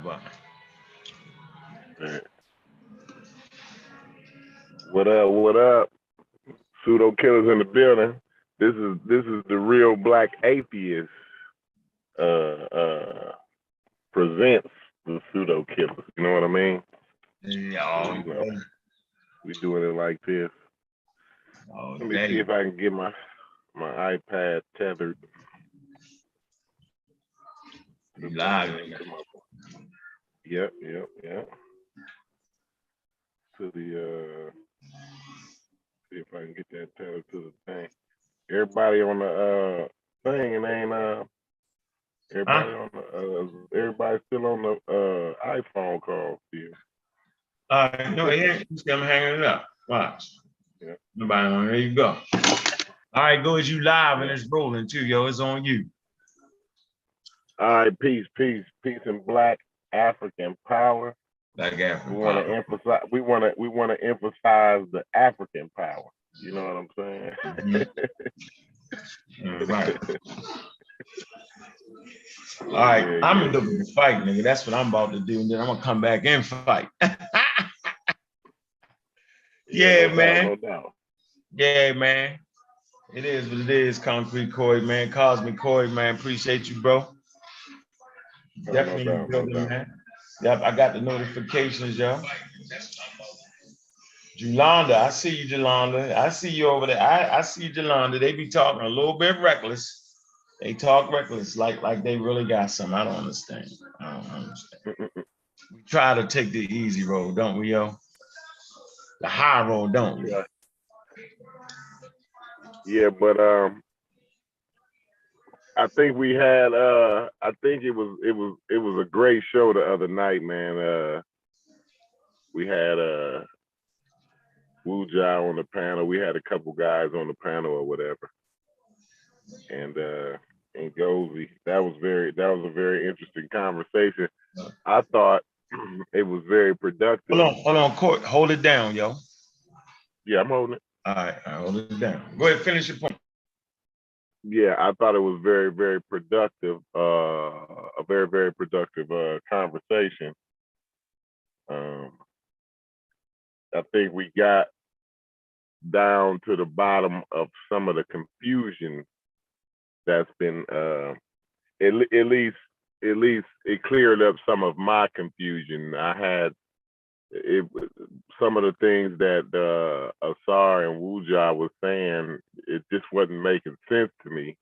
Wow. What up? What up? Pseudo killers in the building. This is the real black atheist. Presents the pseudo killers. You know what I mean? Yeah, We doing it like this. Let me see if I can get my iPad tethered. Live. Yep. To the see if I can get that tethered to the thing. Everybody on the thing and ain't everybody on the everybody still on the iPhone call still. No, I'm hanging it up. Watch. Yeah. Nobody on. There you go. All right, go as you live and it's rolling too, yo. It's on you. All right, peace, and black African power. Black African we want to emphasize. We want to emphasize the African power. You know what I'm saying? Mm-hmm. Right. All right, I'm gonna do the fight, nigga. That's what I'm about to do, and then I'm gonna come back and fight. Yeah, no man. Doubt, no doubt. Yeah, man. It is what it is, Concrete Corey, man. Cosmic Corey, man. Appreciate you, bro. Definitely no building, man. Yep, I got the notifications, yo. Julanda, I see you, Julanda. I see you over there. I see Julanda. They be talking a little bit reckless. They talk reckless, like they really got something. I don't understand. We try to take the easy road, don't we, yo? The high road, don't we? Yeah, but I think we had I think it was a great show the other night, man. We had Wu Jai on the panel. We had a couple guys on the panel or whatever. And Gozy. That was a very interesting conversation. I thought it was very productive. Hold on, Court. Hold it down, yo. Yeah, I'm holding it. All right, hold it down. Go ahead, finish your point. Yeah, I thought it was very, very productive. A very, very productive conversation. I think we got down to the bottom of some of the confusion that's been at least it cleared up some of my confusion. I had some of the things that Asar and Wuja was saying, it just wasn't making sense to me.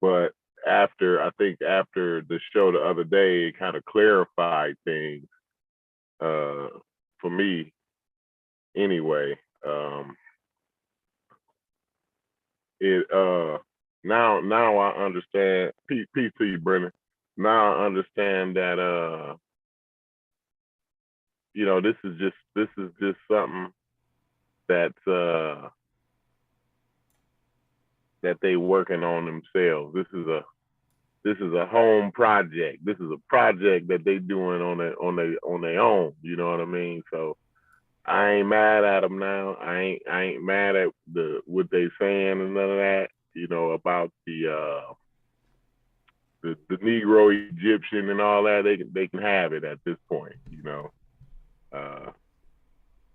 But I think after the show the other day, it kind of clarified things for me anyway. Now I understand. Peace to you, Brennan. Now I understand that this is just something that's that they working on themselves. This is a home project. This is a project that they doing on their own. You know what I mean? So I ain't mad at them now. I ain't mad at what they saying and none of that. About the Negro Egyptian and all that. They can have it at this point.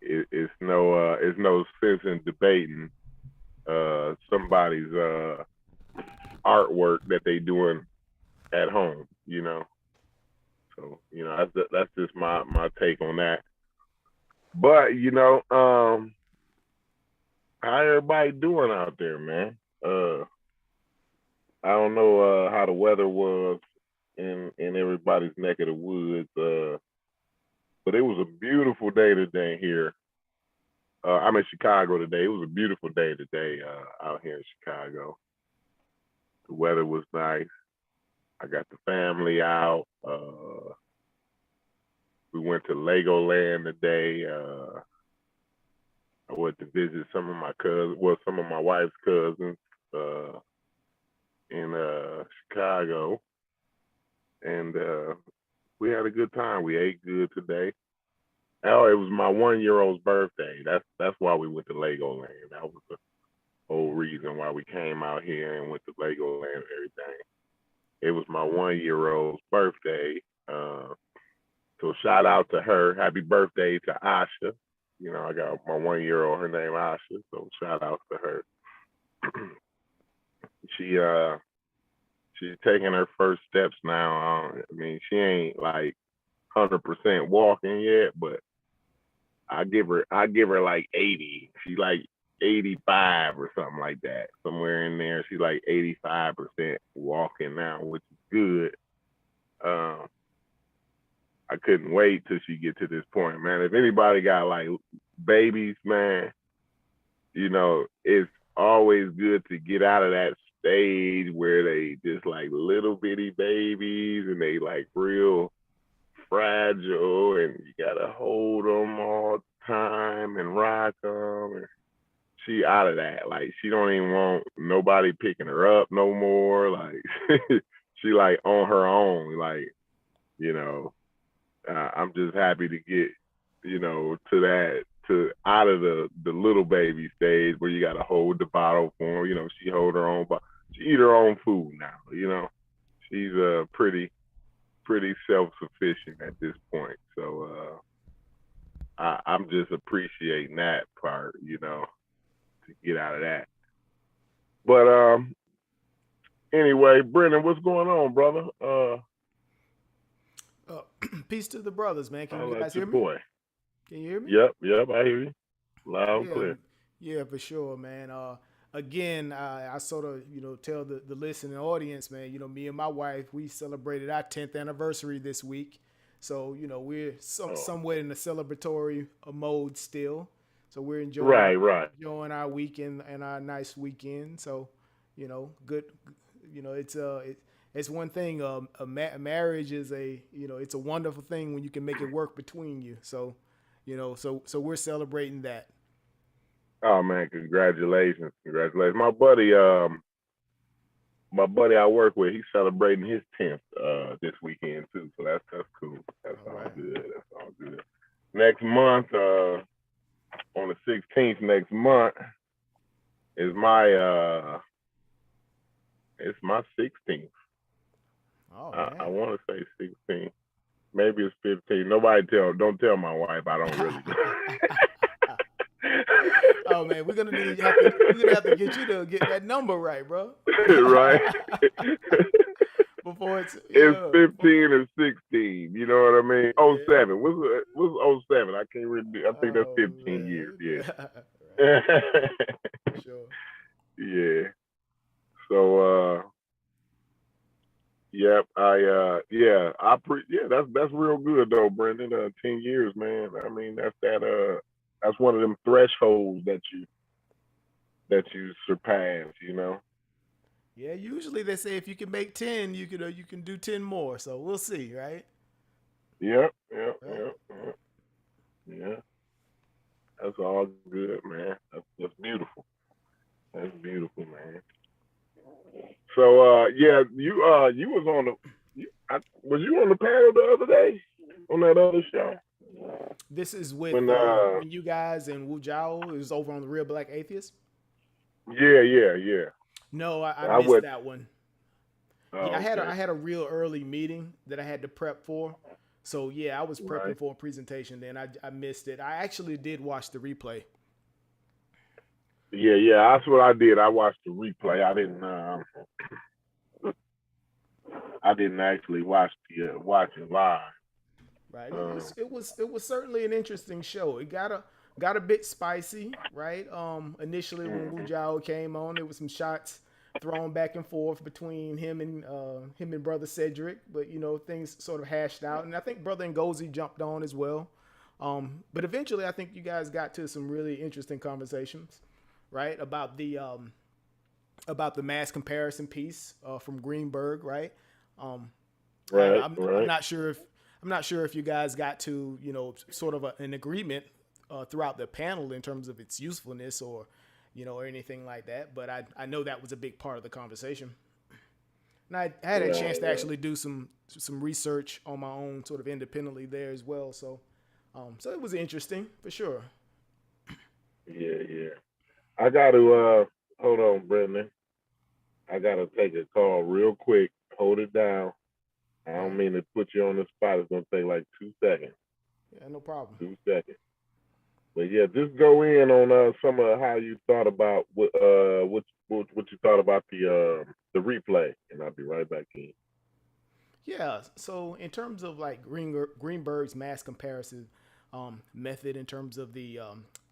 It's no sense in debating somebody's artwork that they doing at home. So that's just my take on that. But how everybody doing out there, man? I don't know how the weather was in everybody's neck of the woods, but it was a beautiful day today here. I'm in Chicago today. It was a beautiful day today out here in Chicago. The weather was nice. I got the family out. We went to Legoland today. I went to visit some of my cousins, some of my wife's cousins in Chicago. And we had a good time. We ate good today. Oh, it was my 1-year-old's birthday. That's why we went to Legoland. That was the whole reason why we came out here and went to Legoland and everything. It was my 1-year-old's birthday. So shout out to her. Happy birthday to Asha. You know, I got my 1 year old. Her name Asha. So shout out to her. she she's taking her first steps now. I mean, she ain't like 100% walking yet, but I give her like 80. She like 85 or something like that. Somewhere in there, she's like 85% walking now, which is good. Um, I couldn't wait till she get to this point, man. If anybody got like babies, man, it's always good to get out of that stage where they just like little bitty babies and they like real fragile and you gotta hold them all the time and rock them. And she out of that. Like she don't even want nobody picking her up no more. Like she like on her own. Like you know, I'm just happy to get to that to out of the little baby stage where you gotta hold the bottle for her. She hold her own, but she eat her own food now. She's pretty self sufficient at this point. So I'm just appreciating that part, to get out of that. But anyway, Brendan, what's going on, brother? Peace to the brothers, man. Can I'll you let guys your hear me? boy. Can you hear me? Yep, I hear you. Loud and Yeah, clear. yeah, for sure, man. Again, I sort of, tell the listening audience, man, me and my wife, we celebrated our 10th anniversary this week. So, we're Oh, somewhat in a celebratory mode still. So we're right. enjoying our weekend and our nice weekend. So, good, it's one thing. Marriage is it's a wonderful thing when you can make it work between you. So, so we're celebrating that. Oh man, congratulations. My buddy I work with, he's celebrating his 10th this weekend too. So that's cool. That's All all right. good. That's all good. Next month, on the 16th next month is my 16th. Oh I man. want to say 16. Maybe it's 15. Don't tell my wife. I don't really know. Oh man, we're gonna have to get you to get that number right, bro. Right. Before it's It's yeah, 15 or 16. You know what I mean? Oh yeah. 07. What's oh 07? I can't really. I think that's Oh 15 years. man, Yeah. right, for sure. Yeah. So yep. That's real good though, Brendan. 10 years, man. I mean, that's one of them thresholds that you surpass. Yeah, usually they say if you can make 10, you can do 10 more. So we'll see, right? Yep, yep, Right. yep, yep. Yeah. That's all good, man. That's beautiful. That's beautiful, man. So yeah, you was on the was you on the panel the other day on that other show? This is When with when you guys and Wu Jiao is over on the Real Black Atheist. yeah. No, I I missed would that one. Yeah, oh, I okay. had a real early meeting that I had to prep for. So yeah, I was Right. prepping for a presentation. Then I missed it. I actually did watch the replay. Yeah, that's what I did. I watched the replay. I didn't actually watch it live. Right. Um, It was certainly an interesting show. It got a bit spicy, right? Initially when Wu mhm. Jiao came on, there was some shots thrown back and forth between him and brother Cedric, but things sort of hashed out, and I think brother Ngozi jumped on as well. But eventually, I think you guys got to some really interesting conversations, right? About the mass comparison piece from Greenberg, right? Um, I don't know. Right, I'm right. not sure if you guys got to sort of an agreement throughout the panel in terms of its usefulness or anything like that. But I know that was a big part of the conversation. And I had a chance to Right. actually do some research on my own, sort of independently there as well. So it was interesting for sure. Yeah. I got to hold on, Brendan. I gotta take a call real quick. Hold it down. I Yeah, don't mean to put you on the spot. It's gonna take like 2 seconds. yeah, no problem. 2 seconds. But yeah, just go in on some of how you thought about what you thought about the replay, and I'll be right back in. Yeah. So in terms of like Greenberg's mass comparison method, in terms of the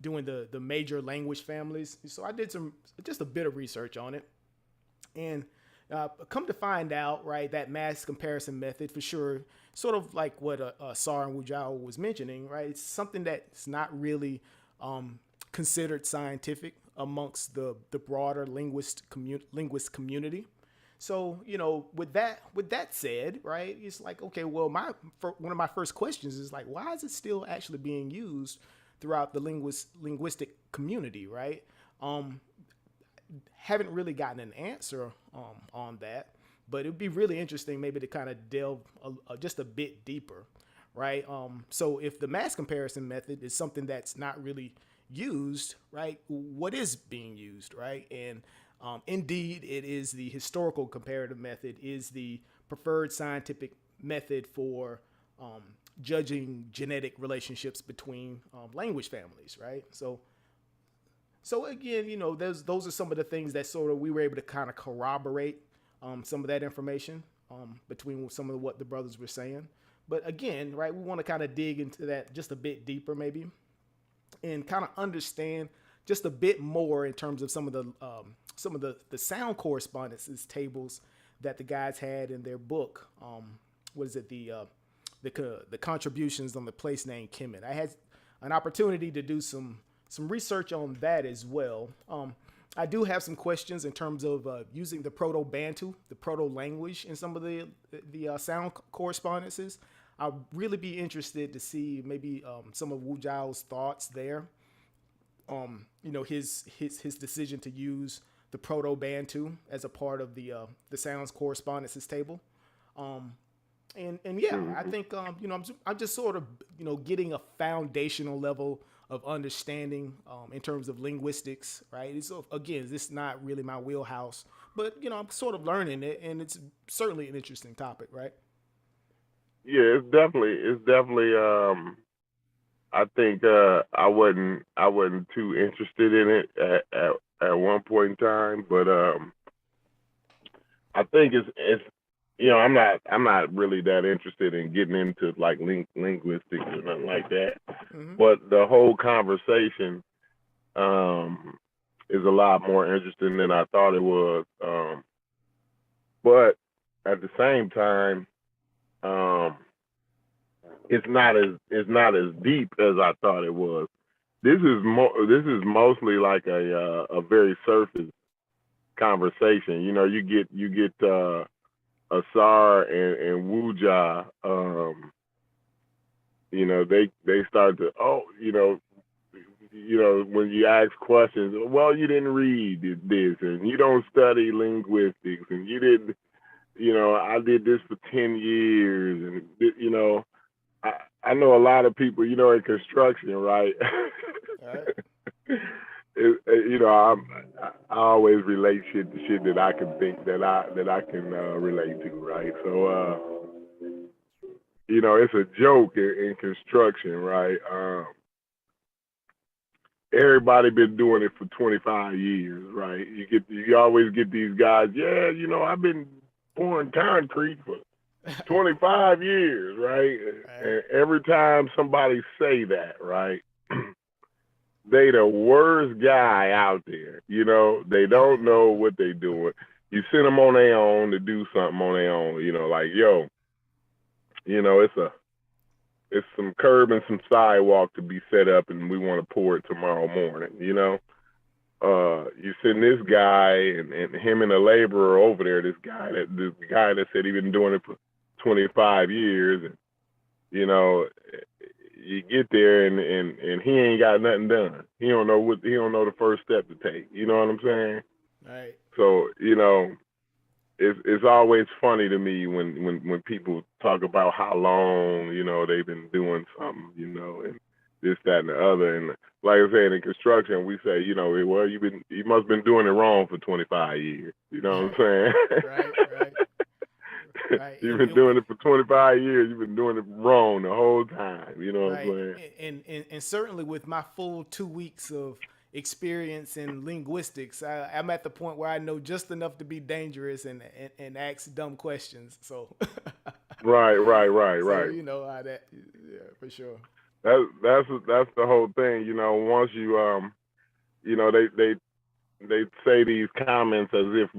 doing the major language families, so I did some just a bit of research on it, and come to find out, right, that mass comparison method for sure, sort of like what Sar and Wujao was mentioning, right? It's something that's not really um, considered scientific amongst the broader linguist community. So with that said, right, it's like okay, well, one of my first questions is like, why is it still actually being used throughout the linguistic community, right? Um, haven't really gotten an answer on that, but it'd be really interesting maybe to kind of delve just a bit deeper, right? So if the mass comparison method is something that's not really used, right, what is being used, right? And indeed, it is the historical comparative method is the preferred scientific method for um, judging genetic relationships between language families, right? So again, those are some of the things that sort of we were able to kind of corroborate some of that information between some of what the brothers were saying. But again, right, we want to kind of dig into that just a bit deeper, maybe, and kind of understand just a bit more in terms of some of the sound correspondences tables that the guys had in their book. What is it? The contributions on the place name Kemet. I had an opportunity to do some research on that as well. I do have some questions in terms of using the Proto-Bantu, the proto-language in some of the sound correspondences. I'll really be interested to see maybe some of Wu Zhao's thoughts there. His decision to use the Proto-Bantu as a part of the sounds correspondences table. Um, and yeah, I Mm-hmm. think I'm just sort of getting a foundational level of understanding in terms of linguistics, right? It's again, this is not really my wheelhouse, but I'm sort of learning it, and it's certainly an interesting topic, right? Yeah, it's definitely. I think I wasn't too interested in it at one point in time, but I think it's I'm not really that interested in getting into like linguistics or nothing like that. Mm-hmm. But the whole conversation um, is a lot more interesting than I thought it was. But at the same time, um, it's not as deep as I thought it was. This is mostly like a very surface conversation. You get Asar and Wuja. They start to when you ask questions, well, you didn't read this, and you don't study linguistics, and you didn't, I did this for 10 years, and I, I know a lot of people, in construction, right? All right. I always relate shit to shit that I can think that I can relate to, right? So, it's a joke in construction, right? Everybody been doing it for 25 years, right? You always get these guys, yeah, I've been pouring concrete for 25 years, right? All right. And every time somebody say that, right, they the worst guy out there. They don't know what they doing. You send them on their own to do something on their own. Like yo, it's some curb and some sidewalk to be set up, and we want to pour it tomorrow morning. You send this guy and him and a laborer over there. This guy that said he been doing it for 25 years, and you know, you get there and he ain't got nothing done. He don't know the first step to take. You know what I'm saying? All right. So it's always funny to me when people talk about how long they've been doing something, and this, that, and the other. And like I said, in construction, we say, well, you must have been doing it wrong for 25 years. You know what I'm saying? Right. Right. Right. You've been doing it for 25 years. You've been doing it wrong the whole time. You know what I'm right. saying? And certainly with my full 2 weeks of experience in linguistics, I'm at the point where I know just enough to be dangerous and ask dumb questions. So, Right, right, right, so right. you know how that, yeah, for sure. That's the whole thing. Once they say these comments as if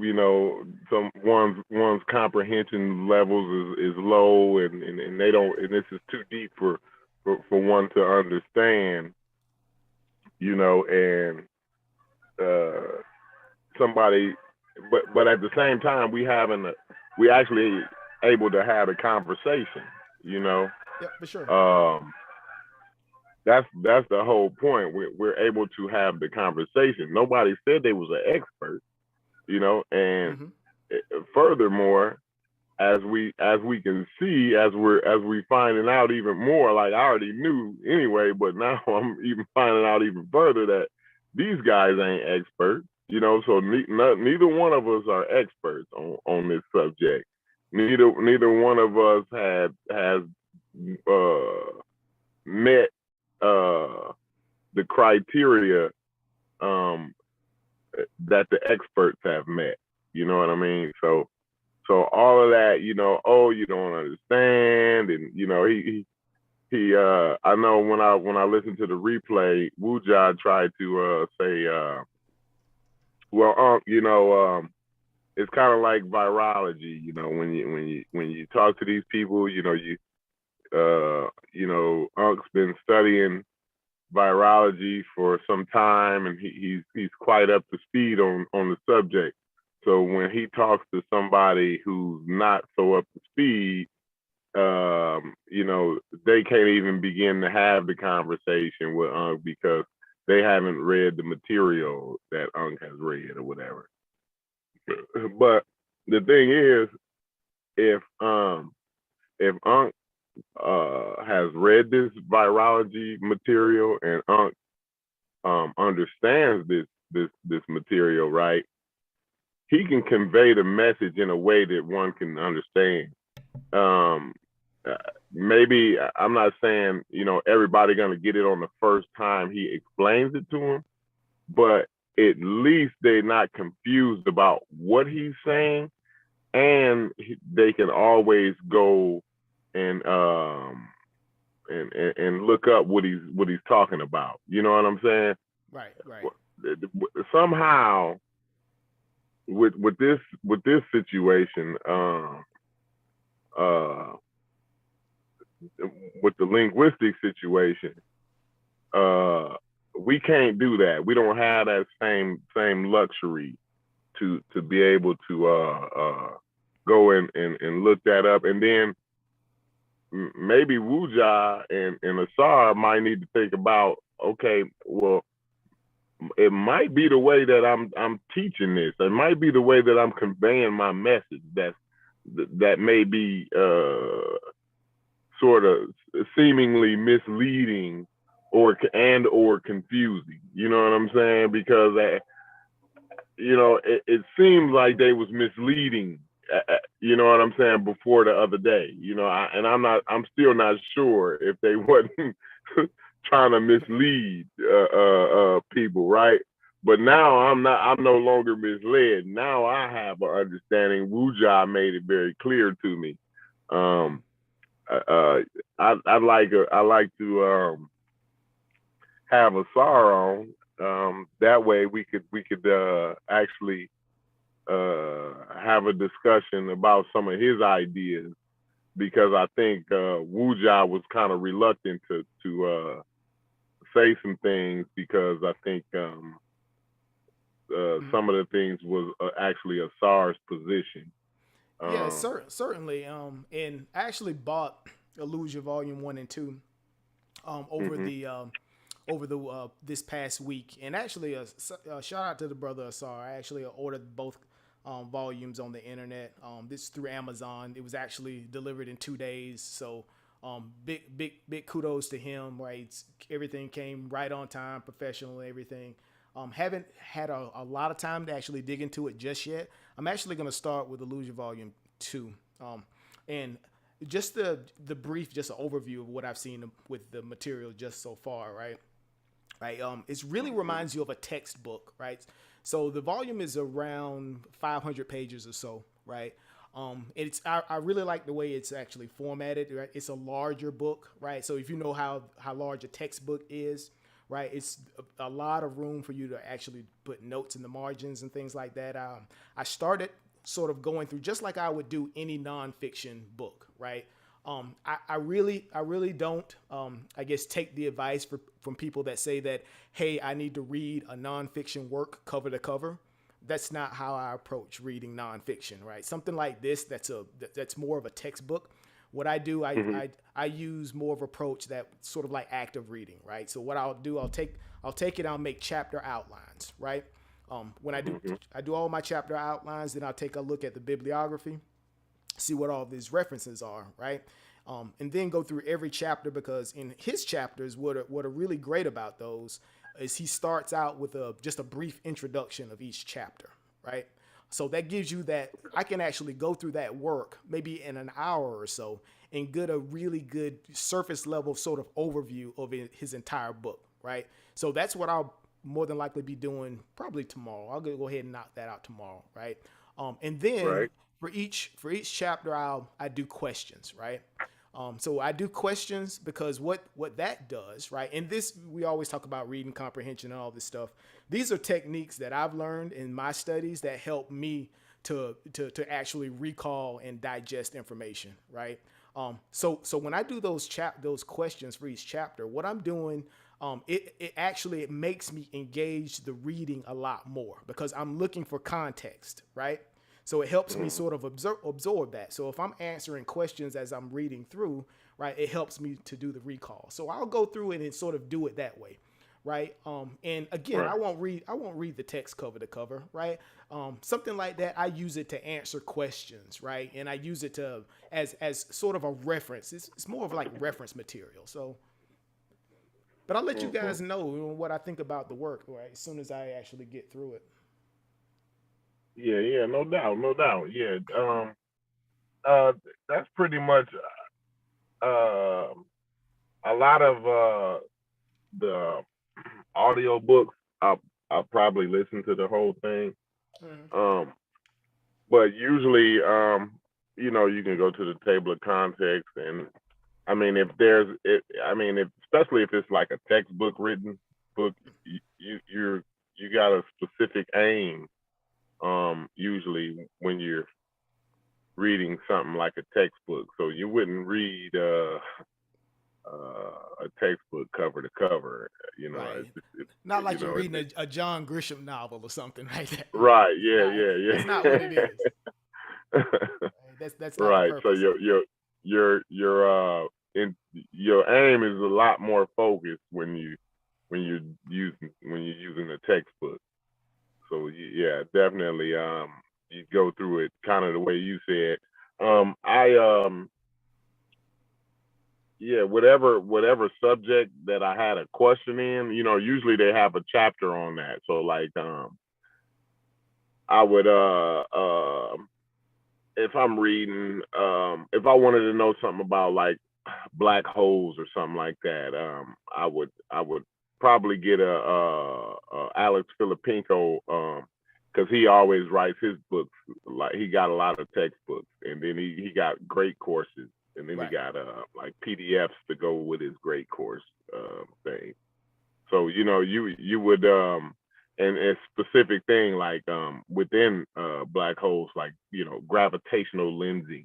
some one's comprehension levels is low, and they don't, and this is too deep for one to understand. And uh, somebody, but at the same time, we actually able to have a conversation. You know, Yep, for sure. um, that's the whole point. We're able to have the conversation. Nobody said they was an expert. And Mm-hmm. furthermore, as we can see, as we finding out even more, like I already knew anyway, but now I'm even finding out even further that these guys ain't experts. So neither one of us are experts on this subject. Neither one of us has met the criteria um, that the experts have met. You know what I mean? So all of that, oh, you don't understand, and I know when I listened to the replay, Wuja tried to say, well, it's kind of like virology, when you talk to these people, Unc's been studying virology for some time, and he's quite up to speed on the subject. So when he talks to somebody who's not so up to speed, they can't even begin to have the conversation with Unc because they haven't read the material that Unc has read or whatever. But the thing is, if Unc has read this virology material and Unc understands this material, right, he can convey the message in a way that one can understand. Um, Maybe I'm not saying everybody gonna get it on the first time he explains it to them, but at least they're not confused about what he's saying, and they can always go and look up what he's talking about. You know what I'm saying? Right, right. Somehow with this situation, uh, with the linguistic situation, we can't do that. We don't have that same luxury to be able to go and look that up, and then maybe Wuja and Asar might need to think about, okay, well, it might be the way that I'm teaching this. It might be the way that I'm conveying my message that may be sort of seemingly misleading or confusing. You know what I'm saying? Because it seems like they was misleading. You know what I'm saying? Before the other day, I'm still not sure if they wasn't trying to mislead people, right? But now I'm no longer misled. Now I have an understanding. Wuja made it very clear to me. I like to have a sorrow on. That way we could actually have a discussion about some of his ideas, because I think Wuja was kind of reluctant to say some things, because I think Mm-hmm. some of the things was actually a SARS position. Yeah, Um, certainly. And I actually bought Illusion Volume 1 and 2 over mm-hmm, the this past week. And actually, shout out to the brother Asar. I actually ordered both volumes on the internet. This through Amazon. It was actually delivered in 2 days. So big kudos to him. Right, everything came right on time, professional, and everything. Haven't had a lot of time to actually dig into it just yet. I'm actually going to start with Illusion Volume 2. And just the brief, just an overview of what I've seen with the material just so far, right? Right. It really reminds you of a textbook, right? So the volume is around 500 pages or so, right? I really like the way it's actually formatted, right? It's a larger book, right? So if you know how large a textbook is, right, it's a lot of room for you to actually put notes in the margins and things like that. I started sort of going through just like I would do any nonfiction book, right? I really don't, I guess, take the advice from people that say that, hey, I need to read a nonfiction work cover to cover. That's not how I approach reading nonfiction, right? Something like this, that's more of a textbook. What I do, I use more of an approach that sort of like active reading, right? So what I'll do, I'll take it, I'll make chapter outlines, right? When I do all my chapter outlines, then I'll take a look at the bibliography, see what all of these references are, right? And then go through every chapter, because in his chapters, what are really great about those is he starts out with just a brief introduction of each chapter, right? So that gives you that I can actually go through that work maybe in an hour or so and get a really good surface level sort of overview of his entire book, right? So that's what I'll more than likely be doing probably tomorrow. I'll go ahead and knock that out tomorrow, right? And then Right. for each chapter, I do questions, right? So I do questions because what that does, right? And this, we always talk about reading comprehension and all this stuff. These are techniques that I've learned in my studies that help me to actually recall and digest information, right? So when I do those questions for each chapter, what I'm doing, it makes me engage the reading a lot more because I'm looking for context, right? So it helps me sort of absorb that. So if I'm answering questions as I'm reading through, right, it helps me to do the recall. So I'll go through it and sort of do it that way, right? And again, Right. I won't read the text cover to cover, right? Something like that. I use it to answer questions, right? And I use it to as sort of a reference. It's more of like reference material. So, but I'll let you Mm-hmm. guys know what I think about the work, right, as soon as I actually get through it. Yeah, yeah, no doubt, no doubt. Yeah. Uh, that's pretty much uh, a lot of the audio books. I'll probably listen to the whole thing. Mhm. Um, but usually, you can go to the table of context, and I mean, if especially if it's like a textbook written book, you got a specific aim. Usually when you're reading something like a textbook, so you wouldn't read a textbook cover to cover. Right. It's just, Not you like you're know, reading a John Grisham novel or something like that. right? Yeah, Nah, that's not what it is. yeah, Right? That's not the right. So purpose. in your aim is a lot more focused when you're using a textbook. So yeah, definitely. You go through it kind of the way you said. I Yeah, whatever subject that I had a question in, usually they have a chapter on that. So like, I would if I'm reading, if I wanted to know something about like black holes or something like that, I would probably get a Alex Filipinko, because he always writes his books, like he got a lot of textbooks, and then he got great courses, and then he Right. got like PDFs to go with his great course thing. So you would and a specific thing like within black holes, like gravitational lensing.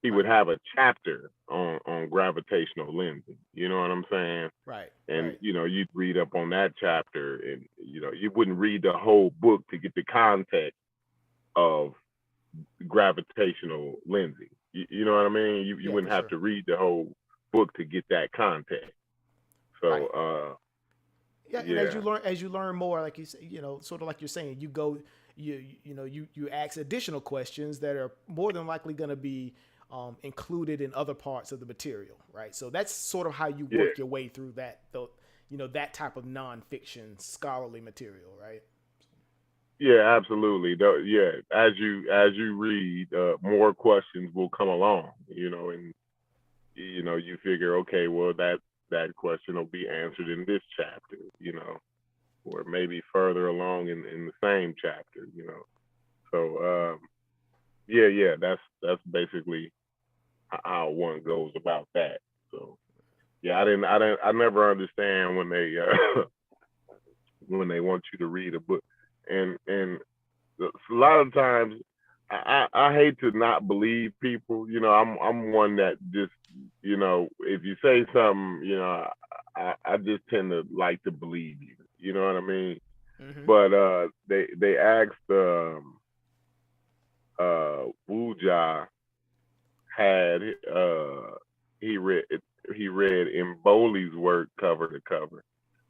He would Right. have a chapter on gravitational lensing. You know what I'm saying? Right. And Right. you'd read up on that chapter, and you wouldn't read the whole book to get the context of gravitational lensing. You know what I mean? You Yeah, for wouldn't have sure. to read the whole book to get that context. So Right. Yeah, and yeah. as you learn more, like you say, sort of like you're saying, you ask additional questions that are more than likely going to be included in other parts of the material, right? So that's sort of how you Yeah, work your way through that type of nonfiction scholarly material, right? Yeah, absolutely. Yeah, as you read, more questions will come along. And you figure, okay, well that question will be answered in this chapter. Or maybe further along in the same chapter. So yeah, that's basically how one goes about that. So yeah, Right. I never understand when they when they want you to read a book, and a lot of times I hate to not believe people. I'm one that just if you say something, I just tend to like to believe you. You know what I mean? Mm-hmm. But they asked Wuja had he read Mboli's work cover to cover.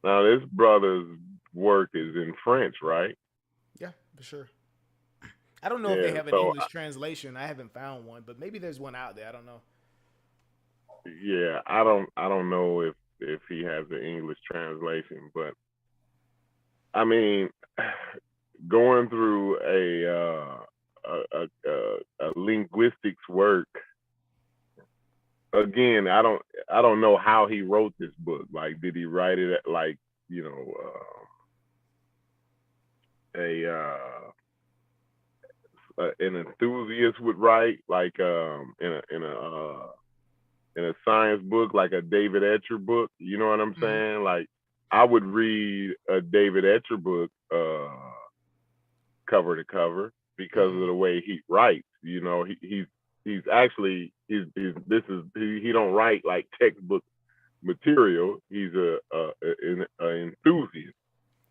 Now this brother's work is in French, right? Yeah, for sure. I don't know if they Yeah. have an So English translation. I haven't found one, but maybe there's one out there. I don't know. yeah, I don't know if he has an English translation, but I mean, going through a linguistics work again. I don't know how he wrote this book. Like, did he write it at, like, you know an enthusiast would write, like, in a science book, like a David Etcher book. You know what I'm Mm-hmm. saying? Like, I would read a David Etcher book cover to cover because Mm-hmm. of the way he writes. He's actually he's this is he don't write like textbook material. He's an enthusiast.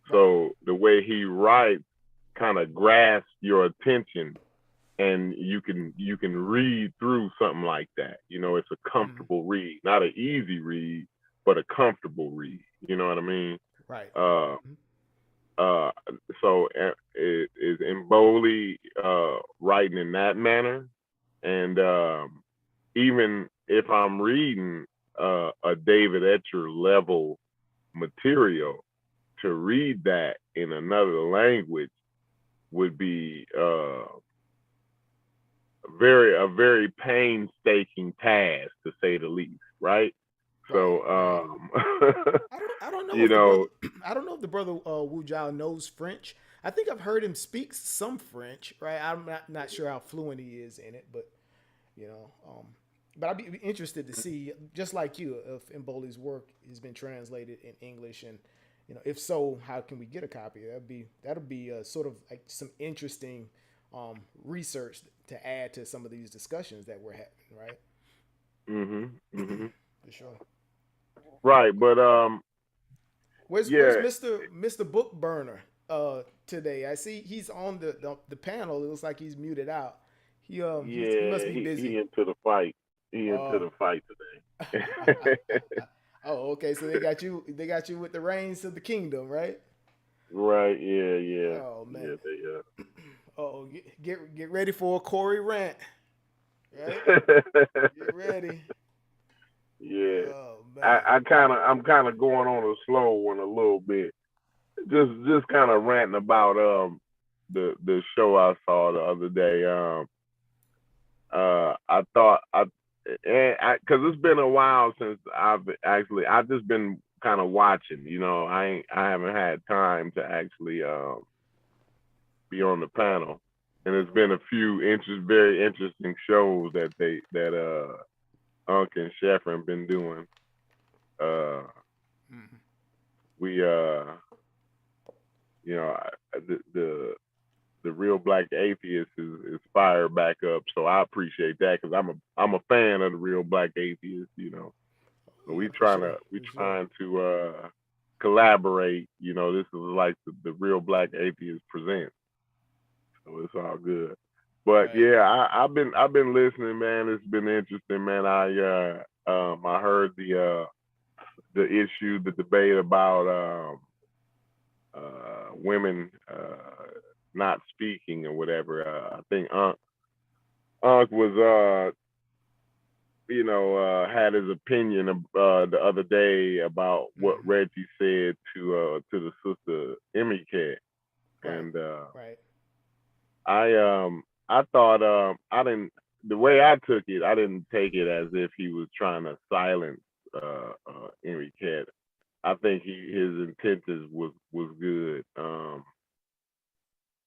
Right. So the way he writes kind of grasps your attention, and you can read through something like that. It's a Mm-hmm. comfortable read, not an easy read, but a comfortable read. You know what I mean? Right. Uh, Mm-hmm. uh, so is Mboli writing in that manner? And even if I'm reading a David Etcher level material, to read that in another language would be a very painstaking task, to say the least, right? Right. So Right. I don't know you if the brother know, I don't know if the brother Wu Jiao knows French. I think I've heard him speak some French. Right. I'm not sure how fluent he is in it, but you know. But I'd be interested to see, just like you, if Mboli's work has been translated in English, and if so, how can we get a copy? That'll be sort of like some interesting research to add to some of these discussions that we're having, right? hmm For sure. right, but Where's yeah, Mister Book Burner today? I see he's on the panel. It looks like he's muted out. He must yeah, be he busy. into the fight. He into Uh, the fight today. oh, okay. So they got you with the reins of the kingdom, right? Right, yeah, yeah, Oh man. yeah, they Oh, get ready for a Corey rant, right? Get ready. yeah. Oh I, man. I I'm kind of going on a slow one a little bit. Just kind of ranting about the show I saw the other day. I thought because it's been a while since I've just been kind of watching. I haven't had time to actually be on the panel, and there's been a few very interesting shows that Unc and Sheffer have been doing. Uh, Mhm. we you know the real black atheist is fired back up, so I appreciate that because I'm a fan of the real black atheist. So Yeah, for sure, we for sure. trying to collaborate. This is like the real black atheist presents, so it's all good. But Right. yeah, I've been listening, man. It's been interesting, man. I heard the debate about women not speaking or whatever. I think Unc was had his opinion the other day about what Hmm. Reggie said to the sister Emmy Cat, Right. and Right. I thought I didn't the way I took it, I didn't take it as if he was trying to silence Enriquez. I think his intentions was good.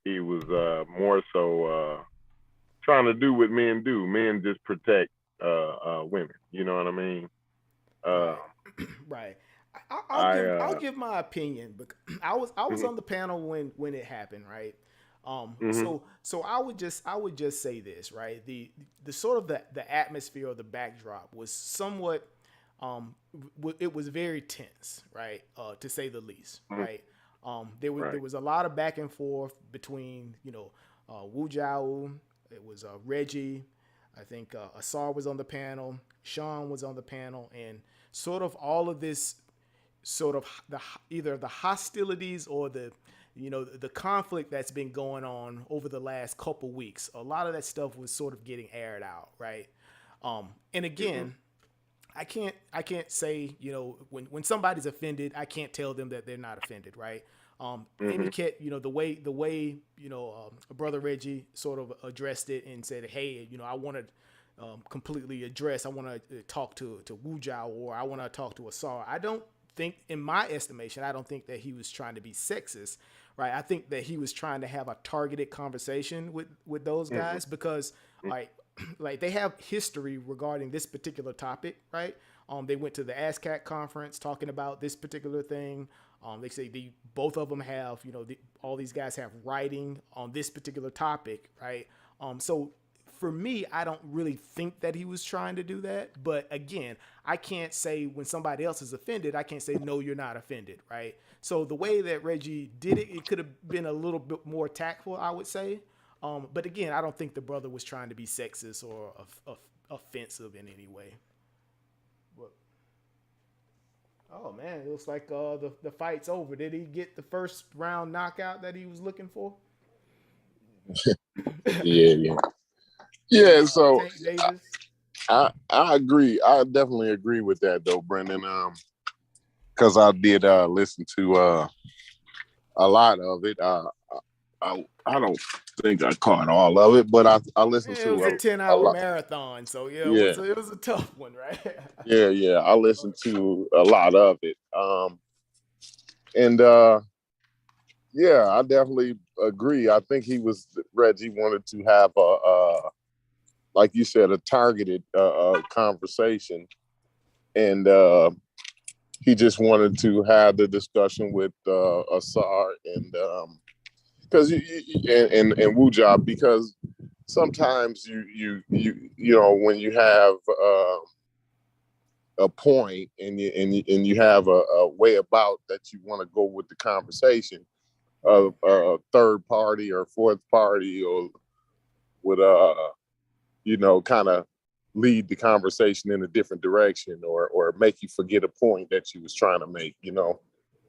He was more so trying to do what men do. Men just protect women. You know what I mean? Uh, Right. Right. I'll I give my opinion, but I was mhm, on the panel when it happened, right? mhm, So I would just say this, right? The sort of the atmosphere or the backdrop was somewhat it was very tense, right? To say the least, mhm, right? There was right. there was a lot of back and forth between Wu Jiao, it was Reggie, I think Asar was on the panel, Sean was on the panel, and sort of all of this sort of either the hostilities or the conflict that's been going on over the last couple weeks. A lot of that stuff was sort of getting aired out, right? And Mhm, again, I can't say when somebody's offended, I can't tell them that they're not offended, right? Amy mhm, Kett, the way brother Reggie sort of addressed it and said, hey, I want to completely address, I want to talk to Wu Jiao, or I want to talk to Asar. I don't think, in my estimation, I don't think that he was trying to be sexist, right? I think that he was trying to have a targeted conversation with those mhm, guys because like like they have history regarding this particular topic, right? They went to the ASCAC conference talking about this particular thing. They say both of them have, all these guys have writing on this particular topic, right? So for me, I don't really think that he was trying to do that. But again, I can't say when somebody else is offended, I can't say, no, you're not offended, right? So the way that Reggie did it, it could have been a little bit more tactful, I would say. But again, I don't think the brother was trying to be sexist or offensive in any way. But, oh man, it looks like the fight's over. Did he get the first round knockout that he was looking for? yeah, yeah, From yeah. So Tank Davis. I agree. I definitely agree with that though, Brendan. Because I did listen to a lot of it. I don't think I caught all of it, but I listened It to was a ten a hour lot. marathon, so yeah, it Yeah, was it was a tough one, right? yeah. I listened to a lot of it. And yeah, I definitely agree. I think Reggie wanted to have like you said, a targeted conversation, and he just wanted to have the discussion with Asar and because and Wujab, because sometimes you when you have a point and you have a way about that you want to go with the conversation, Right. a third party or fourth party or would kind of lead the conversation in a different direction or make you forget a point that you was trying to make.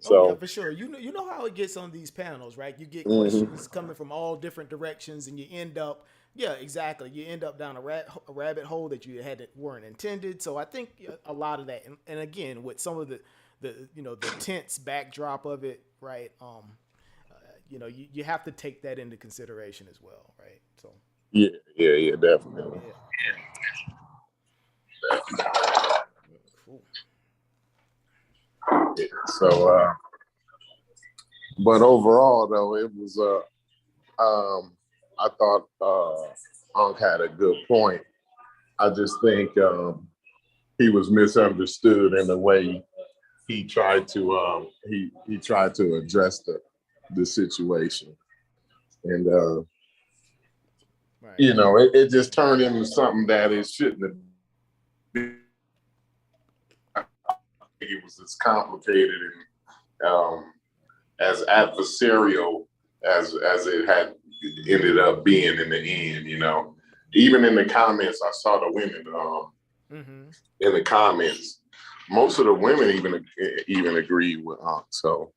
Oh yeah, So for sure. You know how it gets on these panels, right? You get mhm. questions coming from all different directions, and you end up, yeah, exactly. You end up down a rabbit hole that you weren't intended. So I think a lot of that, and again, with some of the tense backdrop of it, right? You have to take that into consideration as well, right? So Yeah, definitely. yeah, cool. Yeah. So but overall though it was I thought Unc had a good point. I just think he was misunderstood in the way he tried to he tried to address the situation, and Right. it just turned into something that it shouldn't have been. It was as complicated and as adversarial as it had ended up being in the end. Even in the comments, I saw the women Mm-hmm. in the comments. Most of the women even agreed with Unc. So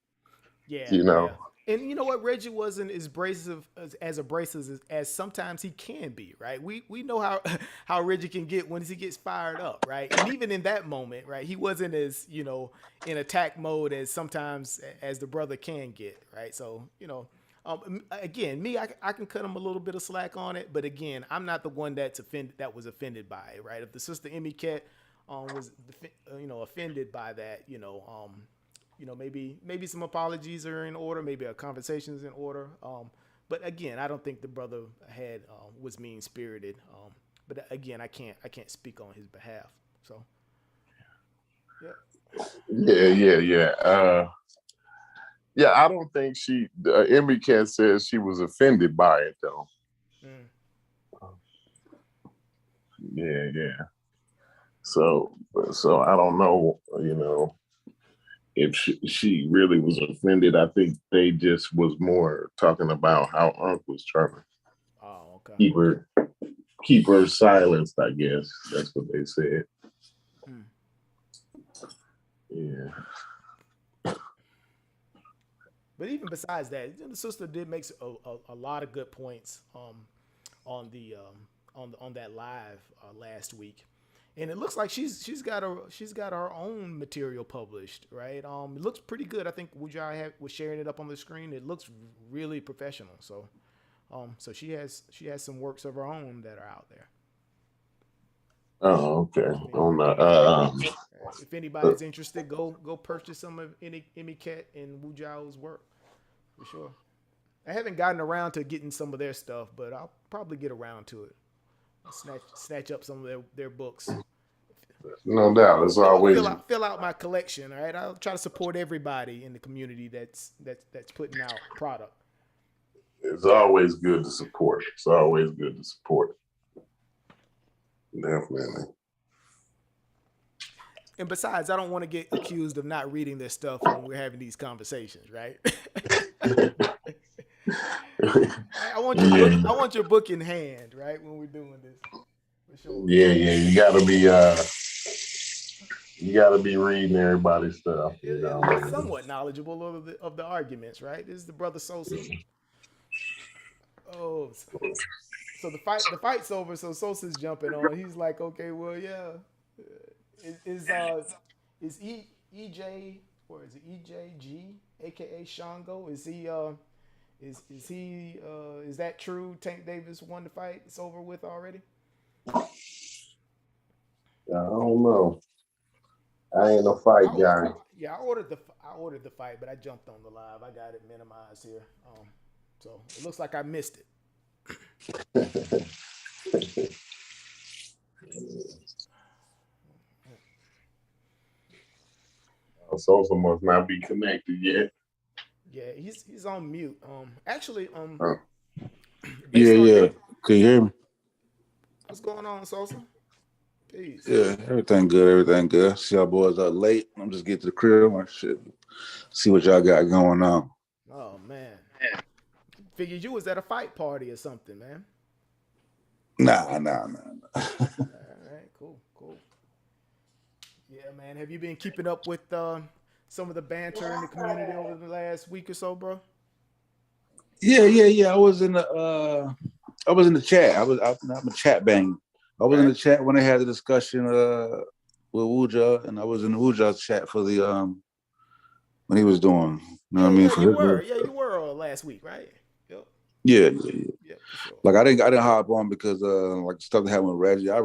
Yeah, you know, yeah. And you know what? Reggie wasn't as abrasive as abrasive as sometimes he can be, right? We know how how Reggie can get when he gets fired up, right? And even in that moment, right, he wasn't as in attack mode as sometimes as the brother can get, right? So Again, me, I can cut him a little bit of slack on it, but again, I'm not the one that was offended by it, right? If the sister Emmy Cat was offended by that, maybe some apologies are in order, maybe a conversation is in order. But again, I don't think the brother was mean spirited. But again, I can't speak on his behalf. So, yeah. Yeah, I don't think Emmy Cat says she was offended by it though. Mm. Yeah. So I don't know, if she really was offended. I think they just was more talking about how Unc was trying to keep her silenced, I guess. That's what they said. Yeah. But even besides that, the sister did make a lot of good points on that live last week, and it looks like she's got her own material published, right? It looks pretty good. I think Wujai was sharing it up on the screen. It looks really professional. So, so she has some works of her own that are out there. Oh, okay. If anybody's interested, go purchase some of Emmy Cat and Wujiao's work for sure. I haven't gotten around to getting some of their stuff, but I'll probably get around to it. I'll snatch up some of their books. No doubt, it's always fill out my collection. All right, I'll try to support everybody in the community that's putting out product. It's always good to support. Definitely. And besides, I don't want to get accused of not reading their stuff when we're having these conversations, right? I want your book in hand, right, when we're doing this. For sure. Yeah. You gotta be reading everybody's stuff. Somewhat knowledgeable of the arguments, right? This is the brother Sosa. Oh, so the fight's over. So Sosa's jumping on. He's like, okay, well, yeah. Is EJ, or is it EJG, aka Shango? Is that true? Tank Davis won the fight. It's over with already. I don't know. I ain't a fight guy. Yeah, I ordered the fight, but I jumped on the live. I got it minimized here. So it looks like I missed it. Sosa must not be connected yet. Yeah, he's on mute. Actually, yeah. Can you hear me? What's going on, Sosa? Peace. Yeah, everything good. See y'all boys up late. I'm just getting to the crib and shit. See what y'all got going on. Oh man. Figured you was at a fight party or something, man. Nah. All right, cool. Yeah, man. Have you been keeping up with some of the banter in the community over the last week or so, bro? Yeah. I was in the chat. I'm a chat bang. I was in the chat when they had the discussion with Wuja, and I was in the Wuja's chat for the when he was doing. You know what I mean? You were last week, right? Yep. Yeah. Sure. Like I didn't hop on because like stuff that happened with Reggie. I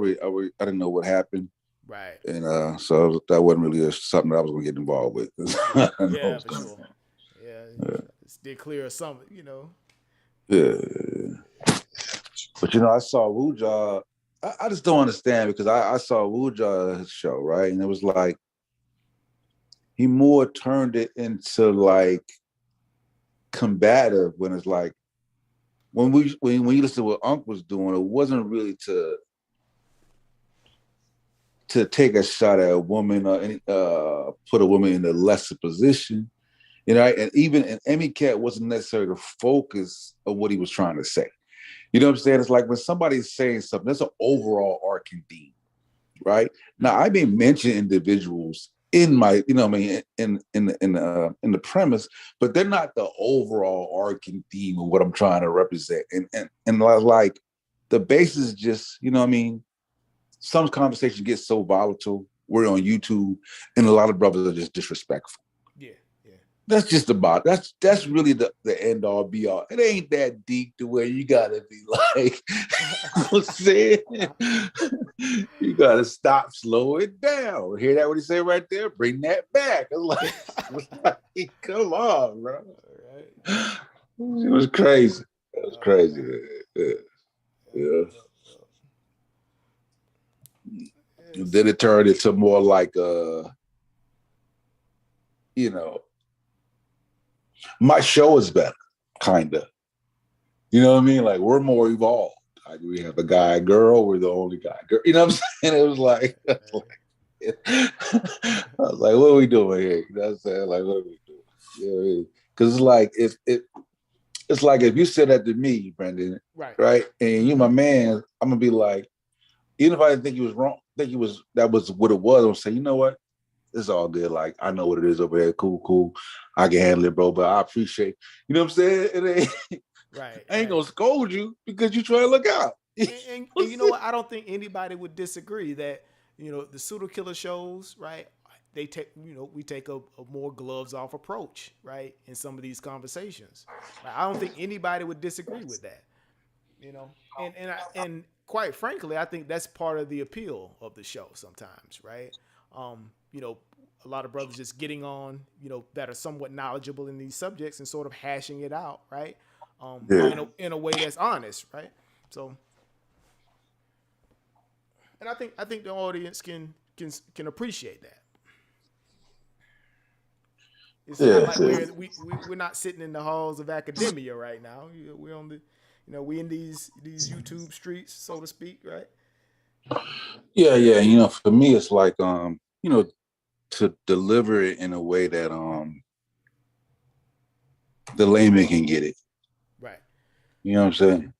didn't know what happened. Right. And so that wasn't really something that I was going to get involved with. Yeah, for sure. Yeah. Did clear some, Yeah. But I saw Wuja. I just don't understand because I saw Wuja's show, right? And it was like he more turned it into like combative when it's like when you listen to what Unc was doing, it wasn't really to take a shot at a woman or put a woman in a lesser position, and even Emmy Cat wasn't necessarily the focus of what he was trying to say. You know what I'm saying? It's like when somebody's saying something, that's an overall arcing theme, right? Now I may mention individuals in my, in the premise, but they're not the overall arcing theme of what I'm trying to represent. And like the basis is just, some conversation gets so volatile. We're on YouTube, and a lot of brothers are just disrespectful. Yeah. That's just about that's really the end all be all. It ain't that deep to where you gotta be like, I'm saying, you gotta stop, slow it down. Hear that? What he said right there? Bring that back. It's like, come on, bro. Right. It was crazy. It was crazy. Yeah. Yeah. Yes. Then it turned into more like you know, my show is better, kinda. You know what I mean? Like we're more evolved. Like we have a guy, girl. We're the only guy, girl. You know what I'm saying? It was like, I was like, what are we doing here? You know what I'm saying? Like, what are we doing? You know what I mean? Because it's like it's like if you said that to me, Brendan, Right. right? And you my man, I'm gonna be like, even if I didn't think he was wrong, think he was that was what it was, I'm saying, you know what? It's all good. Like, I know what it is over there. Cool, cool. I can handle it, bro. But I appreciate, you know what I'm saying? Right. I ain't Right. gonna scold you because you try to look out. And you know what? I don't think anybody would disagree that the pseudo killer shows, right? They take we take a more gloves off approach, right, in some of these conversations. Right? I don't think anybody would disagree with that. And quite frankly, I think that's part of the appeal of the show sometimes, right? You know, a lot of brothers just getting on, that are somewhat knowledgeable in these subjects and sort of hashing it out, right? Yeah. In a way that's honest, right? So, and I think the audience can appreciate that. It's not Yeah. like we're not sitting in the halls of academia right now. We're on the, we in these YouTube streets, so to speak, right? Yeah, yeah. For me it's like to deliver it in a way that the layman can get it. Right. You know what I'm saying?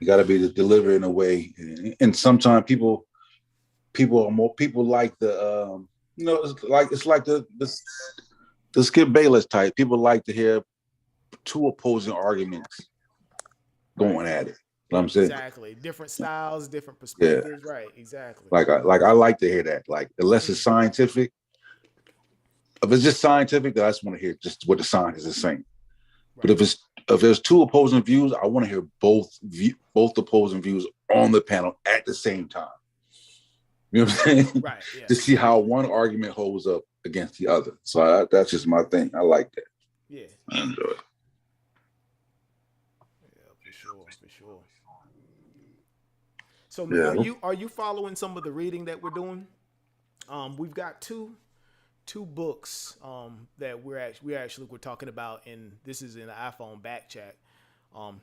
You gotta be to deliver in a way. And sometimes people are more people like it's like the Skip Bayless type. People like to hear two opposing arguments Right. going at it. You know what I'm saying? Exactly. Different styles, different Yeah. perspectives. Right. Exactly. I like to hear that. Like unless it's scientific. If it's just scientific, then I just want to hear just what the scientists is saying. But Right. if there's two opposing views, I want to hear both opposing views on the panel at the same time. You know what I'm saying? Right. Yeah. To see how one argument holds up against the other. So that's just my thing. I like that. Yeah. I enjoy it. Yeah. For sure. For sure. So, man, Yeah. are you following some of the reading that we're doing? We've got two books that we're talking about, and this is in the iPhone back chat.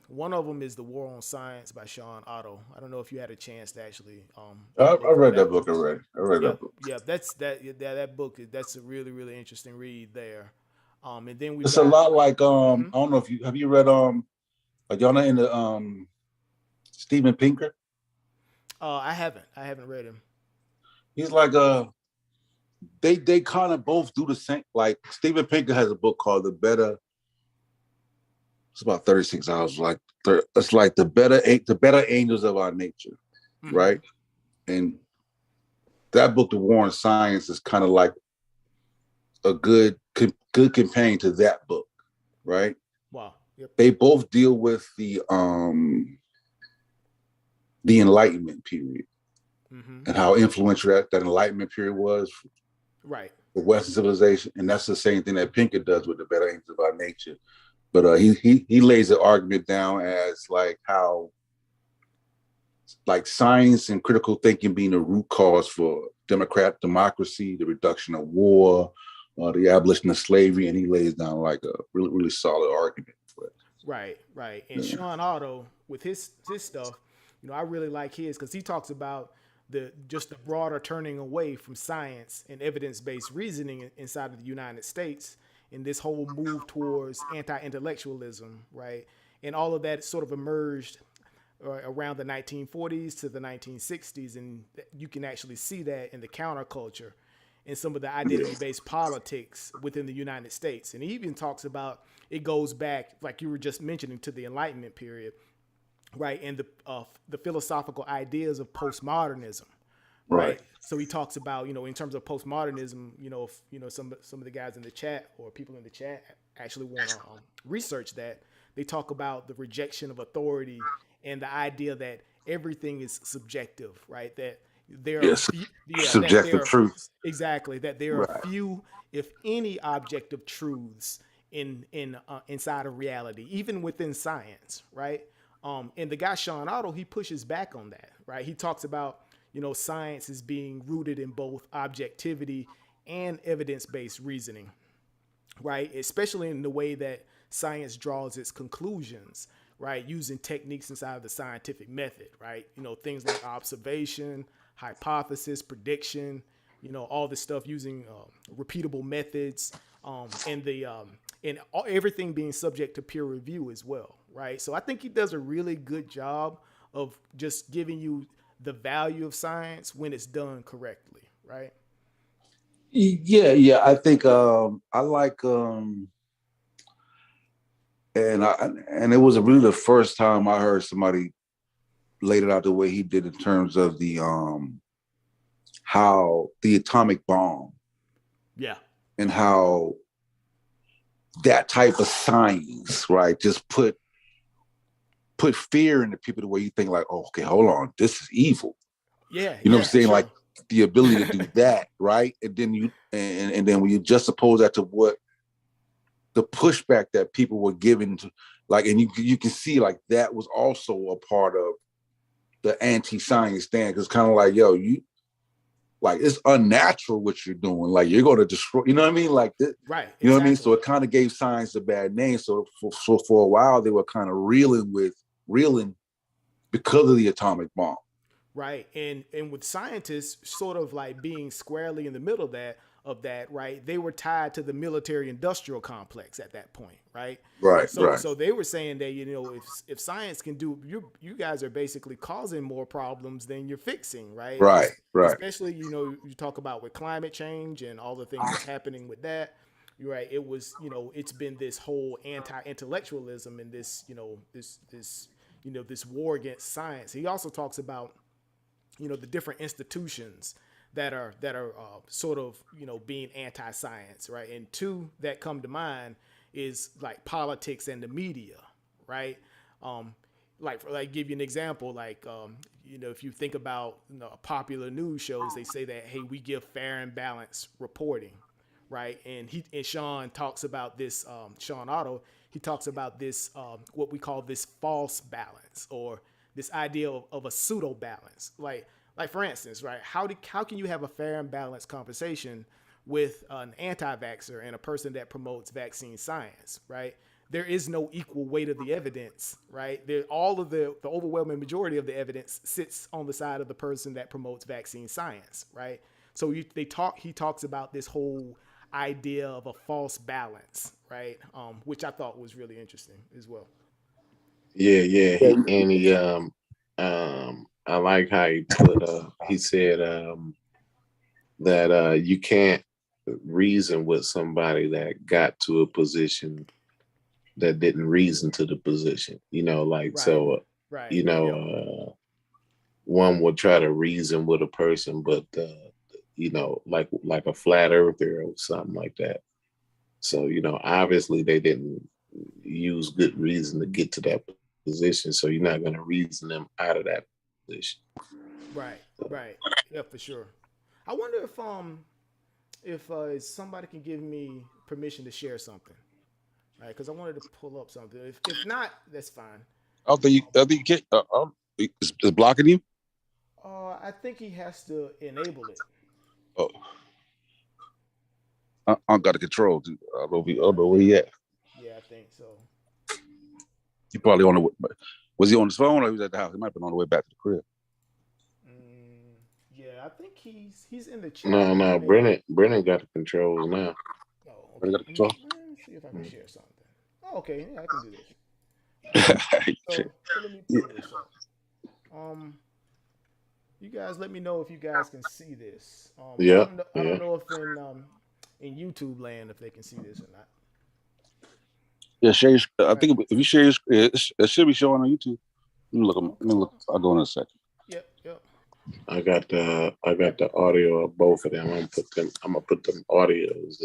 One of them is The War on Science by Sean Otto. I don't know if you had a chance to actually I go through read that that book one. already. I read Yeah, that book. yeah, that book. That's a really really interesting read there. And then we've It's a got. lot like Mhm. I don't know if you read like y'all not into Steven Pinker. I haven't read him. He's like they kind of both do the same. Like Steven Pinker has a book called The Better. It's about 36 hours. Like it's like the better angels of our nature, Mm-hmm. right? And that book, The War on Science, is kind of like a good companion to that book, right? Wow. Yep. They both deal with the Enlightenment period Mm-hmm. and how influential that Enlightenment period was Right. for Western civilization, and that's the same thing that Pinker does with The Better Angels of Our Nature. But he lays the argument down as like how like science and critical thinking being the root cause for democracy, the reduction of war, the abolition of slavery, and he lays down like a really really solid argument for it. Right. Right. And Yeah. Sean Otto with his stuff, I really like his because he talks about the broader turning away from science and evidence based reasoning inside of the United States, and this whole move towards anti intellectualism, right? And all of that sort of emerged around the 1940s to the 1960s, and you can actually see that in the counterculture and some of the identity-based politics within the United States. And he even talks about it goes back, like you were just mentioning, to the Enlightenment period, right? And the philosophical ideas of postmodernism, right? So he talks about, in terms of postmodernism, if some of the guys in the chat or people in the chat actually want to research that, they talk about the rejection of authority and the idea that everything is subjective, right? That there are Yes, few, that subjective there are truth. exactly that there are Right. few, if any, objective truths inside of reality, even within science, right? And the guy Sean Otto, he pushes back on that, right? He talks about science is being rooted in both objectivity and evidence-based reasoning, right? Especially in the way that science draws its conclusions, right? Using techniques inside of the scientific method, right? Things like observation, hypothesis, prediction, all this stuff using repeatable methods, and everything being subject to peer review as well, right? So I think he does a really good job of just giving you the value of science when it's done correctly, right? Yeah. I think I like and it was really the first time I heard somebody laid it out the way he did in terms of the how the atomic bomb Yeah. and how that type of science, right, just put fear into people the way you think like, oh, okay, hold on, this is evil. Yeah. You know what I'm saying? Sure. Like the ability to do that, right? And then and then when you juxtapose that to what the pushback that people were giving to, like, and you can see like that was also a part of the anti-science stand, because kind of like, yo, you like it's unnatural what you're doing. Like you're going to destroy. You know what I mean? Like this, right. You know what I mean? Exactly. So it kind of gave science a bad name. So for a while they were kind of reeling because of the atomic bomb. Right. And with scientists sort of like being squarely in the middle of that, right? They were tied to the military industrial complex at that point, right? Right. So they were saying that, if science can do, you guys are basically causing more problems than you're fixing, right? Right. Especially, you talk about with climate change and all the things that's happening with that. You're right. It was, it's been this whole anti-intellectualism and this, this war against science. He also talks about the different institutions that are sort of being anti-science, right? And two that come to mind is like politics and the media, right? Like give you an example, like if you think about popular news shows, they say that, hey, we give fair and balanced reporting, right? And Sean talks about this, Sean Otto, he talks about this what we call this false balance, or this idea of a pseudo balance. Like for instance, right? How can you have a fair and balanced conversation with an anti-vaxxer and a person that promotes vaccine science, right? There is no equal weight of the evidence, right? All of the overwhelming majority of the evidence sits on the side of the person that promotes vaccine science, right? So he talks about this whole idea of a false balance, right? Which I thought was really interesting as well. Yeah. I like how he said that you can't reason with somebody that got to a position that didn't reason to the position, like, Right. so, Right. Yep. One would try to reason with a person, but, like a flat earther or something like that. So, obviously they didn't use good reason to get to that position. So you're not going to reason them out of that position. Right. Yeah, for sure. I wonder if somebody can give me permission to share something, right? Because I wanted to pull up something. If not, that's fine. I think you can't. It's blocking you. I think he has to enable it. Oh, I got the control. I don't know where he at. Yeah, I think so. He probably on the way. Was he on his phone or he was at the house? He might have been on the way back to the crib. Yeah, I think he's in the chat. No, Brennan got the controls now. Oh, okay. Brennan got the control? Let me see if I can share something. Oh, okay, yeah, I can do this. So let me pull this up. You guys, let me know if you guys can see this. Yeah. I don't know if in YouTube land if they can see this or not. Yeah, share your. I think if you share your, it should be showing on YouTube. Let me look. I'll go in a second. Yep. I got the audio of both of them. I'm gonna put them audios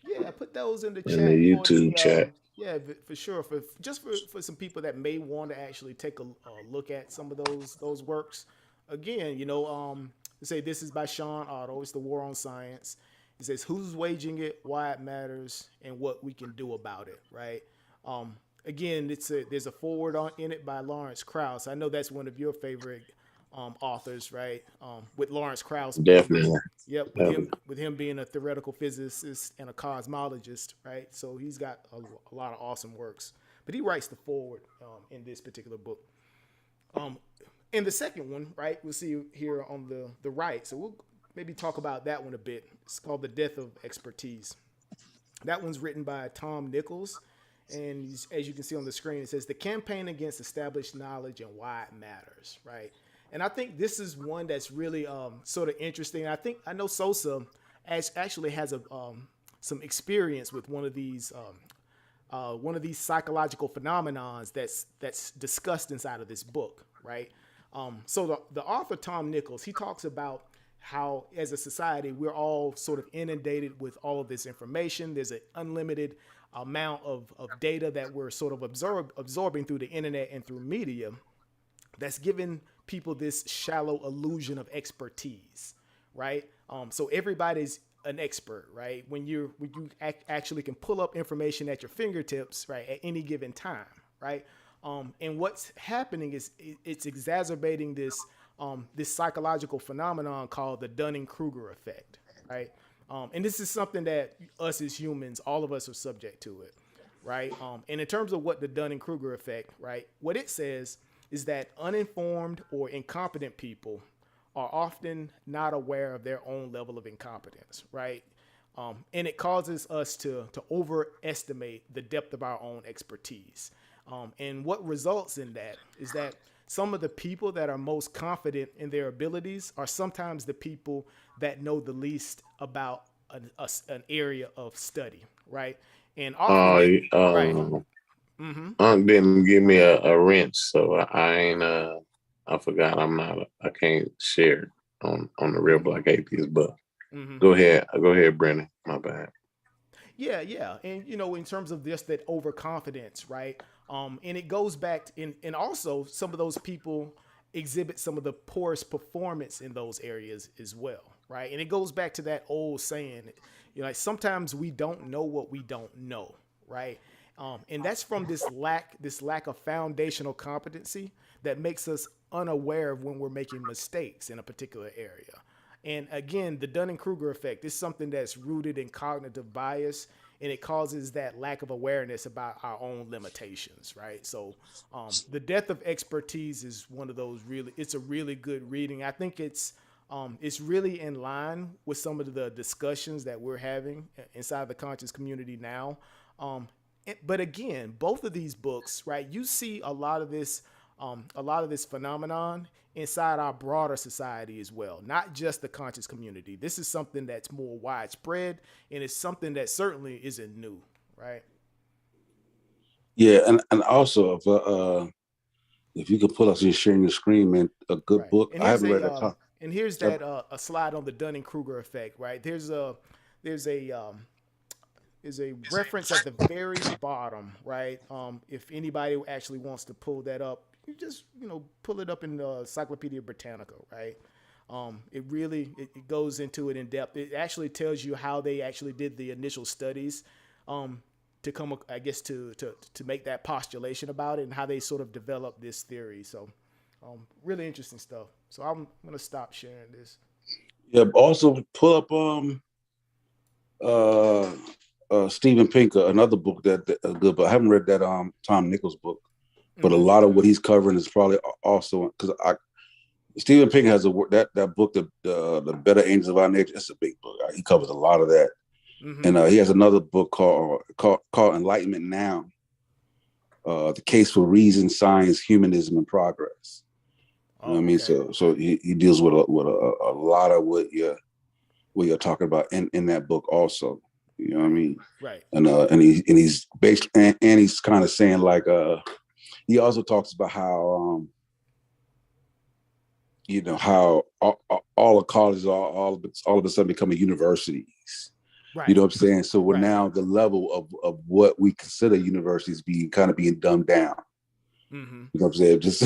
Yeah, put those in the in the chat for YouTube the chat. yeah, for sure. For some people that may want to actually take a look at some of those works. Again, say this is by Sean Otto. It's The War on Science. It says who's waging it, why it matters, and what we can do about it. Right. Again, there's a forward in it by Lawrence Krauss. I know that's one of your favorite authors, right? With Lawrence Krauss being, Definitely. yep, Definitely. with him being a theoretical physicist and a cosmologist, right? So he's got a lot of awesome works. But he writes the forward in this particular book. In the second one, right, we'll see here on the right. So we'll maybe talk about that one a bit. It's called The Death of Expertise. That one's written by Tom Nichols. And as you can see on the screen, it says the campaign against established knowledge and why it matters, right? And I think this is one that's really sort of interesting. I know Sosa actually has some experience with one of these psychological phenomenons that's discussed inside of this book, right? So the author Tom Nichols, he talks about how as a society we're all sort of inundated with all of this information. There's an unlimited amount of data that we're sort of absorbing through the internet and through media that's given people this shallow illusion of expertise, right? So everybody's an expert, right? When you actually can pull up information at your fingertips, right, at any given time, right? And what's happening is it's exacerbating this psychological phenomenon called the Dunning-Kruger effect, right? And this is something that us as humans, all of us are subject to it, right? And in terms of what the Dunning-Kruger effect, right, what it says is that uninformed or incompetent people are often not aware of their own level of incompetence, right? And it causes us to overestimate the depth of our own expertise. And what results in that is that some of the people that are most confident in their abilities are sometimes the people that know the least about an area of study, right? And often, right. Mm-hmm. Unc didn't give me a wrench, so I ain't I forgot I can't share on the Real Black Atheist, but Mm-hmm. go ahead, Brennan. My bad. Yeah. And in terms of just that overconfidence, right? And it goes back and also some of those people exhibit some of the poorest performance in those areas as well, right? And it goes back to that old saying, like sometimes we don't know what we don't know, right? And that's from this lack of foundational competency that makes us unaware of when we're making mistakes in a particular area. And again, the Dunning-Kruger effect is something that's rooted in cognitive bias, and it causes that lack of awareness about our own limitations, right? So The Death of Expertise is one of those it's a really good reading. I think it's really in line with some of the discussions that we're having inside the conscious community now. But again, both of these books, right, you see a lot of this phenomenon inside our broader society as well, not just the conscious community. This is something that's more widespread, and it's something that certainly isn't new, right? Yeah, and also if you could pull up your sharing your screen, man, a good Right. book. And I here's haven't read that. a slide on the Dunning-Kruger effect, right? There's a reference at the very bottom, right? If anybody actually wants to pull that up, you just pull it up in the Encyclopedia Britannica, right? It goes into it in depth. It actually tells you how they actually did the initial studies to come, I guess, to make that postulation about it and how they sort of developed this theory. So really interesting stuff. So I'm gonna stop sharing this. Yeah, also pull up Steven Pinker, another book that good, but I haven't read that Tom Nichols book. But a lot of what he's covering is probably also because Steven Pinker has that book, the Better Angels of Our Nature. It's a big book. He covers a lot of that, and he has another book called Enlightenment Now, the case for reason, science, humanism, and progress. You know what I mean? So he deals with a lot of what you're talking about in that book also. You know what I mean? Right. And he's basically and he's kind of saying like he also talks about how you know, how all the colleges are all of a sudden becoming universities. Right. You know what I'm saying? So we're Right. now the level of what we consider universities being dumbed down. Mm-hmm. You know what I'm saying? Just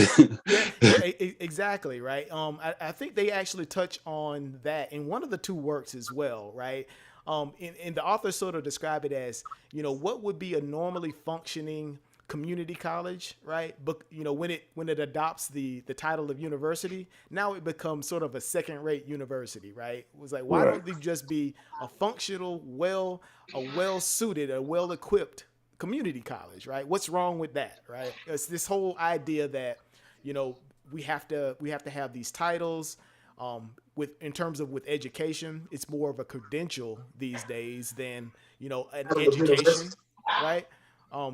yeah, exactly, right. I think they actually touch on that in one of the two works as well, right? And the author sort of describe it as, you know, what would be a normally functioning community college, right? But you know, when it adopts the title of university, now it becomes sort of a second-rate university, right? It was like, why right. don't they just be a functional, well-suited, a well-equipped community college, right? What's wrong with that, right? It's this whole idea that, you know, we have to have these titles. With in terms of with education, it's more of a credential these days than, you know, an education, right?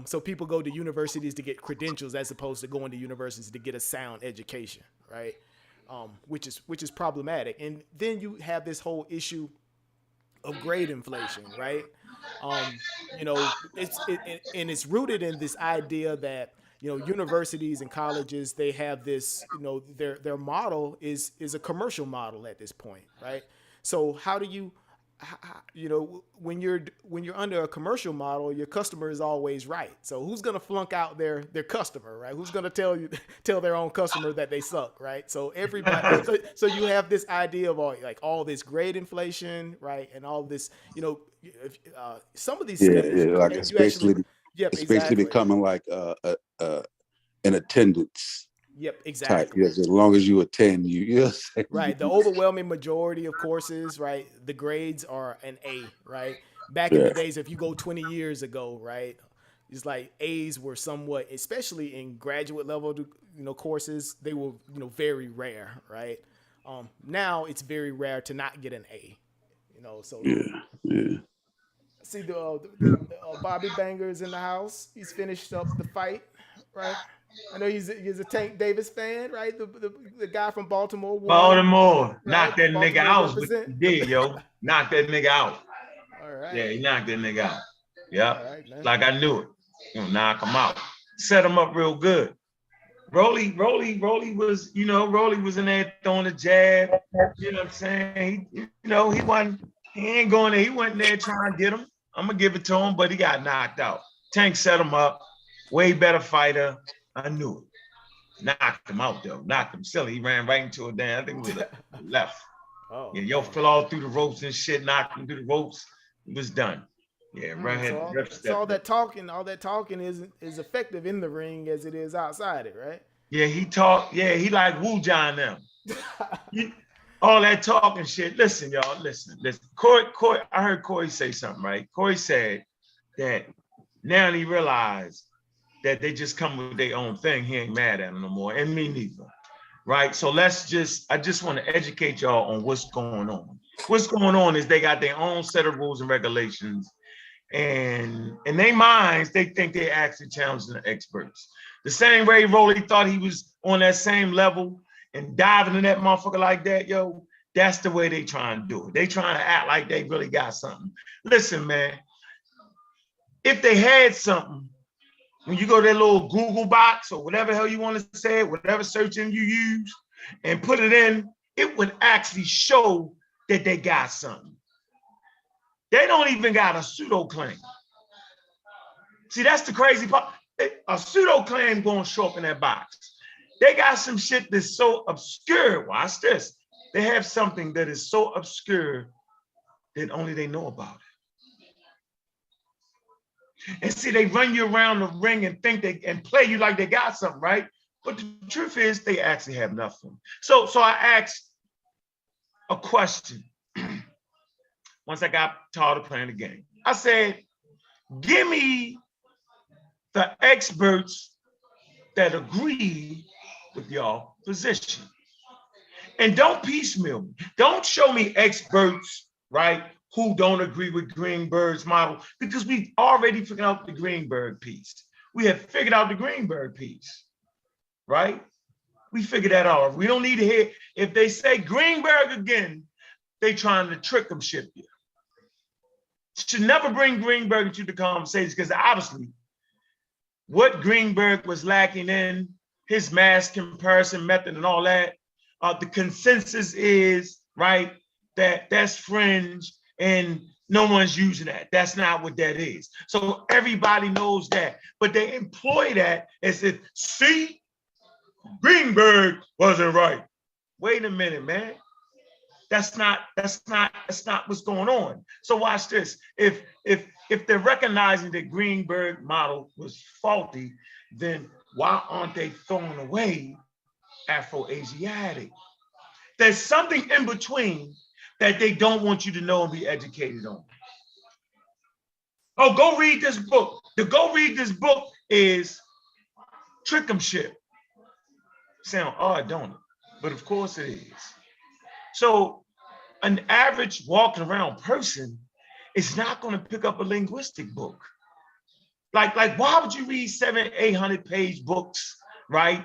So people go to universities to get credentials as opposed to going to universities to get a sound education, right? Which is problematic. And then you have this whole issue of grade inflation, right? You know, and it's rooted in this idea that, you know, universities and colleges, they have this, you know, their model is a commercial model at this point, right? So how do you, you know, when you're under a commercial model, your customer is always right. So who's going to flunk out their customer, right? Who's going to tell their own customer that they suck, right? So everybody, so you have this idea of all this grade inflation, right, and all this, you know, some of these studies, like you actually, yep, it's basically exactly, becoming like an attendance yep, type. exactly. Yes, as long as you attend, you know, Right. The overwhelming majority of courses, right, the grades are an A, right? Back in the yeah, days, if you go 20 years ago, right, it's like A's were somewhat, especially in graduate level, you know, courses, they were, you know, very rare, right? Now it's very rare to not get an A, you know. So yeah. see Bobby Banger is in the house. He's finished up the fight, right? I know he's a Tank Davis fan, right? The guy from Baltimore won, Baltimore, right? knocked that nigga Baltimore out. What represent. he did, yo. Knocked that nigga out. All right. Yeah, he knocked that nigga out. Yep. All right, man. Like I knew it. You know, knock him out. Set him up real good. Rolly was, you know, Rolly was in there throwing a jab. You know what I'm saying? He, you know, he ain't going there. He went there trying to get him. I'm gonna give it to him, but he got knocked out. Tank set him up. Way better fighter. I knew it. Knocked him out though. Knocked him silly. He ran right into a damn. I think it was a left. Oh, yeah, yo, fell all through the ropes and shit. Knocked him through the ropes. It was done. Yeah, right. So all that talking is effective in the ring as it is outside it, right? Yeah, he talked. Yeah, he like Wu John them. All that talking shit. Listen, y'all. Listen. Corey, I heard Corey say something, right? Corey said that now he realized that they just come with their own thing. He ain't mad at them no more, and me neither. Right? So I just want to educate y'all on what's going on. What's going on is they got their own set of rules and regulations, and in their minds, they think they're actually challenging the experts. The same way Rolly thought he was on that same level and diving in that motherfucker like that, yo, that's the way they trying to do it. They trying to act like they really got something. Listen, man, if they had something, when you go to that little Google box or whatever hell you want to say, whatever search engine you use, and put it in, it would actually show that they got something. They don't even got a pseudo claim. See, that's the crazy part. A pseudo claim gonna show up in that box. They got some shit that's so obscure. Watch this. They have something that is so obscure that only they know about it. And see, they run you around the ring and think they and play you like they got something, right? But the truth is, they actually have nothing. So I asked a question once I got tired of playing the game. I said, give me the experts that agree with y'all position. And don't piecemeal me. Don't show me experts, right, who don't agree with Greenberg's model, because we've already figured out the Greenberg piece. We have figured out the Greenberg piece, right? We figured that out. We don't need to hear, if they say Greenberg again, they trying to trick them shit here. Should never bring Greenberg into the conversation, because obviously what Greenberg was lacking in, his mass comparison method and all that, The consensus is, right, that that's fringe and no one's using that. That's not what that is. So everybody knows that, but they employ that as if, see, Greenberg wasn't right. Wait a minute, man. That's not what's going on. So watch this. If they're recognizing that Greenberg model was faulty, then why aren't they throwing away Afro-Asiatic? There's something in between that they don't want you to know and be educated on. Oh, go read this book. The go read this book is Trickhamship. Sound odd, don't it? But of course it is. So an average walking around person is not going to pick up a linguistic book. Like why would you read 700-800 page books, right,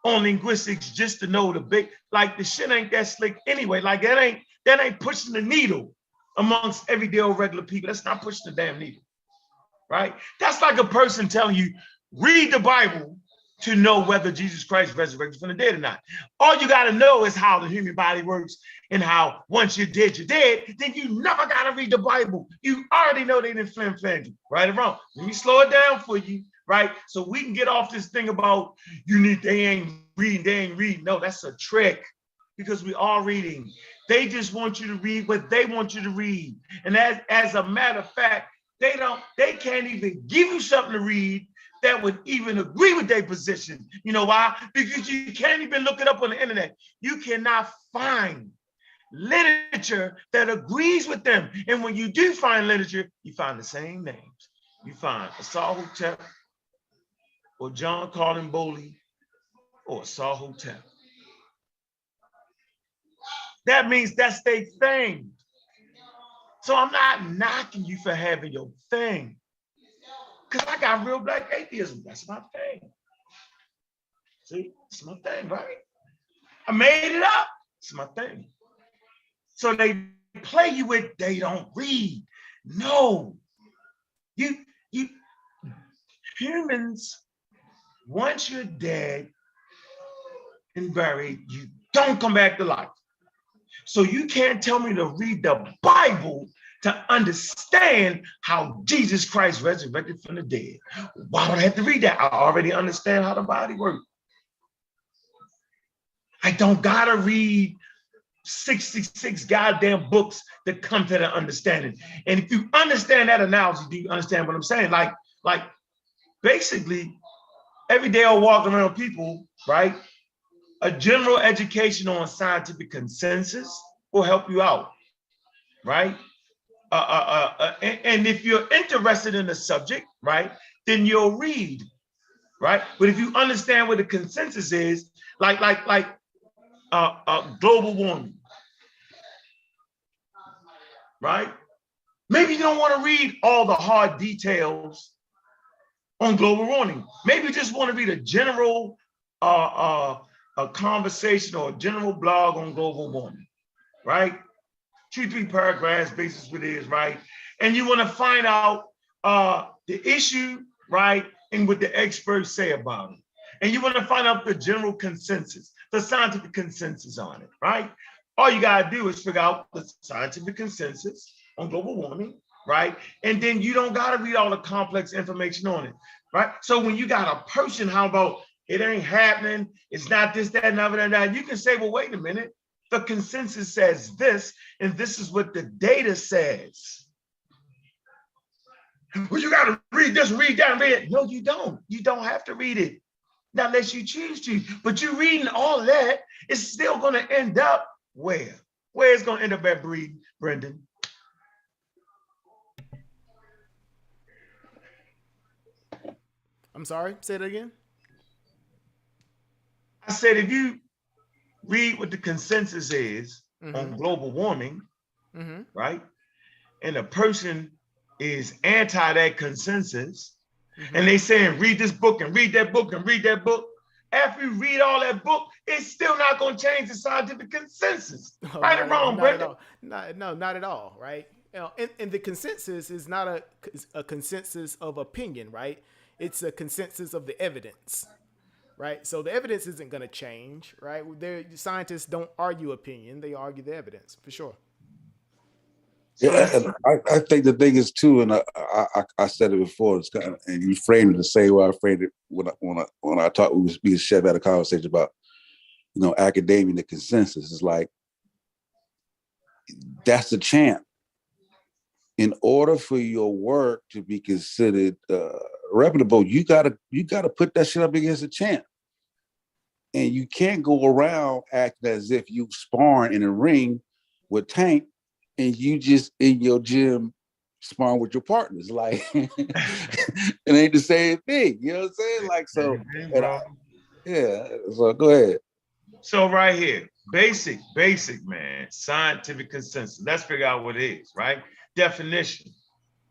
on linguistics just to know the big, like the shit ain't that slick anyway. Like that ain't pushing the needle amongst everyday old regular people. That's not pushing the damn needle, right? That's like a person telling you, read the Bible to know whether Jesus Christ resurrected from the dead or not. All you got to know is how the human body works and how once you're dead, then you never got to read the Bible. You already know they didn't flim you, right or wrong. Let me slow it down for you, right? So we can get off this thing about they ain't reading. No, that's a trick because we are reading. They just want you to read what they want you to read. And as a matter of fact, they can't even give you something to read that would even agree with their position. You know why? Because you can't even look it up on the internet. You cannot find literature that agrees with them. And when you do find literature, you find the same names. You find Asar Hotep or John Carlin Bowley or Asar Hotep. That means that's their thing. So I'm not knocking you for having your thing. Because I got real black atheism. That's my thing. See, it's my thing, right? I made it up. It's my thing. So they play you with, they don't read. No. You humans, once you're dead and buried, you don't come back to life. So you can't tell me to read the Bible to understand how Jesus Christ resurrected from the dead. Why would I have to read that? I already understand how the body works. I don't gotta read 66 goddamn books to come to that understanding. And if you understand that analogy, do you understand what I'm saying? Like basically, every day I walk around people, right? A general education on scientific consensus will help you out, right? And if you're interested in the subject, right, then you'll read, right? But if you understand what the consensus is, like global warming, right? Maybe you don't want to read all the hard details on global warming. Maybe you just want to read a general a conversation or a general blog on global warming, right? 2-3 paragraphs, basis what it is, right? And you want to find out the issue, right? And what the experts say about it. And you want to find out the general consensus, the scientific consensus on it, right? All you got to do is figure out the scientific consensus on global warming, right? And then you don't got to read all the complex information on it, right? So when you got a person, how about it ain't happening, it's not this, that, and other, that, you can say, well, wait a minute. The consensus says this, and this is what the data says. Well, you got to read this, read that, and read it. No, you don't. You don't have to read it, not unless you choose to. But you reading all of that, it's still going to end up where? Where it's going to end up at, Brendan? I'm sorry, say that again. I said, if you read what the consensus is on global warming, right? And a person is anti that consensus, and they saying, read this book and read that book and read that book. After you read all that book, it's still not going to change the scientific consensus. Right or wrong, Brendan? Not at all, right? You know, and the consensus is not a consensus of opinion, right? It's a consensus of the evidence. right? So the evidence isn't going to change, right? Scientists don't argue opinion; they argue the evidence for sure. So Yeah, and I think the thing is too, and I said it before, it's kind of, and you framed it the same way I framed it when I talked. Me and Chef had a conversation about academia, the consensus is like that's the champ. In order for your work to be considered reputable, you gotta put that shit up against the champ, and you can't go around acting as if you sparring in a ring with Tank, and you just in your gym sparring with your partners. Like it ain't the same thing. You know what I'm saying? Like so, yeah. So go ahead. So right here, basic, man, scientific consensus. Let's figure out what it is, right? Definition.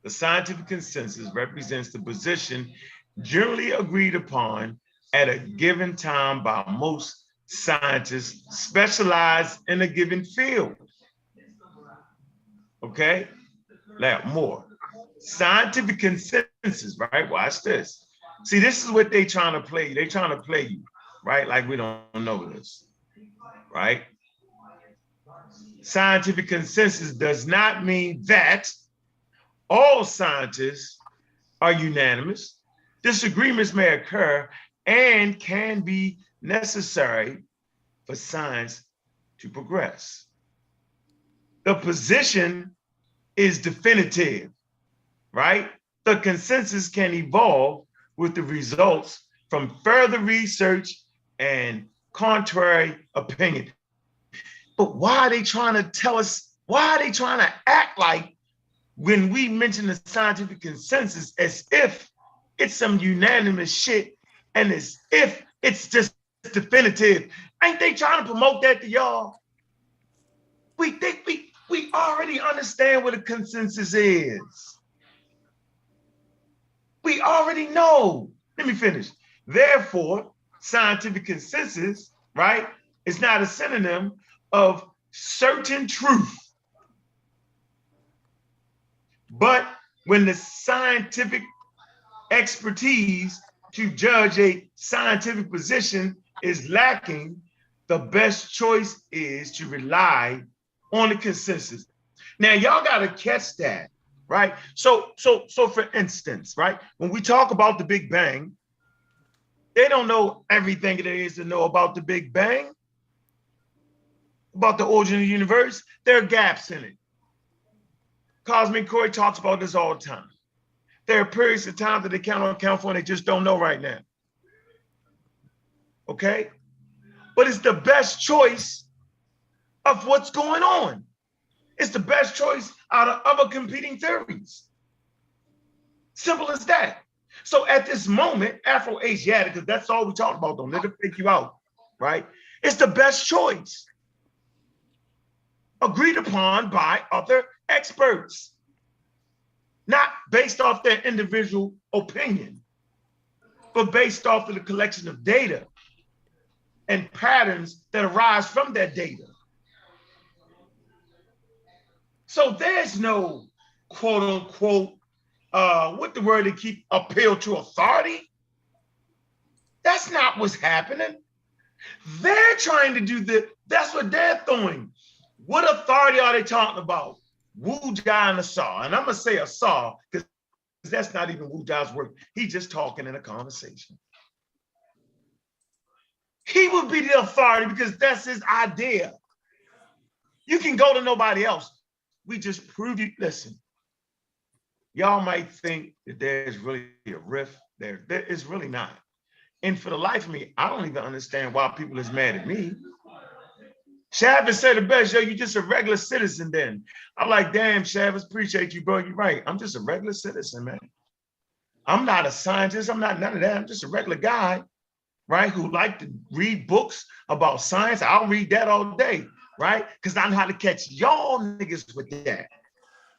The scientific consensus represents the position generally agreed upon at a given time by most scientists specialized in a given field. Okay? Now, more. Scientific consensus, right? Watch this. See, this is what they trying to play. They trying to play you, right? Like we don't know this, right? Scientific consensus does not mean that all scientists are unanimous. Disagreements may occur and can be necessary for science to progress. The position is definitive, right? The consensus can evolve with the results from further research and contrary opinion. But why are they trying to tell us, why are they trying to act like when we mention the scientific consensus as if it's some unanimous shit and as if it's just definitive? Ain't they trying to promote that to y'all? We think we already understand what a consensus is. We already know. Let me finish. Therefore, scientific consensus, right, is not a synonym of certain truth. But when the scientific expertise to judge a scientific position is lacking, the best choice is to rely on the consensus. Now, y'all got to catch that, right? So for instance, right, when we talk about the Big Bang, they don't know everything there is to know about the Big Bang, about the origin of the universe. There are gaps in it. Cosmic Corey talks about this all the time. There are periods of time that they cannot account for and they just don't know right now. Okay? But it's the best choice of what's going on. It's the best choice out of other competing theories. Simple as that. So at this moment, Afro-Asiatic, because that's all we talk about, don't let it fake you out, right? It's the best choice agreed upon by other experts, not based off their individual opinion, but based off of the collection of data and patterns that arise from that data. So there's no quote unquote, what the word they keep, appeal to authority. That's not what's happening. They're trying to do that's what they're throwing. What authority are they talking about? Wu Jia and Asar. And I'm going to say Asar because that's not even Wu Jia's work. He's just talking in a conversation. He would be the authority because that's his idea. You can go to nobody else. We just prove you. Listen, y'all might think that there's really a rift there. There is really not. And for the life of me, I don't even understand why people is mad at me. Shavis said the best, yo, you just a regular citizen then. I'm like, damn, Shavis, appreciate you, bro. You're right. I'm just a regular citizen, man. I'm not a scientist. I'm not none of that. I'm just a regular guy, right, who like to read books about science. I'll read that all day, right? Because I know how to catch y'all niggas with that.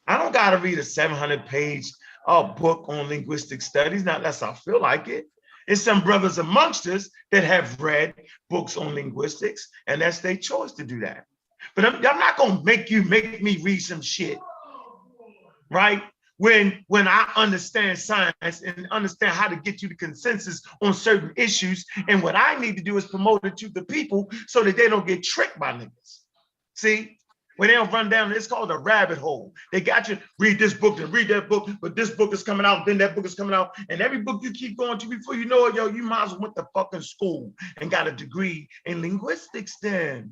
I don't got to read a 700-page book on linguistic studies, not unless I feel like it. It's some brothers amongst us that have read books on linguistics, and that's their choice to do that. But I'm not going to make me read some shit, right? when I understand science and understand how to get you to consensus on certain issues. And what I need to do is promote it to the people so that they don't get tricked by niggas. See, when they don't run down, it's called a rabbit hole. They got you read this book and read that book, but this book is coming out, then that book is coming out, and every book you keep going to before you know it, yo, you might as well went to fucking school and got a degree in linguistics then.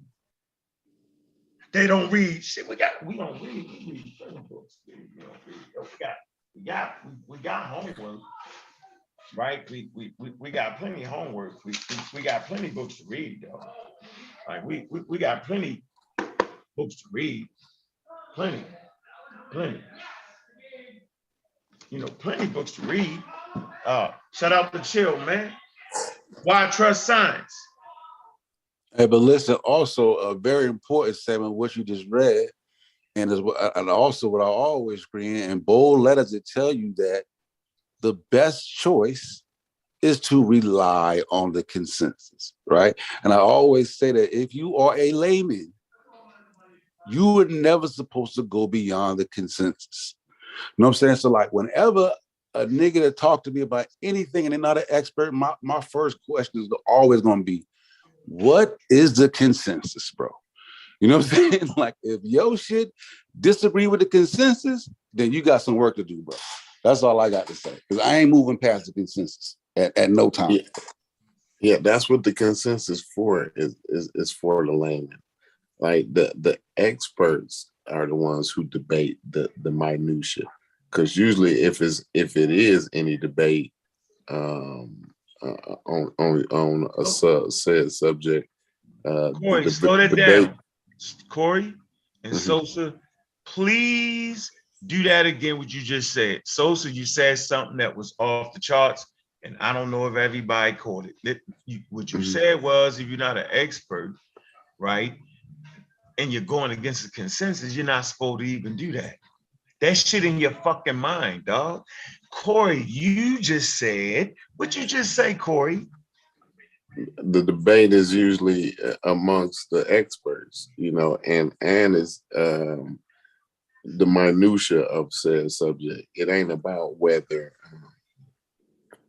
They don't read shit. We don't read. We read books. We got homework, right? We got plenty of homework. We got plenty of books to read, though. Like we got plenty books to read. Plenty. You know, plenty books to read. Shout out to Chill, man. Why trust science? Hey, but listen, also a very important segment, what you just read, and also what I always agree in bold letters that tell you that the best choice is to rely on the consensus, right? And I always say that if you are a layman, you were never supposed to go beyond the consensus. You know what I'm saying? So like whenever a nigga that talk to me about anything and they're not an expert, my first question is always going to be, what is the consensus, bro? You know what I'm saying? Like if your shit disagree with the consensus, then you got some work to do, bro. That's all I got to say. Because I ain't moving past the consensus at no time. Yeah, that's what the consensus for is for the layman. Like the experts are the ones who debate the minutia. Because usually if it is any debate on a said subject, Corey, slow that down. Corey and Sosa, please do that again, what you just said. Sosa, you said something that was off the charts, and I don't know if everybody caught it. What you said was, if you're not an expert, right, and you're going against the consensus, you're not supposed to even do that. That shit in your fucking mind, dog. Corey, you just said, what you just say, Corey? The debate is usually amongst the experts, you know, and is the minutia of said subject. It ain't about whether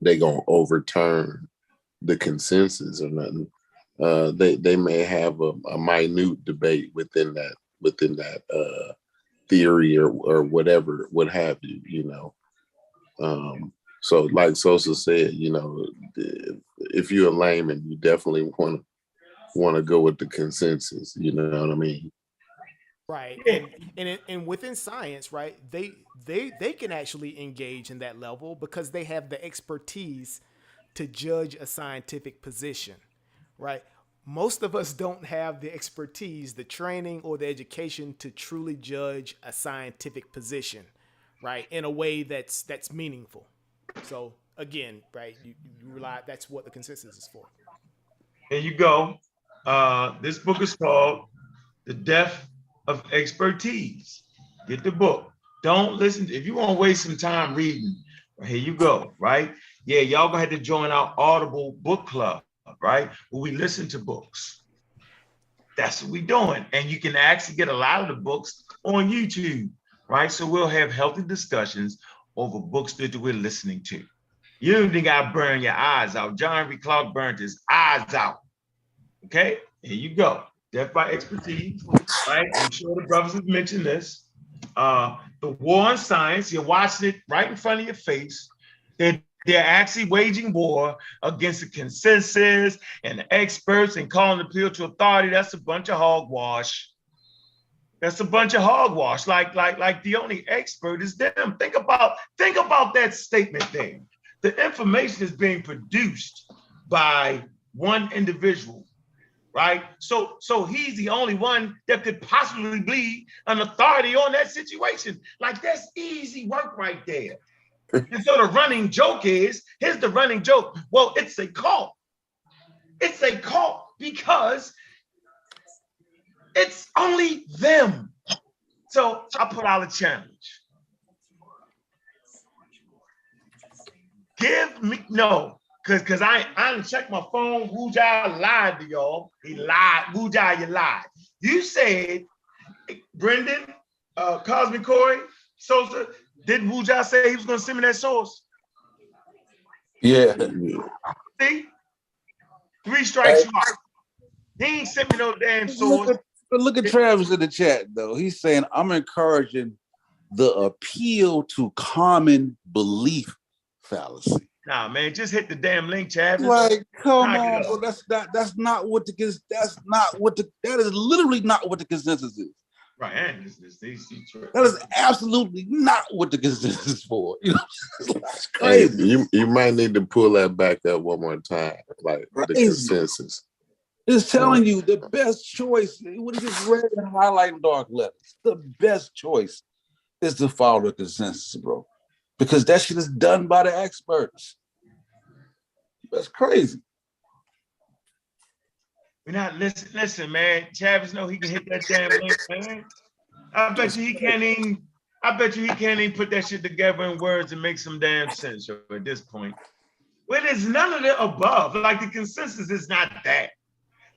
they gonna overturn the consensus or nothing. They may have a minute debate within that theory or whatever, what have you, you know. So like Sosa said, you know, if you're a layman, you definitely want to go with the consensus. You know what I mean? Right. And within science, right, they can actually engage in that level because they have the expertise to judge a scientific position, right? Most of us don't have the expertise, the training, or the education to truly judge a scientific position, right, in a way that's meaningful. So again, right, you rely. That's what the consensus is for. There you go. This book is called The Death of Expertise. Get the book. Don't listen. If you want to waste some time reading, here you go, right? Yeah, y'all gonna have to join our Audible book club, right? Where we listen to books. That's what we're doing. And you can actually get a lot of the books on YouTube, right? So we'll have healthy discussions over books that we're listening to. You don't even gotta burn your eyes out. John B. Clark burned his eyes out. Okay, here you go. Death by Expertise, right? I'm sure the brothers have mentioned this. The war on science, you're watching it right in front of your face. They're actually waging war against the consensus and the experts and calling appeal to authority. That's a bunch of hogwash. That's a bunch of hogwash. Like the only expert is them. Think about that statement there. The information is being produced by one individual, right? So he's the only one that could possibly be an authority on that situation. Like that's easy work right there. And so the running joke is, here's the running joke. Well, it's a cult. It's a cult because it's only them. So I put out a challenge. Give me, no, because I didn't check my phone. Wuja lied to y'all. He lied. Wuja, you lied. You said, Brendan, Cosmic Corey, Sosa, Didn't Wuja say he was gonna send me that source? Yeah. See? 3 strikes you out. He ain't sent me no damn source. Look at Travis in the chat, though. He's saying, I'm encouraging the appeal to common belief fallacy. Nah, man, just hit the damn link, Travis. Like, come Knock it on, off. bro. That is literally not what the consensus is. Right, and That is absolutely not what the consensus is for. You know, it's Hey, crazy. you might need to pull that back up one more time, like the consensus. It's telling you the best choice. What he just read and highlighting dark letters. The best choice is to follow the consensus, bro, because that shit is done by the experts. That's crazy. We're not listen, man. Travis know he can hit that damn link, man. I bet you he can't even put that shit together in words and make some damn sense at this point. Well, there's none of the above. Like the consensus is not that.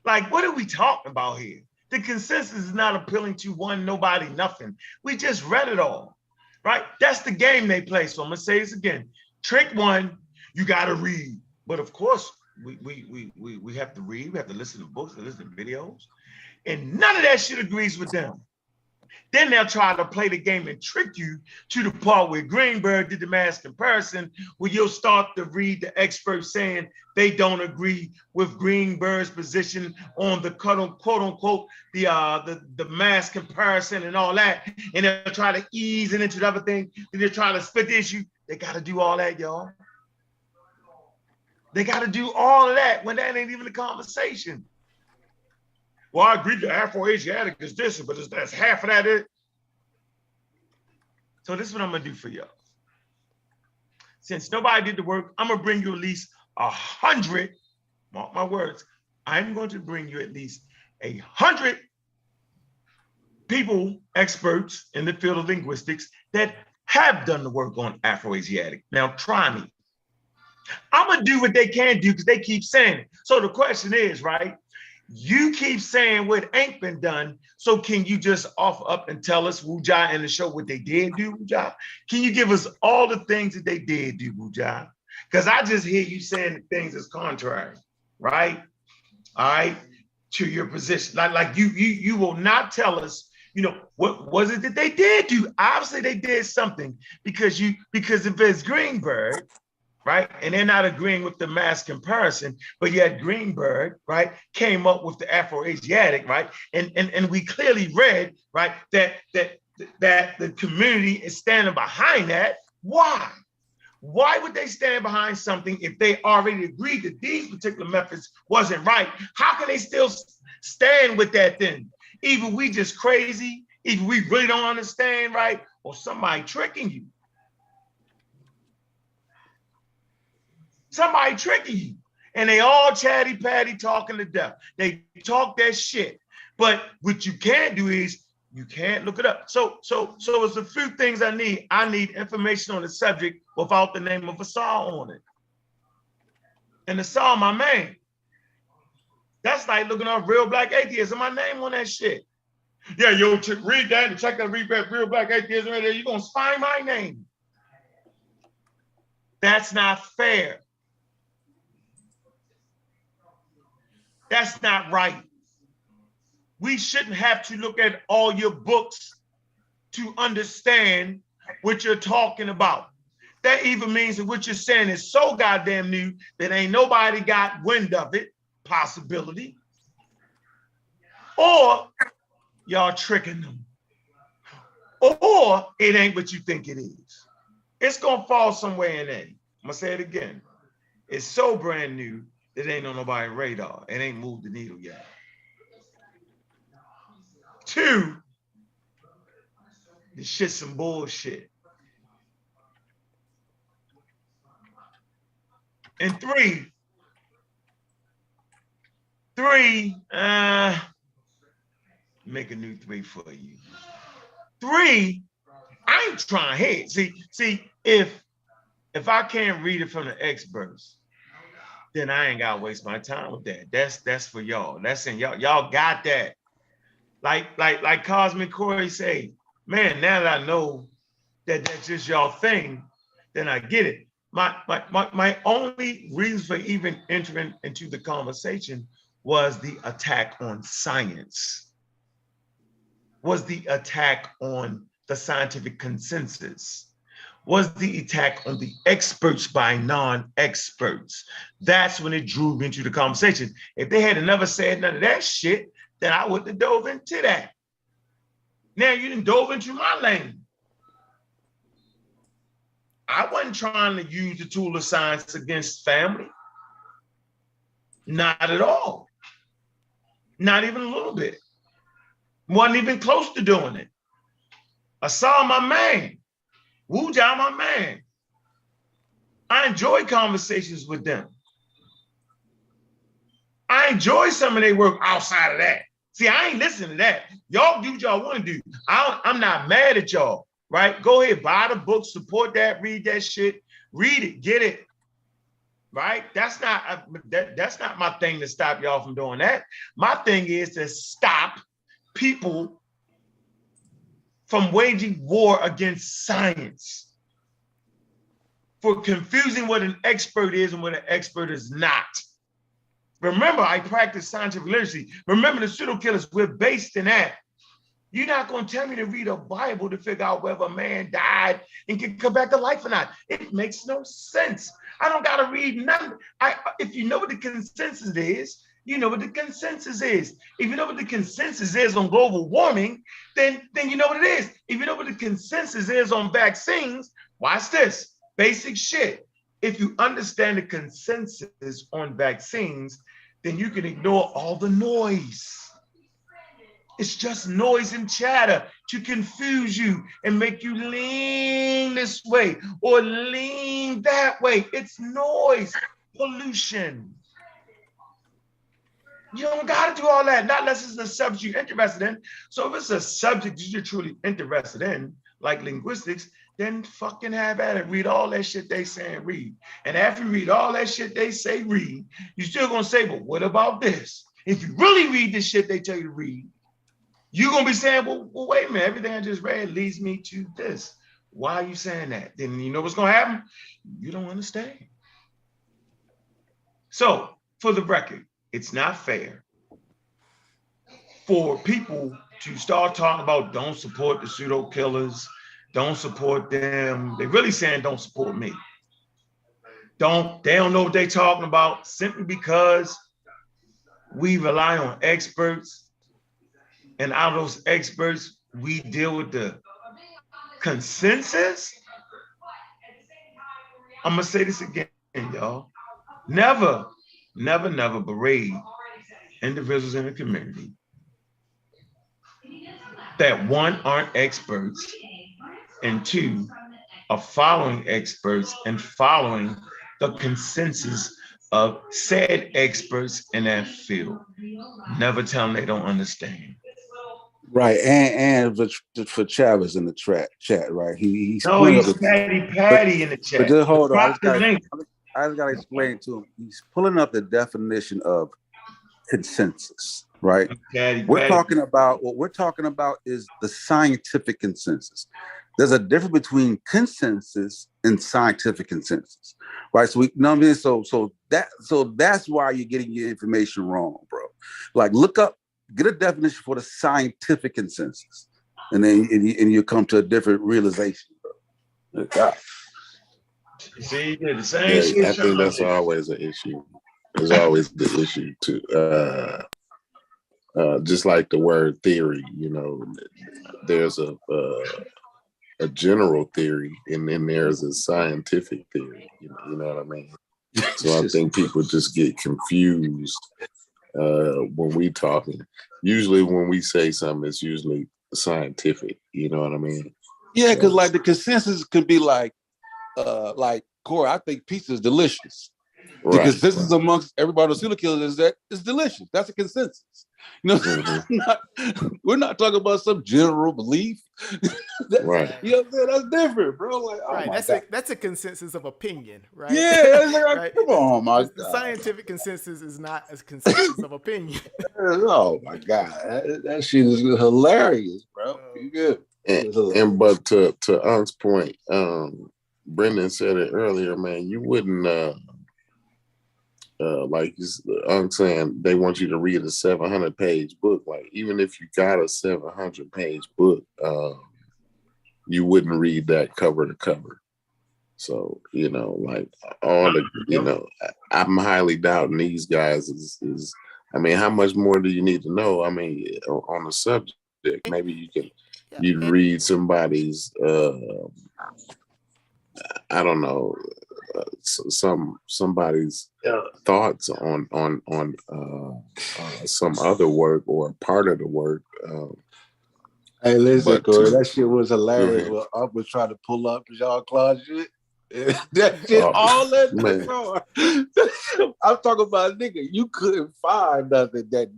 Like, what are we talking about here? The consensus is not appealing to one, nobody, nothing. We just read it all, right? That's the game they play. So I'm gonna say this again. Trick 1, you gotta read. But of course, we have to read, we have to listen to books, we listen to videos. And none of that shit agrees with them. Then they'll try to play the game and trick you to the part where Greenberg did the mass comparison, where you'll start to read the experts saying they don't agree with Greenberg's position on the quote unquote the mass comparison and all that, and they'll try to ease it into the other thing. Then they're trying to split the issue. They got to do all that, y'all. They got to do all of that when that ain't even a conversation. Well, I agree the Afro-Asiatic is this, but that's half of that. So this is what I'm gonna do for y'all. Since nobody did the work, I'm gonna bring you at least 100, mark my words, I'm going to bring you at least 100 people, experts in the field of linguistics that have done the work on Afro-Asiatic. Now try me. I'm gonna do what they can do because they keep saying it. So the question is, right? You keep saying what ain't been done, so can you just offer up and tell us, Wuja, and the show what they did do, Wuja? Can you give us all the things that they did do, Wuja? Because I just hear you saying things that's contrary, right? All right, to your position. Like you will not tell us, you know, what was it that they did do? Obviously, they did something because if it's Greenberg, right? And they're not agreeing with the mass comparison, but yet Greenberg, right, came up with the Afro-Asiatic, right? And we clearly read, right, that the community is standing behind that. Why? Why would they stand behind something if they already agreed that these particular methods wasn't right? How can they still stand with that then? Either we just crazy, either we really don't understand, right? Or somebody tricking you. Somebody tricking you. And they all chatty patty talking to death. They talk that shit. But what you can't do is you can't look it up. So it's a few things I need. I need information on the subject without the name of Asal on it. And Asal, my man. That's like looking up Real Black Atheism. My name on that shit. Yeah, yo, read that and check that Real Black Atheism right there. You're gonna find my name. That's not fair. That's not right. We shouldn't have to look at all your books to understand what you're talking about. That even means that what you're saying is so goddamn new that ain't nobody got wind of it, possibility. Or y'all tricking them. Or it ain't what you think it is. It's gonna fall somewhere in there. I'm gonna say it again. It's so brand new that ain't on nobody's radar. It ain't moved the needle yet. 2, this shit's some bullshit. And 3, make a new 3 for you. 3, I ain't trying to hate. See, if I can't read it from the experts, then I ain't gotta waste my time with that. That's for y'all. That's in y'all. Y'all got that. Like Cosmic Corey say, man, now that I know that that's just y'all thing, then I get it. My only reason for even entering into the conversation was the attack on science, was the attack on the scientific consensus, was the attack on the experts by non-experts. That's when it drew me into the conversation. If they had never said none of that shit, then I wouldn't have dove into that. Now you didn't dove into my lane. I wasn't trying to use the tool of science against family. Not at all. Not even a little bit. Wasn't even close to doing it. I saw my man. Wu Jia, my man. I enjoy conversations with them. I enjoy some of their work outside of that. See, I ain't listening to that. Y'all do what y'all want to do. I'm not mad at y'all, right? Go ahead, buy the book, support that, read that shit, read it, get it, right? That's not my thing to stop y'all from doing that. My thing is to stop people from waging war against science, for confusing what an expert is and what an expert is not. Remember, I practice scientific literacy. Remember, the pseudo killers, we're based in that. You're not going to tell me to read a Bible to figure out whether a man died and can come back to life or not. It makes no sense. I don't got to read nothing. If you know what the consensus is, you know what the consensus is. If you know what the consensus is on global warming, then you know what it is. If you know what the consensus is on vaccines, watch this, basic shit. If you understand the consensus on vaccines, then you can ignore all the noise. It's just noise and chatter to confuse you and make you lean this way or lean that way. It's noise, pollution. You don't got to do all that, not unless it's a subject you're interested in. So if it's a subject you're truly interested in, like linguistics, then fucking have at it. Read all that shit they say and read. And after you read all that shit they say, read, you're still gonna say, but what about this? If you really read this shit they tell you to read, you're gonna be saying, well, wait a minute, everything I just read leads me to this. Why are you saying that? Then you know what's gonna happen? You don't understand. So for the record, it's not fair for people to start talking about don't support the pseudo killers, don't support them. They're really saying don't support me. They don't know what they're talking about simply because we rely on experts, and out of those experts, we deal with the consensus. I'm gonna say this again, y'all. Never berate individuals in the community that one, aren't experts, and two, are following experts and following the consensus of said experts in that field. Never tell them they don't understand. Right, and for Travis in the chat, right? He's Patty in the chat. But just hold on, I just gotta explain to him. He's pulling up the definition of consensus, right? What we're talking about is the scientific consensus. There's a difference between consensus and scientific consensus, right? So we know what I mean. So that's why you're getting your information wrong, bro. Like get a definition for the scientific consensus, and then you come to a different realization, bro. God. See, the same shit. I think that's always an issue. There's always the issue too. Just like the word theory, there's a general theory, and then there's a scientific theory. You know what I mean? So I think people just get confused when we talking. Usually, when we say something, it's usually scientific. You know what I mean? Yeah, because like the consensus could be like Corey, I think pizza is delicious. The consensus amongst everybody on serial killers is that it's delicious. That's a consensus. We're not talking about some general belief. Right. You know what I'm saying? That's different, bro. Like, right. That's a consensus of opinion, right? Yeah. Right? Come on, my God. The scientific consensus is not a consensus of opinion. Oh my God. That shit is hilarious, bro. You good. And but to Unc's point, Brendan said it earlier, man. You wouldn't like Unc saying they want you to read a 700-page book. Like even if you got a 700-page book, you wouldn't read that cover to cover. So like all the I'm highly doubting these guys is. I mean, how much more do you need to know? I mean, on the subject, maybe you'd read somebody's I don't know, somebody's thoughts on some other work or part of the work. Hey, listen, Corey, that shit was hilarious. Well, I was trying to pull up Jean-Claude shit. That shit, all that song. I'm talking about, nigga, you couldn't find nothing that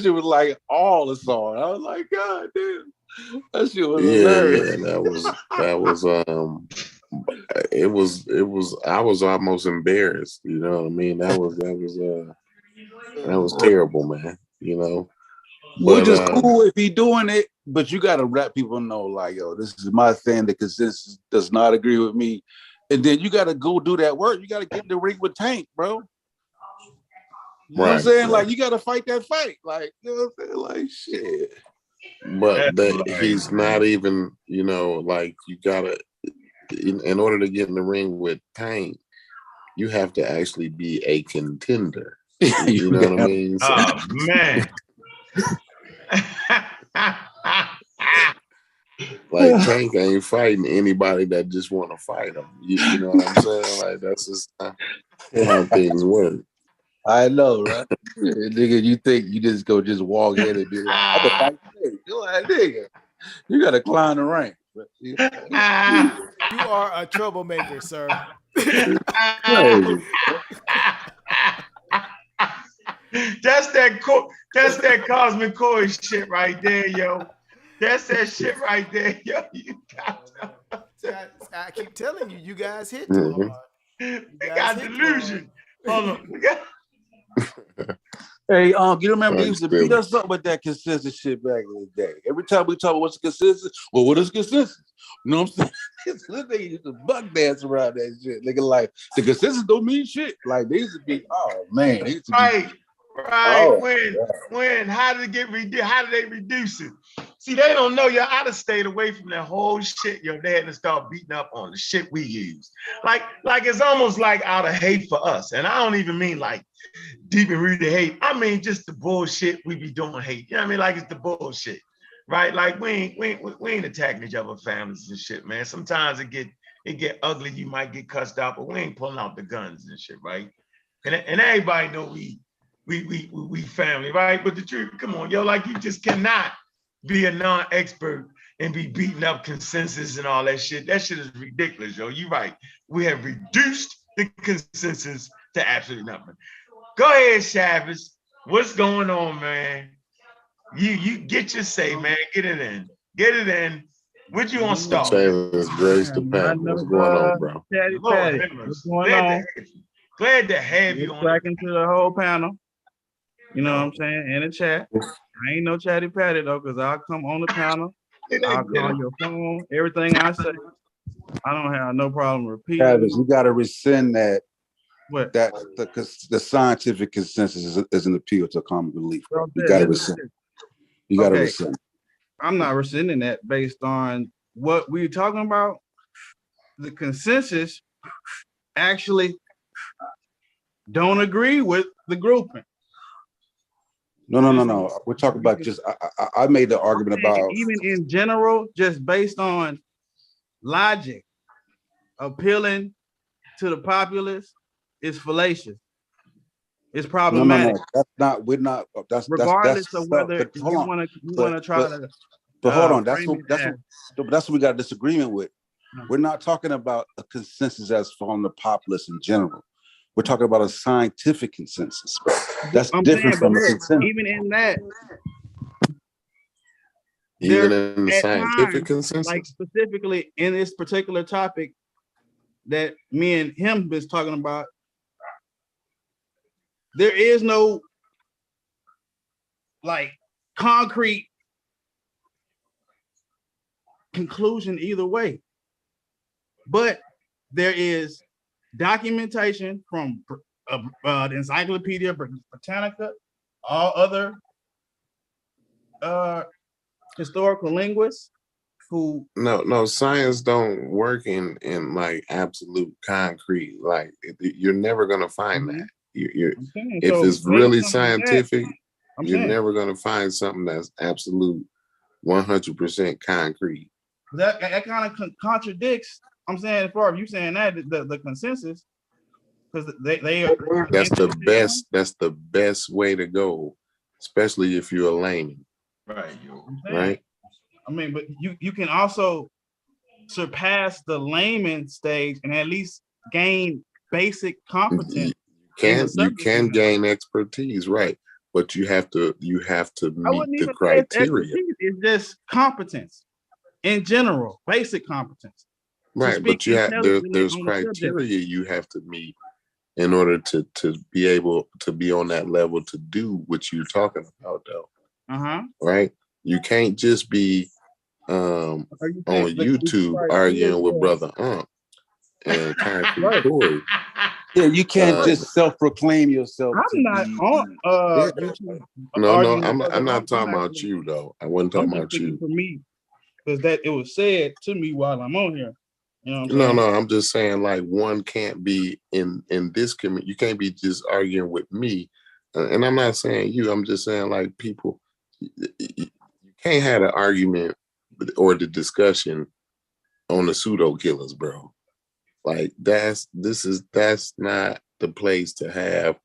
shit was like all the song. I was like, God damn, that shit was hilarious. Yeah, that was it was I was almost embarrassed, you know what I mean? That was terrible, man, Which is cool if he doing it, but you gotta let people know, like, yo, this is my thing. The consensus does not agree with me. And then you gotta go do that work. You gotta get in the ring with Tank, bro. You know what I'm saying? Like, you gotta fight that fight. Like, you know what I'm saying? Like, shit. But he's not even, like, you gotta, in order to get in the ring with Tank, you have to actually be a contender. You know what I mean? So, oh man. Like Tank ain't fighting anybody that just want to fight him. You know what I'm saying? Like that's just how things work. I know, right? Nigga, you think you just walk in and be like, I'm a fight today. You're like, nigga, you gotta climb the rank. You are a troublemaker, sir. That's that Cosmic Corey shit right there, yo. That's that shit right there, yo. You got I keep telling you, you guys hit too hard. We got delusion. Hold on. Hey, you remember they used to beat us up with that consensus shit back in the day. Every time we talk about what's the consensus, well, what is consensus? You know what I'm saying? This nigga used to buck dance around that shit. Nigga, like, the consensus don't mean shit. Like, they used to be, oh man, they used to right. Oh, when how did they reduce it? See, they don't know, y'all. I'd have stayed away from that whole shit. Yo, they had to start beating up on the shit we use. Like it's almost like out of hate for us. And I don't even mean like deep and rooted hate. I mean just the bullshit we be doing hate. You know what I mean? Like it's the bullshit, right? Like we ain't attacking each other families and shit, man. Sometimes it get ugly. You might get cussed out, but we ain't pulling out the guns and shit, right? And everybody know we family, right? But the truth, come on, yo, like you just cannot be a non-expert and be beating up consensus and all that shit. That shit is ridiculous, yo. You right. We have reduced the consensus to absolutely nothing. Go ahead, Chavez. What's going on, man? You get your say, man. Get it in. Get it in. What you want to start? Chavez, Grace the Pat. What's going on, bro? Lord, what's going on? Glad to have you on. Back into the whole panel. You know what I'm saying? In the chat. I ain't no chatty patty though, because I'll come on the panel. I'll call your phone. Everything I say, I don't have no problem repeating. Travis, you got to rescind that. What? That the scientific consensus is an appeal to common belief. Bro. You got to rescind. You got to rescind. I'm not rescinding that based on what we're talking about. The consensus actually don't agree with the grouping. No. We're talking about just. I made the argument about even in general, just based on logic, appealing to the populace is fallacious. It's problematic. No. That's not. We're not. That's regardless that's of whether you want to try to. But hold on. That's what we got a disagreement with. We're not talking about a consensus as from the populace in general. We're talking about a scientific consensus. That's different from a consensus. Even in that, even in the scientific consensus, like specifically in this particular topic that me and him been talking about, there is no like concrete conclusion either way. But there is documentation from the Encyclopedia Britannica, all other historical linguists who No, science don't work in like absolute concrete. Like you're never gonna find that. You're if so it's based really on that, scientific, I'm you're saying never gonna find something that's absolute 100% concrete. that kind of contradicts. I'm saying as far as you saying that the consensus, because they are That's the best way to go, especially if you're a layman, Right, yo. right? I mean, but you can also surpass the layman stage and at least gain basic competence. You can gain expertise, right? But you have to I meet wouldn't the even say it's criteria. expertise. It's just competence in general, basic competence. Right, but you have there's criteria you have to meet in order to be able to be on that level to do what you're talking about, though. Right? You can't just be on YouTube arguing with Brother and Concrete Corey. Yeah, you can't just self-proclaim yourself. I'm not on YouTube. No, I'm not talking about you though. I wasn't talking about you. For me, because that it was said to me while I'm on here. You know what I'm saying? No, I'm just saying like one can't be in this community. You can't be just arguing with me. And I'm not saying you. I'm just saying like people. You can't have an argument or the discussion on the pseudo killers, bro. Like that's not the place to have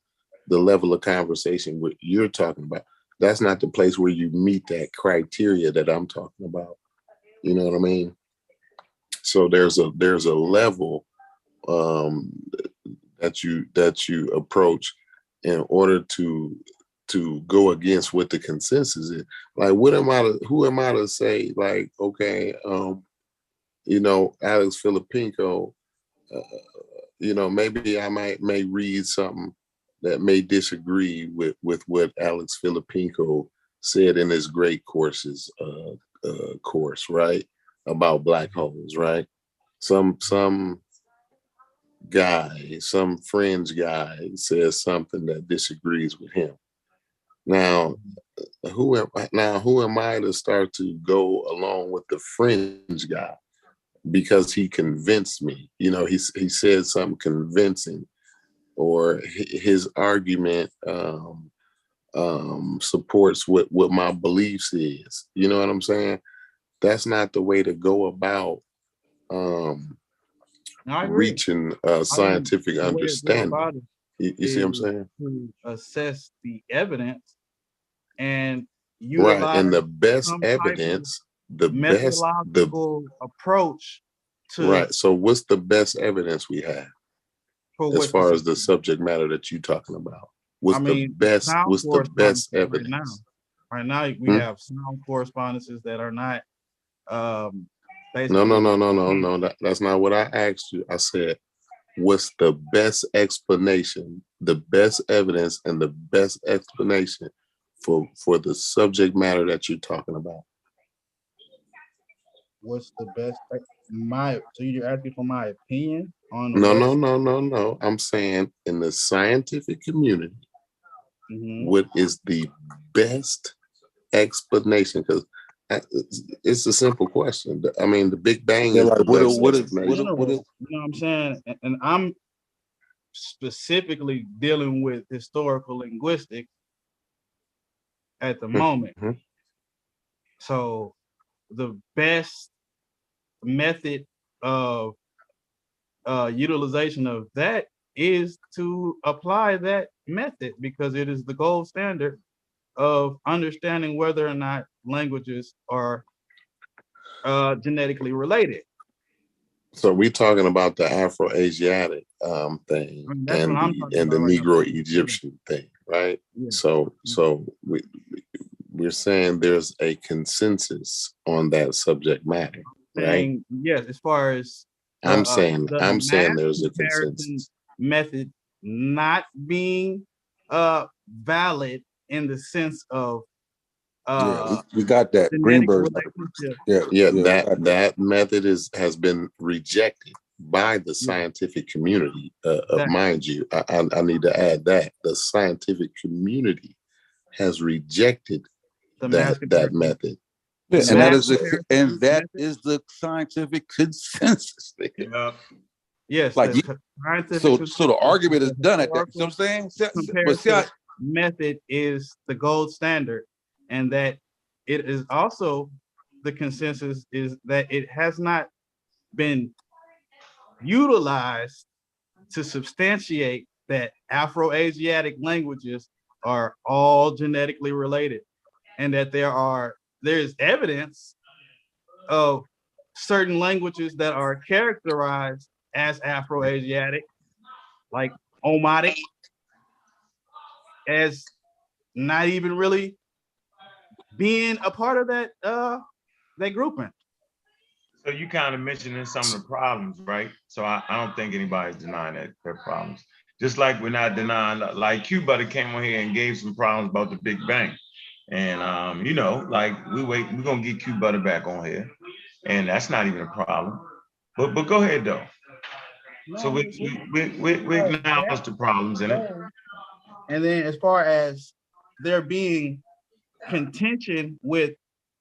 the level of conversation what you're talking about. That's not the place where you meet that criteria that I'm talking about. You know what I mean? So there's a level that you approach in order to go against what the consensus is. Like who am I to say like, okay, Alex Filipinko, maybe I may read something that may disagree with what Alex Filipinko said in his great course, right? About black holes, right? Some guy, some fringe guy says something that disagrees with him. Now, who am I to start to go along with the fringe guy? Because he convinced me, he said something convincing, or his argument supports what my beliefs is. You know what I'm saying? That's not the way to go about reaching scientific understanding. You see what I'm saying? To assess the evidence and utilize and the best evidence, methodological approach to right. So what's the best evidence we have as far as the subject matter that you're talking about? What's the best evidence? Right now we have sound correspondences that are not no. That's not what I asked you. I said, what's the best explanation, the best evidence, and the best explanation for the subject matter that you're talking about? What's the best? So you're asking for my opinion on? No. I'm saying in the scientific community, what is the best explanation? Because it's a simple question. I mean, the Big Bang is the best explanation. You know what I'm saying? And I'm specifically dealing with historical linguistics at the moment. So the best method of utilization of that is to apply that method, because it is the gold standard of understanding whether or not languages are genetically related. So we're talking about the Afro-Asiatic thing and the Negro-Egyptian thing, right? Yeah. So we're saying there's a consensus on that subject matter, right? Yes, as far as I'm saying there's a consensus. Method not being valid in the sense of we got that. genetic Greenberg. relationship. Yeah, we got that method has been rejected by the Yeah. scientific community. That- Mind you, I need to add that the scientific community has rejected The that method. Yeah, The and that mass is the comparison scientific consensus. Yeah. Yes, Like the scientific so consensus the argument is of the done at that. You know historical what I'm saying? But see, comparative method is the gold standard, and that it is also the consensus is that it has not been utilized to substantiate that Afro-Asiatic languages are all genetically related, and that there's evidence of certain languages that are characterized as Afro-Asiatic, like Omotic, as not even really being a part of that grouping. So you kind of mentioning some of the problems, right? So I don't think anybody's denying that they're problems. Just like we're not denying, like Q Butter came on here and gave some problems about the Big Bang. And you know, like we're gonna get Q Butter back on here. And that's not even a problem. But go ahead though. So we acknowledge the problems in it. And then as far as there being contention with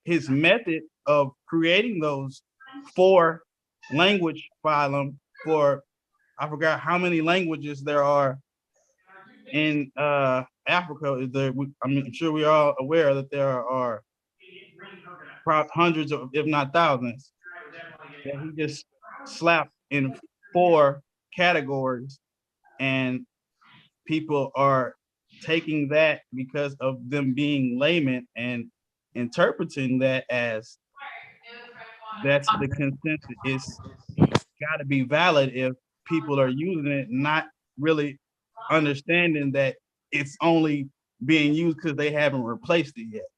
his method of creating those 4 language phylum for, I forgot how many languages there are in Africa. I'm sure we are aware that there are hundreds of, if not thousands, that he just slapped in 4 categories, and people are taking that because of them being laymen and interpreting that as that's the consensus. It's got to be valid if people are using it, not really understanding that it's only being used because they haven't replaced it yet,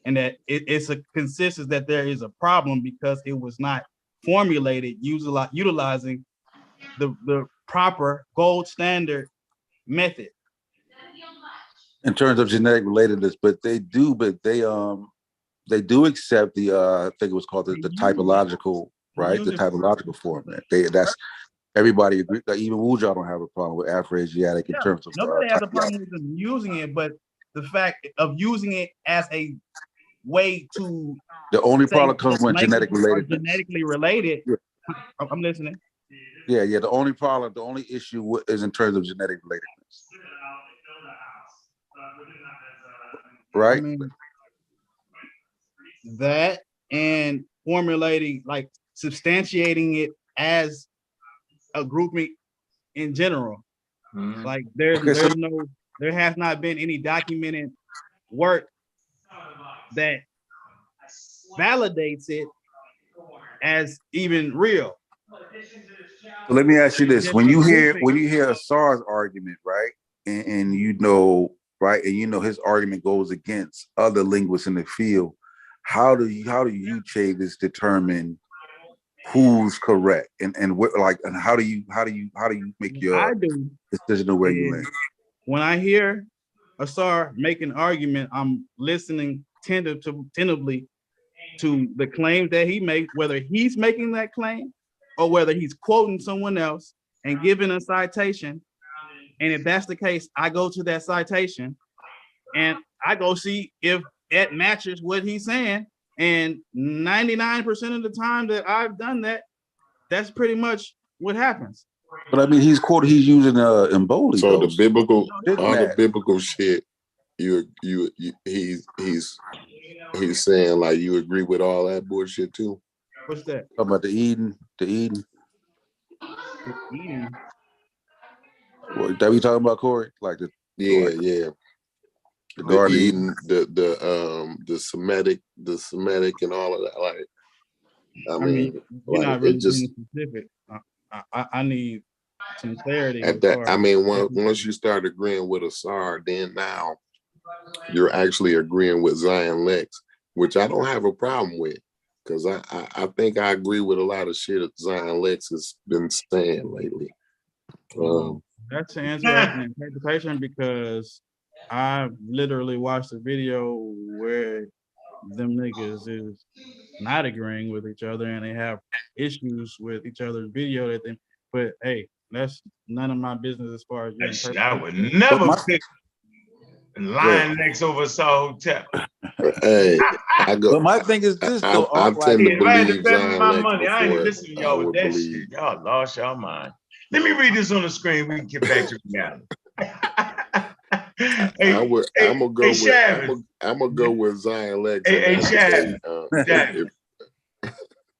and that it's a consensus that there is a problem because it was not formulated utilizing the proper gold standard method. in terms of genetic relatedness, but they do accept the I think it was called the typological, right? The typological format. That's everybody agree. Like even Wuja don't have a problem with Afro-Asiatic in terms of nobody has a problem with them using it, but the fact of using it as a way to the only problem comes when genetic related. relatedness. Genetically related. Yeah. I'm listening. Yeah. The only issue is in terms of genetic relatedness. Right. I mean, that and formulating, like substantiating it as a grouping in general. Mm-hmm. Like there has not been any documented work that validates it as even real. So let me ask you this: when you hear Asar's argument, right, and you know, right, and you know his argument goes against other linguists in the field, how do you Chavis determine who's correct and what, like, and how do you make your decision of where you land? When I hear Asar make an argument, I'm listening tentatively to the claims that he makes, whether he's making that claim or whether he's quoting someone else and giving a citation. And if that's the case, I go to that citation and I go see if it matches what he's saying. And 99% of the time that I've done that, that's pretty much what happens. But I mean, he's using Emboli. So the biblical shit, he's saying like you agree with all that bullshit too. What's that? Talking about the Eden. What that we talking about, Corey? Like the the Garden Eden, the Semitic and all of that. Like, I mean you're not really being specific. I need some clarity. At that, I mean, once you start agreeing with Asar, then now you're actually agreeing with Zion Lex, which I don't have a problem with, because I think I agree with a lot of shit that Zion Lex has been saying lately. That's to answer an interpretation, because I literally watched a video where them niggas is not agreeing with each other and they have issues with each other's video that they. But hey, that's none of my business as far as your That shit, I would interpretation. But never my pick Lion Next over Saw Hotel. Hey, I go. but my thing is this though, I Art, like tend to If I had to believe bet me Zion my Lex money, I ain't before listening to I y'all with would that believe. shit. Y'all lost y'all mind. Let me read this on the screen. We can get back to reality. I would. I'm gonna go with. Shavin. I'm gonna go with Zion Lex. Hey, And Shavin. if,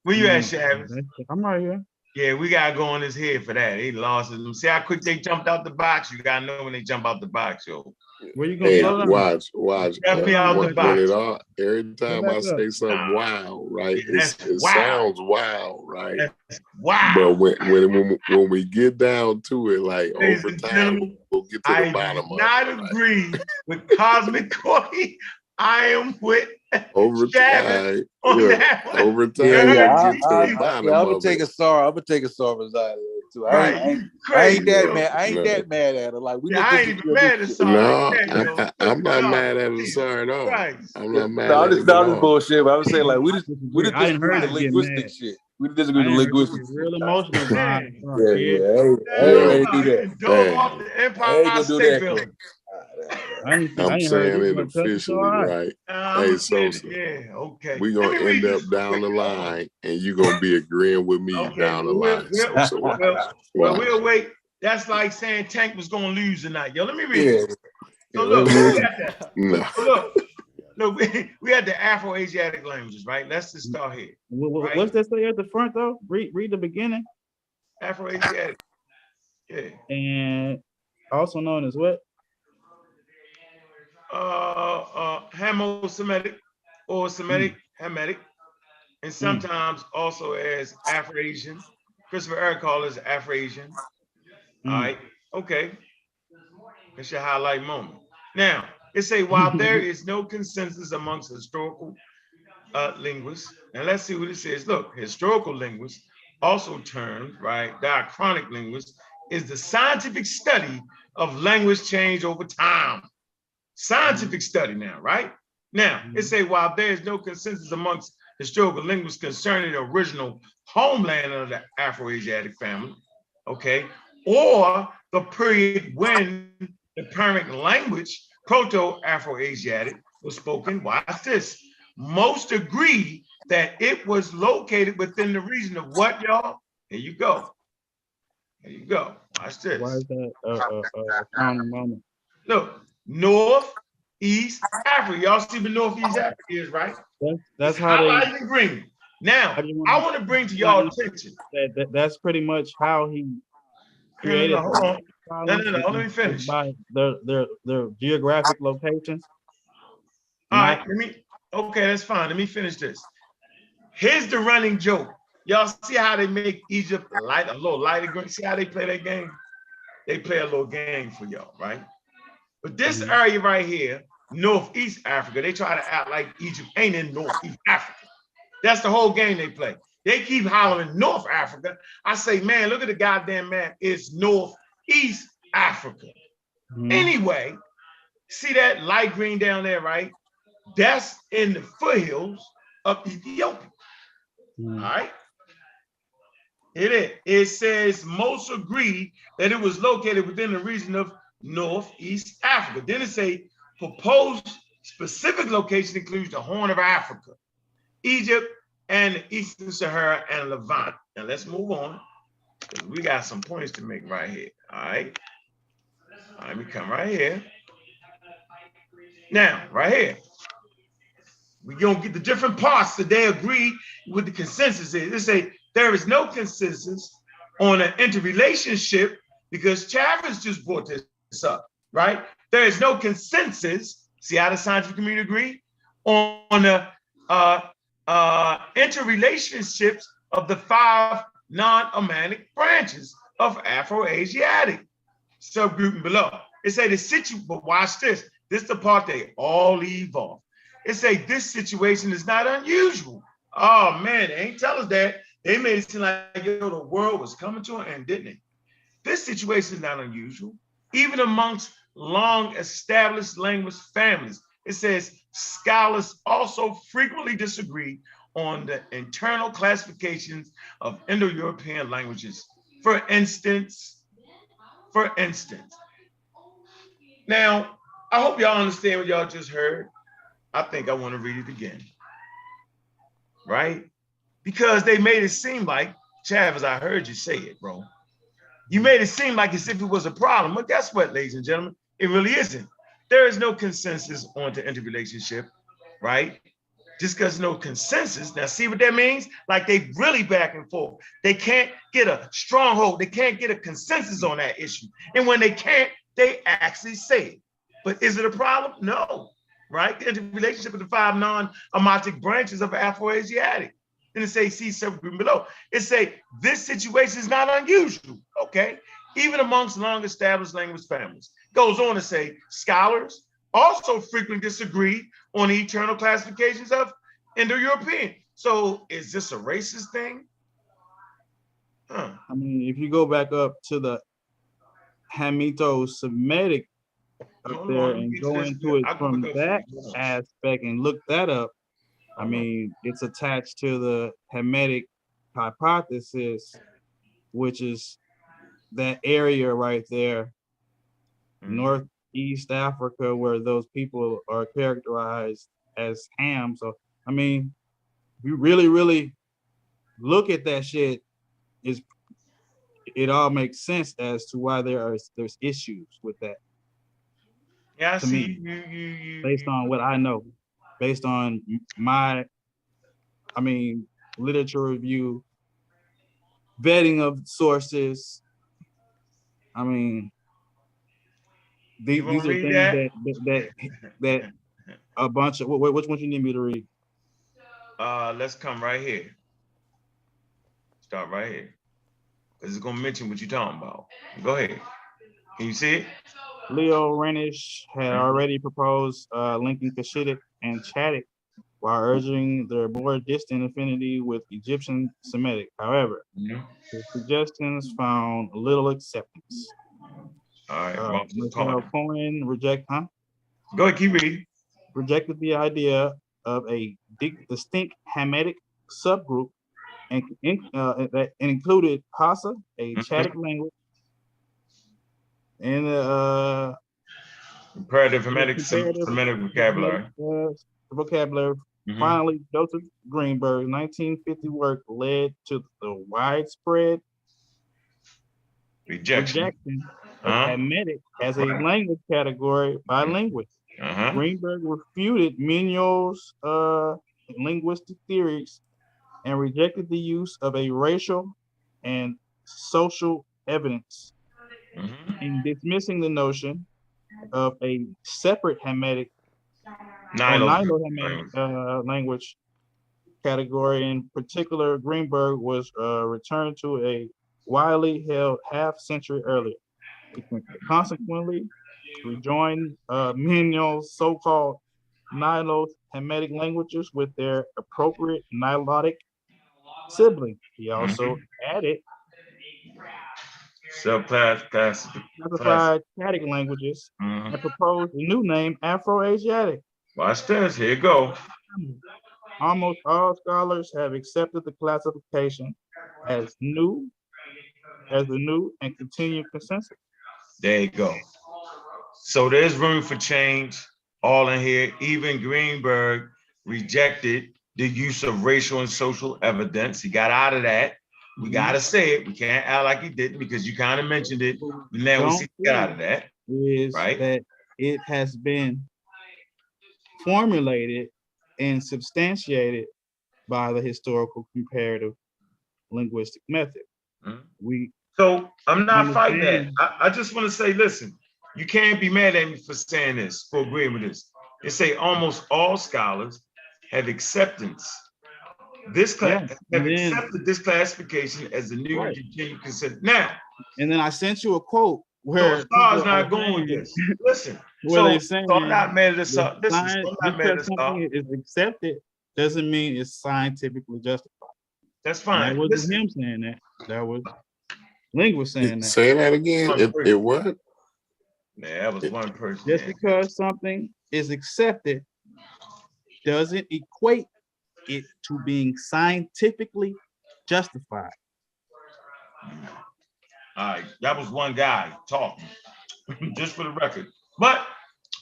Where you at, Shavin? I'm right here. Yeah, we gotta go on his head for that. He lost it. See how quick they jumped out the box? You gotta know when they jump out the box, yo. Where you gonna hey, slow down? watch. Definitely out the box. When it all, every time back I say up. something wild, right? Yeah, It wild. sounds wild, right? That's wow. But when we get down to it, like Ladies over and time, gentlemen, we'll get to the I bottom do of not it. Right? agree with Cosmic Corey. I am with Over Shavin time, on look, that one. over time, yeah, we'll yeah, get to the bottom I'm gonna of take it. a sorry. I'm gonna take a sorry for Zion too. Right, I you crazy. ain't that Yo. mad. I ain't No. that mad at her. Like we Yeah, just I ain't even disagree on mad this at shit. Saw No, like that, yo. I'm not No, mad at please. Sar at all. Christ. I'm not mad No, at him at I'm just all. bullshit. But I was saying like we just I didn't disagree heard with the it get linguistic mad. shit. We disagree I with the didn't heard you linguistic get shit. real emotional, Zion. Yeah, Kid. I ain't Well, ready to do that. And dove Hey, off the I Empire ain't gonna do State that. Building. I didn't I'm heard saying you, it but that's all officially, right. right? I'm Hey, a kid. Sosa, Yeah, okay. we Let gonna me read end up this real down quick, the y'all. line, and you gonna be agreeing with me Okay, down the well, line. So watch. we'll wait. That's like saying Tank was gonna lose tonight. Yo, let me read Yeah. this. So Yeah, look, wait, we got that. No. So look, we had the Afro-Asiatic languages, right? Let's just start here. Right? What's that say at the front though? Read the beginning. Afro-Asiatic. Yeah. And also known as what? Hamo-Semitic or Semitic, Hamitic, and sometimes also as Afro-Asian. Christopher Eric called it Afro-Asian. All right. Okay. That's your highlight moment. Now, it say, while there is no consensus amongst historical linguists, and let's see what it says. Look, historical linguists, also termed, right, diachronic linguists, is the scientific study of language change over time. Scientific study now, right? Now, it say, while there is no consensus amongst historical linguists concerning the original homeland of the Afro-Asiatic family, okay, or the period when the parent language, Proto-Afro-Asiatic, was spoken. Watch this. Most agree that it was located within the region of what, y'all? Here you go. Here you go. Watch this. Why is that a founding moment? Look, North, East Africa. Y'all see what Northeast Africa is, right? That's how they. Highlighted in green. Now, I want to bring to y'all attention. That's pretty much how he created. No, hold on. No. Let me finish. By their geographic locations. All right, okay, that's fine. Let me finish this. Here's the running joke. Y'all see how they make Egypt light, a little lighter green? See how they play that game? They play a little game for y'all, right? But this area right here, Northeast Africa, they try to act like Egypt ain't in Northeast Africa. That's the whole game they play. They keep hollering North Africa. I say, man, look at the goddamn map. It's Northeast Africa. Anyway, see that light green down there, right? That's in the foothills of Ethiopia. All right. It is. It says most agree that it was located within the region of Northeast Africa. Then it say proposed specific location includes the Horn of Africa, Egypt, and the Eastern Sahara and Levant. Now let's move on. We got some points to make right here. All right. All right, we come right here. Now, right here. We're going to get the different parts that they agree with the consensus is. They say there is no consensus on an interrelationship because Chavez just brought this up, right? There is no consensus, see how the scientific community agree, on the interrelationships of the 5 non-Amanic branches of Afro-Asiatic subgrouping below. It say the situation, but watch this. This is the part they all leave off. It say this situation is not unusual. Oh man, they ain't tell us that. They made it seem like the world was coming to an end, didn't it? This situation is not unusual, even amongst long established language families. It says scholars also frequently disagree on the internal classifications of Indo-European languages. For instance, now, I hope y'all understand what y'all just heard. I think I want to read it again, right? Because they made it seem like, Chavez, I heard you say it, bro. You made it seem like as if it was a problem. But guess what, ladies and gentlemen? It really isn't. There is no consensus on the interrelationship, right? Just because no consensus. Now, see what that means? Like they really back and forth. They can't get a stronghold. They can't get a consensus on that issue. And when they can't, they actually say it. But is it a problem? No, right? The interrelationship of the 5 non-amotic branches of Afroasiatic. Then it say, see separate below. It say, this situation is not unusual, okay? Even amongst long-established language families. Goes on to say, scholars also frequently disagree on the eternal classifications of Indo-European. So is this a racist thing? I mean, if you go back up to the Hamito-Semitic up there and go into it from that aspect and look that up, I mean, it's attached to the Hamitic hypothesis, which is that area right there, Northeast Africa, where those people are characterized as Ham. So, I mean, if you really, really look at that shit, it all makes sense as to why there's issues with that. Yeah, I to see. Me, based on what I know, based on my, literature review, vetting of sources. I mean, these are things that a bunch of, which one you need me to read? Let's come right here. Start right here. Because it's going to mention what you're talking about. Go ahead. Can you see it? Leo Renish had already proposed linking Cushitic and Chadic while urging their more distant affinity with Egyptian Semitic. However, his suggestions found little acceptance. All right. Michelle Cohen Go ahead, keep reading. Rejected the idea of a distinct Hamitic subgroup and included Hausa, a Chadic language, and comparative Hamitic Semitic vocabulary. Finally, Joseph Greenberg's 1950 work led to the widespread rejection of Hamitic as a language category by linguists. Greenberg refuted Mignot's linguistic theories and rejected the use of a racial and social evidence in dismissing the notion of a separate Hamitic language category. In particular, Greenberg was returned to a widely held half-century earlier. He consequently rejoined Mignot's so-called Nilo-Hamitic languages with their appropriate Nilotic siblings. He added classified Chadic languages and proposed a new name, Afro-Asiatic. Watch this, here you go. Almost all scholars have accepted the classification as the new and continued consensus. There you go. So there's room for change all in here. Even Greenberg rejected the use of racial and social evidence. He got out of that. We got to say it. We can't act like he didn't because you kind of mentioned it. Now we see he got out of that. Right? That it has been formulated and substantiated by the historical comparative linguistic method. So I'm not fighting that. I just want to say, listen, you can't be mad at me for saying this, for agreeing with this. They say almost all scholars have accepted this classification as a new and continued consent. Now, and then I sent you a quote where Star's not going with this. Listen, they're saying, so I'm not mad at this. Listen, so I'm not mad at this. Something is accepted doesn't mean it's scientifically justified. That's fine. That wasn't him saying that. That was linguist saying that. Say that again. It what? Man, that was one person. Just Man. because something is accepted doesn't equate it to being scientifically justified. All right, that was one guy talking, just for the record. But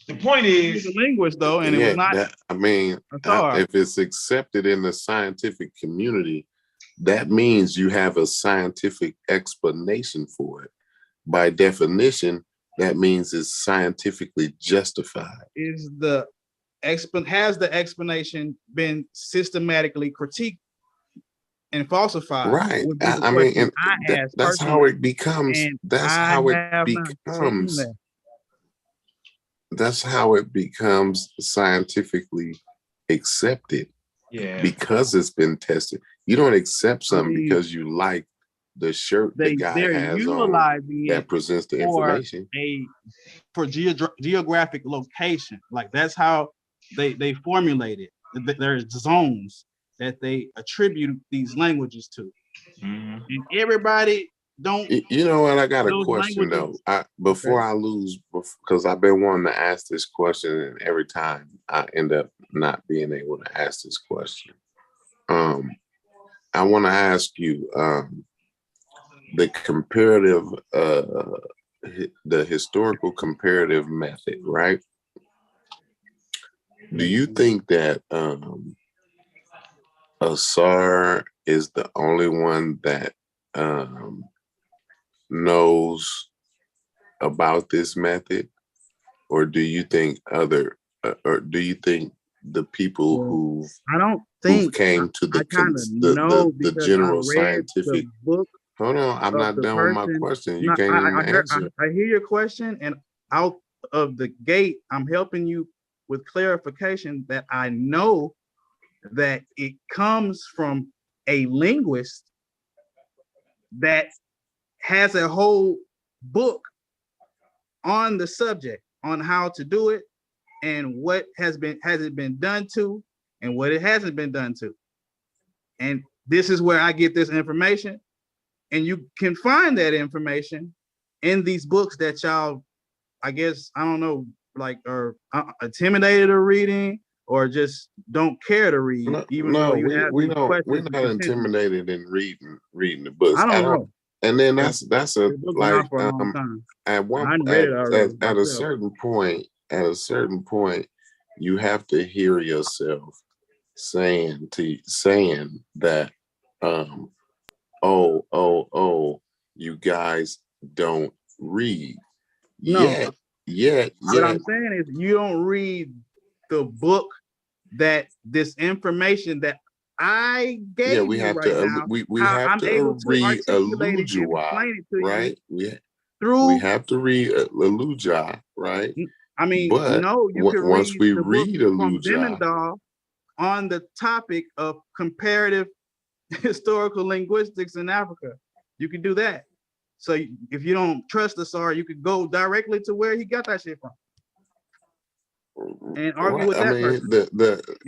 the point He was is, a linguist though, and it Yeah, was not that I mean, a star. if it's accepted in the scientific community, that means you have a scientific explanation for it. By definition, that means it's scientifically justified. Has the explanation been systematically critiqued and falsified? Right. Would be the I mean, question and I asked that's how personally, it becomes. and That's I how it have not seen becomes. that. That's how it becomes scientifically accepted. yeah, Because it's been tested. You don't accept I something mean, because you like the shirt the guy they're has on utilizing that it presents the for information. geographic location. Like that's how they formulate it. There's zones that they attribute these languages to, mhm. and everybody don't. You know what? I got a Those question though. languages. Before Okay. I lose, because I've been wanting to ask this question, and every time I end up not being able to ask this question. I want to ask you the comparative, the historical comparative method, right? Do you think that Asar is the only one that knows about this method, or do you think or do you think the people Well, I don't who think came to I kind of know the because I general read the scientific? book Hold on, I'm of not the done with my person. question. You No, can't even answer. I hear your question, and out of the gate, I'm helping you with clarification that I know that it comes from a linguist that has a whole book on the subject on how to do it and what has it been done to and what it hasn't been done to. And this is where I get this information. And you can find that information in these books that y'all, I guess, I don't know, like are intimidated of reading or just don't care to read, even though you have we these don't. questions We're and not contentions. intimidated in reading the books. I I don't don't. know. And then The that's a book been like out for a long time. at one I hadn't read it already at a myself. certain point, you have to hear yourself saying that oh, you guys don't read No, yet what I'm saying is you don't read the book that this information that I gave we you have right to now, we how have I'm to able to read articulate it and Alujah, explain it to right? you We through. have to read Alujah, right? I mean, But no, you can once read we the book read from Alujah, Demendal on the topic of comparative historical linguistics in Africa. You can do that. So if you don't trust the SAR, you could go directly to where he got that shit from and argue with I that mean, person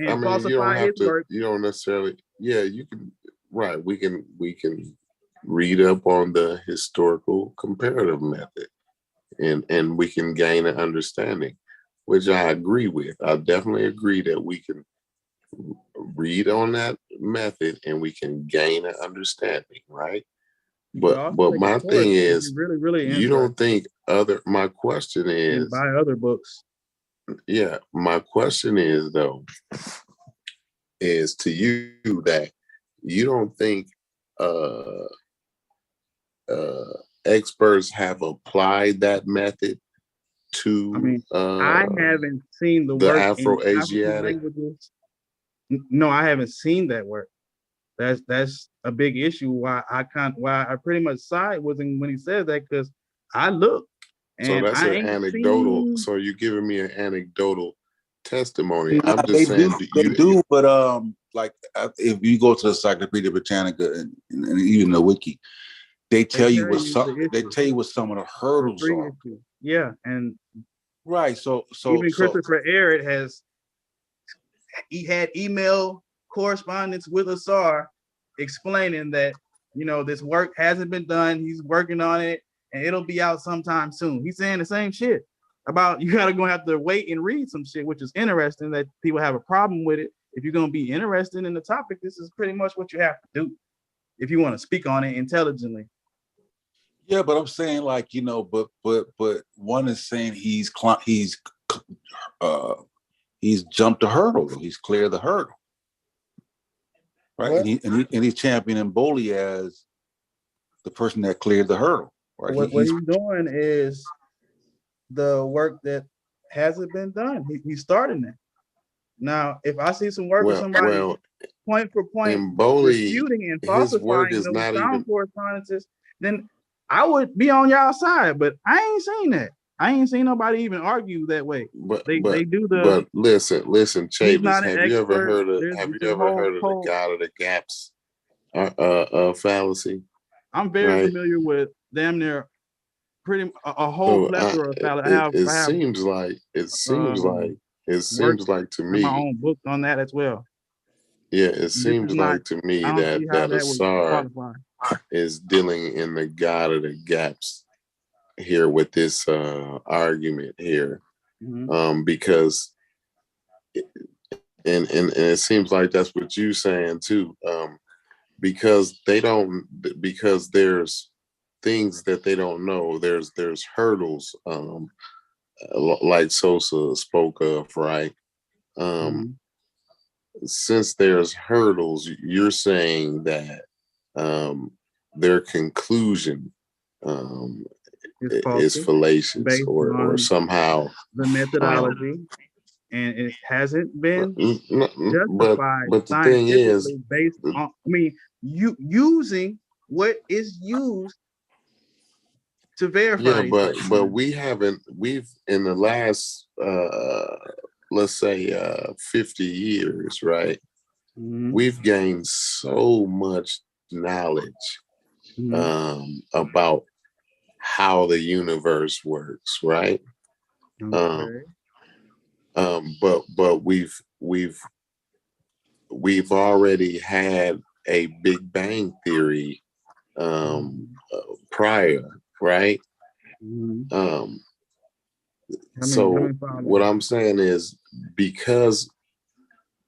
I and mean, you don't falsify have his to. work. You don't necessarily. Yeah, you can. Right. We can read up on the historical comparative method, and we can gain an understanding, which I agree with. I definitely agree that we can read on that method and we can gain an understanding, right? But Take my a course thing if is, you're really, really you interested don't think my question and is, buy other books. yeah, my question is though, is to you that you don't think experts have applied that method to I mean, I haven't seen the the work in African Afro-Asiatic? languages. No, I haven't seen that work. That's a big issue. Why I pretty much side with him when he says that, because I look So and that's I an ain't anecdotal. seen. So you're giving me an anecdotal testimony. Nah, I'm they just do, saying, but like if you go to the Encyclopedia Britannica and even the wiki, they tell you what some The they issue, tell you what some of the hurdles three are. issues. Yeah, and Right. So even Christopher Ehret he had email correspondence with Asar explaining that this work hasn't been done. He's working on it and it'll be out sometime soon. He's saying the same shit. about you gotta gonna have to wait and read some shit, which is interesting that people have a problem with it. If you're gonna be interested in the topic, this is pretty much what you have to do if you want to speak on it intelligently. Yeah, but I'm saying like, you know, but one is saying he's jumped the hurdle. He's cleared the hurdle. Right. What? And he's championing Boley as the person that cleared the hurdle. Right. What he's doing is the work that hasn't been done. He's starting it. Now, if I see some work with somebody point for point and Boley, refuting and his work falsifying is those not sound even correspondences, then I would be on y'all side. But I ain't seen that. I ain't seen nobody even argue that way. They do the. But listen, Chavis, have you ever heard of the God of the Gaps fallacy? I'm very familiar with damn near pretty a whole plethora of fallacies. It seems like to me my own book on that as well. Yeah, it seems like to me that Asar is dealing in the God of the Gaps here with this argument here, because and it seems like that's what you're saying too, because there's things that they don't know. There's hurdles, like Sosa spoke of, right? Since there's hurdles, you're saying that their conclusion is fallacious or somehow the methodology, and it hasn't been justified. But the thing is, based on you using what is used to verify. Yeah, but we've in the last let's say 50 years, right? We've gained so much knowledge about how the universe works, right? Okay. But we've already had a Big Bang theory prior, right? So what I'm saying is, because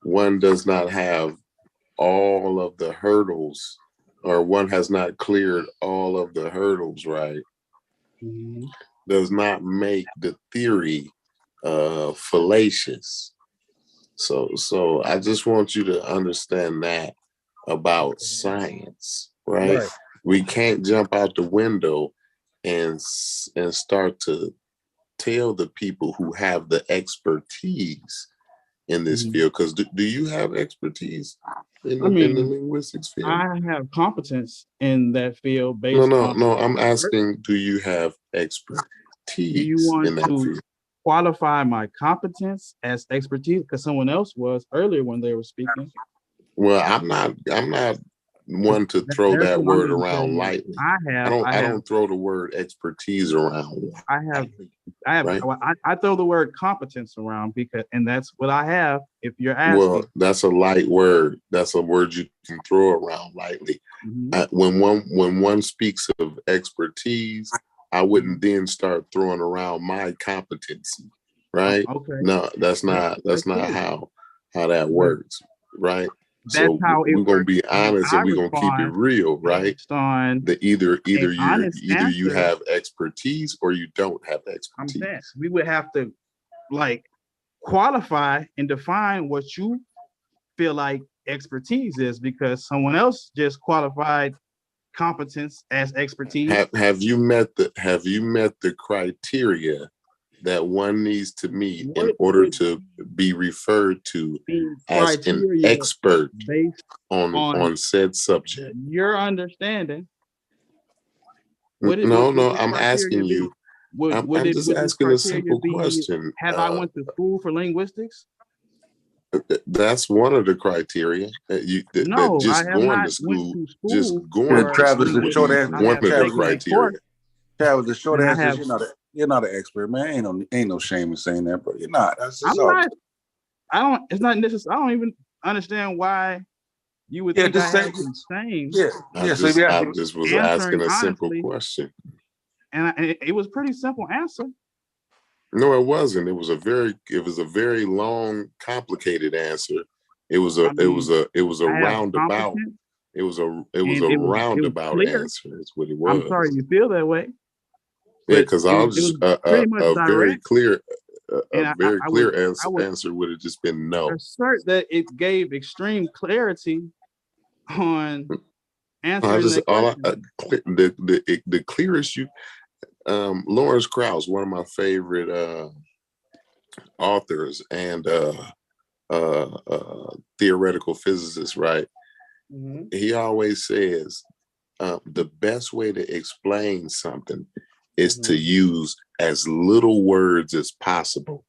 one does not have all of the hurdles, or one has not cleared all of the hurdles, right, does not make the theory fallacious. So I just want you to understand that about science, right? We can't jump out the window and start to tell the people who have the expertise in this field, because do you have expertise in the linguistics field? I have competence in that field based No, I'm asking, do you have expertise in that field? Qualify my competence as expertise, because someone else was earlier when they were speaking. Well, I'm not one to throw that word around lightly. I don't throw the word expertise around. I throw the word competence around and that's what I have. If you're asking, well, that's a light word. That's a word you can throw around lightly. When one speaks of expertise, I wouldn't then start throwing around my competency, right? Okay. No, that's not how that works, right? That's so how we're gonna be honest, and we're gonna keep it real, right? Either you have expertise or you don't have expertise. We would have to qualify and define what you feel like expertise is, because someone else just qualified competence as expertise. Have you met the criteria that one needs to meet in order to be referred to as an expert on said subject? Your understanding. No, I'm asking you. I'm just asking a simple question. Have I went to school for linguistics? That's one of the criteria. Just going to school. Travis, the short answer. One of the criteria. Travis, the short answer is you're not an expert, man. Ain't no shame in saying that, but you're not. That's just It's not necessary. I don't even understand why you would think I had the same. I just was asking a simple question. And it was pretty simple answer. No, it wasn't. It was a very long, complicated answer. It was a I it was mean, a it was a I have roundabout. competence, It was and a it was roundabout clear. answer. Is what it I'm sorry was. you feel that way, Yeah, but because it I was was it just was pretty much a very direct, clear a and very clear I would answer would have just been no. assert that it gave extreme clarity on I answering just that all I, question. the clearest you Lawrence Krauss, one of my favorite authors and theoretical physicists, right? Mm-hmm. He always says the best way to explain something is to Mm-hmm. use as little words as possible.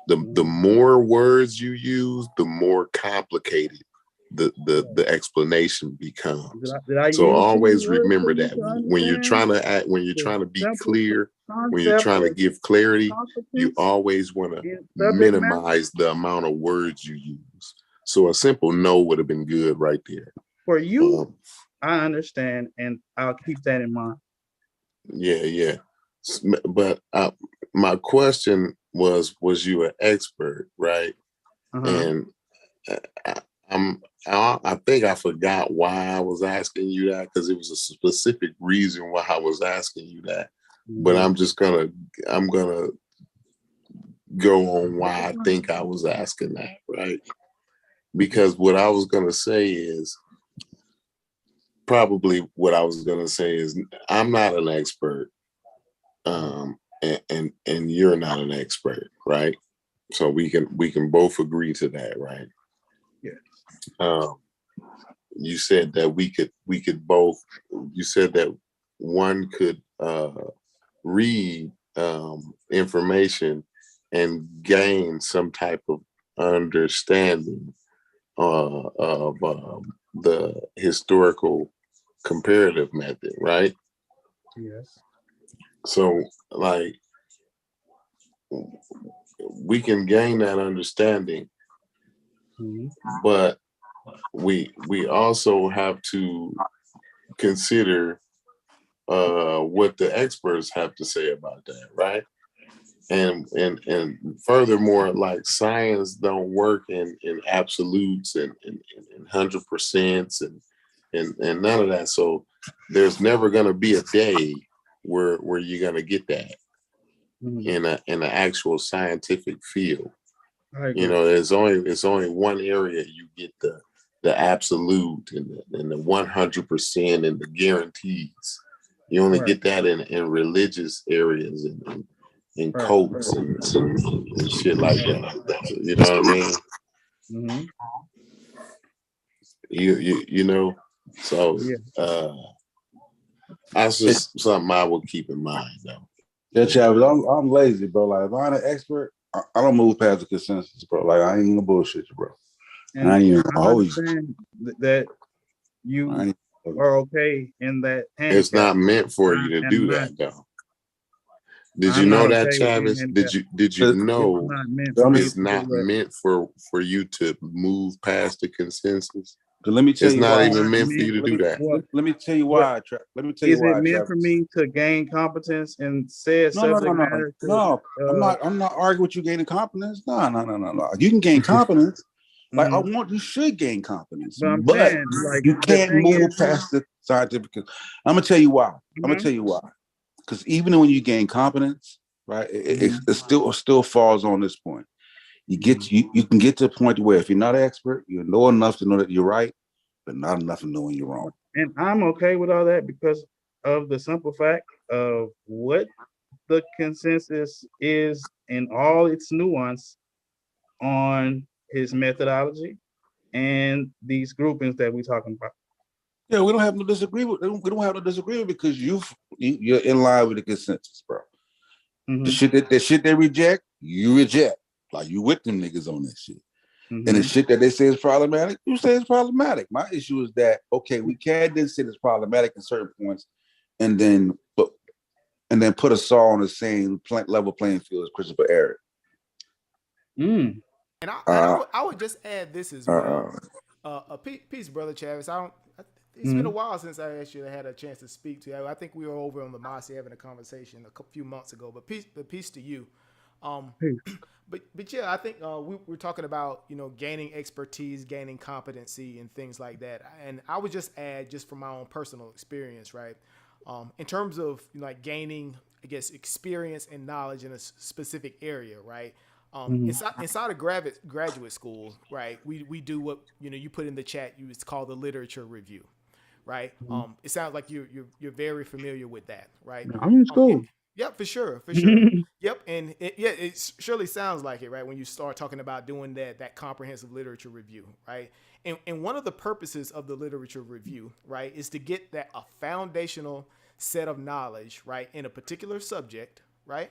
The Mm-hmm. more words you use, the more complicated the explanation becomes. Did I So use too many always words for remember you that to when you're understand trying to act, when you're the trying to be simple clear, when you're concept trying to of give clarity, you competence always want to in subject matter? minimize the amount of words you use. So a simple no would have been good right there. For you, Um, I understand, and I'll keep that in mind. yeah. But my question was you an expert, right? Uh-huh. And I, I think I forgot why I was asking you that because it was a specific reason why I was asking you that. But Mm-hmm. I'm gonna go on why I think I was asking that, right? Because what I was gonna say is I'm not an expert, and you're not an expert, right? So we can both agree to that, right? Yes. Um, you said that we could both. You said that one could read information and gain some type of understanding of the historical comparative method, right? Yes. So, like, we can gain that understanding, Mm-hmm. but we also have to consider what the experts have to say about that, right? And furthermore, like science don't work in absolutes and 100% and none of that. So there's never gonna be a day where you're gonna get that Mm-hmm. in an actual scientific field. I You agree. know, it's only one area you get the absolute and the 100% and the guarantees. You only Right. get that in religious areas and in Right. cults and shit like Right. that. So, you know what I mean? Mm-hmm. You know. So Yeah. that's just something I will keep in mind, though. Yeah, Travis, I'm lazy, bro. Like if I'm an expert, I don't move past the consensus, bro. Like I ain't gonna bullshit you, bro. And I And ain't even I gonna hold you. understand that I you ain't even are okay in that It's handicap. not meant for I you to am do not. that, though. Did you I'm not know that, okay with being Travis? handicapped. Did you gonna It's know not meant for let me me it's to do not that. meant for you to move past the consensus? let me tell It's you not It's why. even not meant for meant. you to do that. What? Let me tell you What why. Let me tell you is it why, meant for Travis. me to gain competence in said No, no, no, subject no, matter? To no. uh, I'm not arguing with you gaining confidence. No. You can gain confidence. Like mhm. you should gain confidence, But I'm but saying, like, you the can't thing move is, past the scientific. I'm gonna tell you why. mhm, Because even when you gain confidence, right, mhm, it still falls on this point. mhm. You can get to a point where if you're not an expert, you know enough to know that you're right, but not enough to know when you're wrong. And I'm okay with all that because of the simple fact of what the consensus is in all its nuance on his methodology and these groupings that we're talking about. Yeah, we don't have no disagreement. We don't have no disagreement because you're in line with the consensus, bro. Mm-hmm. The shit they reject, you reject. Like you with them niggas on that shit. And the Mm-hmm. shit that they say is problematic, you say it's problematic. My issue is that okay, we can then say it's problematic in certain points, and then put us all on the same level playing field as Christopher Eric. Mm. I would just add this as well. Uh, Peace, brother Travis. It's been a Mm-hmm. while since I actually had a chance to speak to you. I think we were over on the Mossy having a conversation few months ago. But peace to you. Peace. But yeah, I think we're talking about gaining expertise, gaining competency, and things like that. And I would just add, just from my own personal experience, right? In terms of like gaining, I guess, experience and knowledge in a specific area, right? Inside of graduate school, right? We do what you put in the chat. It's called the literature review, right? It sounds like you're very familiar with that, right? I'm in And, school. yep, for sure, for sure. Yep, and it surely sounds like it, right? When you start talking about doing that comprehensive literature review, right? And one of the purposes of the literature review, right, is to get a foundational set of knowledge, right, in a particular subject, right?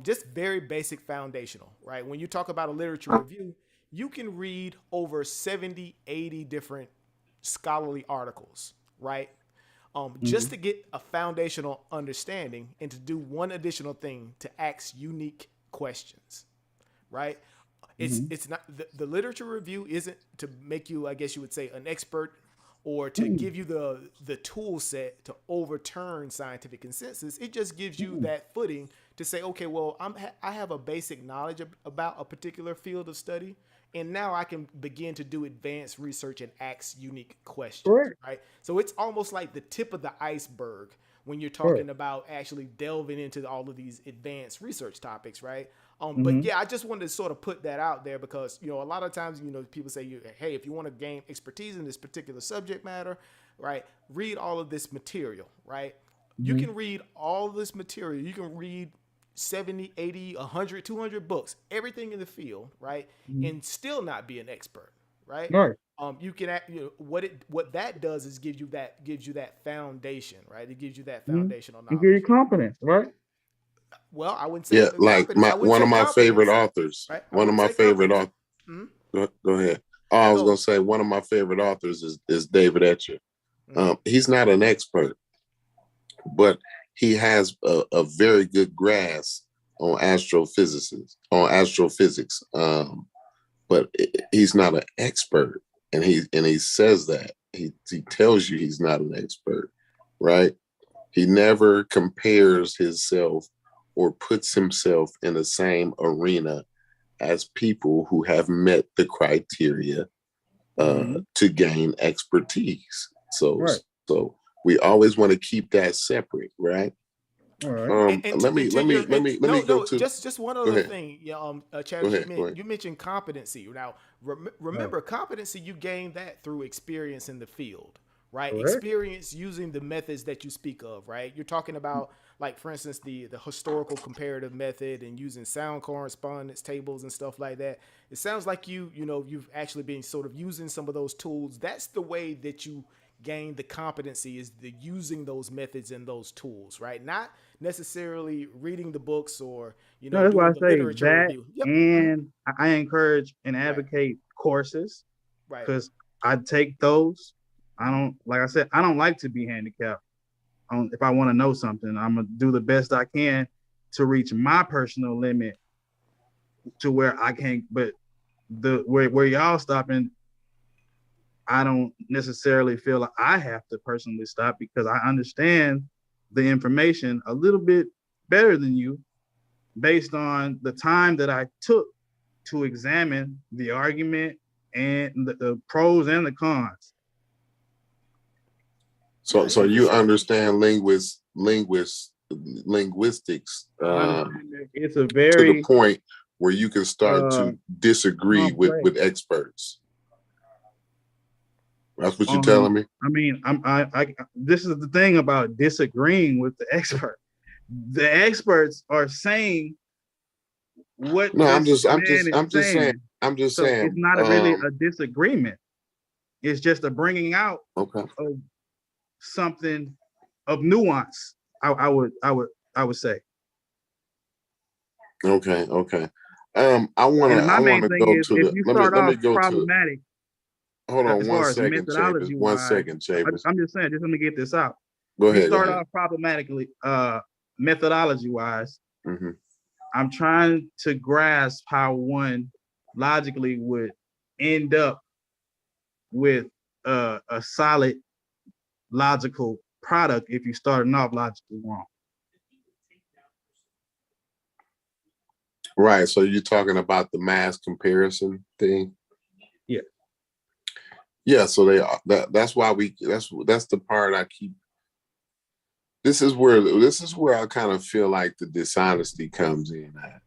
Just very basic foundational, right? When you talk about a literature review, you can read over 70, 80 different scholarly articles, right? Just to get a foundational understanding and to do one additional thing, to ask unique questions, right? It's not the literature review isn't to make you, I guess you would say, an expert, or to give you the tool set to overturn scientific consensus. It just gives you that footing to say, okay, well, I have a basic knowledge about a particular field of study, and now I can begin to do advanced research and ask unique questions, Correct. right? So it's almost like the tip of the iceberg when you're Correct. talking about actually delving into all of these advanced research topics, right? But yeah, I just wanted to sort of put that out there because, a lot of times, people say, hey, if you want to gain expertise in this particular subject matter, right, read all of this material, right? You can read all of this material. You can read 70, 80, 100, 200 books, everything in the field, right? And still not be an expert, right? Right. You can what that does is gives you that foundation, right? It gives you that foundational And give you knowledge. confidence, right? Well, I wouldn't say Yeah, like confidence. I wouldn't one say of my favorite confidence, authors. right? I One of wouldn't my say favorite confidence. authors. Go ahead. Oh, I was No. gonna say one of my favorite authors is David Etcher. He's not an expert, but he has a very good grasp on astrophysics. But he's not an expert, and he says that he tells you he's not an expert, right? He never compares himself or puts himself in the same arena as people who have met the criteria to gain expertise. Right. So we always want to keep that separate, right? All right. Let me go to just one go other ahead. thing. Go Travis, ahead. you mentioned competency. Now, remember, competency, you gain that through experience in the field, right? Correct. Experience using the methods that you speak of, right? You're talking about, like, for instance, the historical comparative method and using sound correspondence tables and stuff like that. It sounds like you've actually been sort of using some of those tools. That's the way that you gain the competency, is the using those methods and those tools, right? Not necessarily reading the books or No, that's why I doing the say literature that, review. Yep. and I encourage and advocate courses Right. because I take those. Like I said, I don't like to be handicapped. If I want to know something, I'm gonna do the best I can to reach my personal limit to where I can't. But where y'all stopping, I don't necessarily feel like I have to personally stop because I understand the information a little bit better than you based on the time that I took to examine the argument and the pros and the cons. So you understand linguistics It's a very to the point where you can start to disagree with experts. That's what you're telling me? I mean, this is the thing about disagreeing with the expert. The experts are saying what I'm just saying. It's not really a disagreement. It's just a bringing out of something of nuance. I would say. Okay. I want to go to the. Let me go problematic. Hold on one second, Chambers. 1 second, Chambers. I'm just saying, just let me get this out. Go ahead. Start off problematically, methodology-wise. I'm trying to grasp how one logically would end up with a solid logical product if you starting off logically wrong. Right. So you're talking about the mass comparison thing? Yeah. Yeah. So they are that's why that's the part I keep. This is where I kind of feel like the dishonesty comes in at.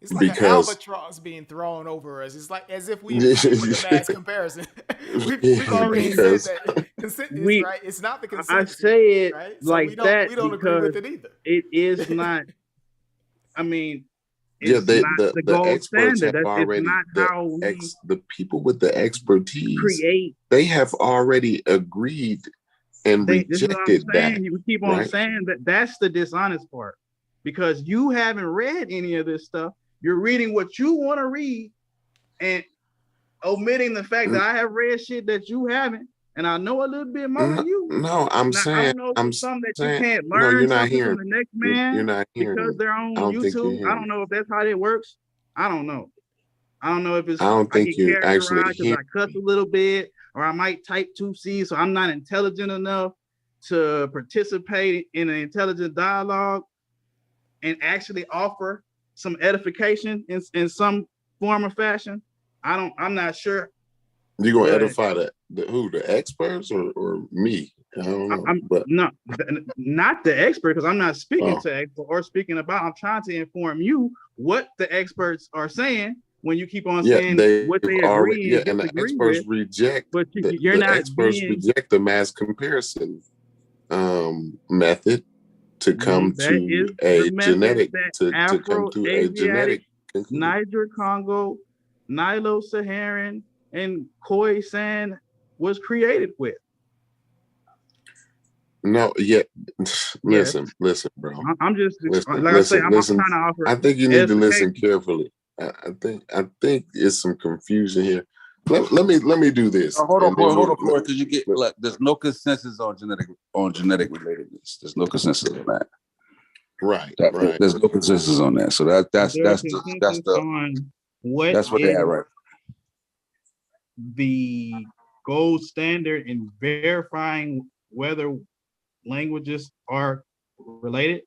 It's like an Because albatross being thrown over us. It's like as if we agree with the mass comparison. we've already said because that consent is We right. It's not the I consensus, say it right? So like that we don't agree because with it either. it is not. I mean, yeah, it's not the the gold experts standard. have It's already not how we the people with the expertise, create. they have already agreed and This is what I'm rejected that, saying. You keep on right? saying that. That's the dishonest part, because you haven't read any of this stuff. You're reading what you want to read and omitting the fact that I have read shit that you haven't, and I know a little bit more than you. No, I'm Now I saying, don't know if I'm it's something that you saying, can't no, you're learn not something from hearing. the next You're man not hearing because me. they're I on don't think you're YouTube. I hearing don't me. know if that's how it works. I don't know. I don't know if it's I don't I think get you're actually characterized because hearing. I cuss a little bit, or I might type 2C, so I'm not intelligent enough to participate in an intelligent dialogue and actually offer some edification in some form or fashion. I'm not sure, You're gonna but edify the experts or me? I don't know, I'm but not the expert, because I'm not speaking oh to expert or speaking about. I'm trying to inform you what the experts are saying when you keep on yeah, saying they've what they already agree and and the disagree experts with, reject but you're the not experts being. reject the mass comparison method to come That to is the a method genetic that to come to a Afro-Asiatic, genetic conclusion. Niger Congo, Nilo-Saharan, and Khoisan was created with. No, yeah. Yes, Listen, bro. I'm just Listen, like I say. listen, I'm listen. trying to offer I think you need to listen edification. carefully. I think it's some confusion here. Let me do this, Hold on, and then Corey. Hold on, Corey, because you get like there's no consensus on genetic relatedness. There's no consensus on that. right. There's no consensus on that. So Is there a consensus on what that's what they is have right. the gold standard in verifying whether languages are related?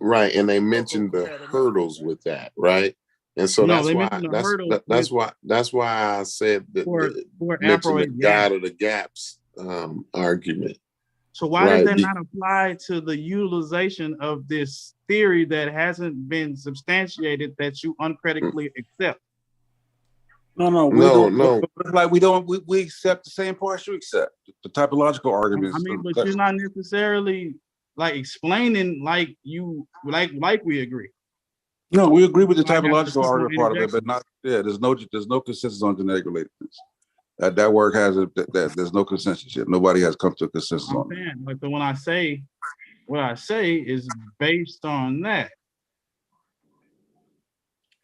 Right, and they Local mentioned the comparative methods, hurdles with that, right? And so No, they mentioned the hurdles with that's why I said that for mentioned the Afro-Asiatic. God of the gaps argument, So why does right? that not apply to the utilization of this theory that hasn't been substantiated that you uncritically accept? No, No. Like we accept the same parts you accept. The typological I arguments. mean, but you're not necessarily like explaining like you like we agree. No, we agree with the So I have to typological keep on argument part of it, but interjecting. not there's no consensus on genetic relatedness. That work has that there's no consensus yet. Nobody has come to a consensus I'm on it. saying, like, so when I say what I say is based on that.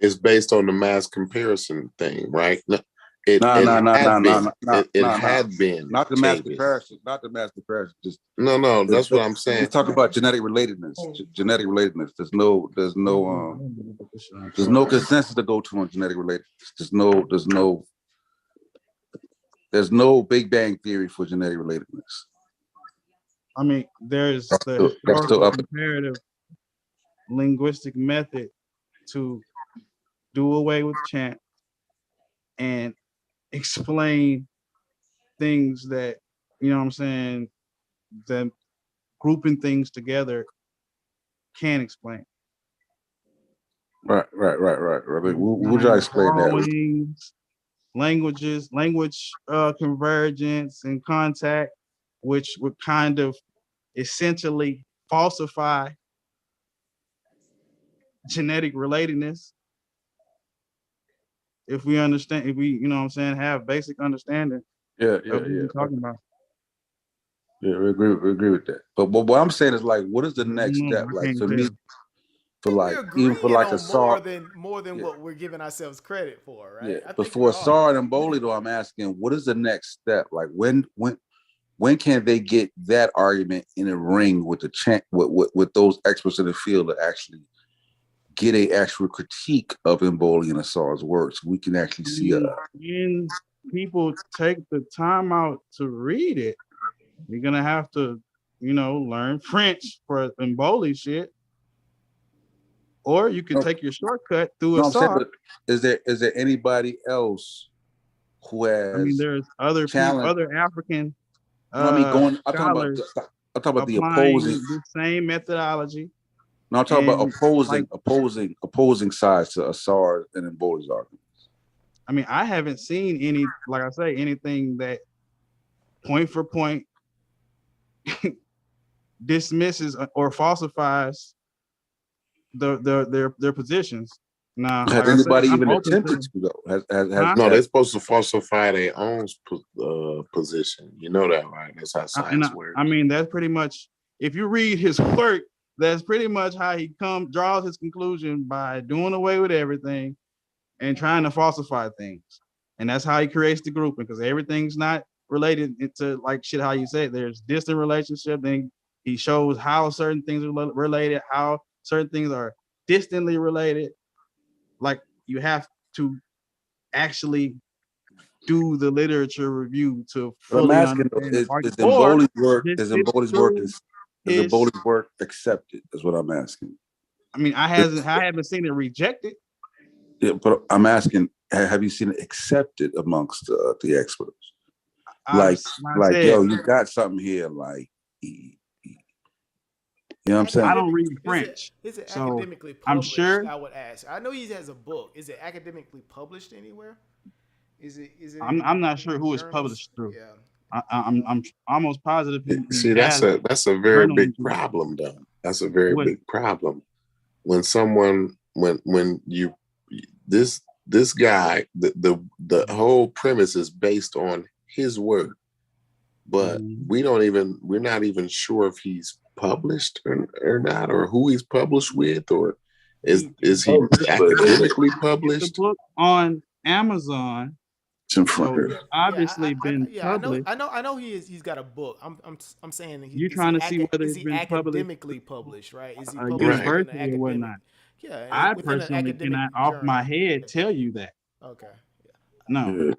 It's based on the mass comparison thing, right? It No. had been Not the mass changes. comparison. Not the mass comparison. Just No, that's what I'm let's saying. talk about genetic relatedness. Genetic relatedness. There's no consensus to go to on genetic relatedness. There's no Big Bang theory for genetic relatedness. I mean, there's the That's still historical up. comparative linguistic method to do away with chant and explain things that, you know what I'm saying, that grouping things together can't explain. Right. Would you explain that? Borrowings, language convergence and contact, which would kind of essentially falsify genetic relatedness. If we understand, if we, you know what I'm saying, have basic understanding of what we're talking about. Yeah, we agree with that. But what I'm saying is like, what is the next step? Like for me, for like even for like a SAR, more than what we're giving ourselves credit for, right? Yeah. Before SAR and Emboli, though, I'm asking, what is the next step? Like when can they get that argument in a ring with the with those experts in the field to actually get a actual critique of Emboli and Asar's works? We can actually see when people take the time out to read it, you're gonna have to, learn French for Emboli shit. or you could No. take your shortcut through No, a I'm saying, SAR. but is there anybody else who I mean, has there's other people, challenged? other African No, I mean going. scholars I'm talking about the opposing. applying the same methodology. No, I'm talking about And like, opposing sides to Assar and Emboli's argument. I mean, I haven't seen any, like I say, anything that point for point dismisses or falsifies their positions. Now, Has like I say, anybody I'm even open attempted to. to though? Huh? No, they're supposed to falsify their own position. You know that, right? That's how science works. I mean, that's pretty much, if you read his work, that's pretty much how he draws his conclusion by doing away with everything and trying to falsify things. And that's how he creates the grouping, because everything's not related to, like shit, how you say it. There's distant relationship. Then he shows how certain things are related, how certain things are distantly related. Like, you have to actually do the literature review to But I'm fully asking though, understand the is argument. Or Emboli's work just is sit Emboli's work through is his. Emboli's work accepted? Is what I'm asking. I mean, I haven't seen it rejected. Yeah, but I'm asking, have you seen it accepted amongst the experts? Like, yo, you got something here, like, you know what I'm saying? I don't read French. Is it so academically published? I'm sure. I would ask. I know he has a book. Is it academically published anywhere? Is it? I'm not sure who it's published through. Yeah. I'm almost positive. See, that's a very big problem, though. That's a very big problem. When someone, when you, this guy, the whole premise is based on his work, but we're not even sure if he's published or not, or who he's published with, or is he academically published? The book on Amazon. It's in front of so obviously been published. I know he's got a book. I'm saying you're trying to see whether it's been academically published, right? Is he published university or whatnot? Yeah, I personally cannot off my head tell you that. Okay. No.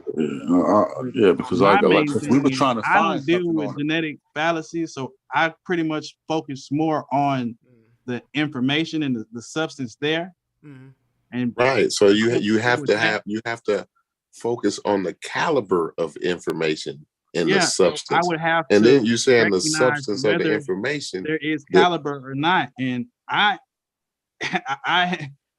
Yeah, because my main we were trying to find. I don't deal with genetic fallacies, so I pretty much focus more on the information and the substance there. Mm-hmm. And right, so you have to focus on the caliber of information and the substance. I would have and to then you're saying the substance of the information. There is caliber or not, and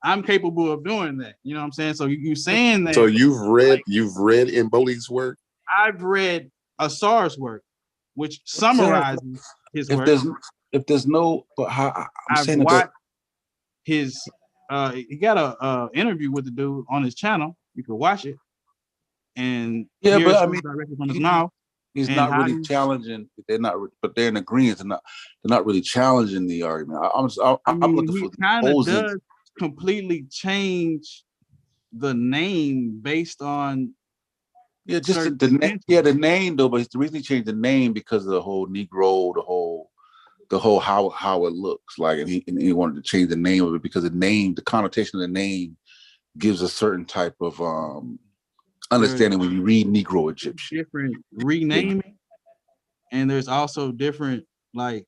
I'm capable of doing that. You know what I'm saying? So you saying that? So you've read Emboli's work? I've read Assar's work, which summarizes his work. If there's no, but I've watched his. He got a interview with the dude on his channel. You can watch it. And yeah, but I mean, directly from his mouth. He's not really challenging. They're not, but they're in agreement. They're not really challenging the argument. I'm looking for. He kind of does completely change the name based on. Yeah, just the name though. But the reason he changed the name because of the whole Negro, the whole how it looks like, and he wanted to change the name of it because the connotation of the name gives a certain type of understanding when you read Negro Egyptian. Different renaming, and there's also different like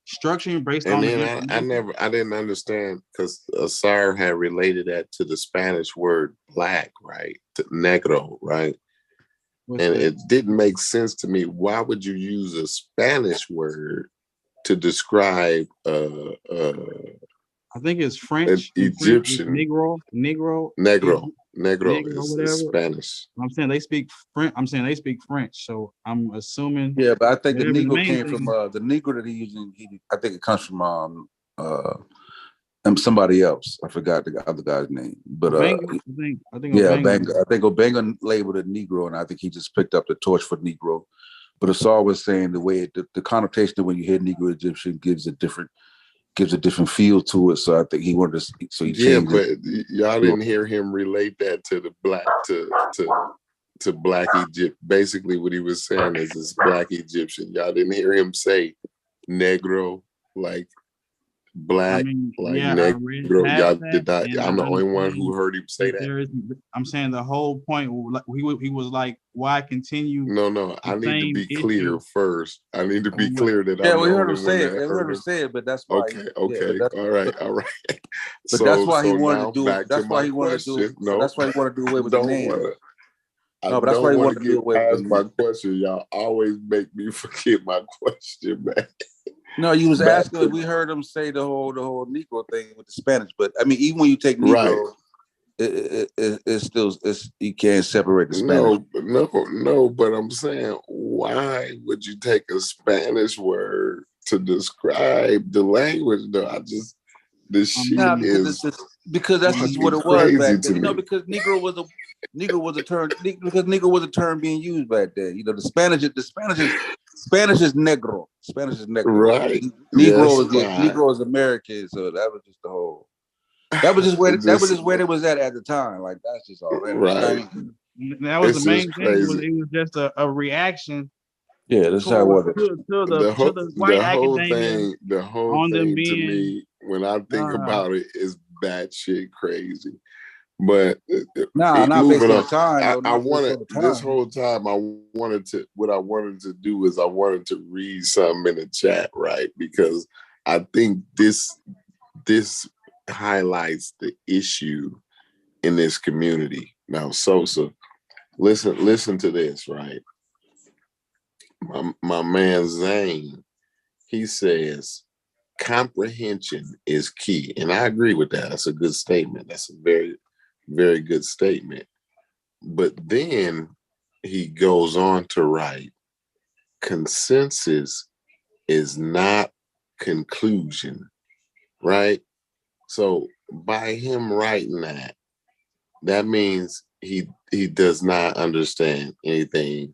structuring based on. And then I didn't understand because Assar had related that to the Spanish word black, right? To negro, right? It didn't make sense to me. Why would you use a Spanish word to describe I think it's French, Egyptian, Negro is Spanish. I'm saying they speak French. So I'm assuming. Yeah, but I think the Negro came from the Negro that he's using. I think it comes from somebody else. I forgot the other guy's name, but I think Obanga. I think Obanga labeled it Negro, and I think he just picked up the torch for Negro. But Assar was saying the way the connotation of when you hear Negro Egyptian gives a different feel to it. So I think he wanted to. So he changed it. But y'all didn't hear him relate that to the black to Black Egypt. Basically, what he was saying is this Black Egyptian. Y'all didn't hear him say Negro like black, like yeah, I read Negro. past Y'all that, did not. and I'm I the only one who understand heard him say that that. there is. I'm saying the whole point. Like he was like, why continue No. I the need to same be issue? clear first. I need to be on what- clear that Yeah, I'm we the heard only him one say it. that We heard heard him him. say it, but that's why. Okay. All right. But that's why he So wanted to now do it. back to That's why my he wanted to do. question. But No, that's why he wanted to do I away with the don't name. want to. I No, but that's why don't he want wanted to to do get away with past the my name. question. Y'all always make me forget my question, man. No, you was Back asking. to We heard him say the whole Negro thing with the Spanish. But I mean, even when you take right. Negro, it's still you can't separate the Spanish. No. But I'm saying, why would you take a Spanish word to describe the language? Though this shit Nah, is because that's just what fucking it was crazy back to then. You know, me. because Negro was a term because Negro was a term being used back then. You know, Spanish is Negro. Spanish is Negro. Right. Yes. Negro is American. So that was just the whole. That was just where it was at the time. Like that's just all. Right. That was It's the main just thing. It was crazy. just a reaction Yeah, that's how it toward was. to the white The whole academia thing on them to being me, when I think about it, is batshit crazy. But Not based moving on on, the time. I Though, not based wanted on the this time. whole time. What I wanted to do is I wanted to read something in the chat, right? Because I think this highlights the issue in this community. Now, Sosa, listen to this, right? My man Zane, he says comprehension is key, and I agree with that. That's a good statement. That's a very, very good statement. But then he goes on to write, consensus is not conclusion, right? So by him writing that means he does not understand anything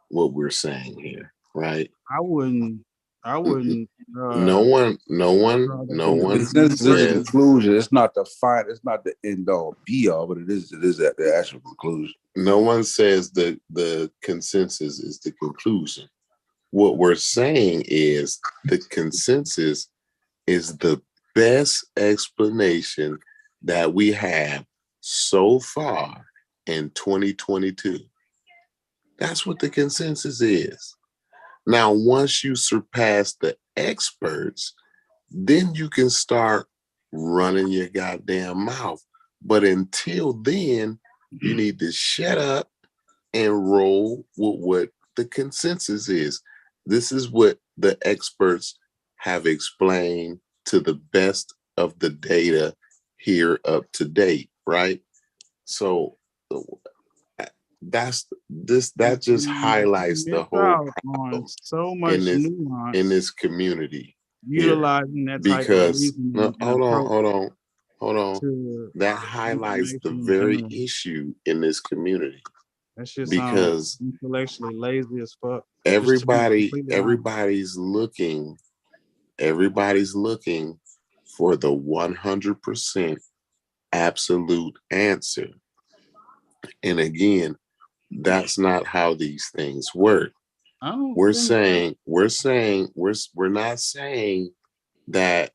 what we're saying here, right? I wouldn't No one Consensus is a says conclusion. It's not the It's not the end all be all, but it is at the actual conclusion. no one says that the consensus is the conclusion. What we're saying is the consensus is the best explanation that we have so far in 2022. That's what the consensus is. Now, once you surpass the experts, then you can start running your goddamn mouth. But until then, you need to shut up and roll with what the consensus is. This is what the experts have explained to the best of the data here up to date, right? So that just highlights the whole problem so much nuance in this community utilizing that type of because reasoning. hold on. That highlights the very issue in this community. That shit because sounds intellectually lazy as fuck. Everybody's looking for the 100% absolute answer. And again, that's not how these things work. We're not saying that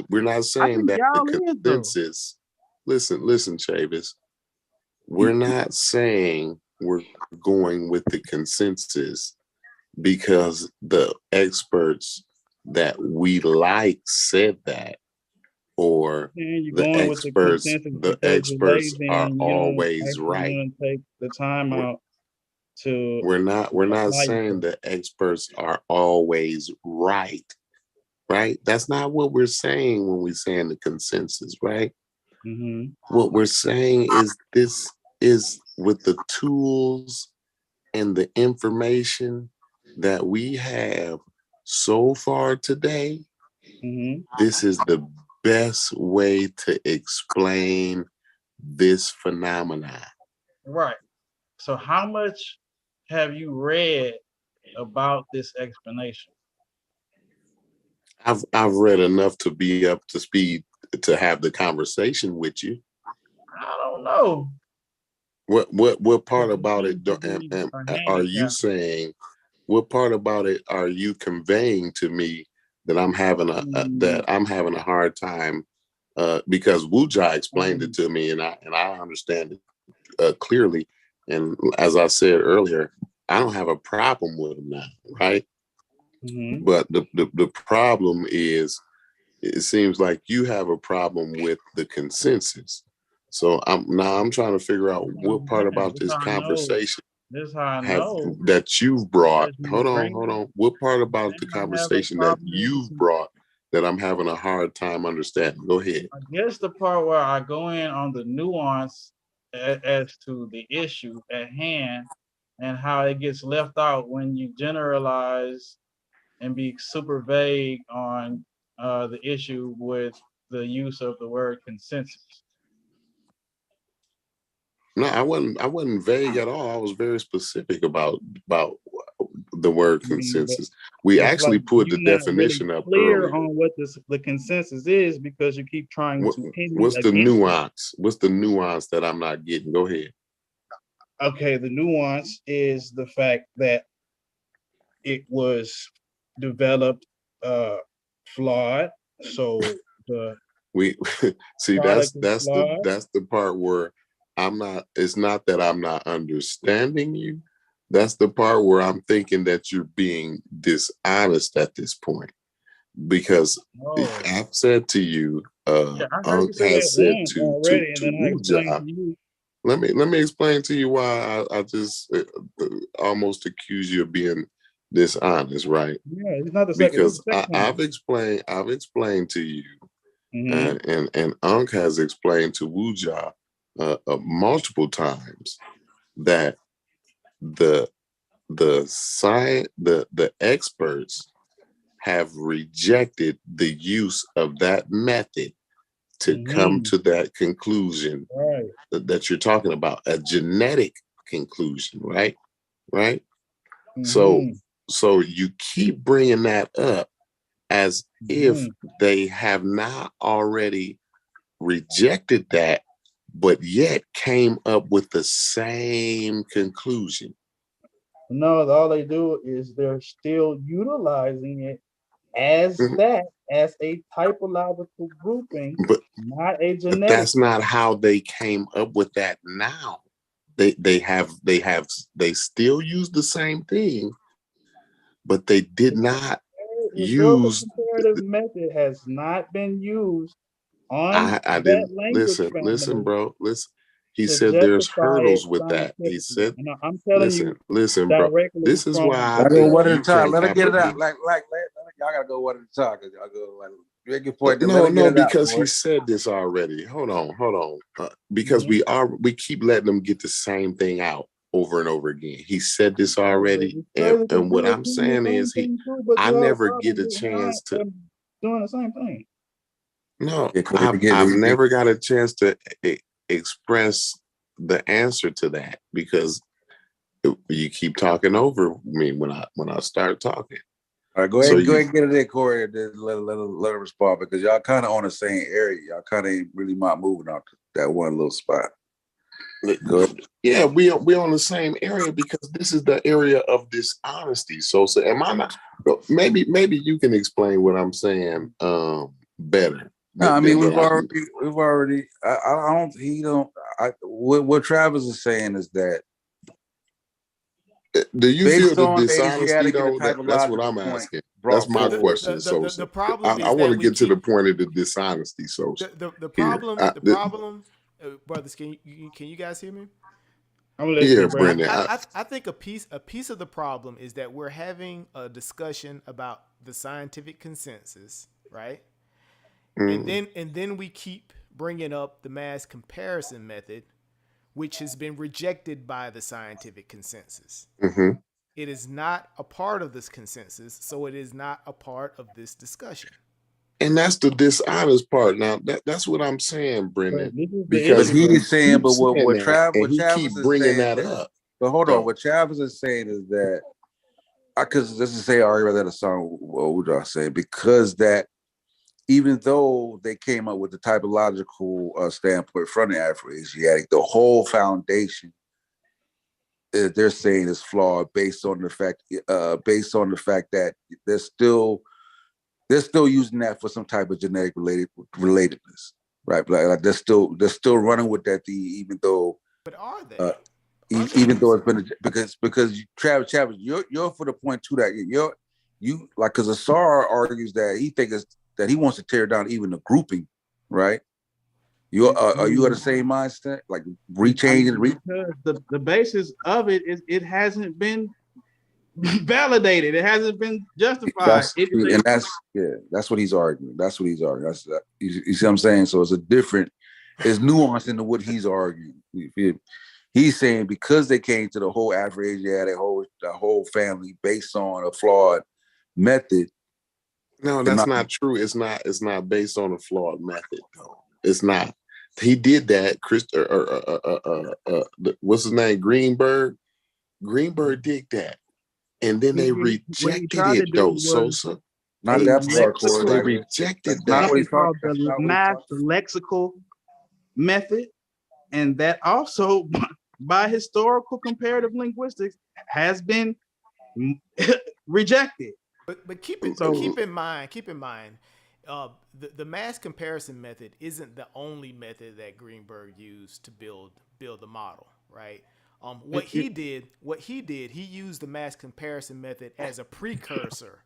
we're not saying that the consensus. Listen, Chavis. We're not saying we're going with the consensus because the experts that we like said that, or the experts are always right. Take the time out to. We're not saying the experts are always right. Right? That's not what we're saying when we're saying the consensus, right? Mm-hmm. What we're saying is this is with the tools and the information that we have so far today, this is the best way to explain this phenomenon. Right. So how much have you read about this explanation? I've read enough to be up to speed to have the conversation with you. I don't know. What part about it are you saying? What part about it are you conveying to me that I'm having a hard time because Wuja explained it to me, and I understand it clearly. And as I said earlier, I don't have a problem with him now, right? Mm-hmm. But the problem is, it seems like you have a problem with the consensus. So I'm trying to figure out what part about this conversation This is how I know that you've brought. because you Hold bring on. What part about the I have a conversation that problem with you've brought that I'm having a hard time understanding? Go ahead. I guess the part where I go in on the nuance as to the issue at hand and how it gets left out when you generalize and be super vague on the issue with the use of the word consensus. No, I wasn't vague at all. I was very specific about the word I mean, but consensus. We it's like actually put the you're not really definition up clear earlier. on what the consensus is because you keep trying to pin me What's the against it. nuance? What's the nuance that I'm not getting? Go ahead. Okay, the nuance is the fact that it was developed flawed. So the We see product is flawed. that's the part where it's not that I'm not understanding you. That's the part where I'm thinking that you're being dishonest at this point. Because Oh, I've said to you, yeah, I heard you say that has said once to already, and then I explained Wuja, to you. let me explain to you why I just almost accuse you of being dishonest, right? Yeah, it's not the second. This is Because the second I've explained to you, time. and Ankh has explained to Wuja multiple times that the the experts have rejected the use of that method to come Mm-hmm. to that conclusion Right. that you're talking about, a genetic conclusion, right? Right. So Mm-hmm. you keep bringing that up as if Mm-hmm. they have not already rejected that, but yet came up with the same conclusion. No, all they do is they're still utilizing it as Mhm. as a typological grouping, But not a but genetic. that's not how they came up with that now. They still use the same thing, but they did not Historical use. comparative method has not been used on I that didn't language listen, family bro. Listen. He to said there's justify it hurdles with that. He scientifically. said, And I'm telling you bro. directly This is why from I I go think one at a you time. can't Let her get it out. comprehend. Y'all gotta go one at a time. Y'all go like make your point. Then let No, her get it out. because Boy. he said this already. Hold on. Because Mhm. we keep letting them get the same thing out over and over again. He said this already, It's crazy because and we what were I'm doing the saying same is thing too, but I you have a never problem get a with chance to. them doing the same thing. No, Yeah, Corey, I've never got a chance to express the answer to that because you keep talking over me when I start talking. all right, go So ahead and get it there, Corey, and then let her respond because y'all kind of on the same area. Y'all kind of ain't really not moving out that one little spot. Go ahead. yeah, we're on the same area because this is the area of dishonesty. So am I not? Maybe you can explain what I'm saying better. No, I mean But we've already. I don't. He don't. What Travis is saying is that do you feel based the on the dishonesty Asiatic and the though? That's what typological I'm point asking. That's brought my forward. question. So The problem I is want that to we get to the keep point of the dishonesty. So the here, problem, brothers. Can you guys hear me? I'm yeah, listening, Brandon. Brendan. I think a piece of the problem is that we're having a discussion about the scientific consensus, right? Mm, And then we keep bringing up the mass comparison method, which has been rejected by the scientific consensus. mhm. It is not a part of this consensus, so it is not a part of this discussion. And that's the dishonest part. Now that's what I'm saying, But Brendan, this is the But because issue, he though. he's saying, keeps but saying that, and What he Travis keep is bringing saying that is, up. but hold on, So what Travis is saying is that because this is say I already read that a song Uda saying because that even though they came up with the typological standpoint from the Afro-Asiatic, the whole foundation they're saying is flawed based on the fact that there's still they're still using that for some type of genetic relatedness, right? Like they're still running with that even though. But are they? Even though it's been because Travis, you're for the point too that you like because Asar argues that he wants to tear down even the grouping, right? Are you of the same mindset, like rechanging? Because the basis of it is it hasn't been validated. It hasn't been justified. That's what he's arguing. That's what he's arguing. You see what I'm saying? So it's nuanced into what he's arguing. He's saying because they came to the whole Afro-Asia, the whole family based on a flawed method. No, that's not true. It's not based on a flawed method. No, it's not. He did that. What's his name? Greenberg did that, and then they rejected it though. Sosa. Not that part, Corey. They rejected that. That. It's called the math lexical method, and that also, by historical comparative linguistics, has been rejected. But keep in mind, the mass comparison method isn't the only method that Greenberg used to build the model, right? What he did, he used the mass comparison method as a precursor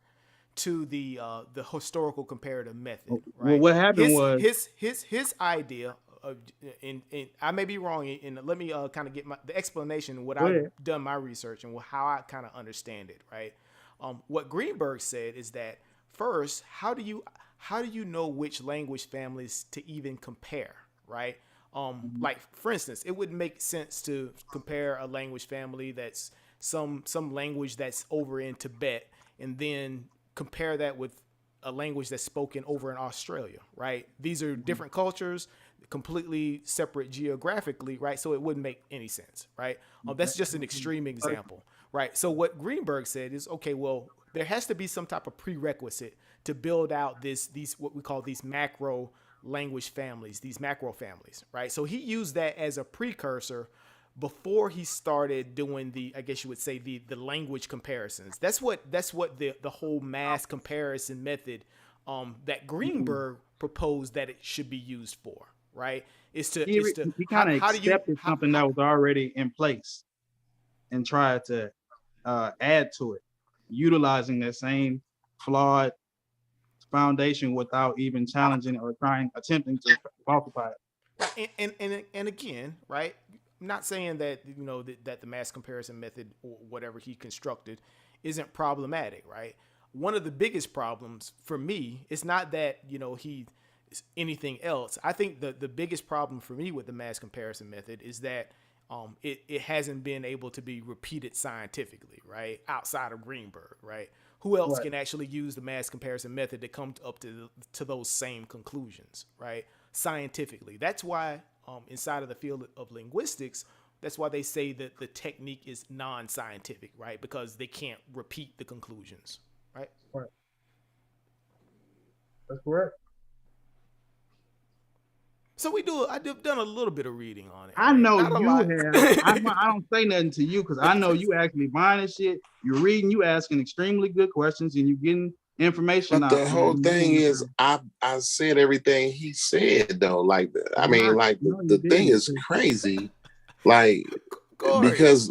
to the historical comparative method, right? Well, what happened was his idea. And I may be wrong, and let me kind of get the explanation what I've done my research and how I kind of understand it, right? What Greenberg said is that first, how do you know which language families to even compare, right? Like for instance, it wouldn't make sense to compare a language family that's some language that's over in Tibet and then compare that with a language that's spoken over in Australia, right? These are different cultures, completely separate geographically, right? So it wouldn't make any sense, right? That's just an extreme example, right? So what Greenberg said is, okay, well, there has to be some type of prerequisite to build out these what we call these macro language families, these macro families, right? So he used that as a precursor before he started doing I guess you would say the language comparisons. That's what the whole mass comparison method that Greenberg proposed that it should be used for, right? He kind of accepted something that was already in place and tried to add to it, utilizing that same flawed foundation without even challenging or attempting to falsify it. And again, right? I'm not saying that that the mass comparison method or whatever he constructed isn't problematic, right? One of the biggest problems for me is not that he anything else. I think the biggest problem for me with the mass comparison method is that it hasn't been able to be repeated scientifically, right? Outside of Greenberg, right? Who else can actually use the mass comparison method to come up to those same conclusions, right? Scientifically. That's why inside of the field of linguistics, that's why they say that the technique is non-scientific, right? Because they can't repeat the conclusions, right? Right. That's correct. So I've done a little bit of reading on it. I know you have. I don't say nothing to you because I know you actually buying this shit. You're reading, you asking extremely good questions, and you're getting information out. But the whole thing is, I said everything he said though. Like, the thing is crazy. Like, Corey. Because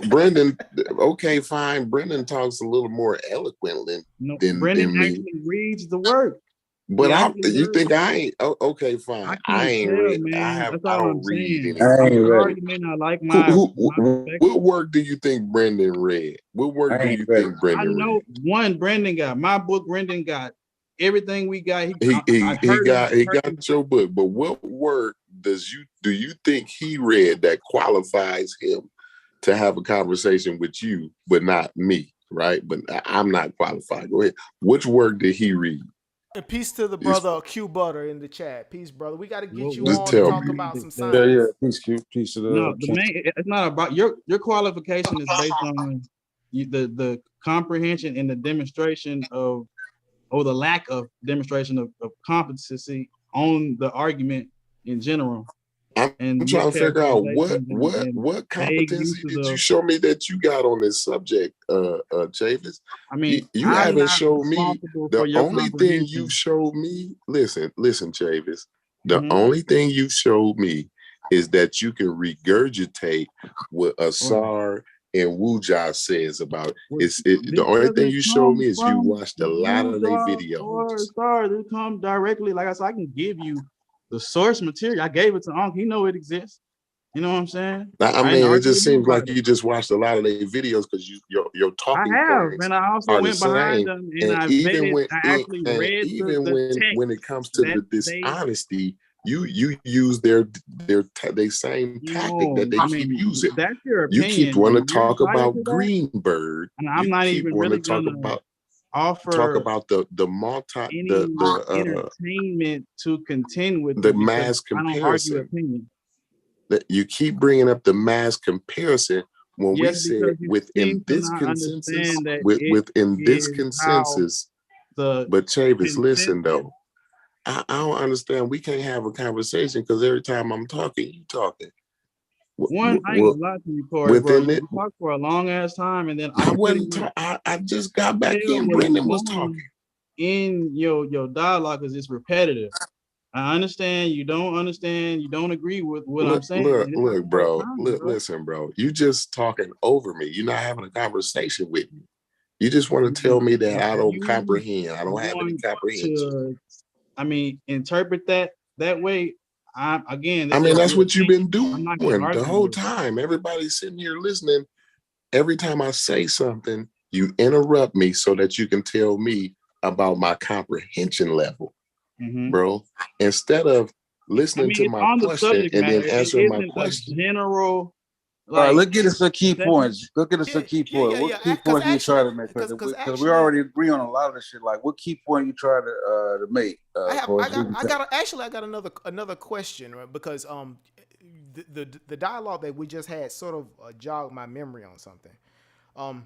Brendan, okay, fine. Brendan talks a little more eloquently than Brendan me. Actually reads the work. But you think I ain't? Okay, fine. I ain't read. I don't read anything. What work do you think Brendan read? What work do you think Brendan read? One, Brendan got my book. Brendan got everything we got. He got your book. But what work do you think he read that qualifies him to have a conversation with you, but not me? Right? But I'm not qualified. Go ahead. Which work did he read? And peace to the brother Q Butter in the chat. Peace, brother. We got to get you on to talk about some science. Yeah. Peace, Q. Peace to the. No, it's not about your qualification is based on the comprehension and the demonstration or the lack of demonstration of competency on the argument in general. I'm and trying to figure out what mischaracterizations and what vague competency uses did you of. show me that you got on this subject, Chavis? I mean, You I'm haven't not showed me responsible for the your only thing you comprehension. showed me. Listen, Chavis. The Hmm. only thing you showed me is that you can regurgitate what Well, Asar and Wuja says about well, the only because thing it you showed comes me is you from watched a lot of their Wujar or videos. stars. It comes directly. Like I said, I can give you the source material. I gave it to Unc. He know it exists. You know what I'm saying? I I didn't mean, it argue just with him seems about like it. you just watched a lot of their videos because your I talking have, points and I also are the went behind same. them and And I even vetted. when I actually read the when it text comes to that the they. dishonesty, you use their same tactic No, that they I keep mean using. that's your You keep opinion, wanting and to you're talk entitled about to that. Greenberg. And I'm You not keep even wanting really to talk gonna about offer any the entertainment to contend with the you because mass I don't argue comparison. opinion. That you keep bringing up the mass comparison when we Yes, said because you seem to not understand that it within this is how consensus. the But Chavis, listen consensus. though, I don't understand. We can't have a conversation because every time I'm talking, you talking. One, I ain't gonna lie to you, Corey, bro. Within You it, talk for a long ass time, and then I I can pretty wasn't. much I just got back tell in. what's Brendan was talking. going in your dialogue because it's repetitive. I understand you don't understand, you don't agree with what I'm saying. And it's Look, so bro. common, bro. Listen, bro. You just talking over me. You're not having a conversation with me. You just want to tell me that I don't You comprehend. I don't have any want comprehension. to, I mean, interpret that way. Again, I this mean, is that's your what you've been opinion. I'm doing not gonna the argue whole with it. time. Everybody's sitting here listening. Every time I say something, you interrupt me so that you can tell me about my comprehension level, bro. Instead of I listening mean, to it's my on the question subject and then matter. It answering my isn't a question. general All right, like let's get us some key statement. points. Look at us some key points. What key Because points you try actually, to make? because Because we actually, already agree on a lot of the shit. Like, what key point you try to make? Coach? I got another question, right? Because the dialogue that we just had sort of jogged my memory on something.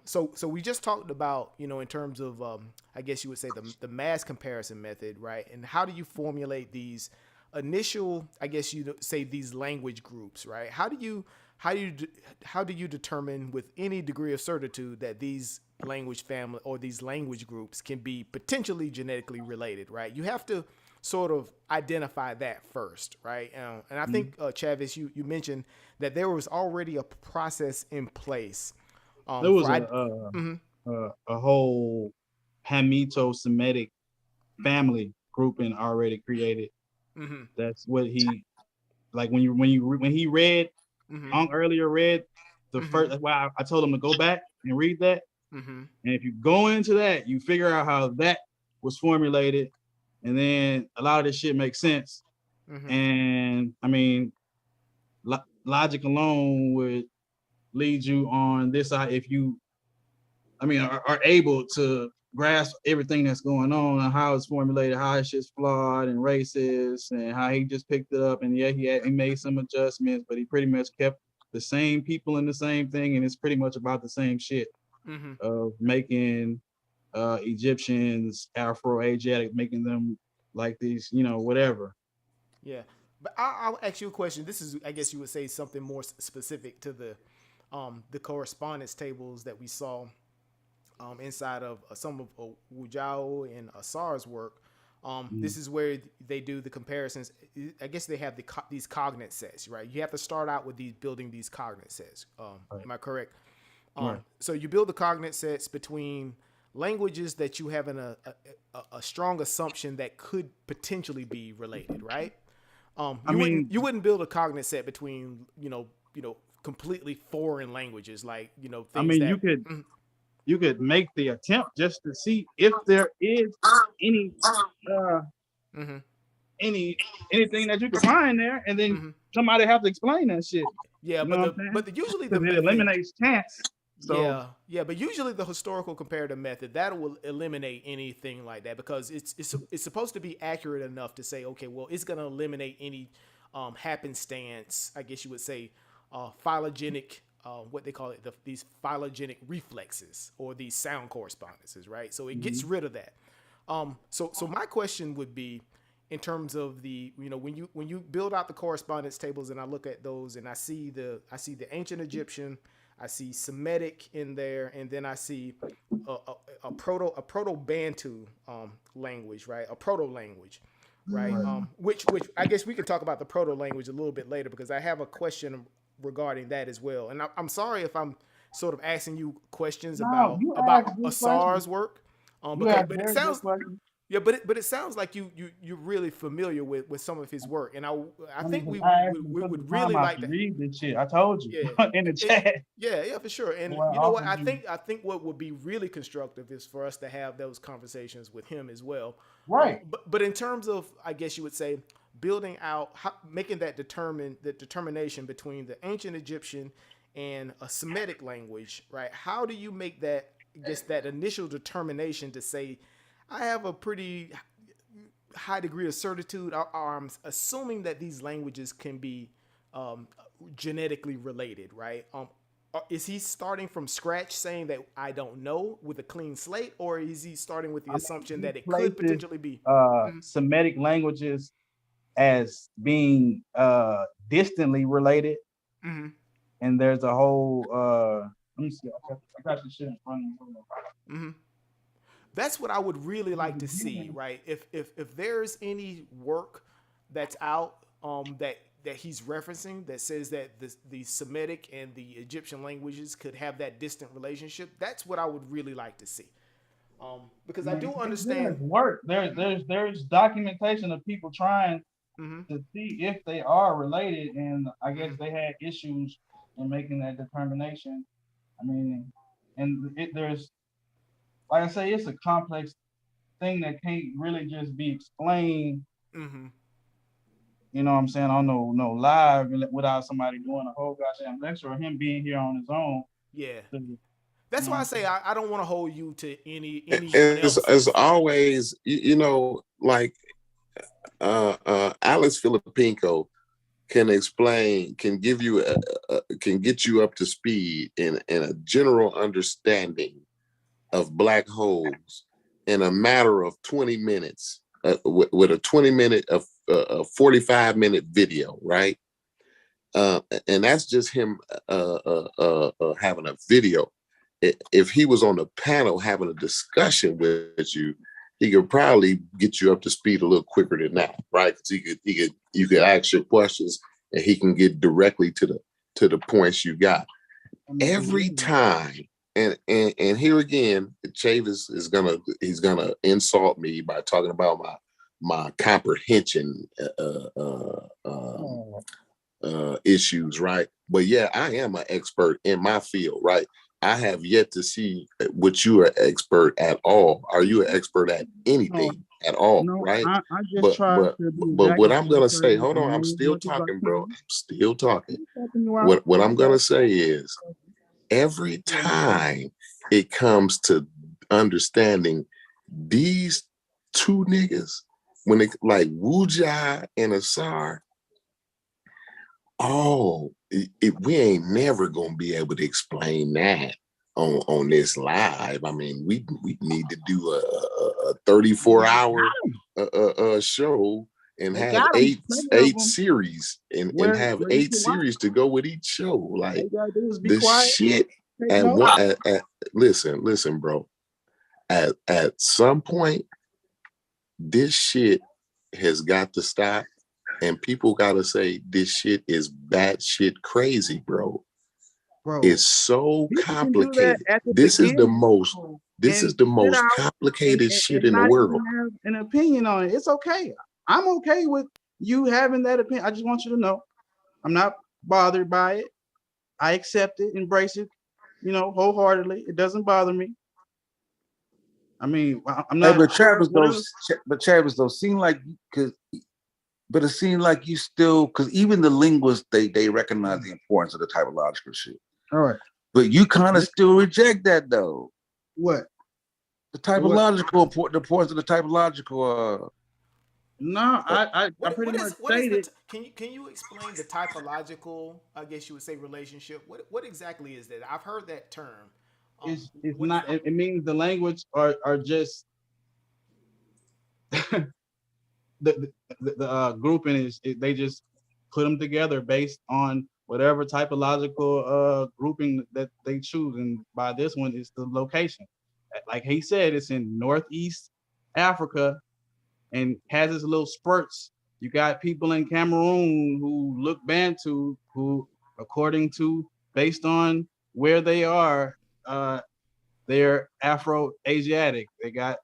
So we just talked about, in terms of, I guess you would say the mass comparison method, right? And how do you formulate these initial, I guess you say these language groups, right? How do you determine with any degree of certitude that these language family or these language groups can be potentially genetically related, right? You have to sort of identify that first, right? And I think, Chavis, you mentioned that there was already a process in place. There was a whole Hamito-Semitic family grouping already created. Mm-hmm. That's what he like when he read. Mm-hmm. Unc earlier read the first. That's why I told him to go back and read that. Mm-hmm. And if you go into that, you figure out how that was formulated, and then a lot of this shit makes sense. Mm-hmm. And I mean, logic alone would lead you on this side if you, I mean, are able to grasp everything that's going on and how it's formulated, how his shit's flawed and racist, and how he just picked it up. And yeah, he made some adjustments, but he pretty much kept the same people in the same thing, and it's pretty much about the same shit of making Egyptians Afro-Asiatic, making them like these, whatever. Yeah, but I'll ask you a question. This is, I guess you would say, something more specific to the correspondence tables that we saw inside of some of Wujao and Asar's work. This is where they do the comparisons. I guess they have these cognate sets, right? You have to start out with building these cognate sets. Right. Am I correct? Right. So you build the cognate sets between languages that you have a strong assumption that could potentially be related, right? You wouldn't build a cognate set between completely foreign languages, like things I mean, that you could make the attempt just to see if there is any anything that you can find there, and then somebody have to explain that shit. Yeah, you know what I'm saying? usually Because it eliminates chance. So but usually the historical comparative method that will eliminate anything like that, because it's supposed to be accurate enough to say, okay, well, it's going to eliminate any happenstance, I guess you would say, phylogenetic, what they call it, these phylogenetic reflexes or these sound correspondences, right? So it gets rid of that. So my question would be, in terms of the, when you build out the correspondence tables and I look at those and I see the ancient Egyptian, I see Semitic in there, and then I see a proto Bantu language, right? A proto language, right? Which I guess we can talk about the proto language a little bit later, because I have a question regarding that as well. And I'm sorry if I'm sort of asking you questions about Asar's work, but it sounds but it sounds like you're really familiar with some of his work, and I think we would really like to read this shit. I told you in the chat. Yeah, for sure. And you know what? I think what would be really constructive is for us to have those conversations with him as well. Right. But in terms of, I guess you would say, building out, making that determination between the ancient Egyptian and a Semitic language, right? How do you make that, I guess, that initial determination to say, I have a pretty high degree of certitude, or I'm assuming that these languages can be genetically related, right? Is he starting from scratch saying that I don't know with a clean slate, or is he starting with the assumption that it could potentially be Semitic languages as being distantly related? Mm-hmm. And there's a whole let me see, I got this shit in front of me. Mm-hmm. That's what I would really like to see, right? If there's any work that's out that he's referencing that says that the Semitic and the Egyptian languages could have that distant relationship, that's what I would really like to see. Because I do understand work. There's documentation of people trying to see if they are related, and I guess they had issues in making that determination. I mean, and there's, like I say, it's a complex thing that can't really just be explained. You know what I'm saying? On no live without somebody doing a whole goddamn lecture or him being here on his own. Yeah. That's why I say I don't want to hold you to anyone else. As always, like Alex Filipinko can explain, can give you can get you up to speed in a general understanding of black holes in a matter of 20 minutes with a 20-minute, a 45-minute video, right? And that's just him having a video. If he was on a panel having a discussion with you, he could probably get you up to speed a little quicker than that, right? Because you could ask your questions and he can get directly to the points you got. Every time, and here again, Chavis is gonna insult me by talking about my comprehension issues, right? But yeah, I am an expert in my field, right? I have yet to see what you are an expert at all. Are you an expert at anything at all, right? I just but what I'm gonna say, hold on, I'm still talking, bro. I'm still talking. What I'm gonna say is, every time it comes to understanding these two niggas, when it like Wujai and Asar, we ain't never gonna be able to explain that on this live. I mean, we need to do a 34-hour show and have eight series and have 8 series to go with each show. Like the shit listen, bro. At some point, this shit has got to stop. And people gotta say this shit is batshit crazy, bro. It's so complicated. This is the most complicated shit in the world. Have an opinion on it. It's okay. I'm okay with you having that opinion. I just want you to know, I'm not bothered by it. I accept it, embrace it, wholeheartedly. It doesn't bother me. I mean, I'm not. Hey, but Travis, though, seem like But it seems like you still, because even the linguists, they recognize the importance of the typological shit. All right. But you kind of still reject that, though. What? The typological, the importance of the typological. No, I pretty much stated. Can you explain the typological, I guess you would say, relationship? What exactly is that? I've heard that term. It's not. It means the language are just. the grouping they just put them together based on whatever typological grouping that they choose, and by this one it's the location. Like he said, it's in Northeast Africa and has its little spurts. You got people in Cameroon who look Bantu, who, according to, based on where they are, they're Afro-Asiatic. They got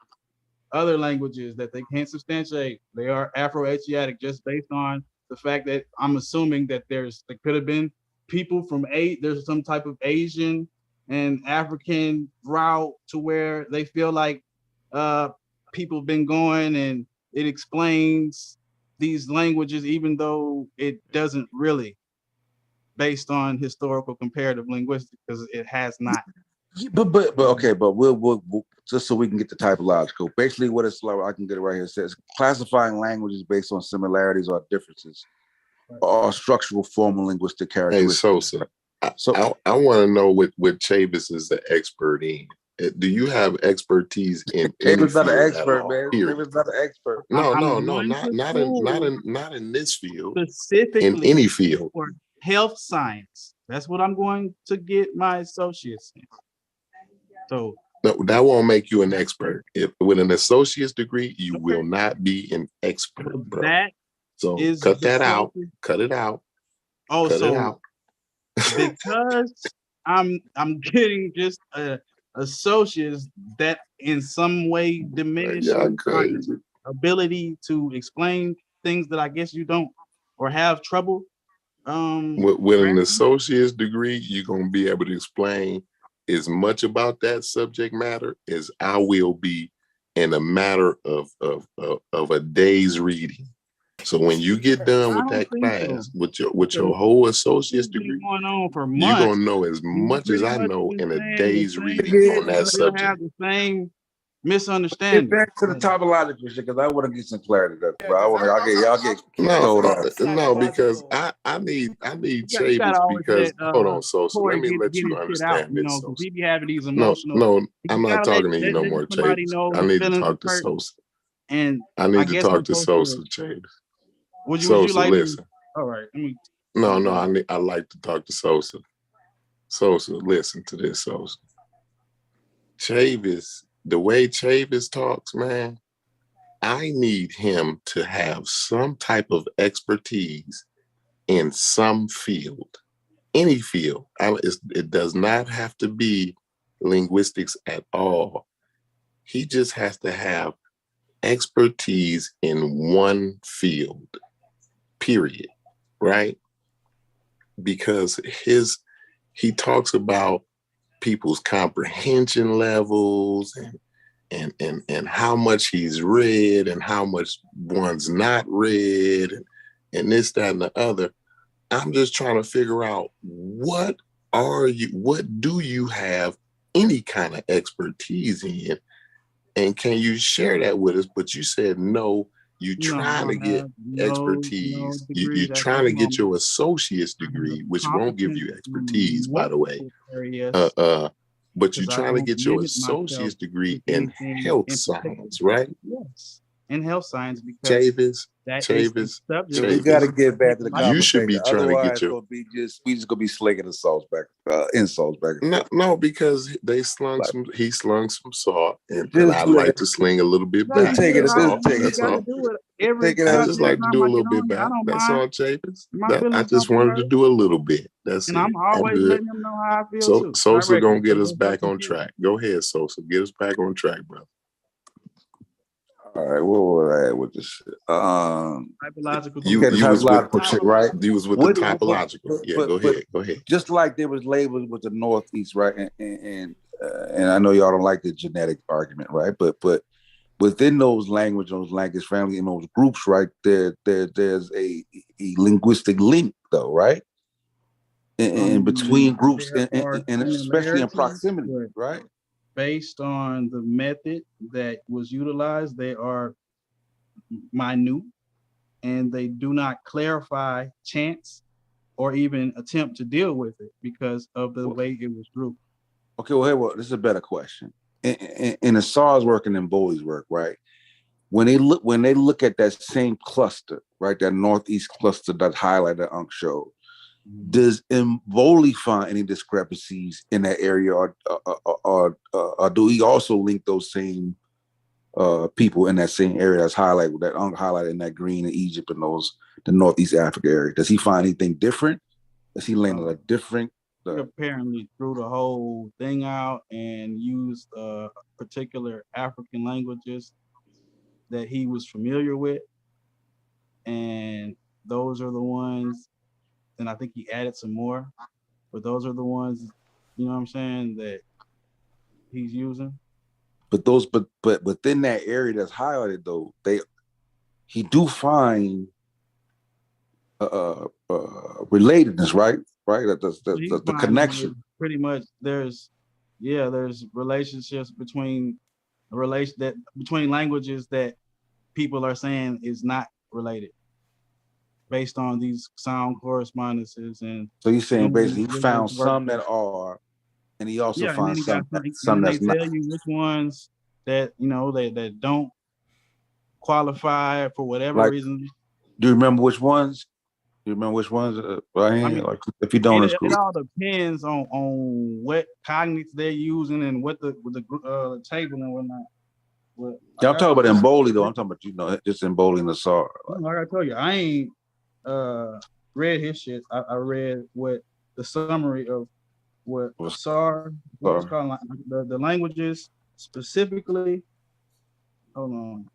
other languages that they can't substantiate. They are Afro-Asiatic just based on the fact that I'm assuming that there could have been people from there's some type of Asian and African route to where they feel like people have been going, and it explains these languages, even though it doesn't really, based on historical comparative linguistics, because it has not. But okay, but we'll just so we can get the typological. Basically, what it's like, I can get it right here. It says classifying languages based on similarities or differences, or structural, formal, linguistic Hey, characteristics. Sosa, I want to know what Chavis is the expert in. Do you have expertise in any Chavis not field an at expert, all? man. Period. Chavis not an expert. No, I'm no, going to not in this field. specifically In any field. for health science. That's what I'm going to get my associates in. So No, that won't make you an expert. If with an associate's degree, you will not be an expert, bro. that So is cut the that out. closest- Cut it out. Oh, Cut it so out. because I'm getting just associates that in some way diminish Y'all my crazy. ability to explain things that I guess you don't or have trouble. With an associate's degree, you're gonna be able to explain as much about that subject matter as I will be in a matter of a day's reading. So when you get done with that class, with your whole associate's degree, going on for months. you're gonna know as much as I know in a day's reading on that subject. Have the same Get misunderstanding. back to the typological shit, because I want to get some clarity there. But I want y'all get No, because I need You gotta Chavis always because let, hold on, so Corey let me get let you his shit out, understand you this. know, because he be having these No, emotional. I'm not talking to you no more, Somebody Chavis. know I his need to feelings talk to hurt. Sosa. And I need to guess talk I'm to supposed Sosa, Chavis. Would you Sosa, like listen. All right. No, I like to talk to Sosa. Sosa, listen to this, Sosa. Chavis, the way Chavis talks, man, I need him to have some type of expertise in some field, any field. It does not have to be linguistics at all. He just has to have expertise in one field, period, right? Because he talks about people's comprehension levels and how much he's read and how much one's not read and this, that, and the other. I'm just trying to figure out what do you have any kind of expertise in? And can you share that with us? But you said no, you're trying to get expertise. You're trying to get your associate's degree, which won't give you expertise, by the way. But you're trying to get your associate's degree in health science, right? Yes, in health science, because Chavis, we got to get back to the conversation. You should be trying to get your. We just gonna be slinging insults back. No, because he slung some salt, and I like to sling a little bit back. Take it. That's all. I just like to do a little bit back. That's all, Chavis. I just wanted to do a little bit. That's it. I'm always letting him know how I feel. So Sosa gonna get us back on track. Go ahead, Sosa. Get us back on track, brother. All right, where was I at with this shit? Typological. You was with shit, right? You was with the typological. Yeah, go ahead. Just like there was labels with the Northeast, right? And I know y'all don't like the genetic argument, right? But within those language family, in those groups, right? There's a linguistic link, though, right? And between groups, and especially in proximity, right? Based on the method that was utilized, they are minute, and they do not clarify chance or even attempt to deal with it because of the way it was grouped. Okay, well, this is a better question. In Asar's work and in Bowie's work, right? when they look at that same cluster, right, that northeast cluster that highlighted Unc showed, does Mboli find any discrepancies in that area, or do he also link those same people in that same area that's highlighted, that Unc highlighted in that green in Egypt and the Northeast Africa area? Does he find anything different? Does he land a different? He apparently threw the whole thing out and used particular African languages that he was familiar with, and those are the ones. And I think he added some more, but those are the ones, you know what I'm saying, that he's using. But within that area that's highlighted, though, he do find relatedness, right? The connection. Pretty much, there's relationships between languages that people are saying is not related, based on these sound correspondences. And so he's saying basically he found some that are, and he also finds some that's not. They tell you which ones that that don't qualify for whatever reason. Do you remember which ones? Right? Like, if you don't, it all depends on what cognates they're using and what the table and whatnot. I'm talking about Mboli though. I'm talking about just Mboli and the SAR. Like I told you, I ain't read his shit. I read what the summary of what SAR was called, the languages specifically. Hold on,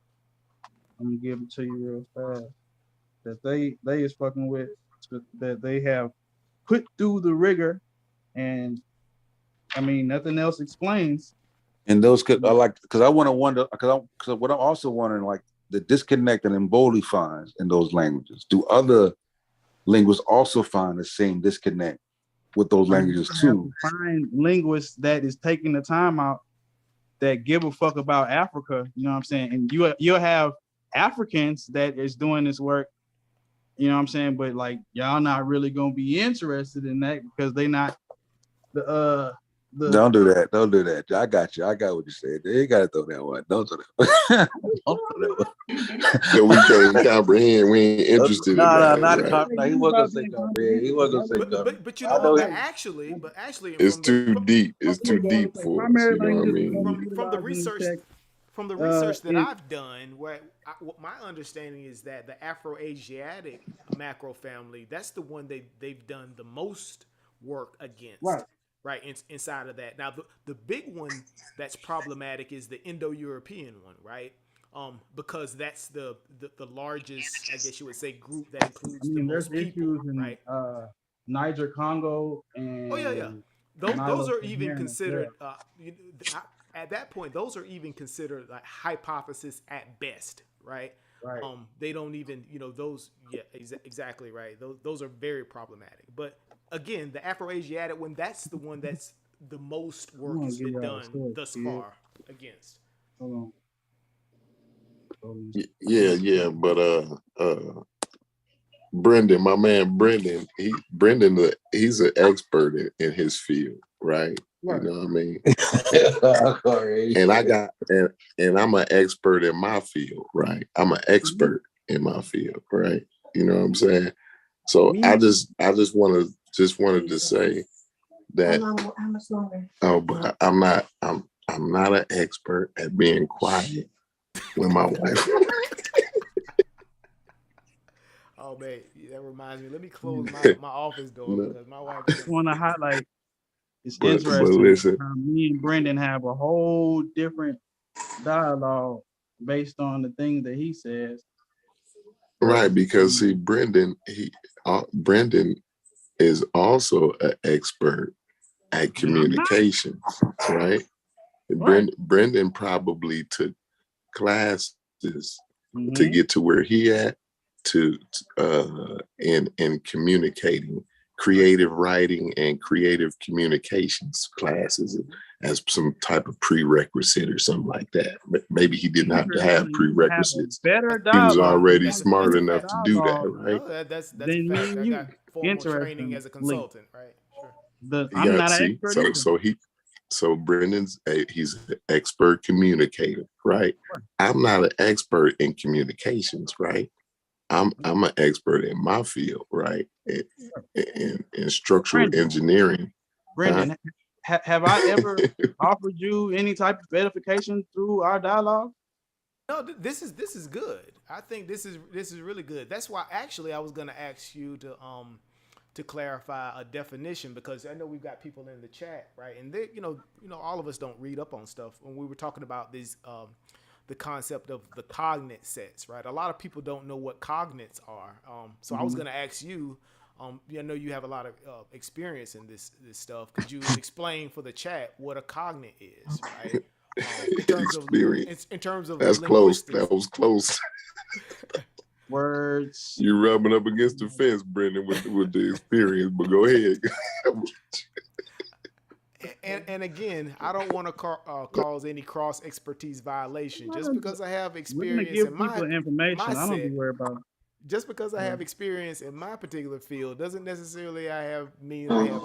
I'm gonna give it to you real fast. That they is fucking with, that they have put through the rigor, and I mean nothing else explains. And those could because I want to wonder, because what I'm also wondering, like the disconnect that Mboli finds in those languages, do other linguists also find the same disconnect with those languages too? Find linguists that is taking the time out, that give a fuck about Africa, you know what I'm saying? And you'll have Africans that is doing this work, you know what I'm saying? But like, y'all not really gonna be interested in that because they not Don't do that. I got you. I got what you said. You gotta throw that one. Don't do that. Don't throw that one. So we can't comprehend. We ain't interested in that. No, he wasn't gonna say comprehend. He wasn't gonna say comprehend. But you know, actually, it's too deep. It's too deep for us. You know what I mean? From the research that I've done, what my understanding is that the Afro-Asiatic macro family, that's the one they've done the most work against. Right, inside of that. Now, the big one that's problematic is the Indo-European one, right? Because that's the largest, I guess you would say, group that includes the most people, right? Niger, Congo, and those are even considered. At that point, those are even considered like hypothesis at best, right? Right. They don't even, those. Yeah, exactly right. Those are very problematic. But again, the Afro-Asiatic one, that's the one that's the most work has been done thus far against. Hold on. Yeah, but Brendan, my man Brendan, he's an expert in his field, right? You know what I mean? And I'm an expert in my field, right? I'm an expert in my field, right? You know what I'm saying? So I just wanted to say that. How much longer? Oh, but I'm not an expert at being quiet with my wife. Oh man, that reminds me. Let me close my office door because my wife. I want to highlight. It's interesting. Me and Brendan have a whole different dialogue based on the things that he says. Right, because see, Brendan is also an expert at communication, right? Brendan probably took classes to get to where he at in communicating, creative writing and creative communications classes as some type of prerequisite or something like that. But maybe he didn't have to have prerequisites. He was already smart enough to do that, right? Oh, that's a fact. I got formal training as a consultant, right? Sure. I'm not an expert. So he's an expert communicator, right? I'm not an expert in communications, right? I'm an expert in my field, right? In structural engineering. Brendan, have I ever offered you any type of edification through our dialogue? No, this is good. I think this is really good. That's why actually I was gonna ask you to clarify a definition, because I know we've got people in the chat, right? And they, all of us don't read up on stuff. When we were talking about these, the concept of the cognate sets, right? A lot of people don't know what cognates are. So I was going to ask you, I know you have a lot of experience in this stuff. Could you explain for the chat what a cognate is, right? In terms of that's close. That was close. Words. You're rubbing up against the fence, Brendan, with the experience, but go ahead. And again, I don't want to cause any cross expertise violation just because I have experience in my information. My I don't be worried about it. Just because I have experience in my particular field doesn't necessarily I have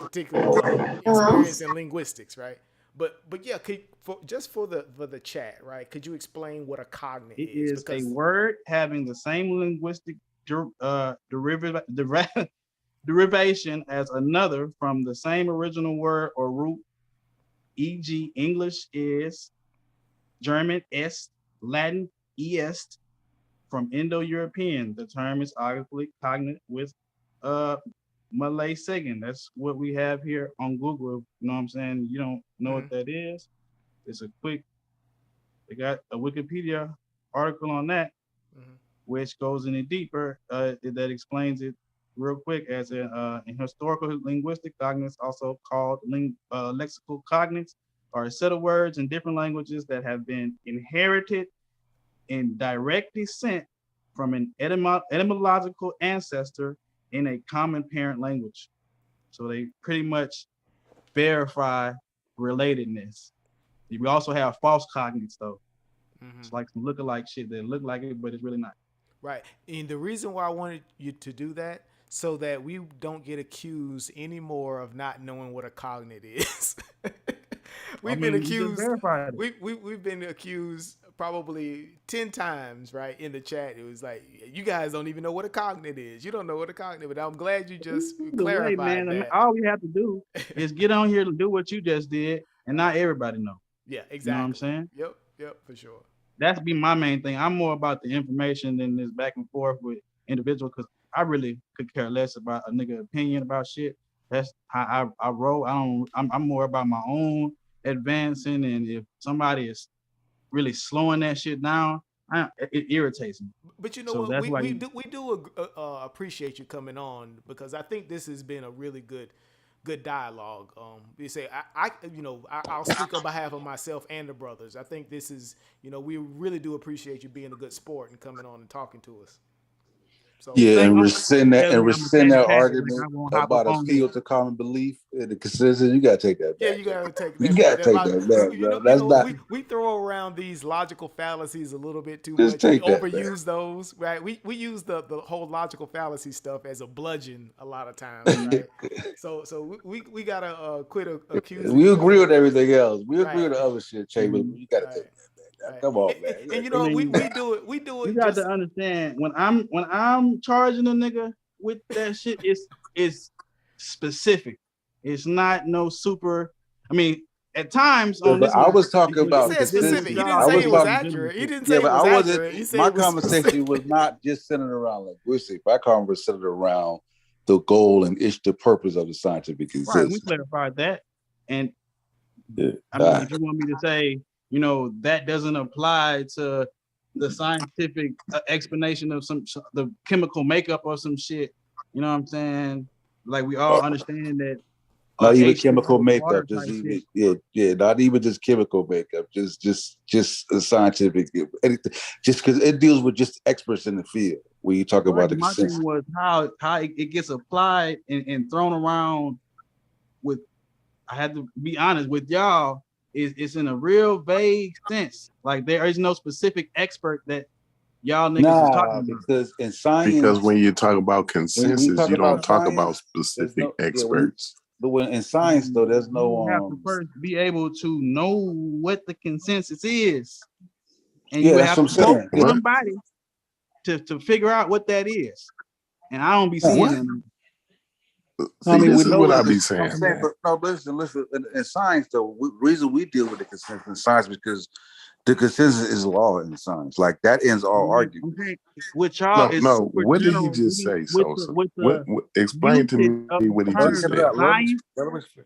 particular experience in linguistics, right? But yeah, for the chat, right? Could you explain what a cognate is? It is a word having the same linguistic derivation as another from the same original word or root. E.g., English is, German est, Latin est. From Indo-European, the term is obviously cognate with Malay singing. That's what we have here on Google. You know what I'm saying? You don't know what that is. It's they got a Wikipedia article on that, which goes in it deeper, that explains it real quick as in historical linguistic cognates, also called lexical cognates, are a set of words in different languages that have been inherited in direct descent from an etymological ancestor in a common parent language. So they pretty much verify relatedness. We also have false cognates though. It's like some lookalike shit that look like it, but it's really not. Right. And the reason why I wanted you to do that, so that we don't get accused anymore of not knowing what a cognate is. We've been accused probably 10 times, right, in the chat. It was like, you guys don't even know what a cognate is. You don't know what a cognate is. But I'm glad you just clarified that. All we have to do is get on here and do what you just did, and not everybody know. Yeah, exactly. You know what I'm saying? Yep, for sure. That's be my main thing. I'm more about the information than this back and forth with individuals, because I really could care less about a nigga opinion about shit. That's how I roll. I'm more about my own advancing, and if somebody is really slowing that shit down, it irritates me. But you know what? We do appreciate you coming on, because I think this has been a really good dialogue. You say I'll speak on behalf of myself and the brothers. I think this is, we really do appreciate you being a good sport and coming on and talking to us. So, yeah, and rescind that argument about a field of common belief and the consensus. You gotta take that back. Yeah, you gotta take that. You gotta take that back. We throw around these logical fallacies a little bit too much. We overuse those, right? We use the whole logical fallacy stuff as a bludgeon a lot of times, right? so we gotta quit accusing. We agree with everything else. We agree with the other shit, Che, but you gotta take that. Right. Come on, man. And we do it. You got to understand, when I'm charging a nigga with that shit, it's specific. It's not no super. I mean, at times on this. I was talking about. He said specific. He didn't say it was accurate. He didn't say it was accurate. He said my conversation was not just centered around linguistics. My conversation was centered around the goal and the purpose of the scientific existence. Right, we clarified that, and I mean, if you want me to say, that doesn't apply to the scientific explanation of the chemical makeup or some shit. You know what I'm saying? Like, we all understand that. Not even chemical makeup, not even just chemical makeup, just a scientific, anything, just because it deals with just experts in the field. When you talk about the my thing was how it gets applied and thrown around. With, I had to be honest with y'all. It's in a real vague sense. Like, there is no specific expert that y'all niggas is talking about. Because in science, when you talk about consensus, you don't talk about specific experts. But when in science though, there's You have to no first be able to know what the consensus is, and yeah, you that's have what I'm to go saying. to somebody to figure out what that is. And I don't be seeing What? them. No, I See, mean, we this is know what what I it be is. I'm saying, saying, man. but no, listen. In science, though, reason we deal with the consensus in science because the consensus is law in science. Like that ends all arguments. Okay, with y'all No, is no. super What did he general. just say, Sosa? With What, the what? Explain to usage of me the what he Oh, just term said. science.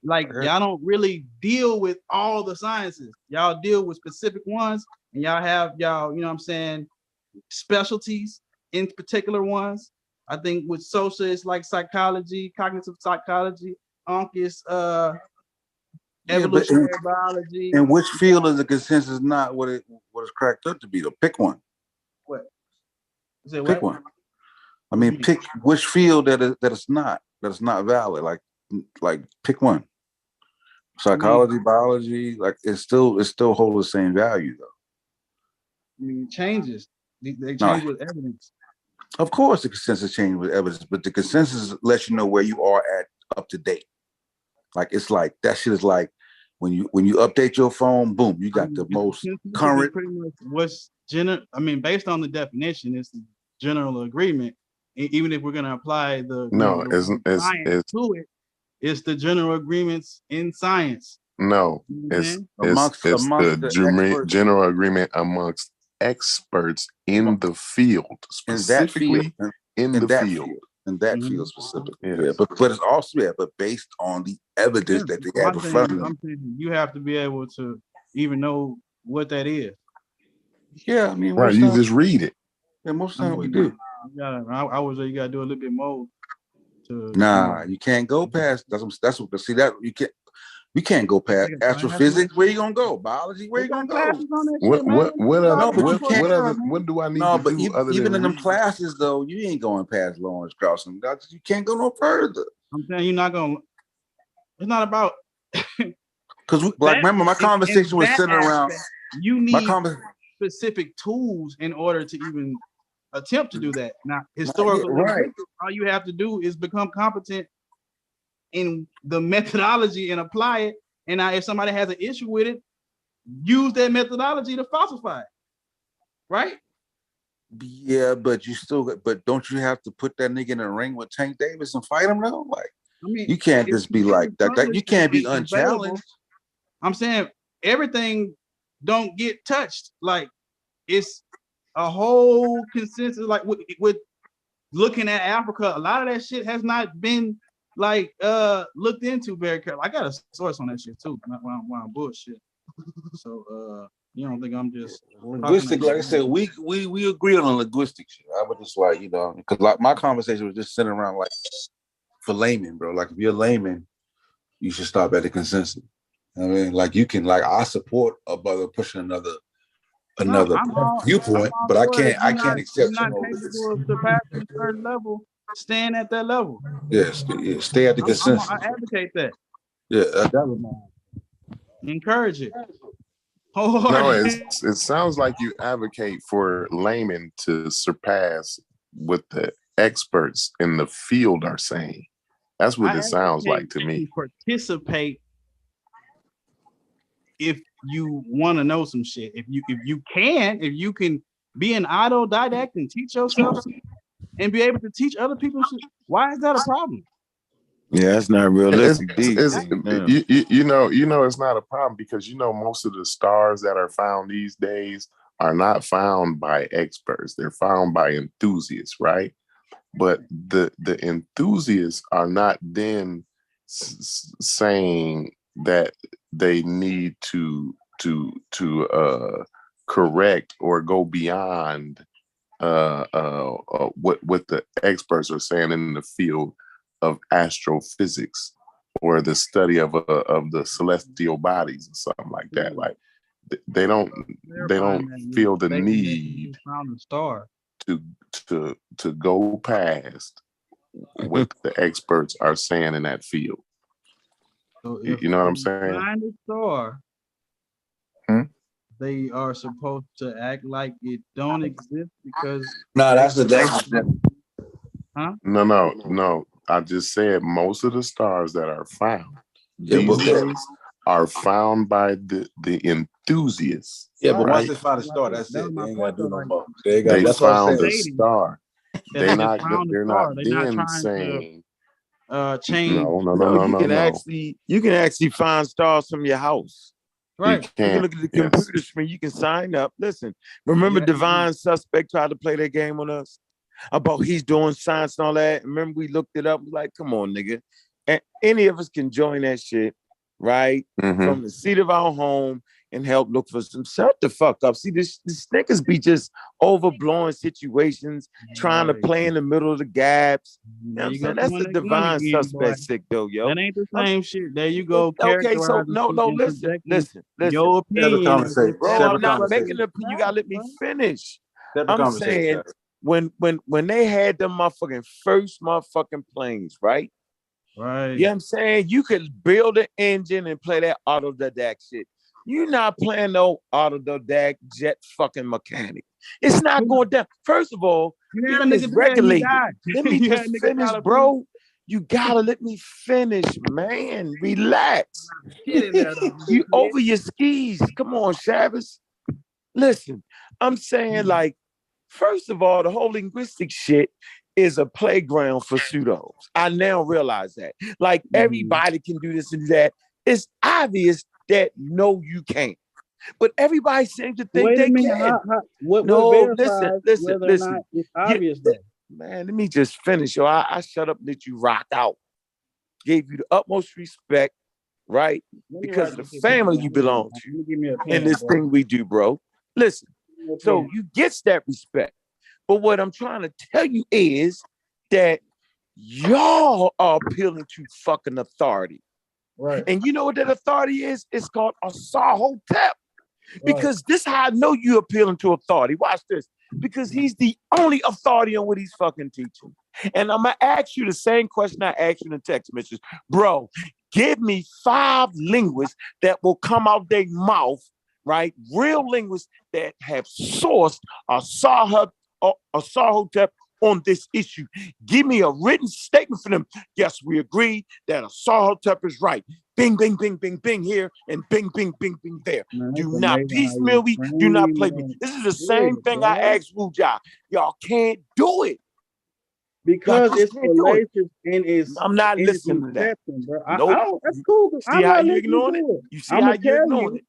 Like y'all don't really deal with all the sciences. Y'all deal with specific ones, and y'all have y'all, you know what I'm saying, specialties in particular ones. I think with social it's like psychology, cognitive psychology, is Yeah, but evolutionary biology. in which field is the consensus not what is cracked up to be? Though, pick one. What? You say Pick what? one. I mean, pick which field that it's not valid. Like pick one. Psychology, biology, like it still holds the same value though. I mean, changes. They No, change with evidence. of course the consensus changes with evidence, but the consensus lets you know where you are at up to date. Like it's like that shit is like when you update your phone, boom, you got the most current. Pretty much what's general. I mean, based on the definition, it's the general agreement. Even if we're gonna apply the No, science to it, it's the general agreements in science. no. You know It's amongst the the experts general agreement amongst experts in the field, in that field, specifically in the field. in that field specifically. Yes. Yeah, but it's also but based on the evidence that they have in front of them. I'm saying you have to be able to even know what that is. Yeah, I mean, Right, you just read it. Yeah, most of the time we do. I would say you gotta do a little bit more to. Nah, you can't go past. That's what. See that you can't. We can't go past astrophysics. Where you gonna go? Biology. Where you gonna go? What other No, what do I need no, to but do other even than in them read? classes though, you ain't going past Lawrence Krauss. You can't go no further. I'm saying you're not gonna. It's not about. Because like remember my conversation was centered around. You need specific tools in order to even attempt to do that. Now, historical linguistics, all you have to do is become competent in the methodology and apply it. And now, if somebody has an issue with it, use that methodology to falsify it. Right? Yeah, but don't you have to put that nigga in a ring with Tank Davis and fight him though? Like, I mean, you can't just be like that. You can't be unchallenged. I'm saying everything don't get touched. Like it's a whole consensus. Like with looking at Africa, a lot of that shit has not been like looked into very carefully. I got a source on that shit too. When I'm bullshit. So you don't think I'm just linguistic? Like I said, we agree on the linguistic shit. I was just like, because like my conversation was just centered around like for laymen, bro. Like if you're a layman, you should stop at the consensus. I mean, like you can, like I support a brother pushing another viewpoint, but I can't accept you're not capable of surpassing a certain level, staying at that level. Yes, stay at the consensus. I advocate that. Yeah, that was my encourage it. No, it sounds like you advocate for laymen to surpass what the experts in the field are saying. That's what it sounds like to me. Participate if you want to know some shit. If you can be an autodidact and teach yourself and be able to teach other people shit, why is that a problem? Yeah, that's not realistic. You know, it's not a problem because most of the stars that are found these days are not found by experts. They're found by enthusiasts, right? But the enthusiasts are not then saying that they need to correct or go beyond what the experts are saying in the field of astrophysics or the study of the celestial bodies or something like that. Like they don't feel the need found a star to go past what the experts are saying in that field. So you know what I'm saying? Find a star. They are supposed to act like it don't exist because that's the huh? No. I just said most of the stars that are found Yeah, these days are found by the enthusiasts. yeah, but once right? they find a star, that's That was it. my They ain't point, gotta do though. no Like, more. They ain't got. They That's what I'm found saying. a star. that they just found a They're star. not They're not then trying saying to change. No, you can no. actually find stars from your house. You Right. You can can't. look at the Yes. computer screen. You can sign up. Listen, remember Yeah. Divine Suspect tried to play that game on us about he's doing science and all that. Remember we looked it up. Like, come on, nigga. And any of us can join that shit, right? Mhm. From the seat of our home and help look for some. Shut the fuck up. See, this niggas be just overblowing situations, trying to play in the middle of the gaps. You know what I'm saying? That's the Divine Suspect sick though, yo. That ain't the same shit. There you go. Okay, so characterizing no, shit no, and listen. projecting Your Separate opinion. conversation. Bro, Separate I'm not conversation. making an opinion. You gotta let me finish. Separate I'm conversation. saying when they had them motherfucking first motherfucking planes, right? Right. You know what I'm saying? You could build an engine and play that autodidact shit. You're not playing no autodidact jet fucking mechanic. It's not going down. First of all, You had a it nigga is do that, he regulated. died. Let me You had just a nigga finish, try to bro. You gotta let me finish, man. Relax. Get in there, though. You over your skis. Come on, Shabbos. Listen, I'm saying, like, first of all, the whole linguistic shit is a playground for pseudos. I now realize that. Like, everybody can do this and that. It's obvious that no, you can't. But everybody seems to think Wait a they minute. can. What No, verifies listen. whether or not it's obvious, though? Man, let me just finish. Yo, I shut up and let you rock out. Gave you the utmost respect, right? Because of the family you belong to. Give me a pen, And this bro. thing we do, bro. Listen, so you gets that respect. But what I'm trying to tell you is that y'all are appealing to fucking authority. Right. And you know what that authority is? It's called a Sahotep. Because this how I know you appealing to authority. Watch this. Because he's the only authority on what he's fucking teaching. And I'm gonna ask you the same question I asked you in the text message. Bro, give me 5 linguists that will come out their mouth, right? Real linguists that have sourced a Sahotep on this issue. Give me a written statement for them. Yes, we agree that a Sahotep is right. Bing, bing, bing, bing, bing here, and bing, bing, bing, bing there. Man, Do not piecemeal me. Do not play me. This is the same thing I asked Wuja. Y'all can't do it. Because it's fallacious and it's. I'm not listening to that. Bro. Nope. I don't, that's cool. See how you ignoring it? You see how you ignoring it?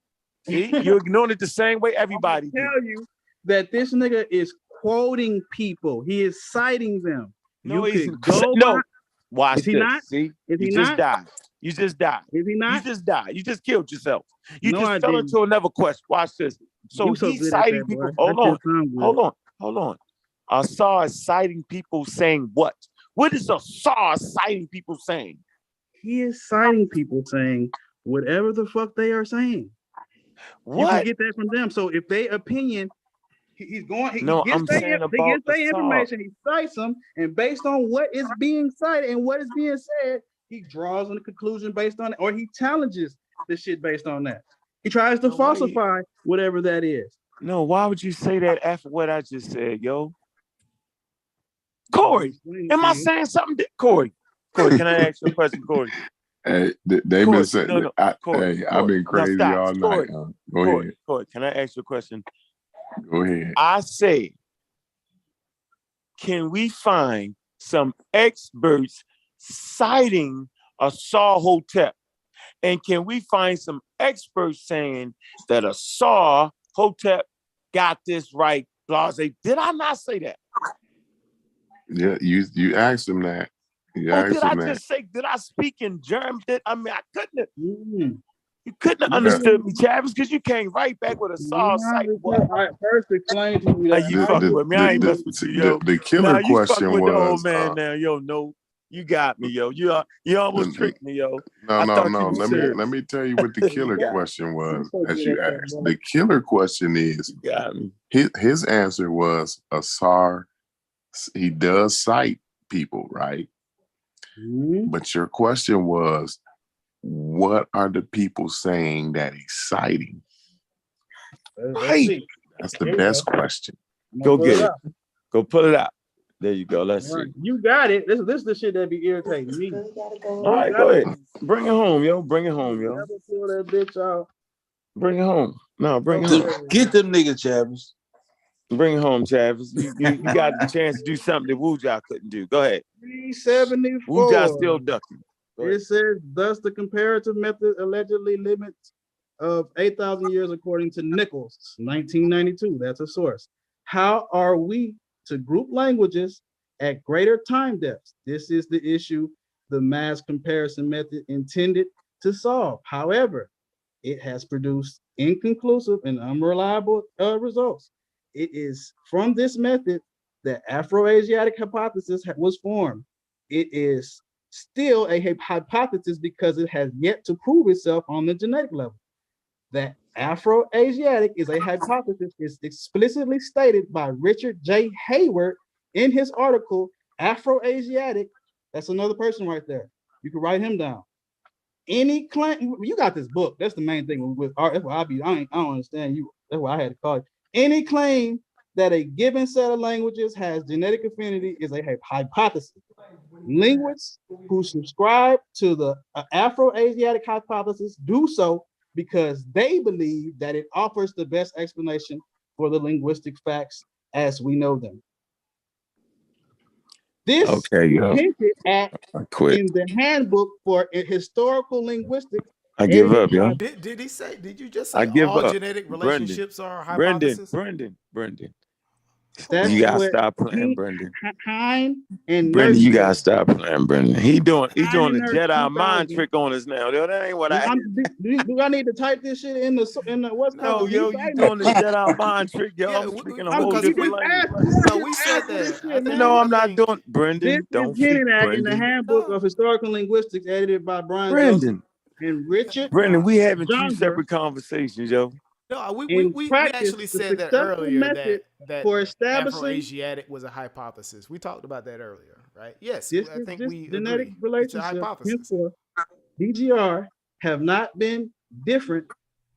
See, you're ignoring it the same way everybody do. Tell you that this nigga is quoting people. He is citing them. No, you he's could go no. by. Watch Is he this. not? See, Is he you just not? died. You just died. Is he not? You just died. You just killed yourself. You No, just I fell didn't. into another quest. Watch this. So You so he's good at citing that, people. boy. Hold on. Assar is citing people saying what? What is Assar citing people saying? He is citing people saying whatever the fuck they are saying. What? You can get that from them. So if they opinion, he's going. He gets their information. He cites them, and based on what is being cited and what is being said, he draws a conclusion based on it, or he challenges the shit based on that. He tries to falsify whatever that is. No, why would you say that after what I just said, yo? Corey, am I saying something? Corey, can I ask you a question, Corey? Hey, they've been saying. Corey, I've been crazy all night. Go ahead. Corey, can I ask you a question? Go ahead. I say, can we find some experts citing a Sahotep? And can we find some experts saying that a Sahotep got this right? Blase. Did I not say that? Yeah, you asked him that. Did I speak in German? I couldn't have. You couldn't have understood me, Travis, because you came right back with a saw sight. I first explained to you that you fucking with me. I ain't messing with you, yo. The killer question with was the old man now, yo. No, you got me, yo. You almost tricked me, yo. No. Let me tell you what the killer question was, as you asked. The killer question is, you got me. His answer was Assar. He does cite people, right? But your question was, what are the people saying that he's citing? Right. That's the best question. Go get it. Go pull it out. There you go. Let's see. You got it. This is the shit that be irritating me. All right, go ahead. Bring it home, yo. Bring it home, yo. Never pull that bitch out. Bring it home. No, bring it home. Get them niggas, Chavis. Bring it home, Chavis. You got the chance to do something that Wu-Ja couldn't do. Go ahead. 374. Wu-Ja still ducking. It says, thus the comparative method allegedly limits of 8,000 years according to Nichols, 1992. That's a source. How are we to group languages at greater time depths? This is the issue the mass comparison method intended to solve. However, it has produced inconclusive and unreliable results. It is from this method that Afro-Asiatic hypothesis was formed. It is still a hypothesis because it has yet to prove itself on the genetic level. That Afro-Asiatic is a hypothesis is explicitly stated by Richard J. Hayward in his article, Afro-Asiatic. That's another person right there. You can write him down. Any claim, you got this book. That's the main thing with art. That's why I don't understand you. That's why I had to call it. Any claim that a given set of languages has genetic affinity is a hypothesis. Linguists who subscribe to the Afro-Asiatic hypothesis do so because they believe that it offers the best explanation for the linguistic facts as we know them. This hinted at in the handbook for historical linguistics. I give up, yo. Did he say? Did you just say all genetic relationships are hypothesis? Brendan. That's you gotta what stop playing, Brendan. Hein and Brendan, Nurse you gotta stop playing, Brendan. He doing the Nurse Jedi mind 2000. trick on us now. Yo, that ain't what do I need to type this shit in the what's No, yo, you doing the Jedi mind trick, yo. I'm speaking a whole different language. No, we said that. No, I'm not doing. Brendan, this don't is hinted at Brendan. in the handbook of historical linguistics edited by Brian Brendan Joseph and Richard. Brendan, we having two Jonger. separate conversations, yo. No, we actually said that earlier that for establishing Afro-Asiatic was a hypothesis. We talked about that earlier, right? Yes, I think we genetic agree. relationship. It's a hypothesis. DGR have not been different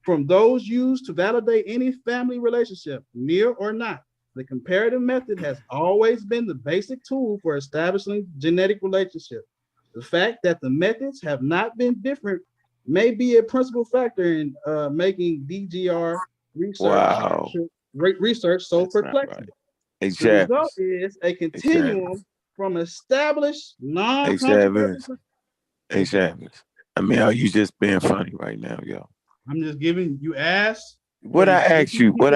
from those used to validate any family relationship, near or not. The comparative method has always been the basic tool for establishing genetic relationships. The fact that the methods have not been different may be a principal factor in making DGR research so perplexing. Right. The result is a continuum from established non-controversial. Hey, Chavis. I mean, are you just being funny right now, yo? I'm just giving you asked. What I asked you for?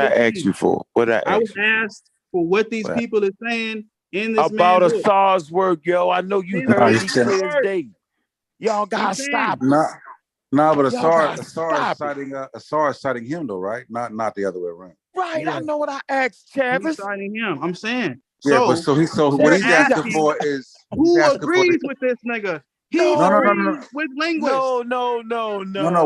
I was asked for what these people are saying in this about a SARS word, yo. I know you heard me clear as day. Y'all gotta stop. No, but Asar is citing him though, right? Not the other way around. Right, yeah. I know what I asked, Chavis. He's citing him. I'm saying. Yeah, but so what he's asking for is who agrees with this nigga? He agrees with linguists. No.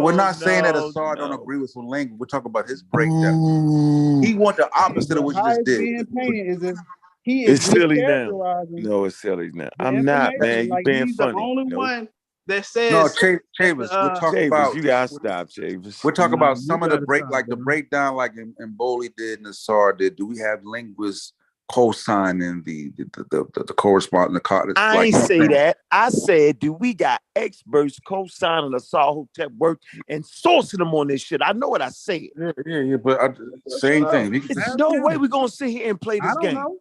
We're not saying that Asar don't agree with some language. We're talking about his breakdown. He want the opposite of what you just did. Being painted is if he is silly now. No, it's silly now. I'm not, man. You being he's funny. The only one that says no, Chavis. We're talking about. You gotta stop, Chavis. We're talking about some of the breakdown, like in Bowley did and Asar did. Do we have linguists co-signing the corresponding? I ain't say that. I said, do we got experts co-signing the Sahotep work and sourcing them on this shit? I know what I said. Yeah. But same thing. There's no way we're gonna sit here and play this game. Know.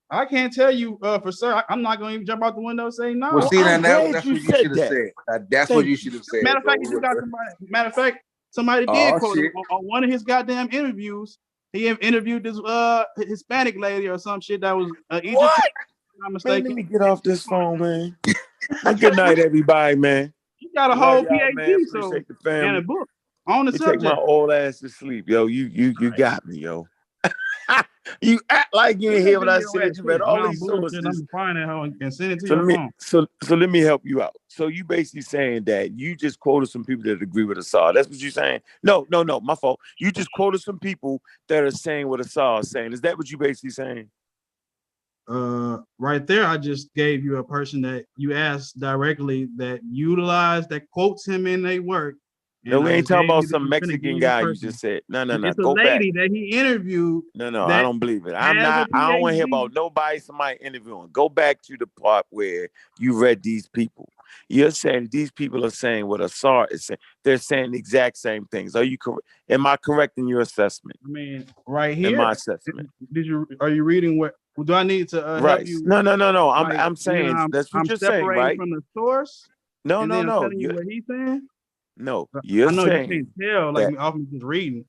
I can't tell you for sure. I'm not going to even jump out the window and say no. Well, see, that's what you should have said. That's what you should have said. Matter of fact, somebody did quote him on one of his goddamn interviews. He interviewed this Hispanic lady or some shit that was Egyptian. What? I'm mistaken. Man, let me get off this phone, man. Good night, everybody, man. You got a whole PhD and a book on the subject. Take my old ass to sleep, yo. You got me, yo. You act like you didn't hear what I said. You read all these sources. I'm finding her and send it to your phone. So let me help you out. So you basically saying that you just quoted some people that agree with Asar. That's what you're saying? No, my fault. You just quoted some people that are saying what Asar is saying. Is that what you basically saying? Right there, I just gave you a person that you asked directly that quotes him in their work No, And we I ain't just talking gave about you some I'm finna give Mexican you the guy you person. just said. No. It's a Go back. lady that he interviewed. No, I don't believe it. has a I don't want to hear PhD. about somebody interviewing. Go back to the part where you read these people. You're saying these people are saying what Asar is saying. They're saying the exact same things. Are you correct? Am I correct in your assessment? I mean, right In here. my assessment. Are you reading what? Do I need to help Right. you? No. Like, I'm saying that's what I'm you're saying, separating right? from the source. No. And then I'm telling you what he's saying. No, I you're know you saying can't tell like that. me off me just reading.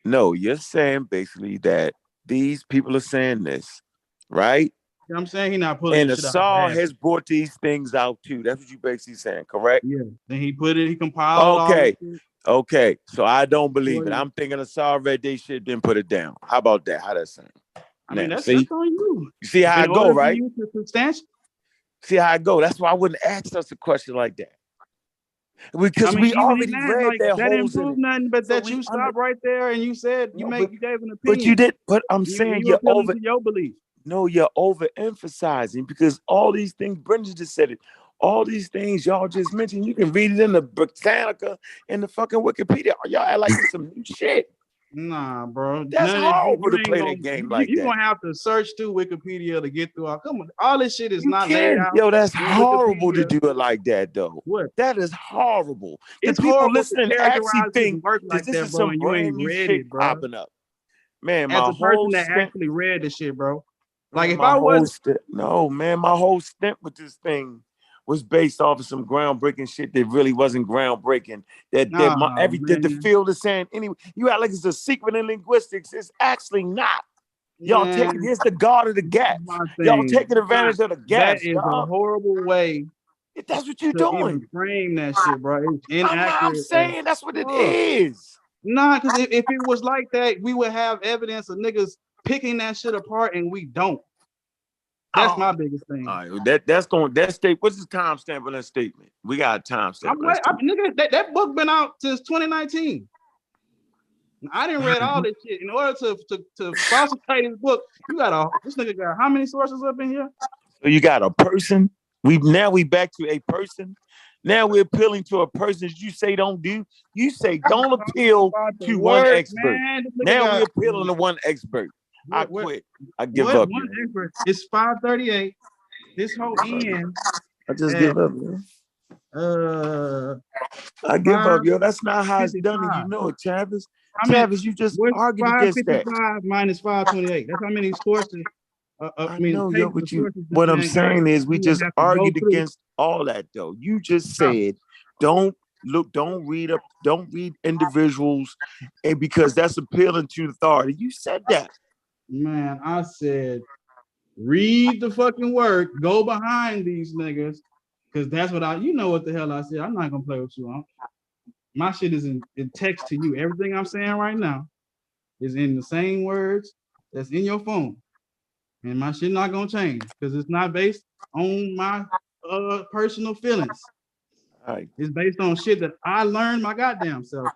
No, you're saying basically that these people are saying this, right? You know what I'm saying he's not pulling And this shit out of Asar his ass. has brought these things out too. That's what you basically saying, correct? Yeah. Then he compiled all this shit. Okay. So I don't believe it. I'm thinking Asar read they shit, then put it down. How about that? How that sound? I mean, that's see? on you. You see how In I go, order for right? you to substantiate. See how I go. That's why I wouldn't ask us a question like that. Because I mean, we even already in that, read like, their that didn't holes in prove it. nothing, but So that you stopped right there and you said you gave an opinion. But you did. But I'm saying you you're appealing to your belief. No, you're overemphasizing because all these things, Brendan just said it. All these things y'all just mentioned, you can read it in the Britannica and the fucking Wikipedia. Y'all act like it's some new shit. Nah, bro. That's horrible to play that game like that. You're gonna have to search through Wikipedia to get through all. Come on, all this shit is not laid out. Yo, that's horrible to do it like that, though. What? That is horrible. It's people horrible listening to actually think work like this that, is bro, some and you brand ain't new read shit it, bro. popping up. Man, As my a whole person that stint, actually read the shit, bro. man, Like if I wasn't, my whole stint with this thing was based off of some groundbreaking shit that really wasn't groundbreaking. That the field is saying anyway. You act like it's a secret in linguistics. It's actually not. Y'all taking it's the God of the gaps. Y'all taking advantage of the gaps. That is a horrible way. That's what you're to doing. Even frame that shit, bro. It's inaccurate. I'm saying that's what it is. Nah, because if it was like that, we would have evidence of niggas picking that shit apart, and we don't. That's my biggest thing. All right, that state. What's the timestamp on that statement? We got a timestamp. Nigga, that book been out since 2019. I didn't read all this shit. In order to falsify this book, this nigga got how many sources up in here? So you got a person. We back to a person. Now we're appealing to a person that you say don't do. You say don't appeal to one expert. Now we're appealing to one expert. I quit. I give up. One expert. It's 5:38. This whole end. I just give up, man. I give up, yo. That's not how it's done, and you know it, Travis. Travis, you just argued against that. 555 minus 528. That's how many sources. I know, yo, but what I'm saying is we just argued against all that, though. You just said, don't read individuals, and because that's appealing to authority. You said that. Man, I said, read the fucking work, go behind these niggas, because that's what you know what the hell I said. I'm not gonna play with you on. My shit is in text to you. Everything I'm saying right now is in the same words that's in your phone. And my shit not gonna change because it's not based on my personal feelings. All right. It's based on shit that I learned my goddamn self,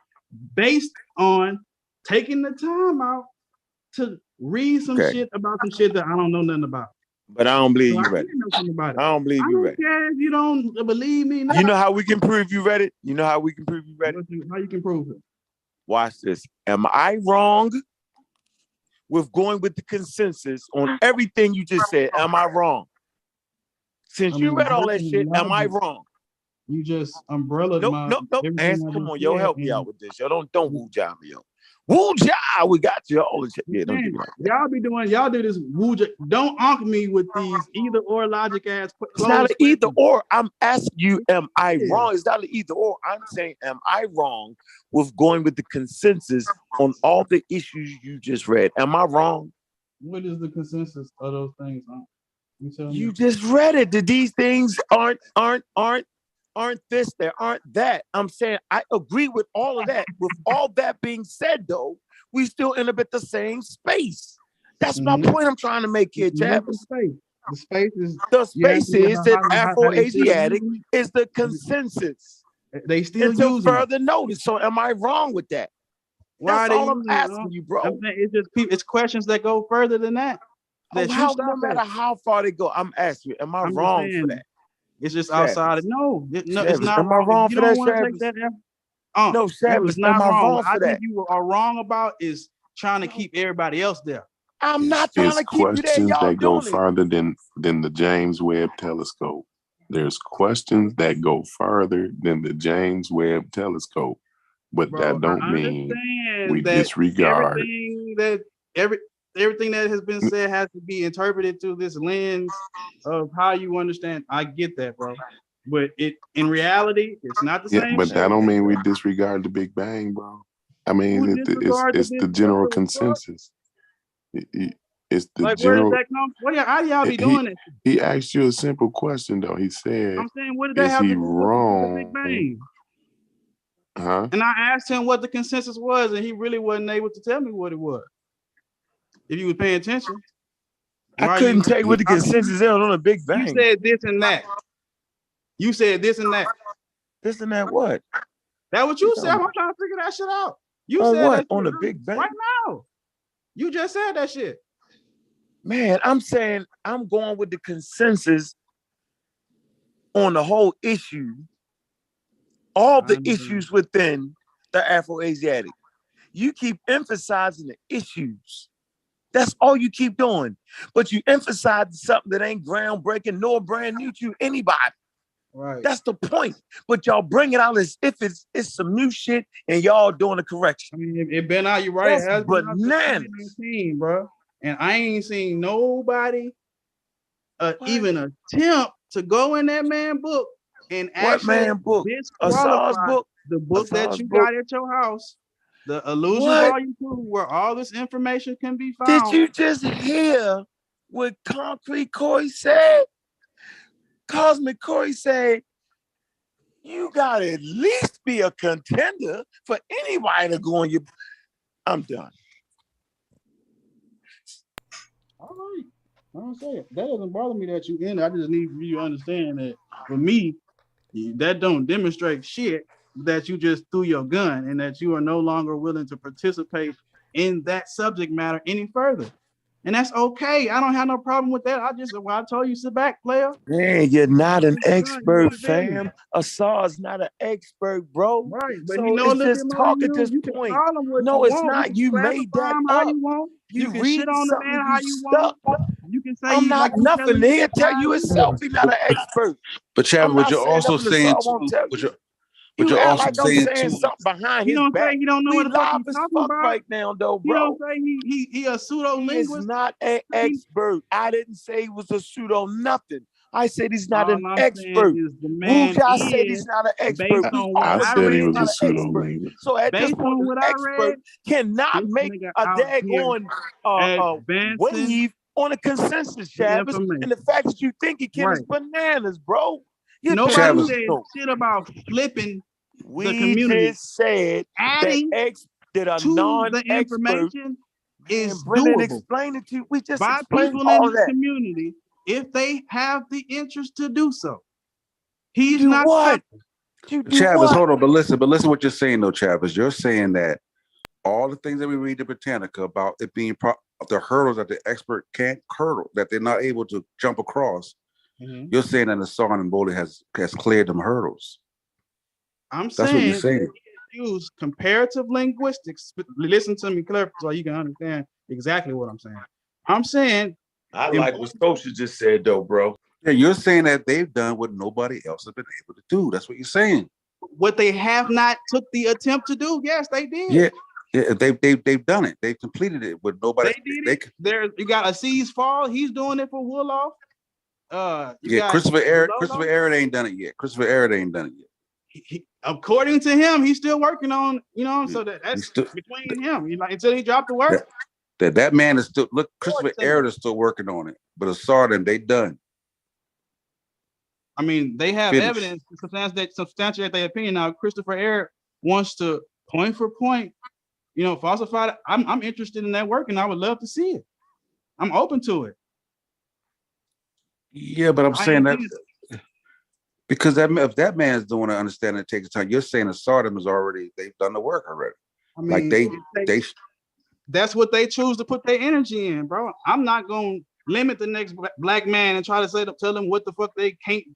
based on taking the time out to read some shit about some shit that I don't know nothing about. But I don't believe you read it. I don't believe you read it. Care if you don't believe me. You know how we can prove you read it? You know how we can prove you read it? How you can prove it? Watch this. Am I wrong with going with the consensus on everything you just said? Am I wrong? Since you read all that shit, am I wrong? You just umbrella. Nope. Come on, yo, help me out with this. Yo, don't woo job me, yo. Woo job, we got you all the shit. Yeah, don't do that. Y'all do this woo job. Don't onk me with these either or logic ass. It's not an either or. I'm asking you, am I wrong? It's not an either or. I'm saying, am I wrong with going with the consensus on all the issues you just read? Am I wrong? What is the consensus of those things? You just read it. That these things aren't this, they aren't that. I'm saying I agree with all of that. With all that being said, though, we still end up at the same space. That's my point I'm trying to make here, Travis. The space is that Afro-Asiatic is the consensus. They still use further notice. So am I wrong with that? That's all I'm asking you, bro. It's just it's questions that go further than that. No matter how far they go, I'm asking you, am I wrong for that? It's just outside. No, it's not. Am I wrong for that, Travis? No, You Savage, was not am I wrong. wrong What I for think that? you are wrong about is trying to keep everybody else there. I'm not trying It's to keep you there. questions Y'all that go doing it. further than the James Webb Telescope. There's questions that go further than the James Webb Telescope, but Bro, that don't I mean understand we that disregard. everything that has been said has to be interpreted through this lens of how you understand. I get that, bro. But in reality, it's not the Yeah, same but shit. that don't mean we disregard the Big Bang, bro. I Who mean, disregard the it's Big the general Bang? consensus. It's the Like, where does general. that come? How do y'all be He doing it? he asked you a simple question though. He said, I'm saying, what did that "Is have he to do with the Big wrong?" Bang? Huh? And I asked him what the consensus was, and he really wasn't able to tell me what it was. If you was paying attention, I couldn't tell you what the you consensus is on the Big Bang. said this and that. You said this and that. This and that what? That what you said? I'm trying to figure that shit out. You On said what? that On the shit Big Bang? right now. You just said that shit. Man, I'm saying I'm going with the consensus on the whole issue, all the issues within the Afroasiatic. You keep emphasizing the issues. That's all you keep doing. But you emphasize something that ain't groundbreaking nor brand new to anybody. Right. That's the point. But y'all bring it out as if it's some new shit and y'all doing the correction. I mean, it been out, you're right. That's it has been out since bananas. 2019, bro. And I ain't seen nobody even attempt to go in that man book and What actually man book? disqualify Asar's book? the book that Asar's you book? got at your house, the Illusion What? Volume 2, where all this information can be Did found. you just hear what Concrete Corey said? Cosmic Corey said, you gotta at least be a contender for anybody to go on your. I'm done. All right. I don't say it. That doesn't bother me that you in it. I just need you to understand that for me, that don't demonstrate shit that you just threw your gun and that you are no longer willing to participate in that subject matter any further. And that's okay. I don't have no problem with that. I told you, sit back, player. Man, you're not an You expert, just did. fam. Asar's not an expert, bro. Right, but so he know a it's little just bit more talk than at you. this You can point. call him what No, you it's want. not. You made classify that him how up. you want. You can shit reading on the something man you how you stuck. want. You can say I'm you not like nothing. He'll tell you himself he's not an expert. But Chad, I'm what not you're saying also nothing saying Asar won't too, tell what you. you're You act also like I'm saying saying too, something behind He his don't back. say he don't know We what the fuck live he's as talking fuck about. right now, though, He don't bro. say he a pseudo He is linguist. not an expert. I didn't say he was a pseudo nothing. I said he's not All an I'm expert. saying is the man Wuja said is he's not an expert. based We on what all I I said agree he he's read. was a not an pseudo expert. linguist. So at this Based point, on an what I read, expert cannot this make nigga a out here daggone advancing wave on a consensus, the Shabbos. information. And the fact that you think he can Right. is bananas, bro. You're Nobody Shabbos. said delusional. shit about flipping the We community. just said Adding that a to the non-expert, information and is Brennan doable explained it to you. We just by explained people in all this that. community if they have the interest to do so. He's Do not what? You do Chavis, what? hold on, but listen what you're saying though, Chavis. You're saying that all the things that we read in Britannica about it being the hurdles that the expert can't hurdle, that they're not able to jump across. Mhm. You're saying that the Sarn and Bowley has cleared them hurdles. I'm That's what saying you're saying. use comparative linguistics. Listen to me clearly so you can understand exactly what I'm saying. I'm saying I like what Scotia just said though, bro. Yeah, you're saying that they've done what nobody else has been able to do. That's what you're saying. what they have not took the attempt to do. Yes, they did. Yeah, they've done it. They've completed it with nobody. They did it. There, you got Aziz Fall. He's doing it for Wooloff. You got Christopher Aaron. Lolo. Christopher Aaron ain't done it yet. Christopher Aaron ain't done it yet. According to him, he's still working on. So that's still, between him. Until he dropped the work. That man is still look. Christopher Aaron is still working on it, but Asar and they done. I mean, they have evidence to substantiate their opinion. Now, Christopher Aaron wants to point for point, falsify it. I'm interested in that work, and I would love to see it. I'm open to it. Yeah, but I'm saying that because if that man is doing it, understanding it takes time. You're saying Asar they've done the work already. I mean, like they that's what they choose to put their energy in, bro. I'm not going to limit the next black man and try to tell them what the fuck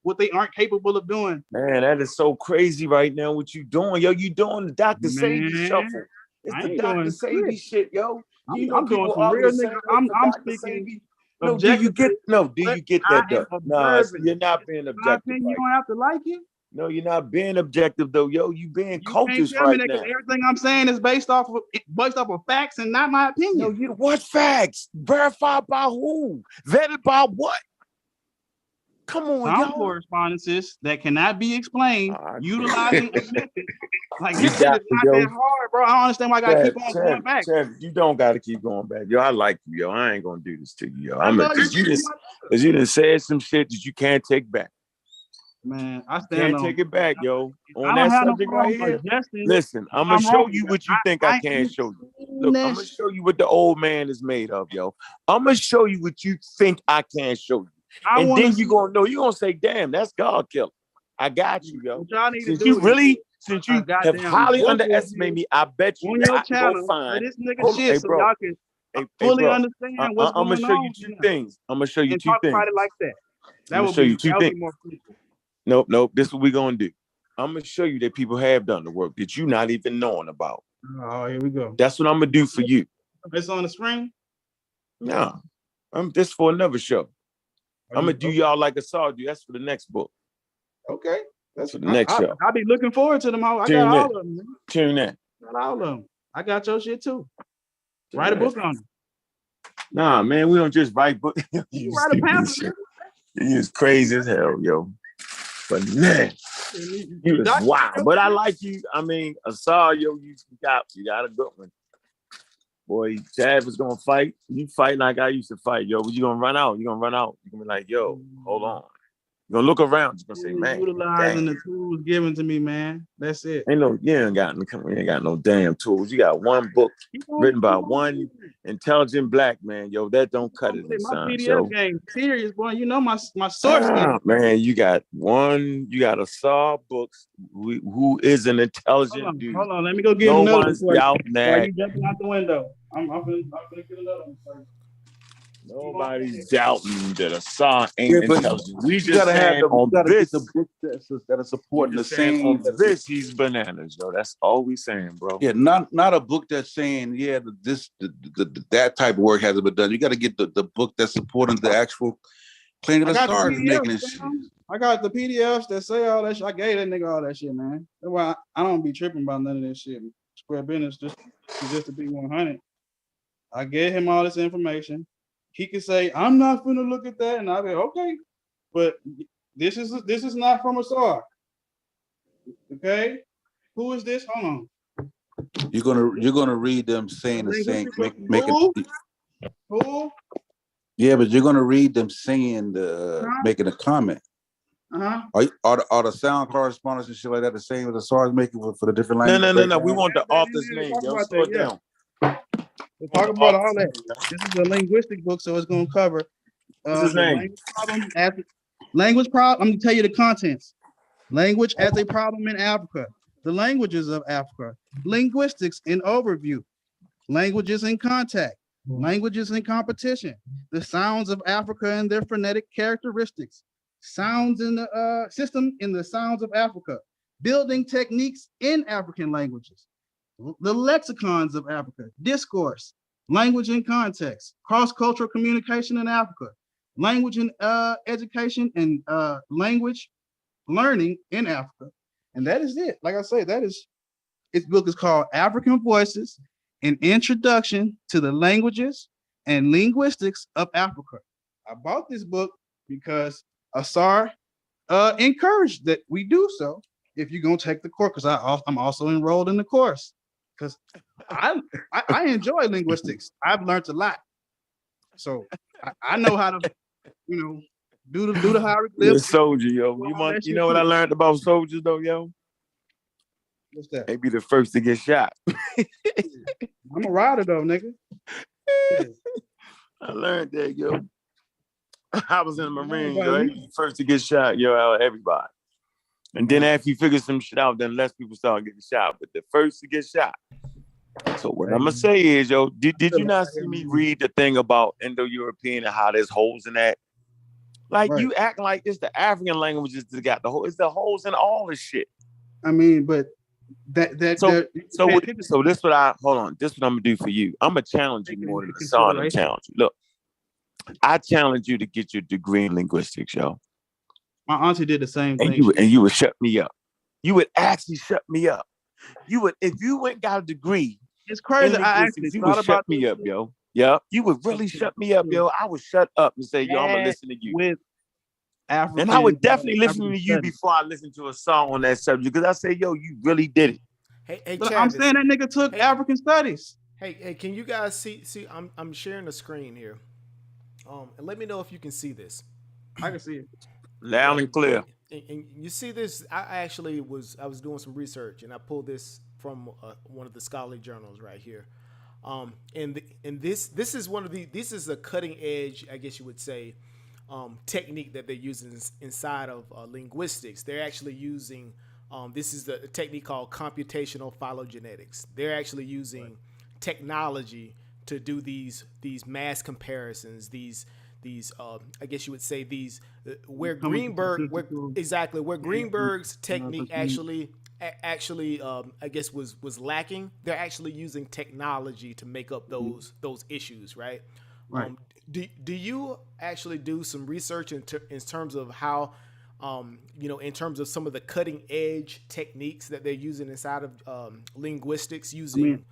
what they aren't capable of doing. Man, that is so crazy right now. What you doing, yo? You doing the Dr. Sadie shuffle? It's the Dr. Sadie shit, yo. You know I'm doing people some are real the same nigga. way for I'm Dr. speaking. Sadie. No, do you get that though? No, you're not being objective. You don't have to like it. No, you're not being objective though, yo. You being cultish right now. Everything I'm saying is based off of facts and not my opinion. No, what facts? Verified by who? Vetted by what? Come on, some correspondences that cannot be explained utilizing a method. Like this shit is not that hard, bro. I don't understand why I gotta keep on going back. You don't gotta keep going back. Yo, I like you, yo. I ain't gonna do this to you, yo. Cause you done said some shit that you can't take back. Man, I stand can't take it back, yo. On that subject right here. Listen, I'm gonna show you what you think I can't show you. Look, I'm gonna show you what the old man is made of, yo. I'm gonna show you what you think I can't show you. And then you're gonna know, you're gonna say, damn, that's God killer. I got you, yo. Since you have highly underestimated me, I bet you on your channel for this nigga shit, so y'all can fully understand what's going on. I'm gonna show you two things. I'm gonna show you two things. About it like that. That will show you two things. Nope. This is what we're gonna do. I'm gonna show you that people have done the work that you're not even knowing about. Oh, here we go. That's what I'm gonna do for you. It's on the screen? No. This for another show. I'm gonna do y'all like a saw do. That's for the next book. Okay. That's for the next show. I'll be looking forward to them all. I got all of them. Tune in. Got all of them. I got your shit too. Write a book on it. Nah, man, we don't just write books. You write a pamphlet. You crazy as hell, yo. But man, you was wild. But I like you. I mean, Asar, yo, you got a good one. Boy, Chad was gonna fight. You fight like I used to fight, yo. But you gonna run out. You're gonna be like, yo, hold on. You're gonna look around. You're gonna say, man. Utilizing the tools given to me, man. That's it. You ain't got no damn tools. You got one book written by one intelligent black man. Yo, that don't cut it in science. My PDF game serious, boy. You know my source. Man, you got Asar Books, who is an intelligent dude. Hold on, let me go get another one. Doubting that. You jumping out the window. I'm gonna get another one first. Nobody's doubting that Asar ain't intelligent. We just gotta have the book that are supporting the same. On this, he's bananas, yo. That's all we saying, bro. Yeah, not a book that's saying, that type of work hasn't been done. You got to get the book that's supporting the actual claim that Asar is making this shit. I got the PDFs that say all that shit. I gave that nigga all that shit, man. That's why I don't be tripping about none of this shit. Square business, just to be 100. I gave him all this information. He could say, I'm not gonna look at that, and I'll be okay. But this is not from Asar. Okay? Who is this? Hold on. You're gonna read them saying the same. Who? Yeah, but you're gonna read them saying making a comment. Uh-huh. Are the sound correspondence and shit like that the same as Asar is making for the different languages? No. We want the author's name. Yo, slow it down. We'll talk about all that. This is a linguistic book, so it's going to cover what's his name? Language problem. I'm going to tell you the contents. Language as a problem in Africa. The languages of Africa. Linguistics in overview. Languages in contact. Languages in competition. The sounds of Africa and their phonetic characteristics. Sounds in the system in the sounds of Africa. Building techniques in African languages. The lexicons of Africa, discourse, language in context, cross-cultural communication in Africa, language in education and language learning in Africa. And that is it. Like I say, its book is called African Voices, an Introduction to the Languages and Linguistics of Africa. I bought this book because Asar encouraged that we do so if you're going to take the course, because I'm also enrolled in the course. Because I enjoy linguistics. I've learned a lot. So I know how to, do the hieroglyphs. You're a soldier, yo. You know what I learned about soldiers though, yo? What's that? They be the first to get shot. I'm a rider though, nigga. I learned that, yo. I was in the Marines, yo. First to get shot, yo, out of everybody. And then after you figure some shit out, then less people start getting shot. But the first to get shot. So what I'm gonna say is, yo, did you not see me read the thing about Indo-European and how there's holes in that? Like Right. you acting like it's the African languages that got the hole. It's the holes in all this shit. I mean, but So this what I hold on. This what I'm gonna do for you. I'm gonna challenge you more than the song and challenge you. Look, I challenge you to get your degree in linguistics, yo. My auntie did the same thing. And you would shut me up. You would actually shut me up. You would, if you went got a degree. It's crazy. I actually you would shut me up, yo. Yeah, you would really shut me up, yo. I would shut up and say, yo, I'm gonna listen to you. With African, and I would definitely listen to you before I listen to a song on that subject because I say, yo, you really did it. Hey, but I'm saying that nigga took African studies. Hey, can you guys see? I'm sharing the screen here. And let me know if you can see this. I can see it loud and clear. And you see this? I was doing some research and I pulled this from one of the scholarly journals right here. And this is one of this is a cutting edge, I guess you would say, technique that they're using inside of linguistics. They're actually using this is a technique called computational phylogenetics. They're actually using technology to do these mass comparisons. These I guess you would say these where Greenberg's technique actually I guess was lacking. They're actually using technology to make up those issues, right? Right. Do you actually do some research in terms of how in terms of some of the cutting edge techniques that they're using inside of linguistics?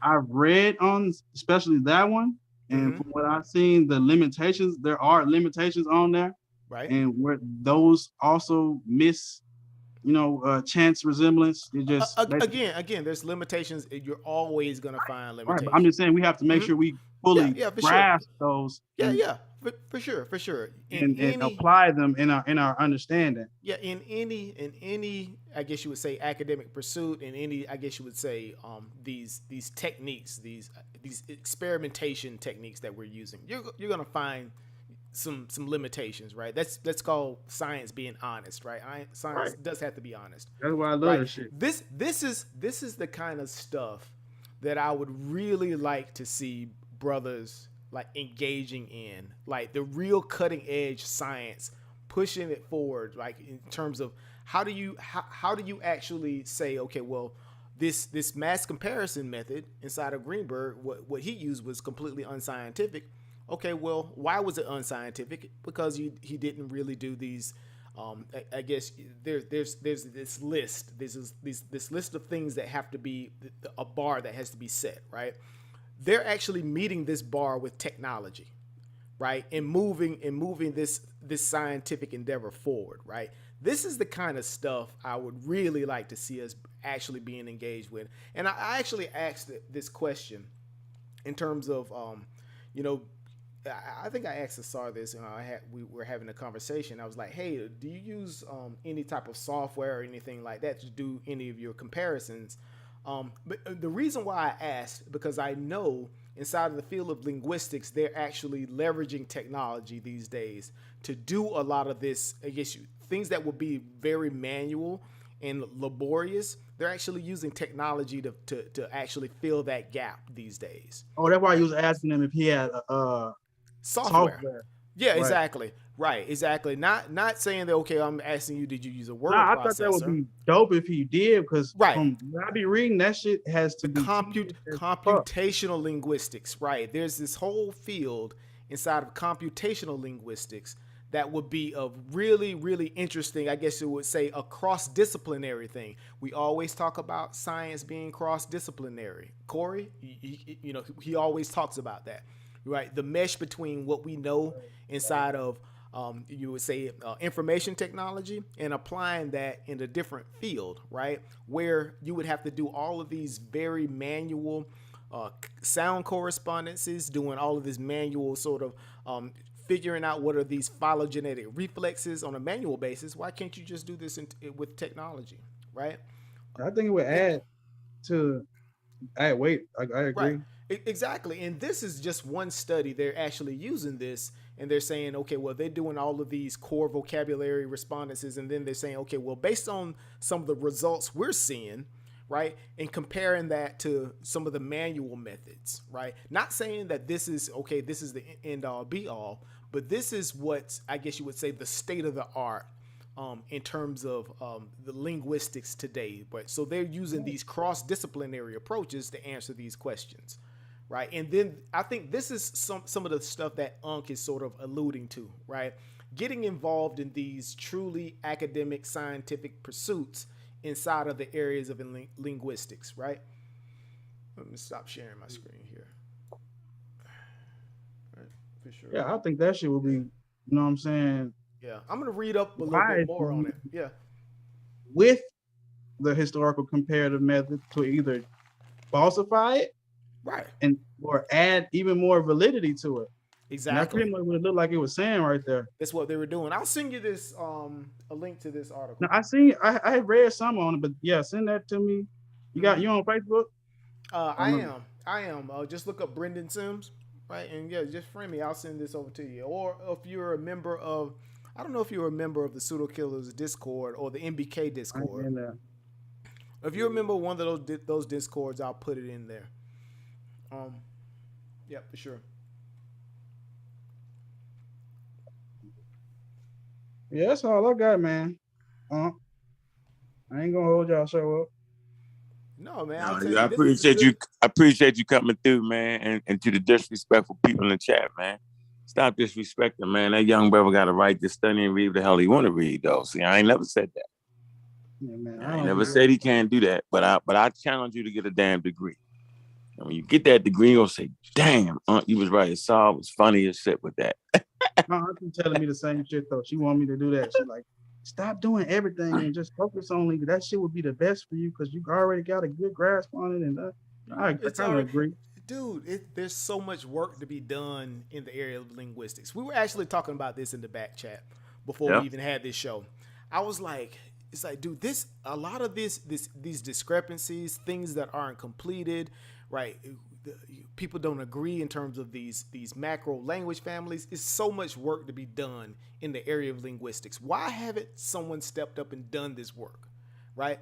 I've read on especially that one, and from what I've seen, the limitations, there are limitations on there, right? And where those also miss, chance resemblance. It just again, there's limitations. You're always gonna find limitations. Right, but I'm just saying we have to make sure we fully grasp those. For sure. And apply them in our understanding. Yeah, in any I guess you would say academic pursuit, in any I guess you would say these techniques, these experimentation techniques that we're using, you're gonna find some limitations, right? That's called science being honest, right? Science does have to be honest. That's why I love this shit. This is the kind of stuff that I would really like to see brothers like engaging in, like the real cutting edge science, pushing it forward, like in terms of how do you actually say, okay, well, this mass comparison method inside of Greenberg, what he used was completely unscientific. Okay, well, why was it unscientific? Because he didn't really do these. I guess there's this list. This list of things that have to be a bar that has to be set, right? They're actually meeting this bar with technology, right? And moving this scientific endeavor forward, right? This is the kind of stuff I would really like to see us actually being engaged with. And I actually asked this question in terms of, I think I asked Asar this, and we were having a conversation. I was like, hey, do you use any type of software or anything like that to do any of your comparisons? But the reason why I asked, because I know inside of the field of linguistics, they're actually leveraging technology these days to do a lot of this, I guess, things that would be very manual and laborious. They're actually using technology to actually fill that gap these days. Oh, that's why he was asking him if he had software. Yeah, exactly. Right, exactly. Not saying that, okay, I'm asking you, did you use a word processor? I thought that would be dope if he did, because from what I be reading, that shit has to be computational linguistics, right? There's this whole field inside of computational linguistics that would be a really, really interesting, I guess you would say, a cross-disciplinary thing. We always talk about science being cross-disciplinary. Corey, he always talks about that, right? The mesh between what we know inside of, you would say, information technology, and applying that in a different field, right? Where you would have to do all of these very manual sound correspondences, doing all of this manual sort of figuring out what are these phylogenetic reflexes on a manual basis. Why can't you just do this with technology, right? I think it would add to. I agree. Right. Exactly. And this is just one study. They're actually using this, and they're saying, okay, well, they're doing all of these core vocabulary respondances, and then they're saying, okay, well, based on some of the results we're seeing, right? And comparing that to some of the manual methods, right? Not saying that this is okay, this is the end all be all, but this is what I guess you would say the state of the art in terms of the linguistics today. But so they're using these cross-disciplinary approaches to answer these questions, right? And then I think this is some of the stuff that Unc is sort of alluding to, right? Getting involved in these truly academic scientific pursuits inside of the areas of linguistics, right? Let me stop sharing my screen here. Right, for sure. Yeah, I think that shit would be, you know what I'm saying? Yeah, I'm gonna read up a little bit more on it. Yeah, with the historical comparative method to either falsify it, right, and or add even more validity to it. exactly. And that's pretty much what it looked like it was saying right there. That's what they were doing. I'll send you this a link to this article. Now I had read some on it, but yeah, send that to me. You got you on Facebook? I am. Just look up Brendan Sims, right? And yeah, just friend me. I'll send this over to you. Or if you're a member of, I don't know if you're a member of the Pseudo Killers Discord or the MBK Discord. If you're a member of one of those Discords, I'll put it in there. Yeah, for sure. Yeah, that's all I got, man. I ain't gonna hold y'all show up. No, man. I appreciate you. I appreciate you coming through, man, and to the disrespectful people in the chat, man. Stop disrespecting, man. That young brother got a right to study and read what the hell he want to read, though. See, I ain't never said that. Yeah, man, I ain't never said he can't do that, but I challenge you to get a damn degree. And when you get that degree, you'll say, "Damn, you was right. Saul was funny as shit with that." My auntie telling me the same shit though. She want me to do that. She's like, stop doing everything and just focus on it. That shit would be the best for you because you already got a good grasp on it. And I kind of agree. Dude, there's so much work to be done in the area of linguistics. We were actually talking about this in the back chat before we even had this show. I was like, it's like, dude, a lot of these discrepancies, things that aren't completed, right? People don't agree in terms of these macro language families. It's so much work to be done in the area of linguistics. Why haven't someone stepped up and done this work, right?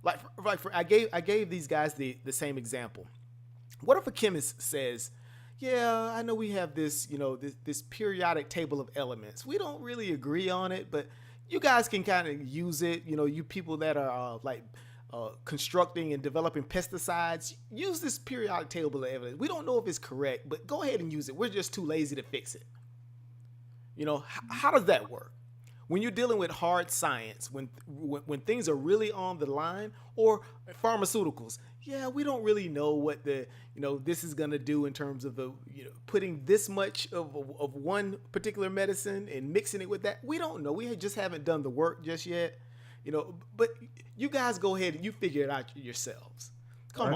I gave these guys the same example. What if a chemist says, yeah, I know we have this, this periodic table of elements. We don't really agree on it, but you guys can kind of use it. You people that are constructing and developing pesticides, use this periodic table of evidence. We don't know if it's correct, but go ahead and use it. We're just too lazy to fix it. How does that work? When you're dealing with hard science, when things are really on the line, or pharmaceuticals, yeah, we don't really know what this is going to do in terms of putting this much of one particular medicine and mixing it with that. We don't know. We just haven't done the work just yet. But you guys go ahead and you figure it out yourselves. Come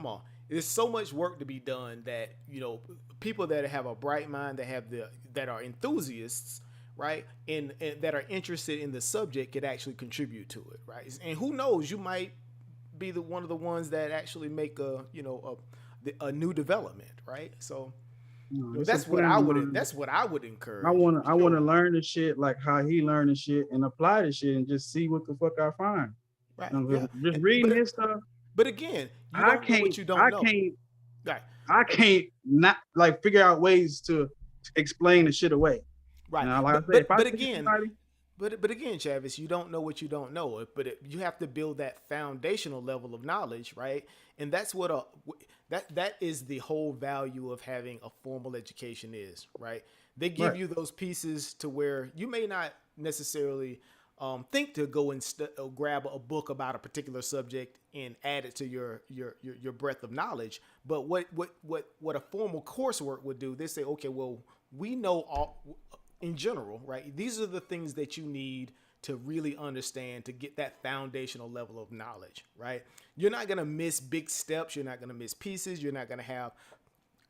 on. There's so much work to be done that, people that have a bright mind, that are enthusiasts, right, and that are interested in the subject could actually contribute to it, right? And who knows, you might be one of the ones that actually make a new development, right? So that's what I would encourage. I want to learn the shit like how he learned the shit and apply the shit and just see what the fuck I find. Right. Just reading his stuff. But again, you don't know what you don't know. Right. I can't not figure out ways to explain the shit away. Right. But again, Chavis, you don't know what you don't know. But you have to build that foundational level of knowledge, right? And that's what that is the whole value of having a formal education is, right? They give you those pieces to where you may not necessarily think to go and grab a book about a particular subject and add it to your breadth of knowledge. But what a formal coursework would do, they say, okay, well, we know all in general, right? These are the things that you need to really understand to get that foundational level of knowledge, right? You're not going to miss big steps. You're not going to miss pieces. You're not going to have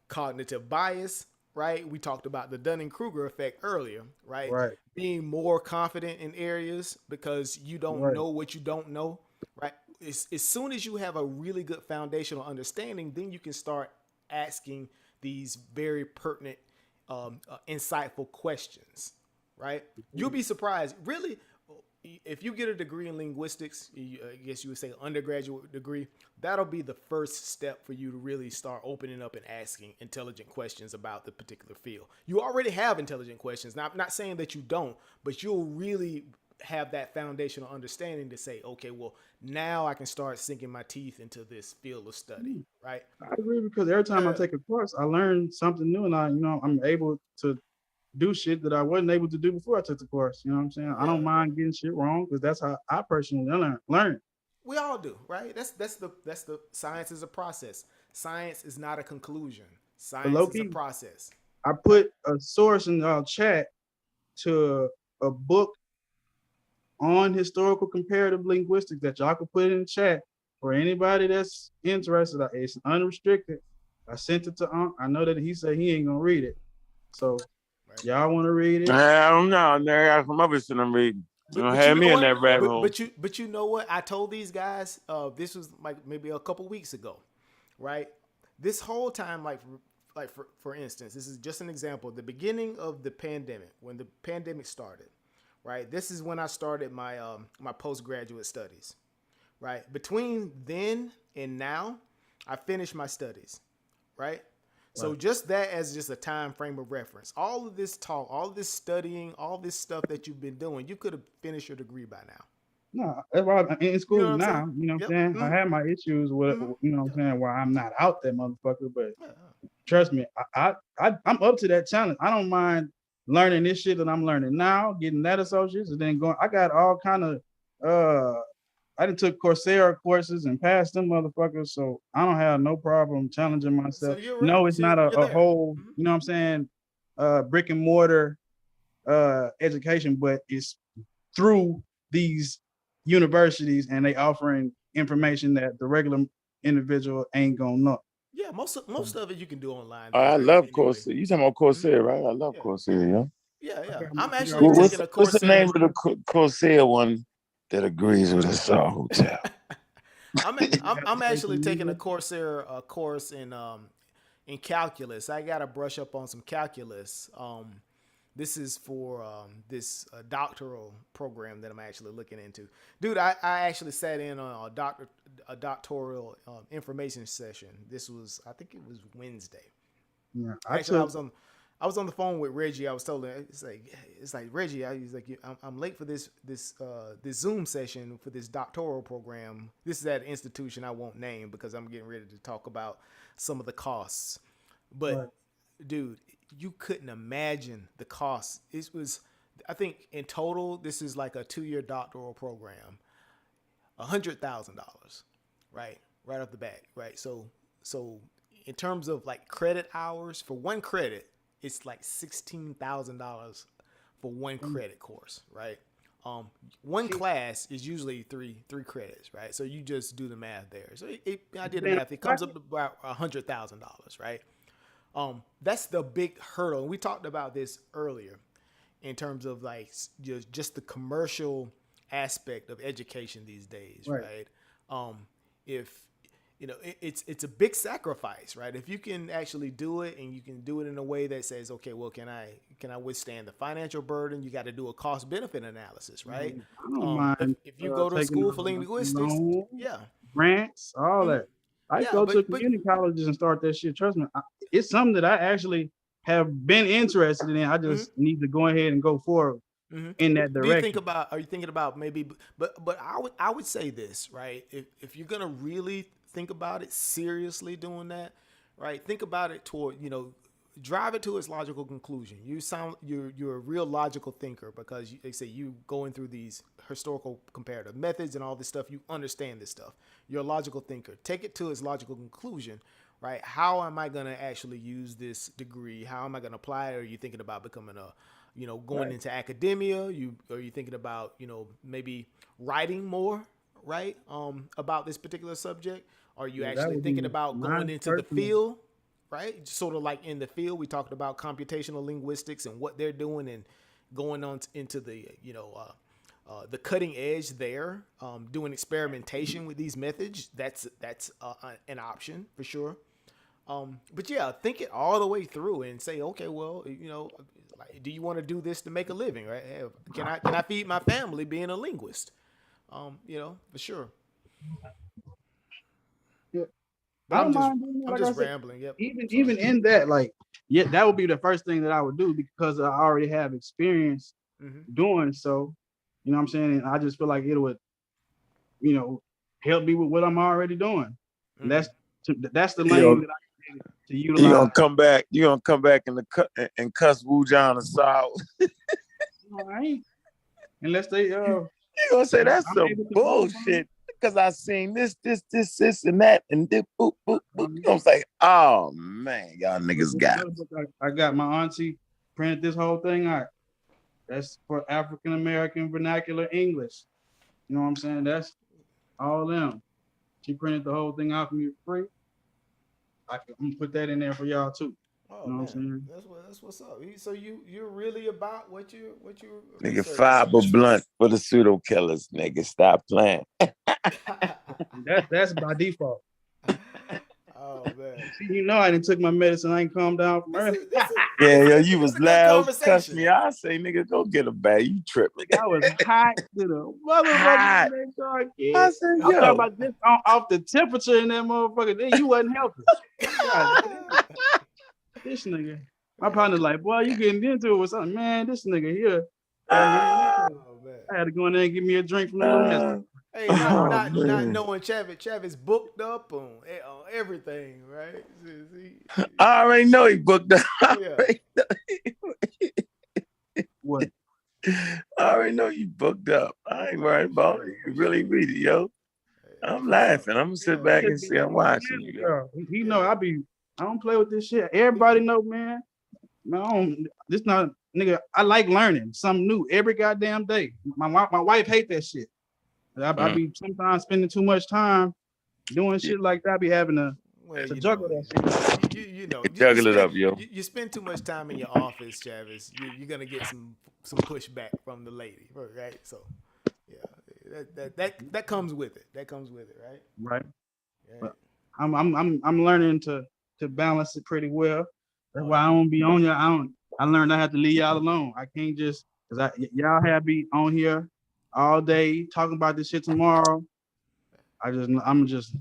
cognitive bias, right? We talked about the Dunning-Kruger effect earlier, right? Being more confident in areas because you don't know what you don't know, right? As soon as you have a really good foundational understanding, then you can start asking these very pertinent, insightful questions, right? You'll be surprised. Really, if you get a degree in linguistics, I guess you would say undergraduate degree, that'll be the first step for you to really start opening up and asking intelligent questions about the particular field. You already have intelligent questions. Now, I'm not saying that you don't, but you'll really have that foundational understanding to say, okay, well, now I can start sinking my teeth into this field of study, right? I agree, because every time I take a course, I learn something new, and I'm able to do shit that I wasn't able to do before I took the course. You know what I'm saying? I don't mind getting shit wrong, because that's how I personally learn. We all do, right? That's the science is a process. Science is not a conclusion. Science is a process. I put a source in our chat to a book on historical comparative linguistics that y'all can put in the chat for anybody that's interested. It's unrestricted. I sent it to Unc. I know that he said he ain't gonna read it. So y'all want to read it? I don't know. I got some other shit I'm reading. You don't have me in that rabbit hole. But you know what? I told these guys, this was like maybe a couple weeks ago, right? This whole time, like for instance, this is just an example. The beginning of the pandemic, when the pandemic started, right? This is when I started my my postgraduate studies, right? Between then and now, I finished my studies, right? So just that as just a time frame of reference. All of this talk, all of this studying, all this stuff that you've been doing, you could have finished your degree by now. No, that's why I'm in school now. You know what I'm saying? Mm-hmm. I have my issues with, you know what I'm saying, where I'm not out that motherfucker, but trust me, I'm up to that challenge. I don't mind learning this shit that I'm learning now, getting that associates, and then going. I got all kind of I done took Coursera courses and passed them motherfuckers, so I don't have no problem challenging myself. So no, it's not a whole, you know what I'm saying, brick and mortar education, but it's through these universities, and they offering information that the regular individual ain't gonna know. Yeah, most of it you can do online. I love Coursera. You talking about Coursera, right? I love Coursera, yeah. I'm actually taking a course. What's the name of the Coursera one that agrees with us all hotel? I'm actually taking a Coursera course in calculus. I got to brush up on some calculus. This is for this doctoral program that I'm actually looking into. Dude, I actually sat in on a doctoral information session. This was, I think it was Wednesday. Yeah, I was on the phone with Reggie. I was told him, it's like Reggie. I was like, I'm late for this Zoom session for this doctoral program. This is at an institution I won't name because I'm getting ready to talk about some of the costs. But dude, you couldn't imagine the costs. It was, I think in total, this is like a 2-year doctoral program, $100,000, right off the bat, right? So in terms of like credit hours for one credit, it's like $16,000 for one credit course, right? One class is usually three credits, right? So you just do the math there. So I did the math. It comes up to about $100,000, right? That's the big hurdle. And we talked about this earlier in terms of like just the commercial aspect of education these days, right? If you know, it's a big sacrifice, right? If you can actually do it, and you can do it in a way that says, okay, well, can I withstand the financial burden? You got to do a cost benefit analysis, right? I don't mind if you go to school for linguistics, grants, all that. I go to community colleges and start that shit. Trust me, it's something that I actually have been interested in. I just need to go ahead and go forward in that direction. Are you thinking about maybe? But I would say this, right? If you're gonna really think about it seriously, doing that, right? Think about it toward, drive it to its logical conclusion. You're a real logical thinker because they say you going through these historical comparative methods and all this stuff. You understand this stuff. You're a logical thinker. Take it to its logical conclusion, right? How am I going to actually use this degree? How am I going to apply it? Are you thinking about becoming going into academia? Are you thinking about, maybe writing more, right? About this particular subject? Are you actually thinking about going into the field? Right? Sort of like in the field, we talked about computational linguistics and what they're doing and going on into the, the cutting edge there, doing experimentation with these methods. That's an option for sure. But yeah, think it all the way through and say, okay, well, Like, do you want to do this to make a living, right? Can I feed my family being a linguist? You know, for sure. Yeah. But I don't mind doing that, I'm like just I said, rambling. Yep. even in that, like, yeah, that would be the first thing that I would do because I already have experience doing so. You know what I'm saying? And I just feel like it would, you know, help me with what I'm already doing. And that's the lane that I need to utilize. You gonna come back? You gonna come back and cuss Wu John aside? All right. Unless they You gonna say that's some bullshit because I seen this, and that, and this, boop, boop, boop. You gonna say, oh man, y'all niggas got it. I got my auntie printed this whole thing out. That's for African American vernacular English. You know what I'm saying? That's all them. She printed the whole thing out for me for free. I'm gonna put that in there for y'all too. Oh, you know what I'm saying? That's what's up. So you're really about what you Nigga, fiber blunt for the pseudo killers. Nigga, stop playing. That's by default. Oh man. See, you know I didn't took my medicine. I ain't calmed down from early. Yeah, yo, you was loud. Cuss me. I say, nigga, go get a bag. You tripping? I was hot to the Hot. motherfucker. I said, I'm yo. talking about this off the temperature in that motherfucker. Then you wasn't helping. This nigga. My partner's like, boy, you getting into it with something, man. This nigga here. I had to go in there and give me a drink from the little mess. Hey, not knowing Chavis booked up on everything, right? I already know he booked up. What? I already know you booked up. I ain't worried about it. You really read it, yo. I'm laughing. I'm gonna sit back and see. I'm watching you. Yo. He know I don't play with this shit. Everybody know, man. No, this not nigga. I like learning something new every goddamn day. My wife hate that shit. I be sometimes spending too much time doing shit like that. I be having to juggle that shit. You juggle it up, yo. You spend too much time in your office, Chavis. You're gonna get some pushback from the lady, right? So, yeah, that comes with it. That comes with it, right? Right. Yeah. But I'm learning to balance it pretty well. That's why I don't be on y'all. I learned I have to leave y'all alone. I can't just because y'all have me on here all day talking about this shit tomorrow. I'm gonna just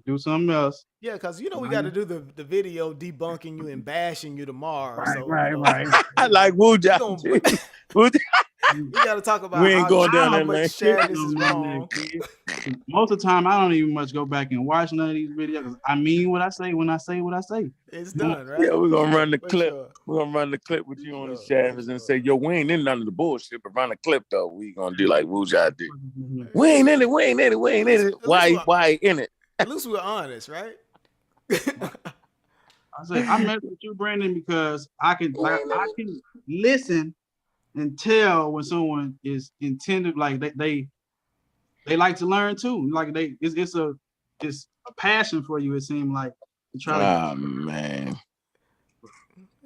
do something else. Yeah, because we got to do the video debunking you and bashing you tomorrow. Right. I like Wu John. We got to talk about we ain't going down how there, much man. Chavis is wrong. Most of the time, I don't even much go back and watch none of these videos. I mean what I say when I say what I say. It's done, right? Yeah, we're gonna run the clip. Sure. We're gonna run the clip with you on the Chavis and say, yo, we ain't in none of the bullshit, but run the clip though. We gonna do like Wu John did. We ain't in it. Why in it? At least we're honest, right? I say I mess with you, Brandon, because I can listen and tell when someone is intended, like they like to learn too. Like it's a passion for you. It seems like to try to. Man,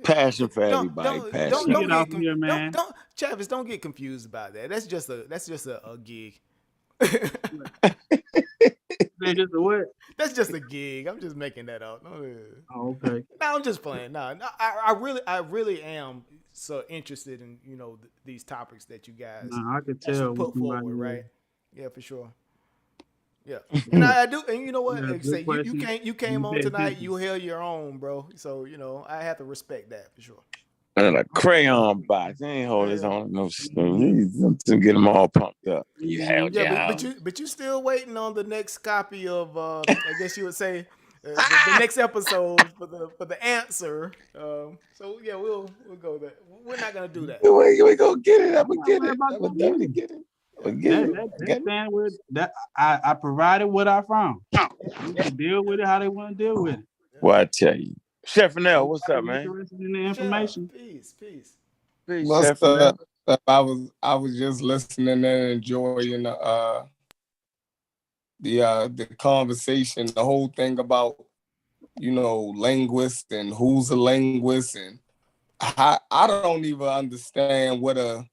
passion for everybody. Passion. Don't Chavis, don't get confused about that. That's just a gig. Just a what? That's just a gig. I'm just making that up. Oh, okay. No, I'm just playing. No, I really am so interested in these topics that you guys I could tell put forward, right? Yeah, for sure. Yeah, and I do. And you know what? Like say you came on tonight. You held your own, bro. So I have to respect that for sure. And a crayon box. They ain't hold his own no to get them all pumped up. But you still waiting on the next copy of I guess you would say the next episode for the answer. So yeah, we'll go there. We're not gonna do that. We gonna get it. I'm gonna get it. I'm gonna definitely get it. Stand with that. I provided what I found. You can deal with it how they want to deal with it. Well, I tell you. Chef Fennell, what's up, man? Interested in the information. Peace. What's up? I was just listening and enjoying the conversation, the whole thing about linguists and who's a linguist, and I don't even understand what a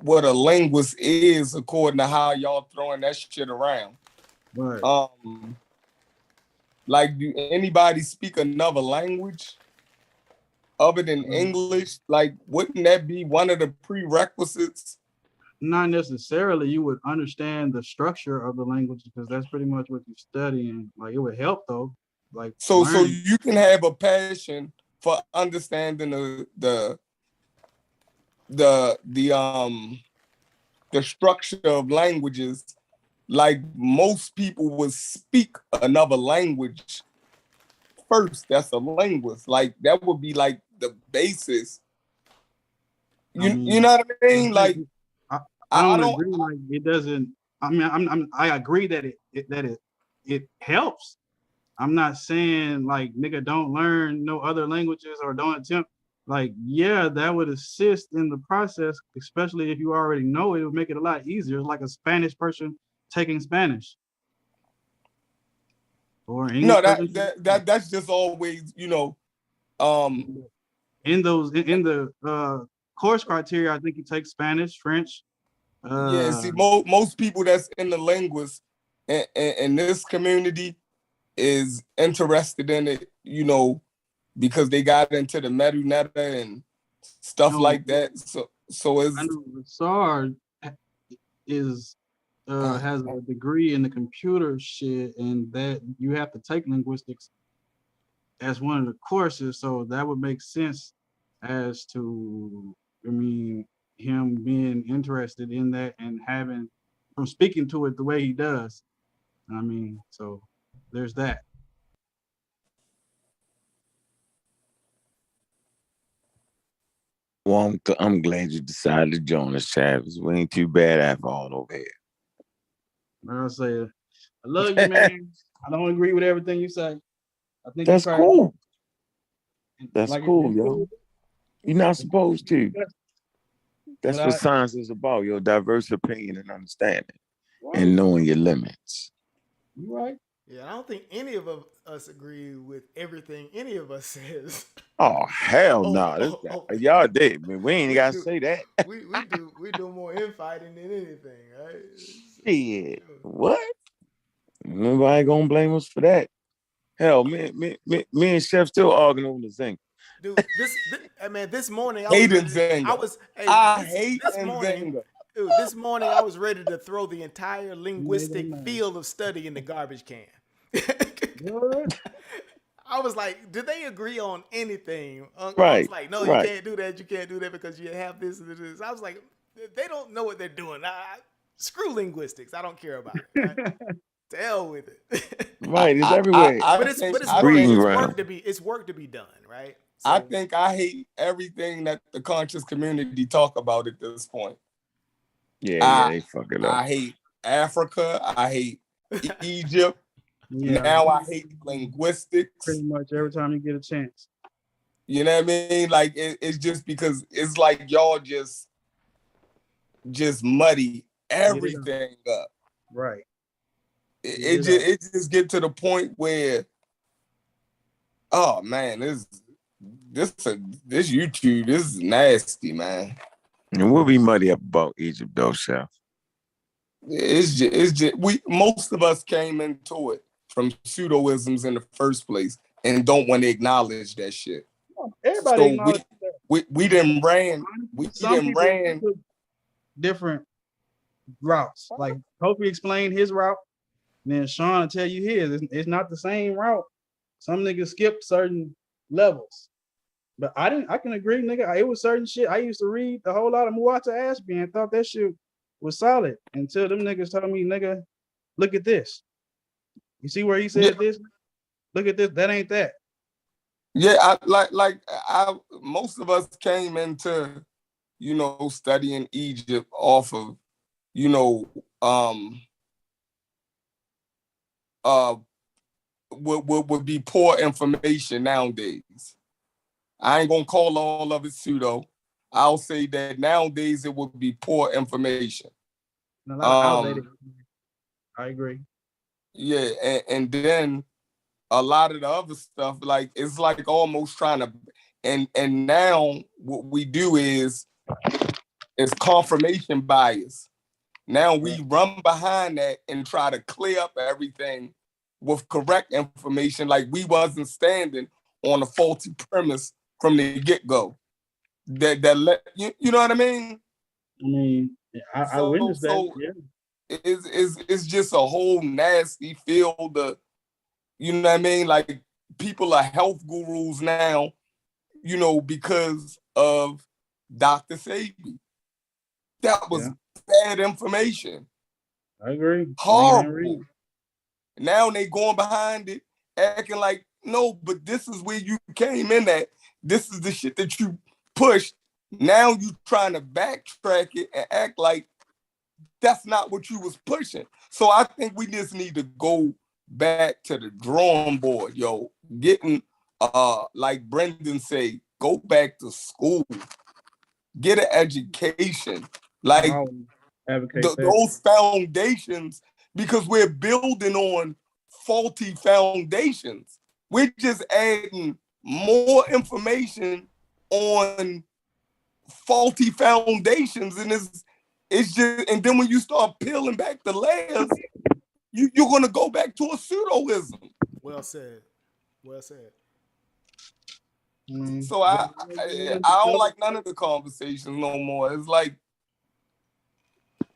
linguist is according to how y'all throwing that shit around. Right. Like, do anybody speak another language? other than English? Like, wouldn't that be one of the prerequisites? Not necessarily. You would understand the structure of the language because that's pretty much what you're studying. Like, it would help though. Like, So learning. you can have a passion for understanding the structure of languages, like most people would speak another language first. That's a linguist. Like that would be like the basis. You know what I mean? Like I don't agree. Like it doesn't. I mean, I agree that it helps. I'm not saying like nigga don't learn no other languages or don't attempt. Like yeah, that would assist in the process, especially if you already know it. It would make it a lot easier. It's like a Spanish person taking Spanish or English. No, that's just always in the course criteria. I think you take Spanish, French. Yeah, see, most people that's in the linguist in this community is interested in it, because they got into the medu and stuff like that. So it's. I know Rashard has a degree in the computer shit, and that you have to take linguistics as one of the courses. So that would make sense as to, him being interested in that and from speaking to it the way he does. So there's that. Well, I'm glad you decided to join us, Travis. We ain't too bad after all over here. I'll say, I love you, man. I don't agree with everything you say. I think that's cool. That's cool, yo. You're not supposed to. That's what science is about, your diverse opinion and understanding and knowing your limits. You right. Yeah, I don't think any of us agree with everything any of us says. Oh, hell no. Y'all did, man. We ain't got to say that. we do more infighting than anything, right? Shit. What? Nobody gonna blame us for that. Hell, me and Chef still arguing over the thing. Dude, this morning this morning I was ready to throw the entire linguistic field of study in the garbage can. I was like, did they agree on anything? Right. I was like, no, you can't do that. You can't do that because you have this and this. I was like, they don't know what they're doing. Screw linguistics. I don't care about it. Right? To hell with it. Right, it's everywhere. But it's work to be done, right? So, I think I hate everything that the conscious community talk about at this point. Yeah, they fuck it up. I hate Africa. I hate Egypt. Now I hate linguistics. Pretty much every time you get a chance. You know what I mean? Like it's just because it's like y'all just muddy everything up. Right. It just get to the point where, oh man, this YouTube, this is nasty, man. And we'll be muddy up about Egypt though, Chef. It's just most of us came into it from pseudoisms in the first place and don't want to acknowledge that shit. Everybody acknowledges that. We didn't ran different routes. Like Kofi explained his route, and then Sean will tell you his. It's not the same route. Some niggas skip certain levels. But I can agree, nigga. It was certain shit. I used to read a whole lot of Muata Ashby and thought that shit was solid until them niggas told me, nigga, look at this. You see where he said this? Look at this. That ain't that. Yeah, most of us came into, studying Egypt off of, what would be poor information nowadays. I ain't gonna call all of it pseudo. I'll say that nowadays it would be poor information. A lot of outdated. I agree. Yeah, and then a lot of the other stuff, like it's like almost trying to, and now what we do is confirmation bias. Now we run behind that and try to clear up everything with correct information, like we wasn't standing on a faulty premise from the get-go. That let you know what I mean? I mean, I witnessed that. So Yeah. it's just a whole nasty field of, you know what I mean? Like people are health gurus now, you know, because of Dr. Sabi. That was bad information. I agree. Horrible. Now they going behind it, acting like, no, but this is where you came in at. This is the shit that you pushed. Now you trying to backtrack it and act like that's not what you was pushing. So I think we just need to go back to the drawing board, yo. Getting like Brendan say, go back to school, get an education, like those foundations, because we're building on faulty foundations. We're just adding more information on faulty foundations, and it's just, and then when you start peeling back the layers, you're gonna go back to a pseudoism. Well said. Well said. So I don't like none of the conversations no more. It's like,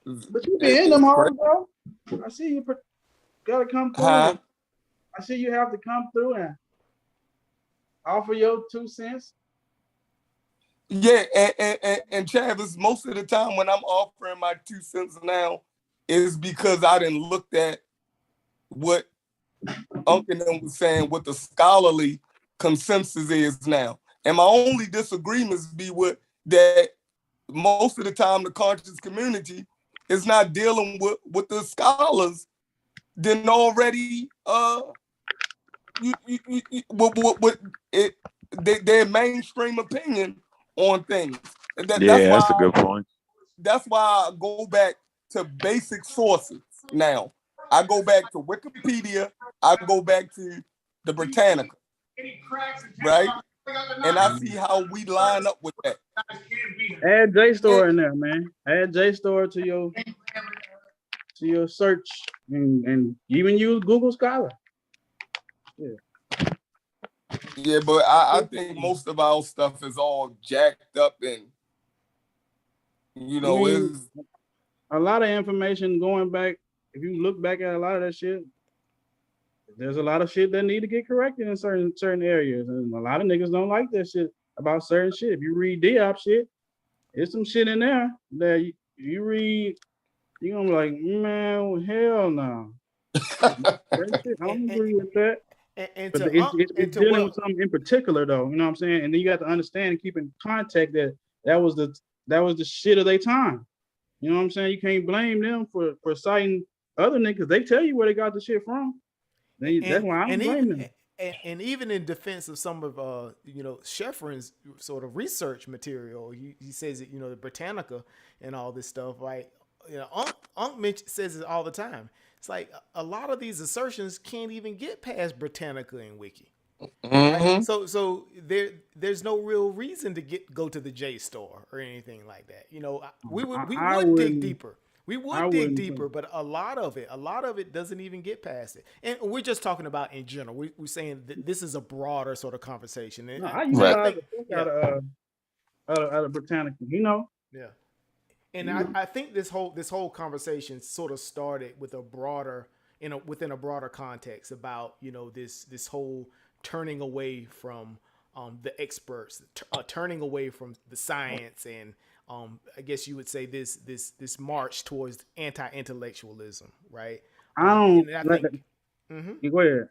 but you be in them all, bro. I see you gotta come through. I see you have to come through and offer your 2 cents. Yeah, and Travis, most of the time when I'm offering my 2 cents now is because I didn't look at what Uncle them was saying, what the scholarly consensus is now. And my only disagreements be with that most of the time the conscious community is not dealing with what the scholars then already their mainstream opinion on things. That's a good point. That's why I go back to basic sources now. I go back to Wikipedia. I go back to the Britannica, right? And I see how we line up with that. Add JSTOR in there, man. Add JSTOR to your search, and even use Google Scholar. Yeah, but I think most of our stuff is all jacked up, and you know, is a lot of information going back. If you look back at a lot of that shit, there's a lot of shit that need to get corrected in certain areas, and a lot of niggas don't like that shit about certain shit. If you read Diop shit, there's some shit in there that you read, you're gonna be like, man, hell no. I don't agree with that. But it's dealing with something in particular, though. You know what I'm saying? And then you got to understand and keep in context that was the shit of their time. You know what I'm saying? You can't blame them for citing other niggas. They tell you where they got the shit from. That's why I don't blame them. And even in defense of some of Sheffrin's sort of research material, he says that, the Britannica and all this stuff, right? Unc says it all the time. It's like a lot of these assertions can't even get past Britannica and Wiki. Right? So there's no real reason to go to the JSTOR or anything like that. We would dig deeper. We would dig deeper, but a lot of it doesn't even get past it. And we're just talking about in general. We're saying that this is a broader sort of conversation. And, I used to out of Britannica, Yeah. And I think this whole conversation sort of started with within a broader context about this whole turning away from the experts, turning away from the science, and I guess you would say this march towards anti-intellectualism, right? Go ahead.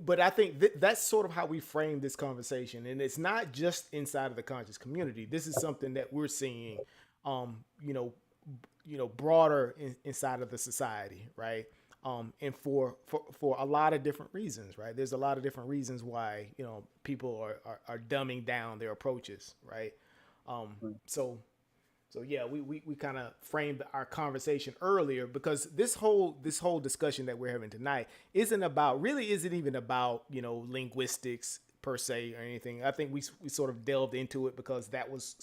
But I think that's sort of how we frame this conversation, and it's not just inside of the conscious community. This is something that we're seeing, broader inside of the society, right? And for a lot of different reasons, right? There's a lot of different reasons why people are dumbing down their approaches, right? So yeah, we kind of framed our conversation earlier, because this whole discussion that we're having tonight isn't even about linguistics per se or anything. I think we sort of delved into it because that was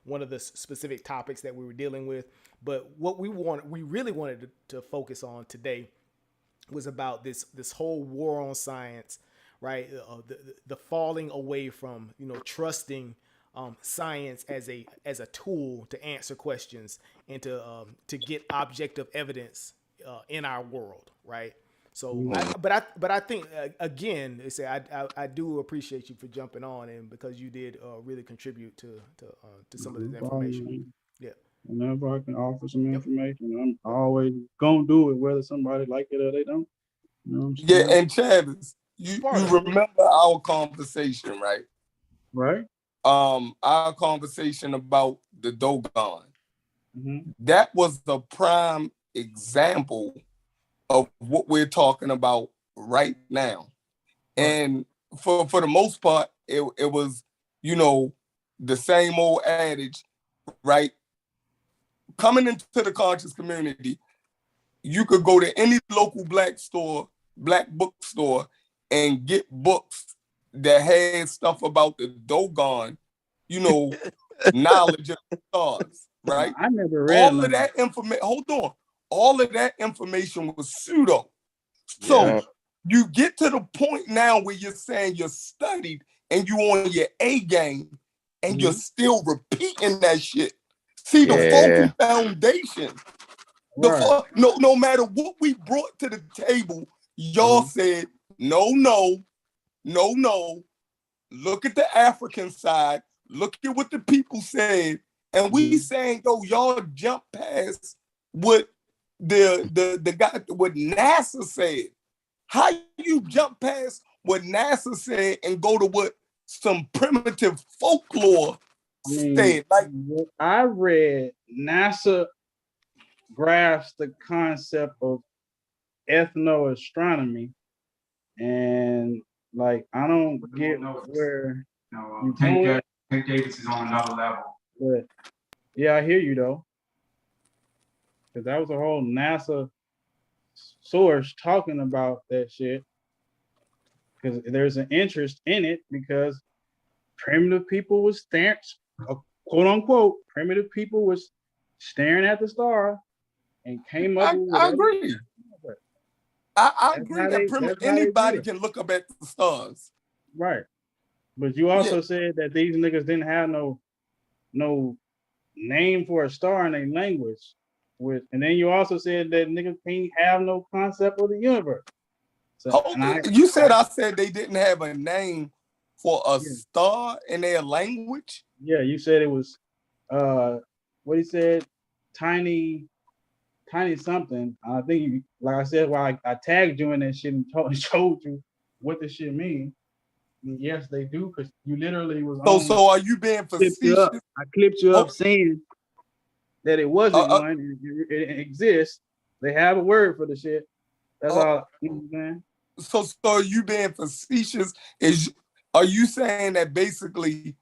one of the specific topics that we were dealing with. But what we really wanted to focus on today was about this whole war on science, right? The falling away from trusting science as a tool to answer questions and to get objective evidence in our world, right? So, but I think again, I do appreciate you for jumping on, and because you did really contribute to some of this information. Yeah. Whenever I can offer some Yep. information, I'm always gonna do it, whether somebody like it or they don't. You know what I'm Yeah, saying? and Travis, you remember our conversation, right? Right. Our conversation about the Dogon. Mm-hmm. That was the prime example of what we're talking about right now. Right. And for the most part, it was, the same old adage, right? Coming into the conscious community, you could go to any local black bookstore, and get books that had stuff about the Dogon, knowledge of the stars, right? I never read All of that information. Hold on, all of that information was pseudo. So you get to the point now where you're saying you're studied and you on your A game, and you're still repeating that shit. See, the faulty foundation. No matter what we brought to the table, y'all said no. Look at the African side. Look at what the people said, and we saying, yo, y'all jump past what the guy, what NASA said. How you jump past what NASA said and go to what some primitive folklore said? Like, I read, NASA grasps the concept of ethnoastronomy, and like I don't get where you Tank Davis is on another level. But yeah, I hear you though, because that was a whole NASA source talking about that shit. Because there's an interest in it, because primitive people was staring, quote unquote, primitive people was staring at the star and came up with. I agree. I agree that anybody can look up at the stars. Right. But you also said that these niggas didn't have no name for a star in their language. And then you also said that niggas can't have no concept of the universe. So, I said they didn't have a name for a star in their language? Yeah, you said it was what he said, tiny something. I think like I said, I tagged you in that shit and showed you what this shit means. Yes, they do, because you literally was so are you being facetious? I clipped you up saying that it wasn't one, it exists. They have a word for the shit. That's all. You know what I'm saying? So are you being facetious? Are you saying that basically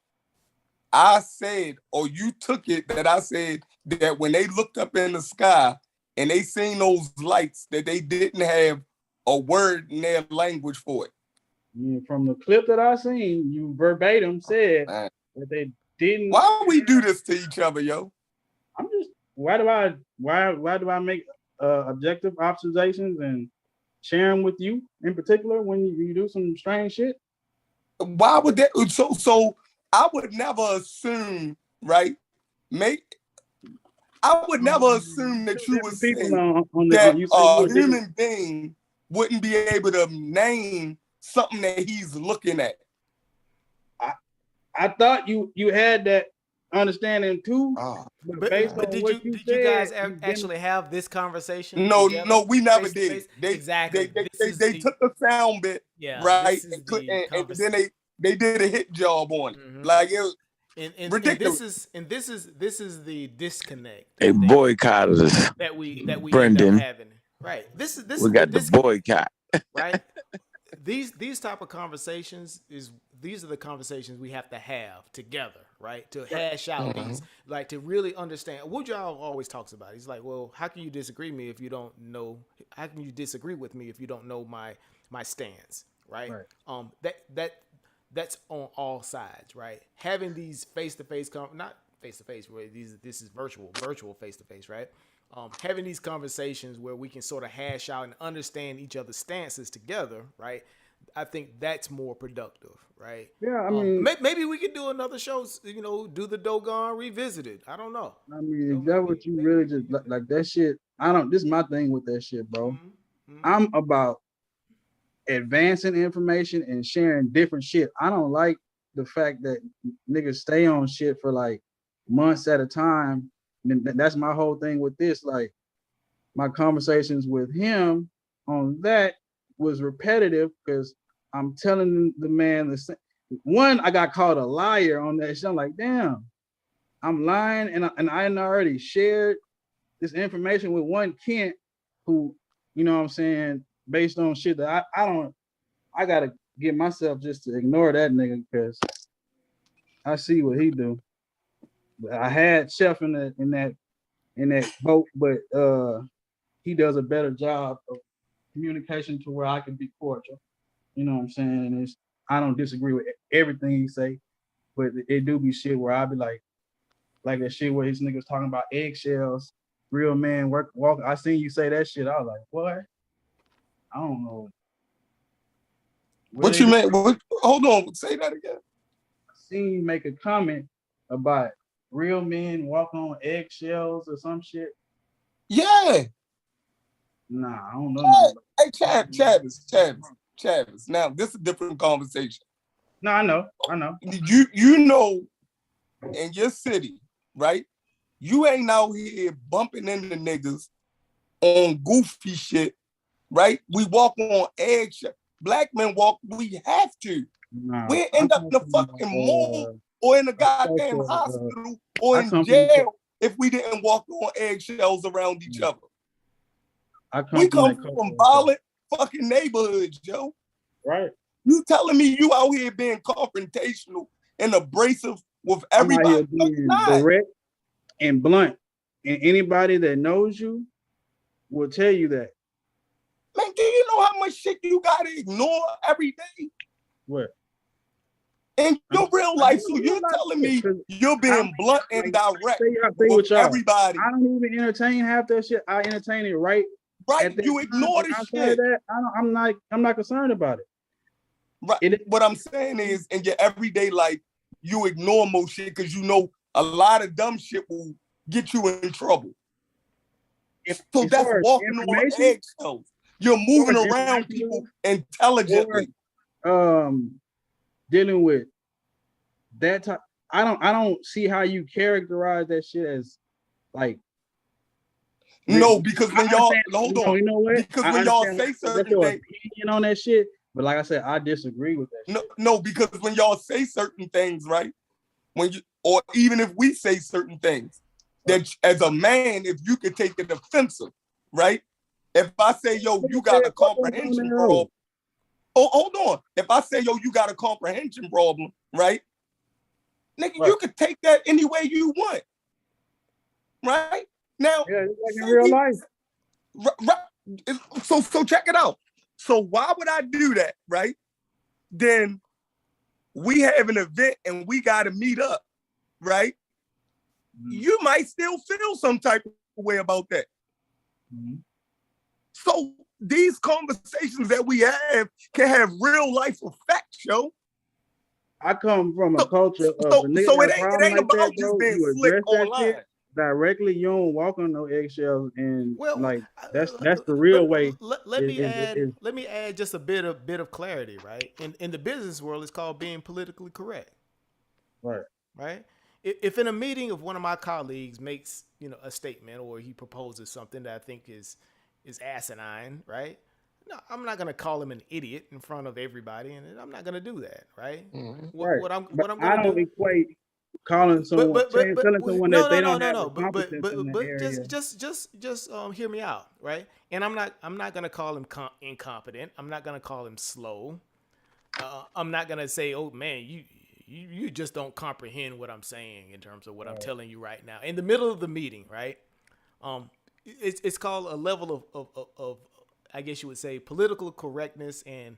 I said, or you took it that I said that when they looked up in the sky and they seen those lights, that they didn't have a word in their language for it? Yeah, from the clip that I seen, you verbatim said that they didn't. Why we do this to each other, yo? I'm just why do I make objective observations and share them with you in particular when you do some strange shit? Why would that? So I would never assume, right? I would never assume that you would say that a human being wouldn't be able to name something that he's looking at. I thought you had that understanding too. But did you guys actually have this conversation? No, together? No, we never did. Exactly. They took the sound bit, right, and then they did a hit job on it. Mm-hmm. Like it was ridiculous. This is the disconnect. They boycotted us. That we Brendan. end up having. Right. This we got the boycott. Right. These type of conversations these are the conversations we have to have together, right? To hash out these, like to really understand. What y'all always talks about. He's like, well, how can you disagree with me if you don't know my stance, right? That's on all sides, right? Having these face-to-face not face-to-face, where this is virtual face-to-face, right? Having these conversations where we can sort of hash out and understand each other's stances together, right? I think that's more productive, right? Yeah, I mean, Maybe we could do another show. You know, do the Dogon Revisited. I don't know. if that what you really just like that shit. I don't. This is my thing with that shit, bro. I'm about advancing information and sharing different shit. I don't like the fact that niggas stay on shit for like months at a time. And that's my whole thing with this. Like my conversations with him on that was repetitive because I'm telling the man the same. One, I got called a liar on that shit. I'm like, damn, I'm lying, and I already shared this information with one Kent who, you know what I'm saying, based on shit that I gotta get myself just to ignore that nigga because I see what he do. But I had Chef in that boat, but he does a better job of communication to where I can be cordial. You know what I'm saying? And I don't disagree with everything he say, but it do be shit where I be like that shit where his niggas talking about eggshells, real man walk. I seen you say that shit. I was like, what? I don't know. What you mean? Hold on, say that again. I seen you make a comment about real men walk on eggshells or some shit. Yeah. Nah, I don't know. Hey, Chavis. Now this is a different conversation. No, I know. You know, in your city, right? You ain't out here bumping into niggas on goofy shit, right? We walk on eggshells. Black men walk. We have to. Nah, we end up in the fucking mall or in a goddamn hospital or in jail if we didn't walk on eggshells around each other. We come from violent fucking neighborhoods, Joe. Right. You telling me you out here being confrontational and abrasive with everybody? I'm out here being direct and blunt, and anybody that knows you will tell you that. Man, do you know how much shit you gotta ignore every day? What? In your real life, so you're telling me you're being blunt and direct with everybody. I don't even entertain half that shit. I entertain it right. You ignore the shit. That, I'm not concerned about it. Right. What I'm saying is, in your everyday life, you ignore most shit because you know a lot of dumb shit will get you in trouble. So that's walking on eggshells. You're moving around people intelligently. Dealing with that type, I don't see how you characterize that shit as like. No, because when y'all hold on, you know what? Because when y'all say certain things on that shit, but like I said, I disagree with that. No, because when y'all say certain things, right? When you, or even if we say certain things, that as a man, if you could take it offensive, right? If I say, yo, you got a comprehension problem. Oh, hold on. If I say, yo, you got a comprehension problem, right? Nigga, you could take that any way you want. Right? Now, yeah, it's like in real life. So check it out. So why would I do that, right? Then we have an event and we got to meet up, right? You might still feel some type of way about that. So these conversations that we have can have real life effects, yo. I come from a culture of so it ain't about just being slick online. Directly, you don't walk on no eggshells, and that's the real way. Let me add just a bit of clarity, right? In the business world, it's called being politically correct. Right. If in a meeting of one of my colleagues makes a statement or he proposes something that I think is asinine, right? No, I'm not gonna call him an idiot in front of everybody, and I'm not gonna do that, right? What I'm gonna do. Equate calling someone, telling someone that they don't have competence in that area. Just hear me out, right? And I'm not gonna call him incompetent. I'm not gonna call him slow. I'm not gonna say, oh man, you just don't comprehend what I'm saying in terms of what I'm telling you right now in the middle of the meeting, right? It's called a level of I guess you would say political correctness and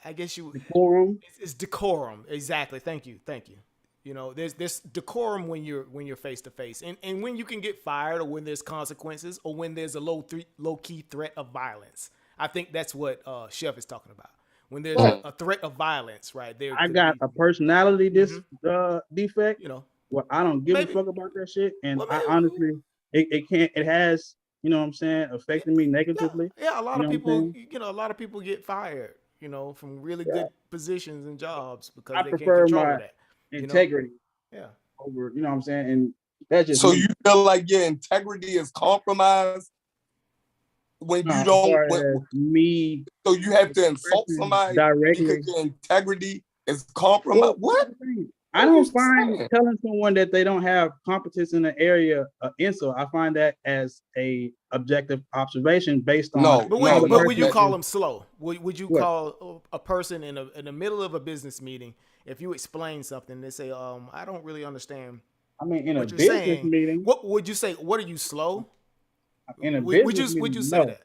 I guess decorum. It's decorum. Exactly. Thank you. There's decorum when you're face to face, and when you can get fired, or when there's consequences, or when there's a low key threat of violence. I think that's what Chef is talking about. When there's a threat of violence, right? I got a personality defect. You know, Well, I don't give maybe. a fuck about that shit, and Well, I maybe. honestly, it has, you know what I'm saying, affected me negatively. Yeah, a lot You of know people, what I'm saying? a lot of people get fired, from really good positions and jobs because I they can't prefer control my that. integrity Yeah. over, you know what I'm saying, and that's just So me. you feel like your integrity is compromised when you As don't. far as me, So you have to insult somebody directly. because your integrity is compromised. What? I don't find telling someone that they don't have competence in the area an insult. I find that as a objective observation based on. But would you call them slow? Would you call a person in the middle of a business meeting, if you explain something, they say, I don't really understand. I mean, in a what you're business saying, meeting, what would you say? What are you slow? In a Would business you meeting, say no. that?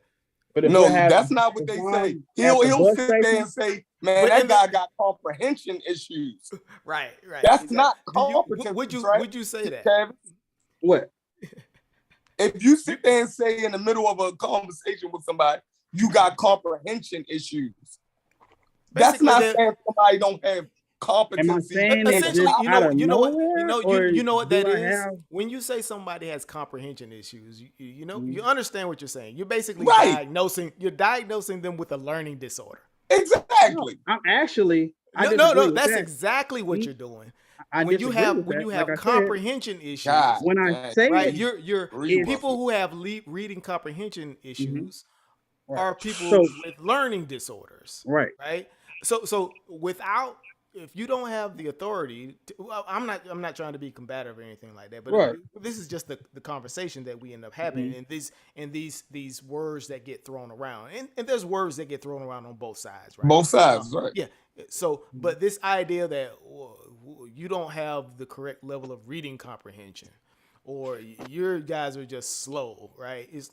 But if No, we're having, that's not what they if say. I'm at the He'll bus sit there station- and say, "Man, that guy got comprehension issues." Right. That's not competence, right? Would you say that? Travis? What? If you sit there and say in the middle of a conversation with somebody, you got comprehension issues. That's not saying somebody don't have competency. saying it Essentially, just out of you know what do that I is. have- When you say somebody has comprehension issues, you Mm-hmm. understand what you're saying. You're basically Right. diagnosing them with a learning disorder. Exactly. I'm actually. I No, disagree with that's that. exactly what you're doing. I When you disagree have with that. Like I said, comprehension issues, God, when I say right, it, you're it's- people who have reading comprehension issues Right. are people So- with learning disorders. Right. Right. So without, if you don't have the authority well, I'm not trying to be combative or anything like that, but Right. this is just the conversation that we end up having, and these words that get thrown around, and there's words that get thrown around on both sides, right? Both sides, right? Yeah. So, but this idea that you don't have the correct level of reading comprehension, or your guys are just slow, right? Is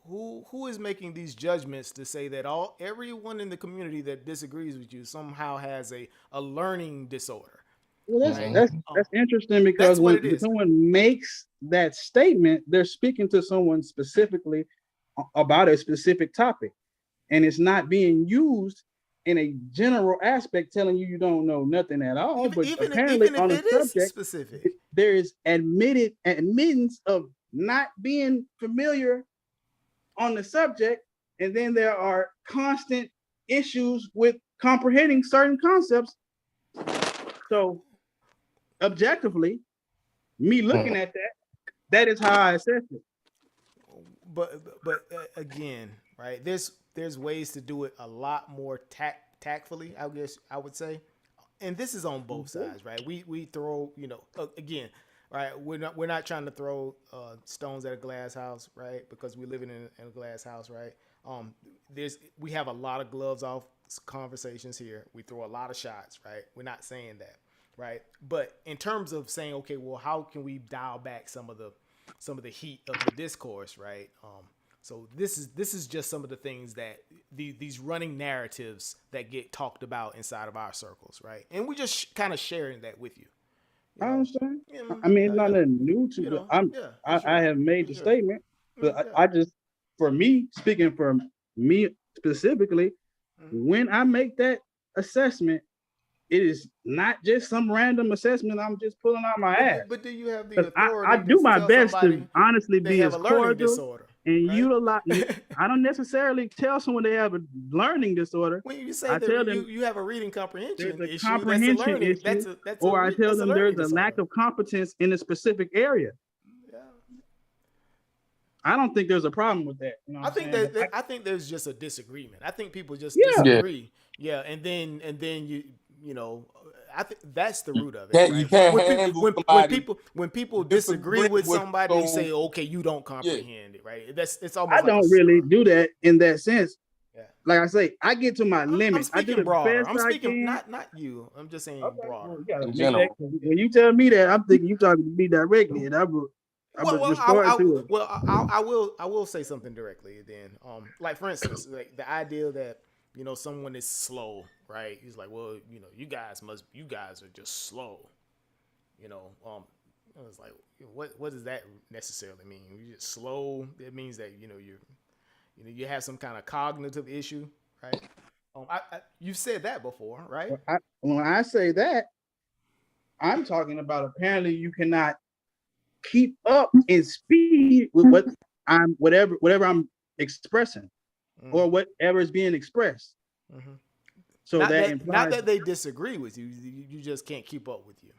who is making these judgments to say that everyone in the community that disagrees with you somehow has a learning disorder? Well, that's interesting because That's what when it is. someone makes that statement, they're speaking to someone specifically about a specific topic, and it's not being used in a general aspect, telling you don't know nothing at all. But apparently, even on if a it is subject, specific, there is admittance of not being familiar on the subject, and then there are constant issues with comprehending certain concepts. So objectively, me looking at that is how I assess it. but again, right? There's ways to do it a lot more tactfully, I guess I would say, and this is on both sides, right? We throw, again, right? We're not trying to throw stones at a glass house, right? Because we're living in a glass house, right? We have a lot of gloves off conversations here. We throw a lot of shots, right? We're not saying that, right? But in terms of saying, okay, well, how can we dial back some of the heat of the discourse, right? So this is just some of the things that these running narratives that get talked about inside of our circles, right? And we just kind of sharing that with you. I understand. I mean, it's not nothing new to me. I have made the statement, but I just, for me, speaking for me specifically, when I make that assessment, it is not just some random assessment I'm just pulling out my ass. But do you have the authority? I do my tell best somebody to honestly they be have as a learning cordial disorder, and right? utilize. I don't necessarily tell someone they have a learning disorder. When you say I tell that them you have a reading comprehension there's a issue, comprehension that's a learning, issue, that's or I tell them there's a disorder. lack of competence in a specific area. Yeah. I don't think there's a problem with that. You know I think I think there's just a disagreement. I think people just Yeah. disagree. Yeah, and then you know, I think that's the root of it. Can't- right? you can't when, handle when somebody people disagree with somebody, you so- say, okay, you don't comprehend it, right? It's almost I like don't really do that in that sense. Yeah. Like I say, I get to my I'm limits. I do speaking the broader. best I'm I speaking can. not you. I'm just saying broader. Well, you gotta In make general. that- when you tell me that, I'm thinking you talking to me directly, and I would respond to it. I will say something directly then. Like for instance, like the idea that someone is slow, right? He's like, well, you guys are just slow. I was like, what does that necessarily mean? You just slow. It means that You know, you have some kind of cognitive issue, right? You've said that before, right? When I say that, I'm talking about apparently you cannot keep up in speed with whatever I'm expressing or whatever is being expressed. Mm-hmm. So not that implies not that they disagree with you. You just can't keep up with you.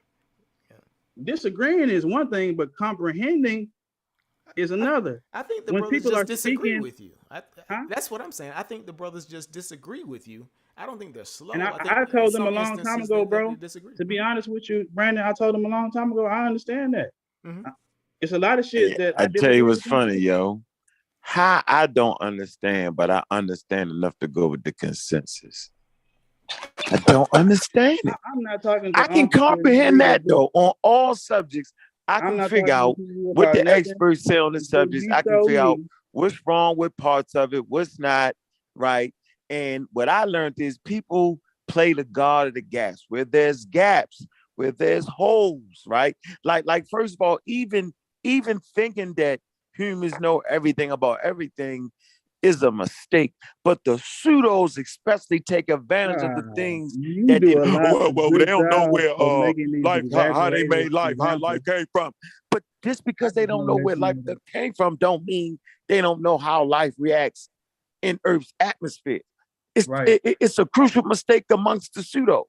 Yeah. Disagreeing is one thing, but comprehending is another. I think the when brothers people just are disagree speaking, with you. That's what I'm saying. I think the brothers just disagree with you. I don't think they're slow. And I think I told them a some long time instances ago, they bro. disagree. To be honest with you, Brandon, I told them a long time ago. I understand that. Mm-hmm. It's a lot of shit that I tell you what's funny, with. yo. How I don't understand, but I understand enough to go with the consensus. I don't understand it. I'm not talking to I can comprehend that though on all subjects. I I'm can not figure talking out to you what about the nothing experts say on the until subjects. you I can show figure out me. what's wrong with parts of it, what's not, right? And what I learned is people play the God of the gaps. Where there's gaps, where there's holes, right? Like first of all, even thinking that humans know everything about everything is a mistake. But the pseudos especially take advantage of the things You that do a lot of well, they good don't know job where of making these life, how they exaggerated made life, how life examples. came from. But just because I they just don't want know to let where you life know that. came from, don't mean they don't know how life reacts in Earth's atmosphere. It's Right. it's a crucial mistake amongst the pseudos,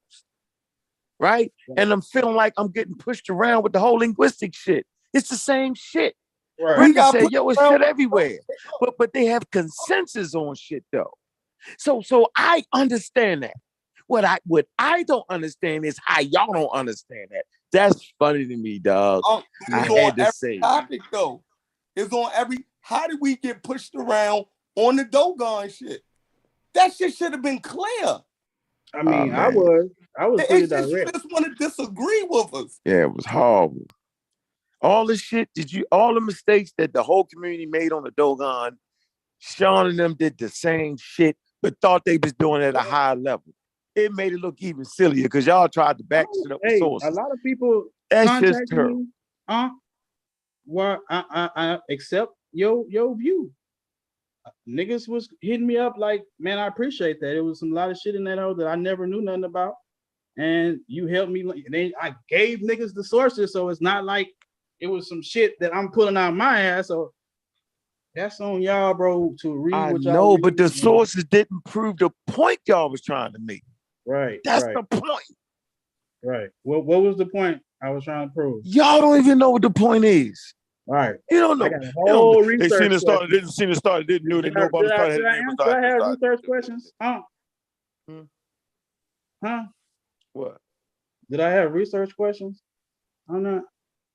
right? And I'm feeling like I'm getting pushed around with the whole linguistic shit. It's the same shit. Right. Brendan said, yo, it's shit everywhere. But they have consensus on shit though. So I understand that. What I don't understand is how y'all don't understand that. That's funny to me, dog. I had to say topic though. It's on every. How did we get pushed around on the Dogon shit? That shit should have been clear. I mean, I was pretty direct. You just want to disagree with us. Yeah, it was horrible. All the shit, all the mistakes that the whole community made on the Dogon, Sean and them did the same shit, but thought they was doing it at a high level. It made it look even sillier because y'all tried to back shit up with sources. A lot of people That's just contacted terrible. me. Well, I accept your view. Niggas was hitting me up like, man, I appreciate that. It was some lot of shit in that hole that I never knew nothing about, and you helped me. Then I gave niggas the sources, so it's not like it was some shit that I'm pulling out my ass. So that's on y'all, bro, to read what y'all. No, but the sources didn't prove the point y'all was trying to make. Right. That's the point. Right. What was the point I was trying to prove? Y'all don't even know what the point is. Right. You don't know. I got a whole research. They seen it started, didn't see it started, didn't know they know about the start. Did I have research questions? Huh? What? Did I have research questions? I'm not.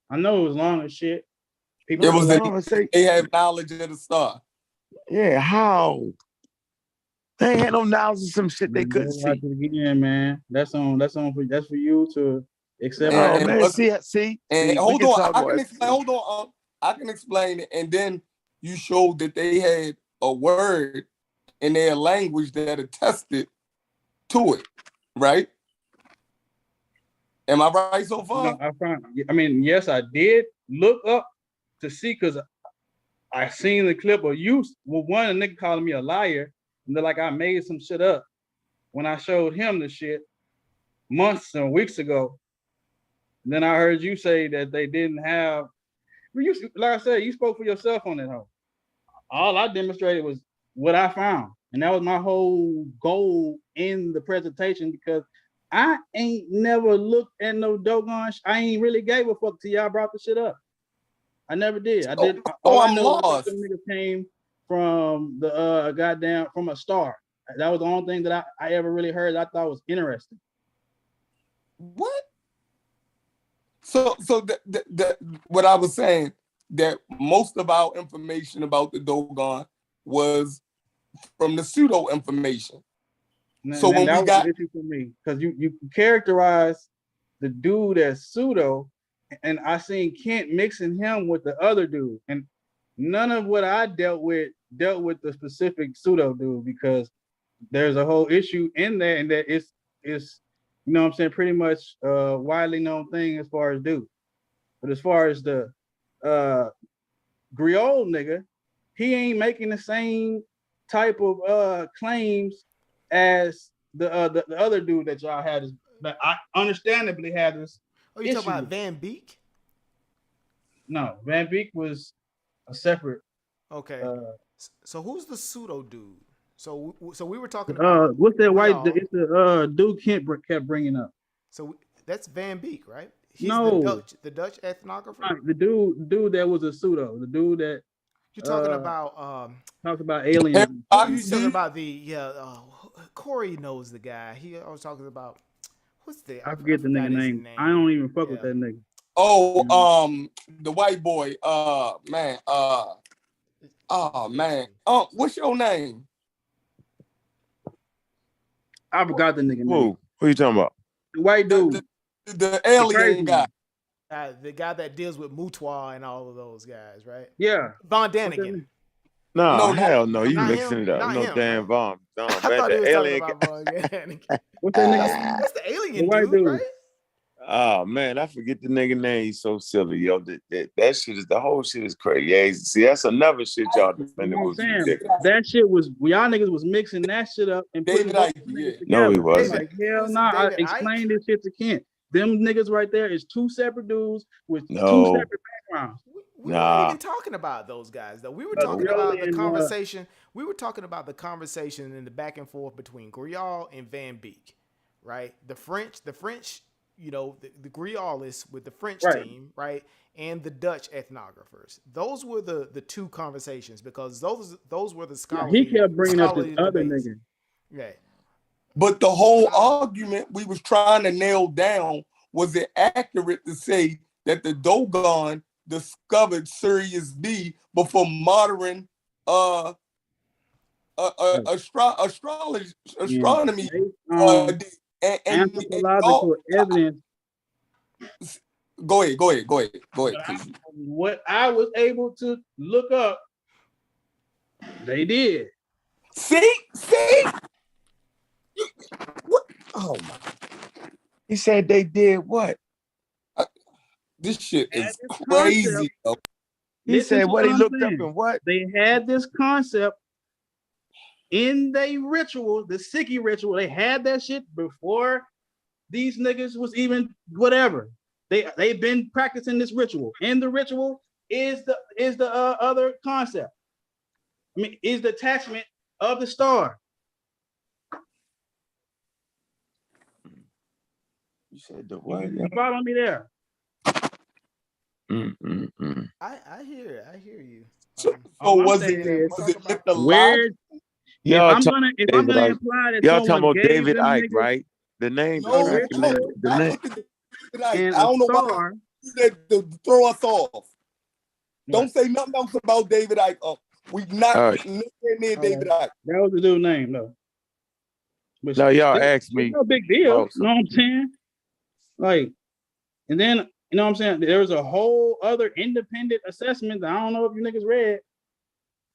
I know it was long as shit. People it was they have knowledge of the star. Yeah, how? They had no knowledge of some shit they couldn't see. Again, man. That's for you to accept. Oh man, see. Hold on, I can explain. Hold on, I can explain it, and then you showed that they had a word in their language that attested to it, right? Am I right so far? No, I mean, yes, I did look up to see because I seen the clip of you. Well, one a nigga calling me a liar, and they're like I made some shit up when I showed him the shit months and weeks ago. And then I heard you say that they didn't have. Like I said, you spoke for yourself on that hoe. All I demonstrated was what I found, and that was my whole goal in the presentation because I ain't never looked at no Dogon. I ain't really gave a fuck till y'all brought the shit up. I never did. I did. All I know was them niggas came from the goddamn from a star. That was the only thing that I ever really heard that I thought was interesting. What? So what I was saying that most of our information about the Dogon was from the pseudo information. So when that was the issue for me, because you characterize the dude as pseudo, and I seen Kent mixing him with the other dude, and none of what I dealt with the specific pseudo dude because there's a whole issue in there, and that it's you know what I'm saying, pretty much widely known thing as far as dude. But as far as the Griot nigga, he ain't making the same type of claims as the other dude that y'all had is that I understandably had this. Oh, you talking about Van Beek? No, Van Beek was a separate. Okay. So who's the pseudo dude? So we were talking about what's that white? It's the dude Kent kept bringing up. So that's Van Beek, right? He's no, the Dutch ethnographer. The dude that was a pseudo. The dude that you're talking about. Talks about aliens. You're talking about Corey knows the guy. I was talking about what's the? I forget the nigga name. I don't even fuck with that nigga. Oh, the white boy. Man. Oh man. What's your name? I forgot the nigga name. Who you talking about? The white dude. The alien guy. The guy that deals with Mutua and all of those guys, right? Yeah. Von Daniken. No, hell no. You mixing it up. Not no him, damn Von. I thought he was talking about Von Daniken. What's that nigga? That's the alien dude, right? Oh man, I forget the nigga name. He's so silly, yo. That shit is the whole shit is crazy. Yeah, see, that's another shit y'all defending was ridiculous. That shit was y'all niggas was mixing that shit up and David Ike. Together. No, he wasn't. Like, hell no. I explained this shit to Kent. Them niggas right there is two separate dudes with two separate backgrounds. We weren't even talking about those guys though. We were talking about the conversation. We were talking about the conversation and the back and forth between Grial and Van Beek, right? The French. You know, the Grialists with the French team, right, and the Dutch ethnographers. Those were the two conversations because those were the scholars. He kept bringing up this other nigga. Yeah. But the whole argument we was trying to nail down, was it accurate to say that the Dogon discovered Sirius B before modern astronomy anthropological evidence. Go ahead. What I was able to look up, they did. See? What? Oh my! He said they did what? This shit is crazy. He said what he looked up and what? They had this concept in their ritual, the Sikhi ritual. They had that shit before these niggas was even whatever. They've been practicing this ritual, and the ritual is the other concept. I mean, is the attachment of the star. You said the what? You follow me there? I hear you. So was it the where? Y'all if I'm gonna imply that y'all talking about David Icke, Icke, right? The name. No, the name. I don't know why to throw us off. Don't say nothing else about David Icke. We not near David Icke. That was the dude's name, though. But no, y'all asked me. No big deal. You know what I'm saying? Like, and then you know what I'm saying? There's a whole other independent assessment that I don't know if you niggas read.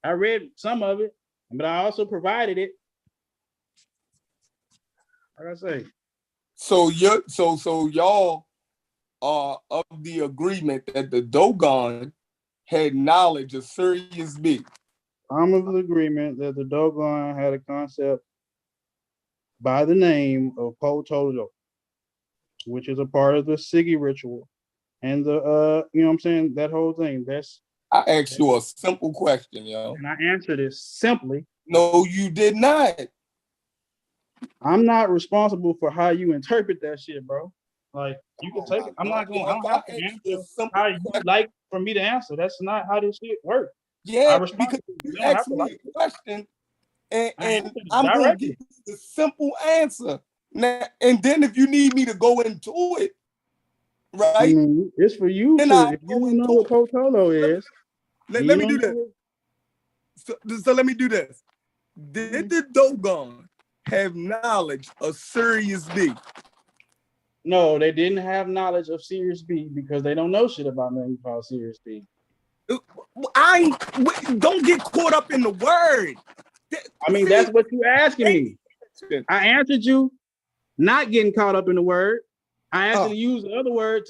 I read some of it, but I also provided it. Like I say. So y'all are of the agreement that the Dogon had knowledge of Sirius B. I'm of the agreement that the Dogon had a concept by the name of Potolo, which is a part of the Sikhi ritual. And the you know what I'm saying, that whole thing. I asked you a simple question, yo. And I answered it simply. No, you did not. I'm not responsible for how you interpret that shit, bro. Like, you can take it. I don't have to answer how you like for me to answer. That's not how this shit works. Yeah, because you asked me a question and I'm going to give you the simple answer. Now, and then if you need me to go into it, right? It's for you to, if you don't know what Potolo is. Let me do this. So let me do this. Did the Dogon have knowledge of Sirius B? No, they didn't have knowledge of Sirius B because they don't know shit about nothing called Sirius B. Don't get caught up in the word. I mean, that's what you asking me. I answered you not getting caught up in the word. I actually used the other word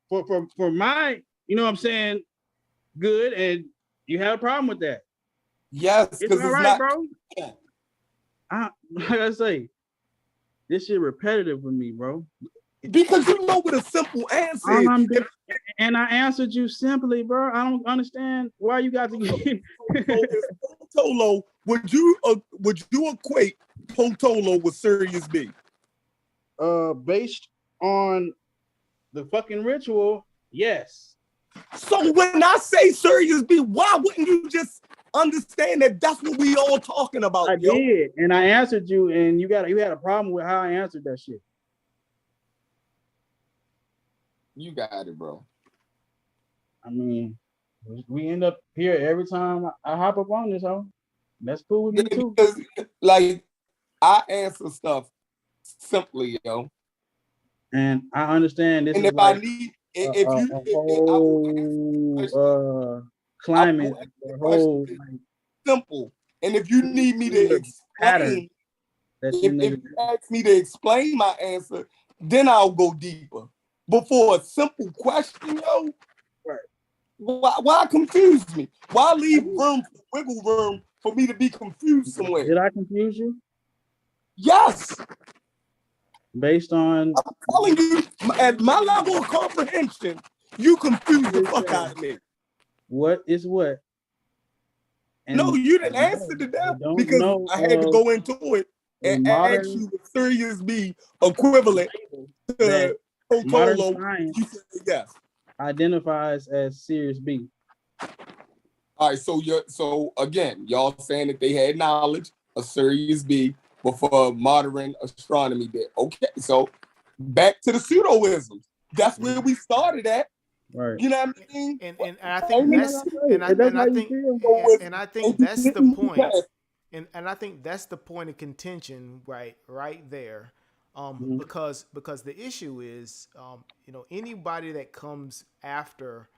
for my, you know what I'm saying, good, and you have a problem with that. Yes, It's because all it's right, not. bro. Like I say, this shit repetitive with me, bro. Because you know what a simple answer All is. I'm doing, and I answered you simply, bro. I don't understand why you got to get. Potolo, would you equate Potolo with Sirius B? Based on the fucking ritual, yes. So when I say Sirius B, why wouldn't you just understand that that's what we all talking about? I did, and I answered you, and you had a problem with how I answered that shit. You got it, bro. I mean, we end up here every time I hop up on this, hoe. That's cool with me too. Because, like, I answer stuff simply, yo. And I understand this and is if like I need, a whole climate, a whole like, simple. And if you need me to pattern explain, that if you ask me to explain my answer, then I'll go deeper. But for a simple question, yo, right. why confuse me? Why leave room for wiggle room for me to be confused somewhere? Did I confuse you? Yes. Based on, I'm telling you, at my level of comprehension, you confused the fuck out of me. What is what? And no, you didn't answer to that because know, I had to go into it and ask you what Sirius B equivalent to Potolo. You said yes. Identifies as Sirius B. All right, so again, y'all saying that they had knowledge of Sirius B before modern astronomy did. Okay, so back to the pseudoisms. That's where we started at. Right. You know what I mean? And I think that's and I think that's the point. And I think that's the point of contention right there. Because the issue is anybody that comes after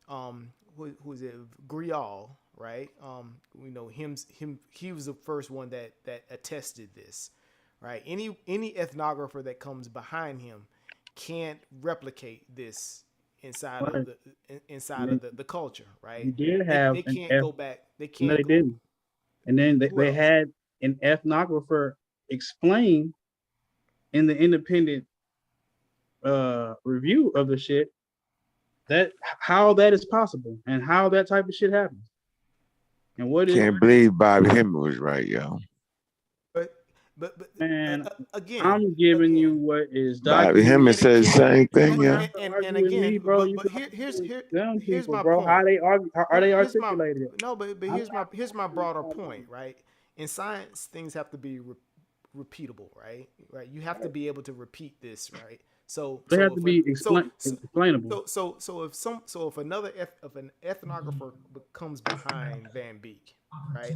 who is it, Grial, right? He was the first one that attested this, right? Any ethnographer that comes behind him can't replicate this inside of the culture, right? You did have they can't go back. They can't. No, they didn't. And then they had an ethnographer explain in the independent review of the shit that how that is possible and how that type of shit happens. And what can't believe Bobby Hemming was right, yo. But man, again, I'm giving you what is Bobby Hemming said the same thing, yeah. And again, bro, but here's my bro. point. How they argue? How are they articulated? But here's my broader point, right? In science, things have to be repeatable, right? Right. You have to be able to repeat this, right? So they have to be explainable. So if an ethnographer comes behind Van Beek, right?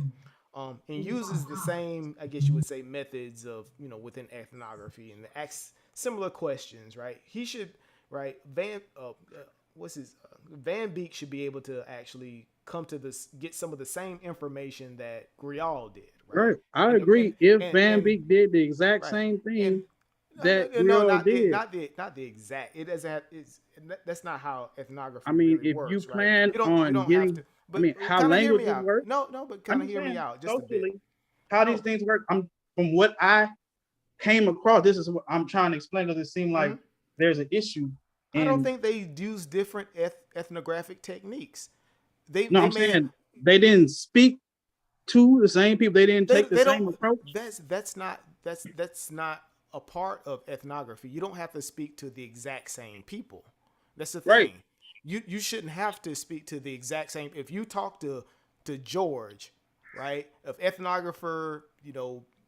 And uses the same, I guess you would say, methods of, within ethnography and asks similar questions, right? He should, right? Van Beek should be able to actually come to this, get some of the same information that Grial did, right? I agree. If Van Beek did the exact same thing that Grial did, not the exact. It doesn't have. That's not how ethnography. I mean, really if works, you right? plan on getting. But how languages work? No, but kind of hear me out just socially, a bit. How these things work? From what I came across. This is what I'm trying to explain because it seemed like there's an issue. I don't think they use different ethnographic techniques. They didn't speak to the same people. They didn't take the same approach. That's not a part of ethnography. You don't have to speak to the exact same people. That's the thing. Right. You shouldn't have to speak to the exact same. If you talk to George, right? If ethnographer,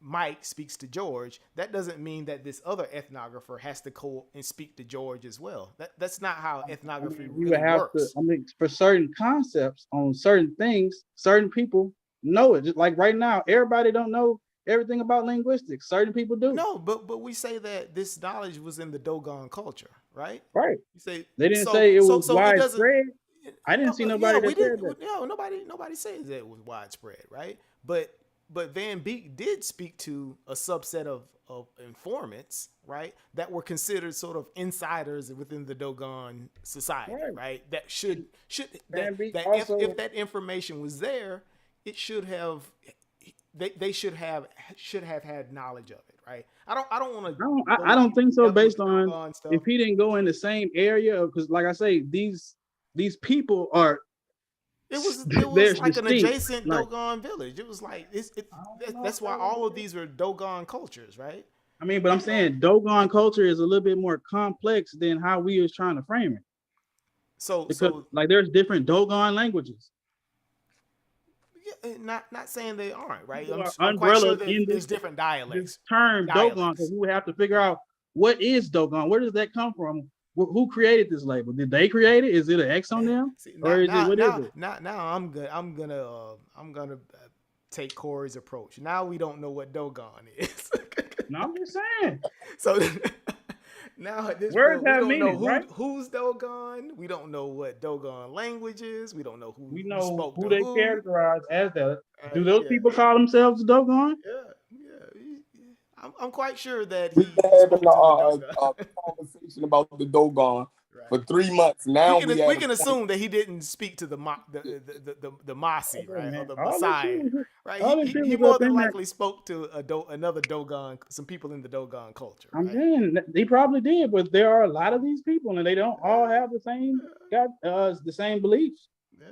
Mike speaks to George, that doesn't mean that this other ethnographer has to go and speak to George as well. That's not how ethnography really works. For certain concepts on certain things, certain people know it. Just like right now, everybody don't know everything about linguistics. Certain people do. No, but we say that this knowledge was in the Dogon culture, right? Right. You say they didn't say it was widespread. I didn't see nobody that said that. No, nobody says that it was widespread, right? But Van Beek did speak to a subset of informants, right, that were considered sort of insiders within the Dogon society, right? That should if that information was there, it should have they should have had knowledge of it, right? I don't want to. I don't think so. Based on stuff. if he didn't go in the same area, because like I say, these people are. It was like an distinct. adjacent Dogon village. It was like that's why all of these are Dogon cultures, right? I mean, but I'm saying Dogon culture is a little bit more complex than how we was trying to frame it. So like there's different Dogon languages. Yeah, not saying they aren't, right? I'm quite sure there's different dialects. This term Dogon, because we would have to figure out what is Dogon. Where does that come from? Who created this label? Did they create it? Is it an X on them? Or is it what is it? Now I'm good. I'm gonna take Corey's approach. Now we don't know what Dogon is. No, I'm just saying. So now at this words point, have we don't meaning, know right? who's Dogon. We don't know what Dogon language is. We don't know who. We know spoke who to they characterize as that. Do those yeah. people call themselves Dogon? Yeah. I'm quite sure that he having a conversation about the Dogon for 3 months. Now we can assume that he didn't speak to the Masi, right, or the Messiah, right? He more than likely spoke to another Dogon, some people in the Dogon culture. I'm saying he probably did, but there are a lot of these people, and they don't all have the same beliefs. Yeah,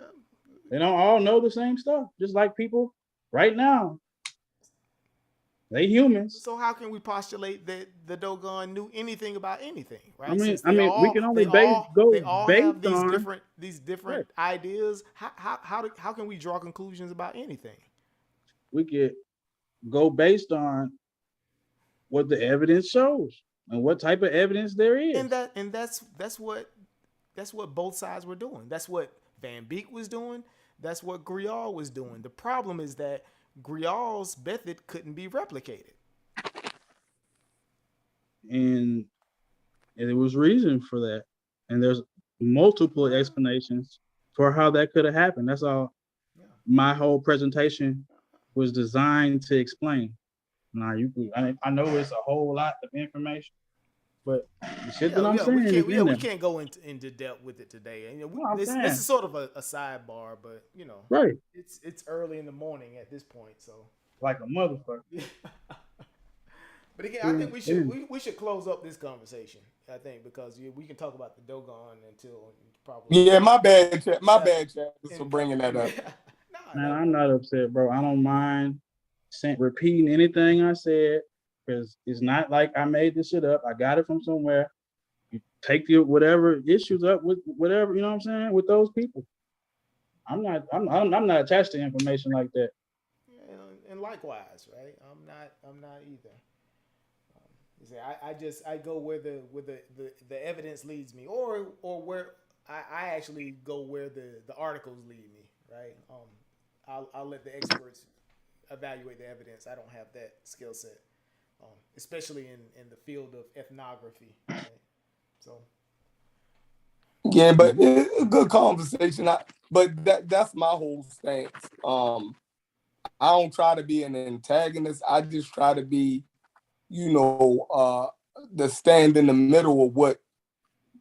they don't all know the same stuff. Just like people right now. They humans. So how can we postulate that the Dogon knew anything about anything, right? I mean, we can only have these different ideas. How can we draw conclusions about anything? We could go based on what the evidence shows and what type of evidence there is. And that's what both sides were doing. That's what Van Beek was doing. That's what Grial was doing. The problem is that Grial's method couldn't be replicated. And there was reason for that. And there's multiple explanations for how that could have happened. That's all my whole presentation was designed to explain. Now I know it's a whole lot of information, but the shit that I'm saying we can't go into depth with it today. And this is sort of a sidebar, but right. It's early in the morning at this point, so like a motherfucker. But again, I think we should close up this conversation. I think because we can talk about the Dogon until probably. Yeah, my bad, Chad, for bringing that up. Man, I'm not upset, bro. I don't mind repeating anything I said. Because it's not like I made this shit up. I got it from somewhere. You take whatever issues up with whatever, you know what I'm saying, with those people. I'm not attached to information like that. Yeah, and likewise, right? I'm not either. I go where the evidence leads me, or where I actually go where the articles lead me, right? I'll let the experts evaluate the evidence. I don't have that skill set. Especially in the field of ethnography. Right? So. Yeah, but it's a good conversation. But that's my whole stance. I don't try to be an antagonist. I just try to be, the stand in the middle of what,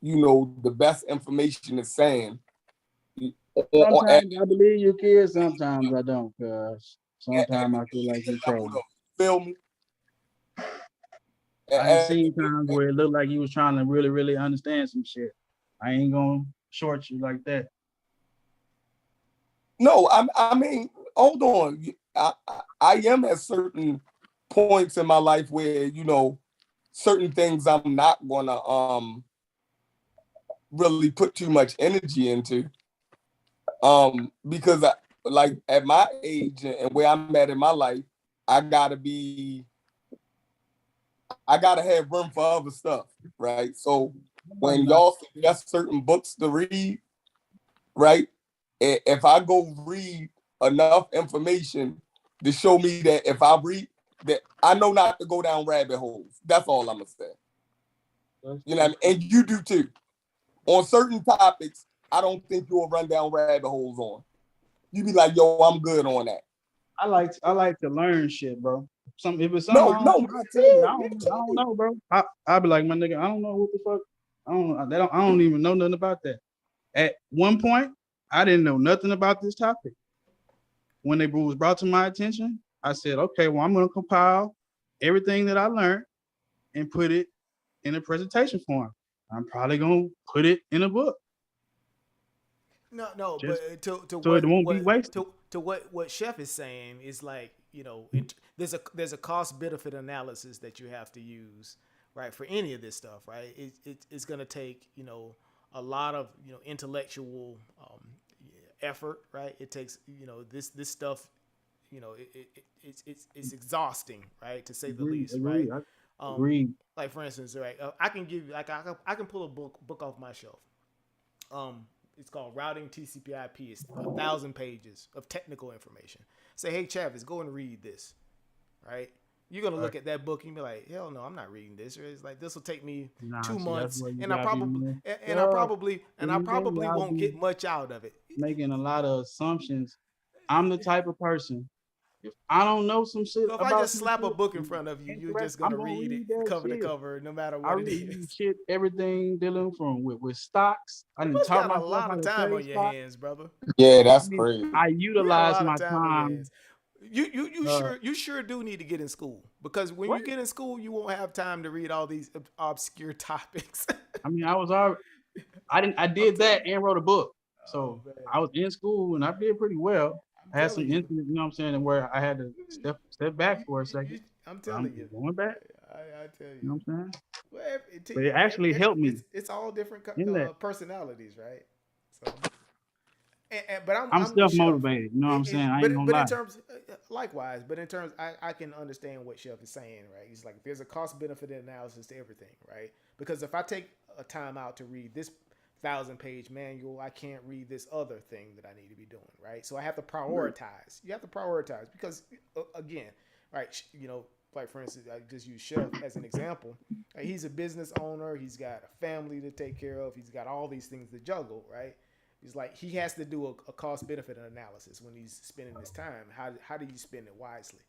the best information is saying. Sometimes I believe you kids, sometimes I don't, because sometimes I feel like you're trolling. Feel me? I've seen times where it looked like you was trying to really, really understand some shit. I ain't gonna short you like that. No, I mean, hold on. I am at certain points in my life where, certain things I'm not gonna really put too much energy into. Because like at my age and where I'm at in my life, I gotta have room for other stuff, right? So when y'all suggest certain books to read, right? If I go read enough information to show me that if I read that, I know not to go down rabbit holes. That's all I'm gonna say. You know what I mean? And you do too. On certain topics, I don't think you'll run down rabbit holes on. You be like, yo, I'm good on that. I like to learn shit, bro. If it's something I don't know, bro. I'll be like, my nigga, I don't know what the fuck. I don't even know nothing about that. At one point, I didn't know nothing about this topic. when it was brought to my attention, I said, okay, well, I'm going to compile everything that I learned and put it in a presentation form. I'm probably going to put it in a book. No, Just but to so it won't be what wasted. to what Chef is saying is like, you know, there's a cost benefit analysis that you have to use, right, for any of this stuff, right? It's going to take, you know, a lot of, you know, intellectual effort, right? It takes, you know, this stuff, you know, it's exhausting, right, to say the least, right? Agreed. Like for instance, right, I can give you like I can pull a book off my shelf. It's called Routing TCP/IP. It's 1,000 pages of technical information. Say, hey, Chavis, go and read this, right? You're gonna look at that book and be like, hell no, I'm not reading this. Or it's like this will take me 2 months, and I probably won't get much out of it. Making a lot of assumptions. I'm the type of person, if I don't know some shit So if about I just some slap a shit, book in front of you, you're just I'm gonna read it that cover to shit. cover, no matter I what it read is. shit, everything dealing from with stocks. I You didn't must taught got a myself lot how of to time trade on your stocks. hands, brother. Yeah, I that's mean, crazy. I You got a utilize lot of my time on your time. hands. You sure do need to get in school, because when you get in school, you won't have time to read all these obscure topics. I mean, I did that and wrote a book. So I was in school and I did pretty well. I had some incidents, you know what I'm saying, where I had to step back for a second. I'm telling you, going back. I tell you. You know what I'm saying? Well, But it actually helped me it's all different in that. personalities, right? So, but I'm I'm with Chef. self-motivated. You know what I'm saying? I ain't gonna But lie. in terms, likewise, but in terms, I can understand what Chef is saying, right? He's like, there's a cost benefit analysis to everything, right? Because if I take a time out to read this 1,000-page manual, I can't read this other thing that I need to be doing, right? So I have to prioritize. You have to prioritize because, again, right? You know, like for instance, I just use Chef as an example. He's a business owner. He's got a family to take care of. He's got all these things to juggle, right? He's like, he has to do a cost benefit analysis when he's spending his time. How do you spend it wisely?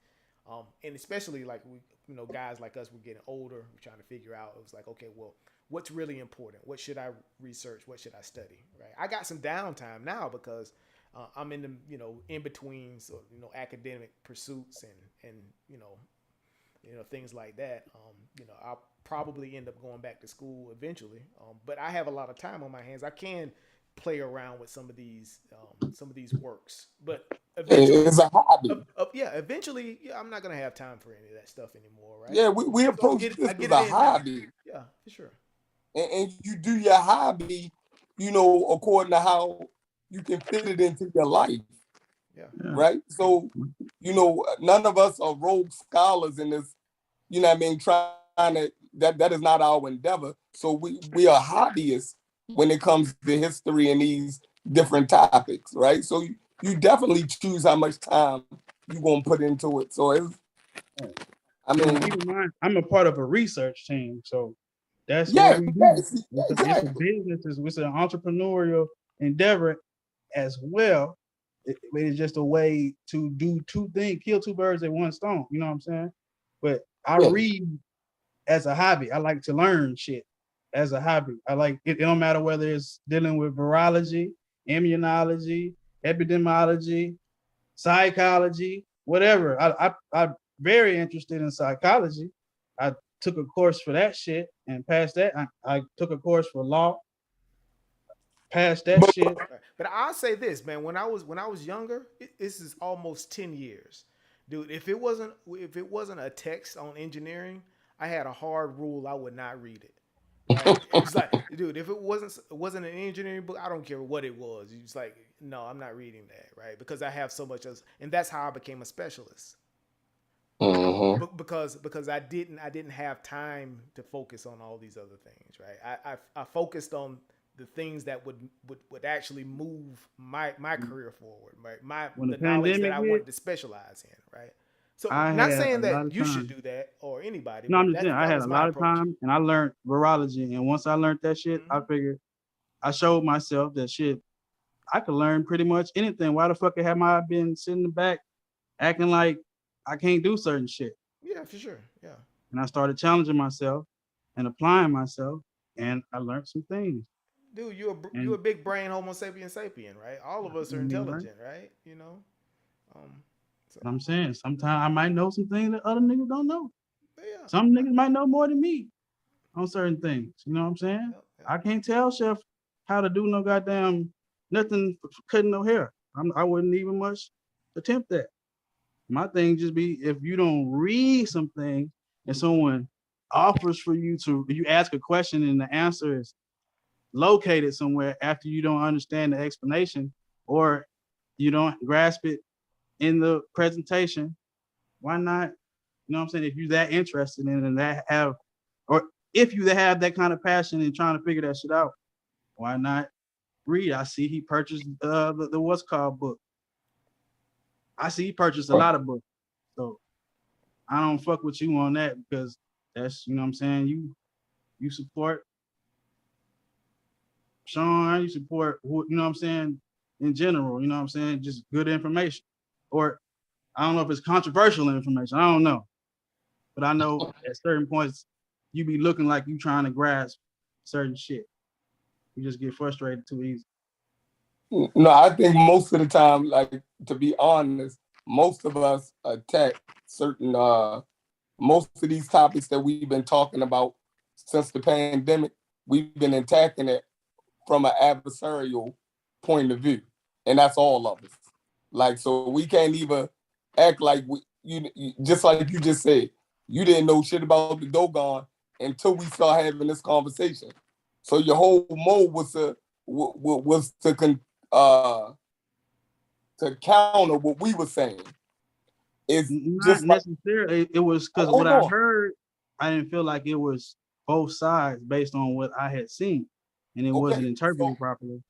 And especially like we, you know, guys like us, we're getting older. We're trying to figure out. It was like, okay, well, what's really important? What should I research? What should I study? Right? I got some downtime now because I'm in the, you know, in between, so, you know, academic pursuits and you know things like that. You know, I'll probably end up going back to school eventually. But I have a lot of time on my hands. I can play around with some of these works, but eventually, It's a hobby. Eventually, I'm not gonna have time for any of that stuff anymore, right? Yeah, we approach this as a hobby. Yeah, for sure. And you do your hobby, you know, according to how you can fit it into your life. Yeah. Right. So, you know, none of us are rogue scholars in this, you know what I mean, trying to that is not our endeavor. So we are hobbyists when it comes to history and these different topics, right? So you definitely choose how much time you're gonna put into it. So it's, I mean, keep in mind, I'm a part of a research team, so that's what we do. It's a business, it's an entrepreneurial endeavor as well. It's just a way to do two things, kill two birds at one stone. You know what I'm saying? But I read as a hobby. I like to learn shit as a hobby. I like it. It don't matter whether it's dealing with virology, immunology, epidemiology, psychology, whatever. I'm very interested in psychology. I took a course for that shit and passed that. I took a course for law, passed that shit. But I'll say this, man. When I was younger, this is almost 10 years, dude. If it wasn't a text on engineering, I had a hard rule. I would not read it. Right? It's like, dude, if it wasn't an engineering book, I don't care what it was. It's like, no, I'm not reading that, right? Because I have so much else, and that's how I became a specialist. Because I didn't have time to focus on all these other things, right? I focused on the things that would actually move my career forward, right? The knowledge that I wanted to specialize in, right? So I'm not saying that you should do that or anybody. No, I'm just saying I had a lot of time and I learned virology. And once I learned that shit, I figured I showed myself that shit, I could learn pretty much anything. Why the fuck have I been sitting in the back acting like I can't do certain shit? Yeah, for sure. Yeah. And I started challenging myself and applying myself, and I learned some things. Dude, you're a big brain Homo sapien sapien, right? All of us are intelligent, right? You know. I'm saying sometimes I might know some things that other niggas don't know. Yeah. Some niggas might know more than me on certain things. You know what I'm saying? I can't tell Chef how to do no goddamn nothing for cutting no hair. I wouldn't even much attempt that. My thing just be if you don't read something and someone offers for you to, you ask a question and the answer is located somewhere after you don't understand the explanation or you don't grasp it in the presentation, why not? You know what I'm saying? If you're that interested in it and that have, or if you have that kind of passion in trying to figure that shit out, why not read? I see he purchased the what's called book. I see he purchased a lot of books. So I don't fuck with you on that because that's, you know what I'm saying? You support Sean, you support, you know what I'm saying, in general, you know what I'm saying? Just good information. Or I don't know if it's controversial information. I don't know. But I know at certain points you be looking like you trying to grasp certain shit. You just get frustrated too easy. No, I think most of the time, like, to be honest, most of us attack certain most of these topics that we've been talking about since the pandemic, we've been attacking it from an adversarial point of view. And that's all of us. Like, so we can't even act like you just like you just said, you didn't know shit about the Dogon until we start having this conversation. So your whole mode was to counter what we were saying. It's not just necessarily. It was because what I heard, I didn't feel like it was both sides based on what I had seen, and it wasn't interpreted properly.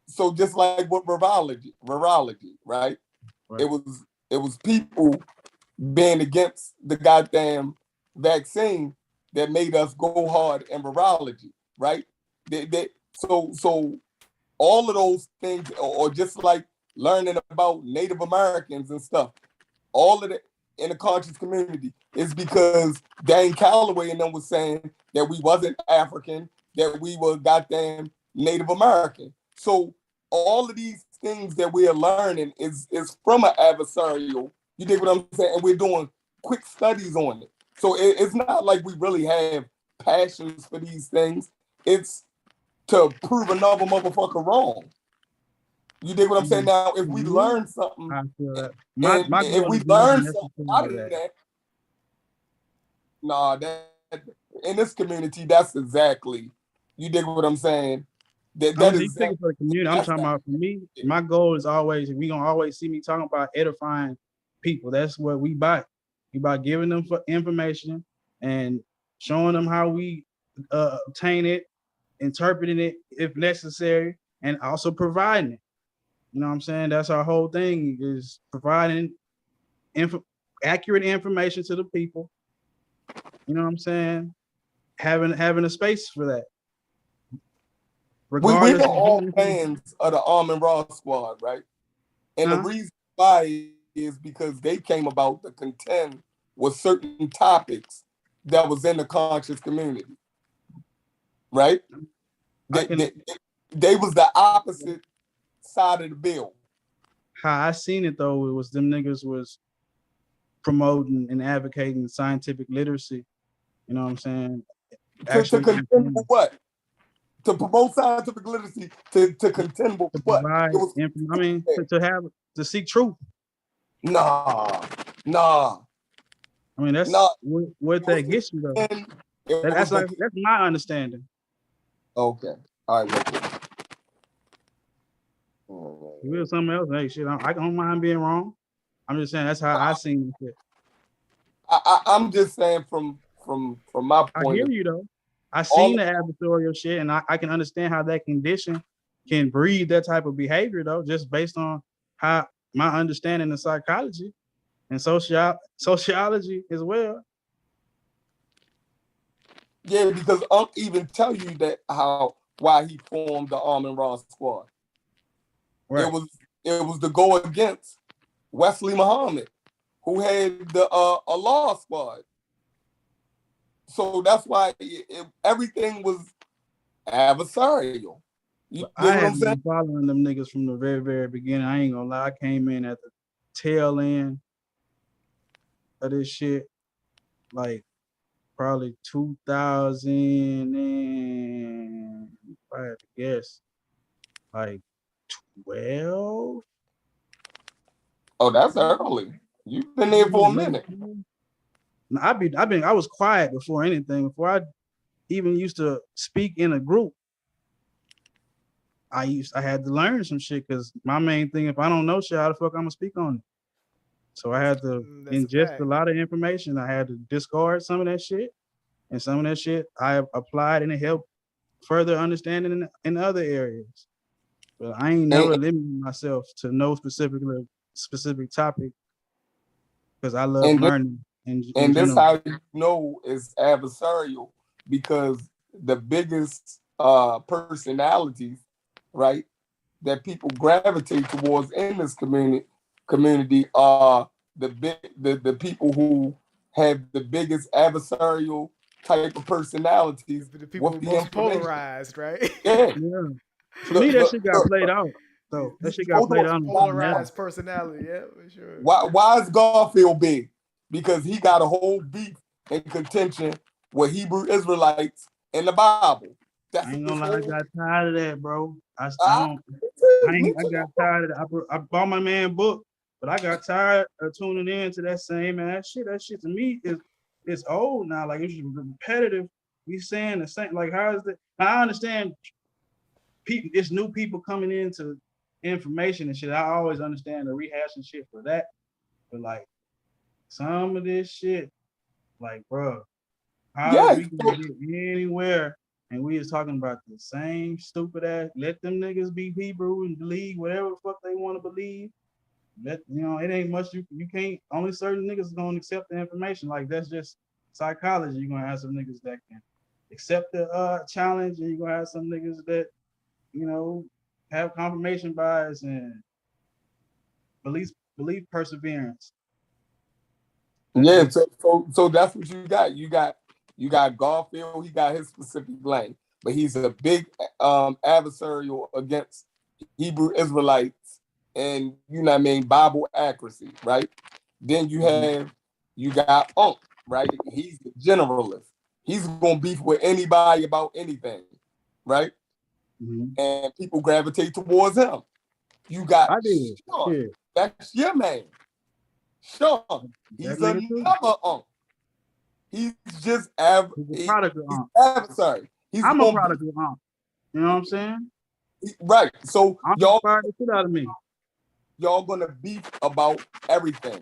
So just like with virology, right? It was people being against the goddamn vaccine that made us go hard in virology, right? So all of those things, or just like learning about Native Americans and stuff, all of it in the conscious community is because Dane Calloway and them was saying that we wasn't African, that we were goddamn Native American. So all of these things that we are learning is from an adversarial, you dig what I'm saying? And we're doing quick studies on it. So it's not like we really have passions for these things. It's to prove another motherfucker wrong. You dig what I'm saying? Now, if we learn something, I feel that. and if we learn something out of that, nah, that in this community, that's exactly. You dig what I'm saying? That is exactly for the community. I'm talking about for me. My goal is always, we gonna always see me talking about edifying people. That's what we buy. We by giving them for information and showing them how we obtain it, interpreting it if necessary, and also providing it. You know what I'm saying? That's our whole thing, is providing accurate information to the people. You know what I'm saying? Having a space for that. We are all fans of the Arm & Raw squad, right? And the reason why is because they came about to contend with certain topics that was in the conscious community, right? They was the opposite side of the bill. How I seen it though, it was them niggas was promoting and advocating scientific literacy. You know what I'm saying? To contend with what? To promote scientific literacy, to contend with what? To seek truth. Nah. I mean, that's what that gets you though. That's my understanding. Okay. All right. You will something else? Hey, shit, I don't mind being wrong. I'm just saying that's how I seen it. I'm just saying from my point. I hear you though. I seen the adversarial shit, and I can understand how that condition can breed that type of behavior though, just based on how my understanding of psychology and sociology as well. Yeah, because Unc even tell you that why he formed the Arm & Raw squad. Right. It was to go against Wesley Muhammad, who had the Allah squad. So that's why everything was adversarial. I have been following them niggas from the very, very beginning. I ain't gonna lie. I came in at the tail end of this shit, like probably 2000 and if I had to guess, like 12. Oh, that's early. You've been there for a minute. I was quiet before anything. Before I even used to speak in a group, I had to learn some shit because my main thing, if I don't know shit, how the fuck I'm gonna speak on it? So I had to ingest a lot of information. I had to discard some of that shit, and some of that shit I applied and it helped further understanding in other areas. But I ain't never limited myself to no specific topic because I love learning. And this how you know it's adversarial, because the biggest personalities, right, that people gravitate towards in this community are the people who have the biggest adversarial type of personalities. The people most polarized, right? Yeah. For me, that shit got played out. So that shit got played out. Polarized personality, yeah, for sure. Why is Garfield big? Because he got a whole beef and contention with Hebrew Israelites in the Bible. I ain't gonna lie, I got tired of that, bro. I got tired of that. I bought my man book, but I got tired of tuning in to that same ass shit. That shit to me is old now. Like, it's repetitive. We saying the same. Like, how is that? I understand people. It's new people coming into information and shit. I always understand the rehashing shit for that, but like some of this shit, like, bro, how we can get anywhere and we is talking about the same stupid ass, let them niggas be Hebrew and believe whatever the fuck they want to believe. It ain't much you can't, only certain niggas gonna accept the information. Like, that's just psychology. You're gonna have some niggas that can accept the challenge, and you're gonna have some niggas that, have confirmation bias and belief perseverance. Yeah, so that's what you got. You got Garfield. He got his specific lane, but he's a big adversarial against Hebrew Israelites and Bible accuracy, right? Then you got Unk, right? He's the generalist. He's gonna beef with anybody about anything, right? Mm-hmm. And people gravitate towards him. You got Sean. Yeah. That's your man. Sean. He's another Unk. He's just he's a product of Unk. Adversary. I'm a product of Unk. You know what I'm saying? Right. So y'all inspired the shit out of me. Y'all gonna beef about everything.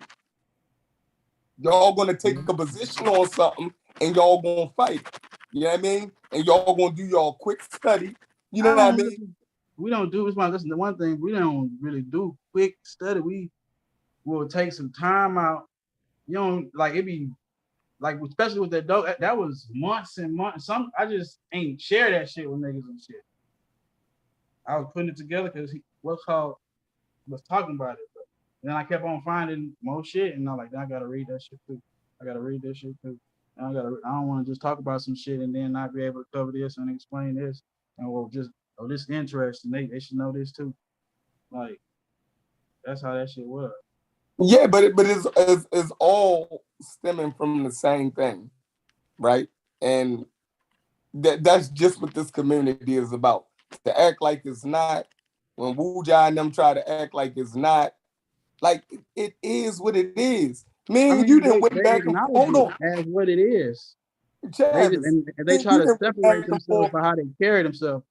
Y'all gonna take a position on something and y'all gonna fight. You know what I mean? And y'all gonna do y'all quick study. You know what I mean? We don't do, listen, the one thing we don't really do quick study. We will take some time out. It be like, especially with that dope, that was months and months. I just ain't share that shit with niggas and shit. I was putting it together because was talking about it. But then I kept on finding more shit, and I'm like, I gotta read that shit too. I gotta read this shit too. I don't want to just talk about some shit and then not be able to cover this and explain this. And this interesting. They should know this too. Like, that's how that shit was. Yeah, but it's all stemming from the same thing, right? And that's just what this community is about. To act like it's not, when Wu-Jai and them try to act like it's not, like, it is what it is. Man, you didn't went back and hold on. As what it is. They try to separate themselves by how they carry themselves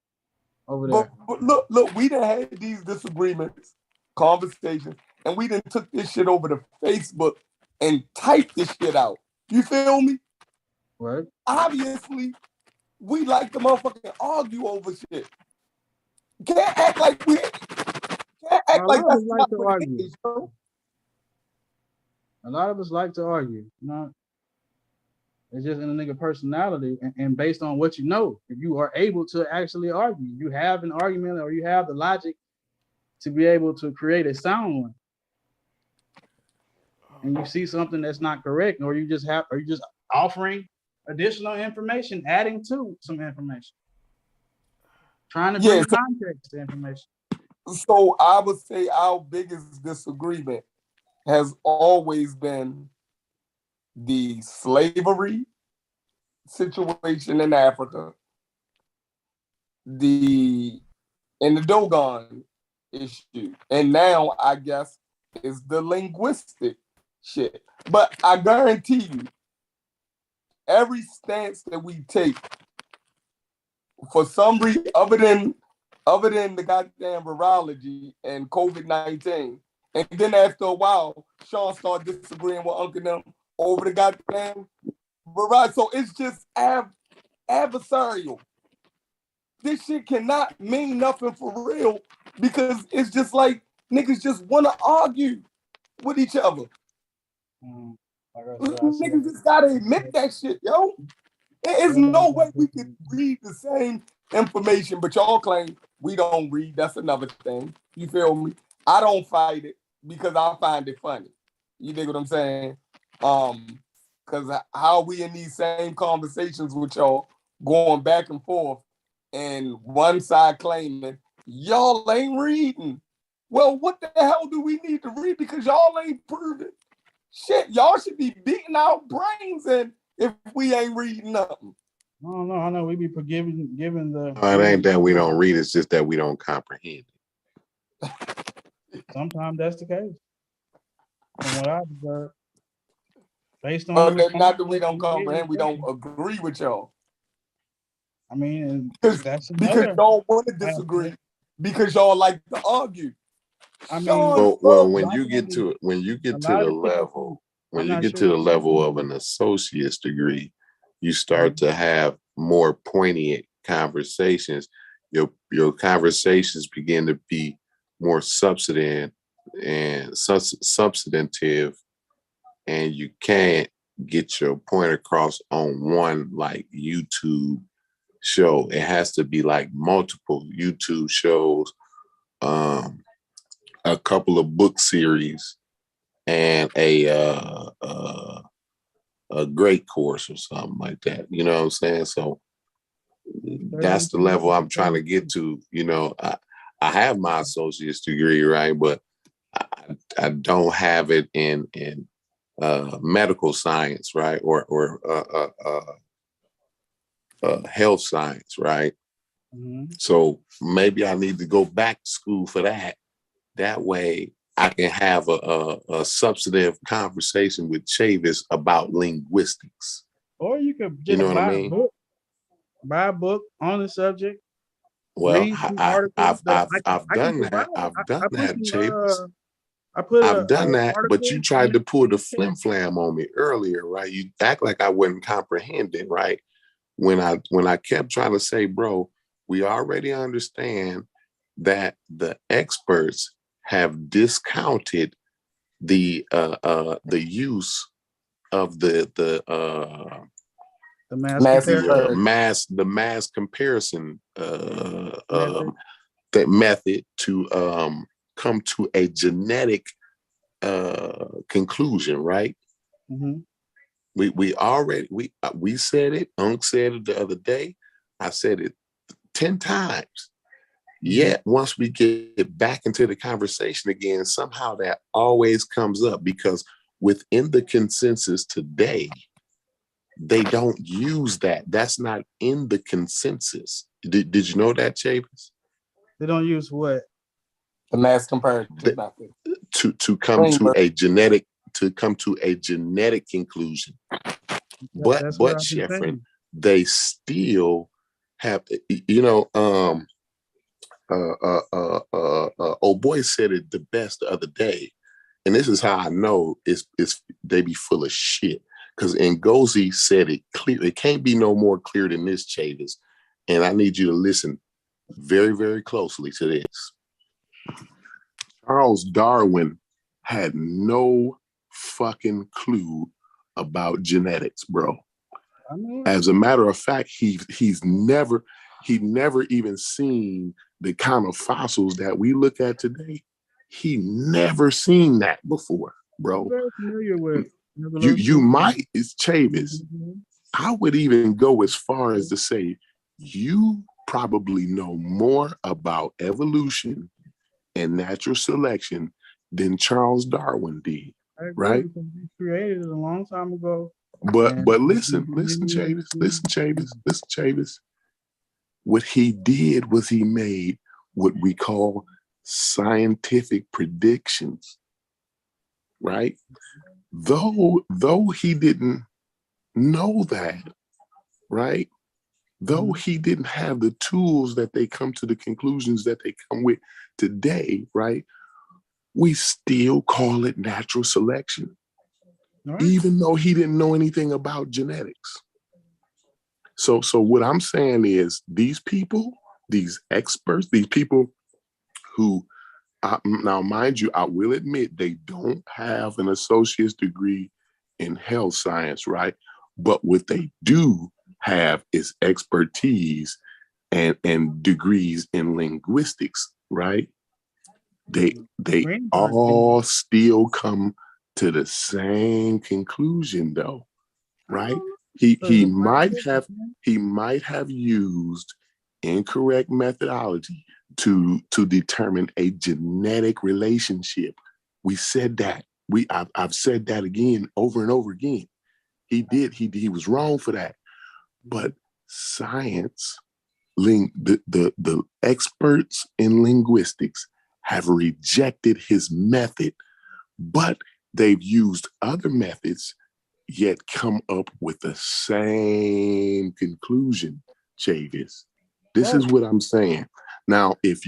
over there. But look, we done had these disagreements, conversations, and we done took this shit over to Facebook and typed this shit out. You feel me? Right. Obviously, we like to motherfucking argue over shit. Can't act like that's not what it is, bro. A lot of us like to argue, It's just in a nigga personality and based on what you know. If you are able to actually argue, you have an argument or you have the logic to be able to create a sound one. And you see something that's not correct, or you just offering additional information, adding to some information. Trying to bring context to information. So I would say our biggest disagreement has always been the slavery situation in Africa, and the Dogon issue, and now I guess is the linguistic shit. But I guarantee you, every stance that we take, for some reason, other than the goddamn virology and COVID-19, and then after a while, Sean started disagreeing with Uncle them over the goddamn virology. So it's just adversarial. This shit cannot mean nothing for real because it's just like niggas just want to argue with each other. Niggas just gotta admit that shit, yo. There is no way we can read the same information, but y'all claim we don't read. That's another thing. You feel me? I don't fight it because I find it funny. You dig what I'm saying? Because how we in these same conversations with y'all going back and forth, and one side claiming y'all ain't reading. Well, what the hell do we need to read? Because y'all ain't proving shit. Y'all should be beating our brains in if we ain't reading nothing. I know we be given the. It ain't that we don't read, it's just that we don't comprehend it. Sometimes that's the case. From what I observed. Based on not that we don't comprehend, we don't agree with y'all. I mean, that's because y'all want to disagree, because y'all like to argue. I mean, well, when you get to the level of an associate's degree, you start to have more poignant conversations. Your conversations begin to be more substantive, and you can't get your point across on one like YouTube show. It has to be like multiple YouTube shows, a couple of book series, and a great course or something like that. You know what I'm saying? So that's the level I'm trying to get to. You know, I have my associate's degree, right? But I don't have it in medical science, right? Or health science, right? Mm-hmm. So maybe I need to go back to school for that. That way I can have a substantive conversation with Chavis about linguistics. Or you could just buy a book on the subject. Well, I've done that. I've done that, Chavis. I've done that, but you tried to pull the flim flam on me earlier, right? You act like I wasn't comprehending, right? When I kept trying to say, bro, we already understand that the experts have discounted the use of the mass comparison that method to come to a genetic conclusion, right? Mm-hmm. We said it. Unc said it the other day. I said it 10 times. Yet once we get back into the conversation again, somehow that always comes up, because within the consensus today, they don't use that. That's not in the consensus. Did you know that, Chavis? They don't use what? The mass comparison to come to a genetic conclusion. But Sheffrin, they still have, you know, old boy said it the best the other day, and this is how I know it's they be full of shit. Because Ngozi said it clear. It can't be no more clear than this, Chavis. And I need you to listen very, very closely to this. Charles Darwin had no fucking clue about genetics, bro. As a matter of fact, he's never even seen the kind of fossils that we look at today. He never seen that before, bro. I'm very familiar with you might, it's Chavis. Mm-hmm. I would even go as far as to say you probably know more about evolution and natural selection than Charles Darwin did, right? created a long time ago. But listen, Chavis. What he did was he made what we call scientific predictions, right? Though he didn't know that, right? Though he didn't have the tools that they come to the conclusions that they come with today, right? We still call it natural selection, even though he didn't know anything about genetics. So what I'm saying is these people, these experts, these people who, now mind you, I will admit they don't have an associate's degree in health science, right? But what they do have is expertise and degrees in linguistics, right? They all still come to the same conclusion though, right? He might have used incorrect methodology to determine a genetic relationship. We said that. I've said that again over and over again. He was wrong for that. But science, the experts in linguistics have rejected his method, but they've used other methods yet come up with the same conclusion, Chavis. This is what I'm saying. Now, if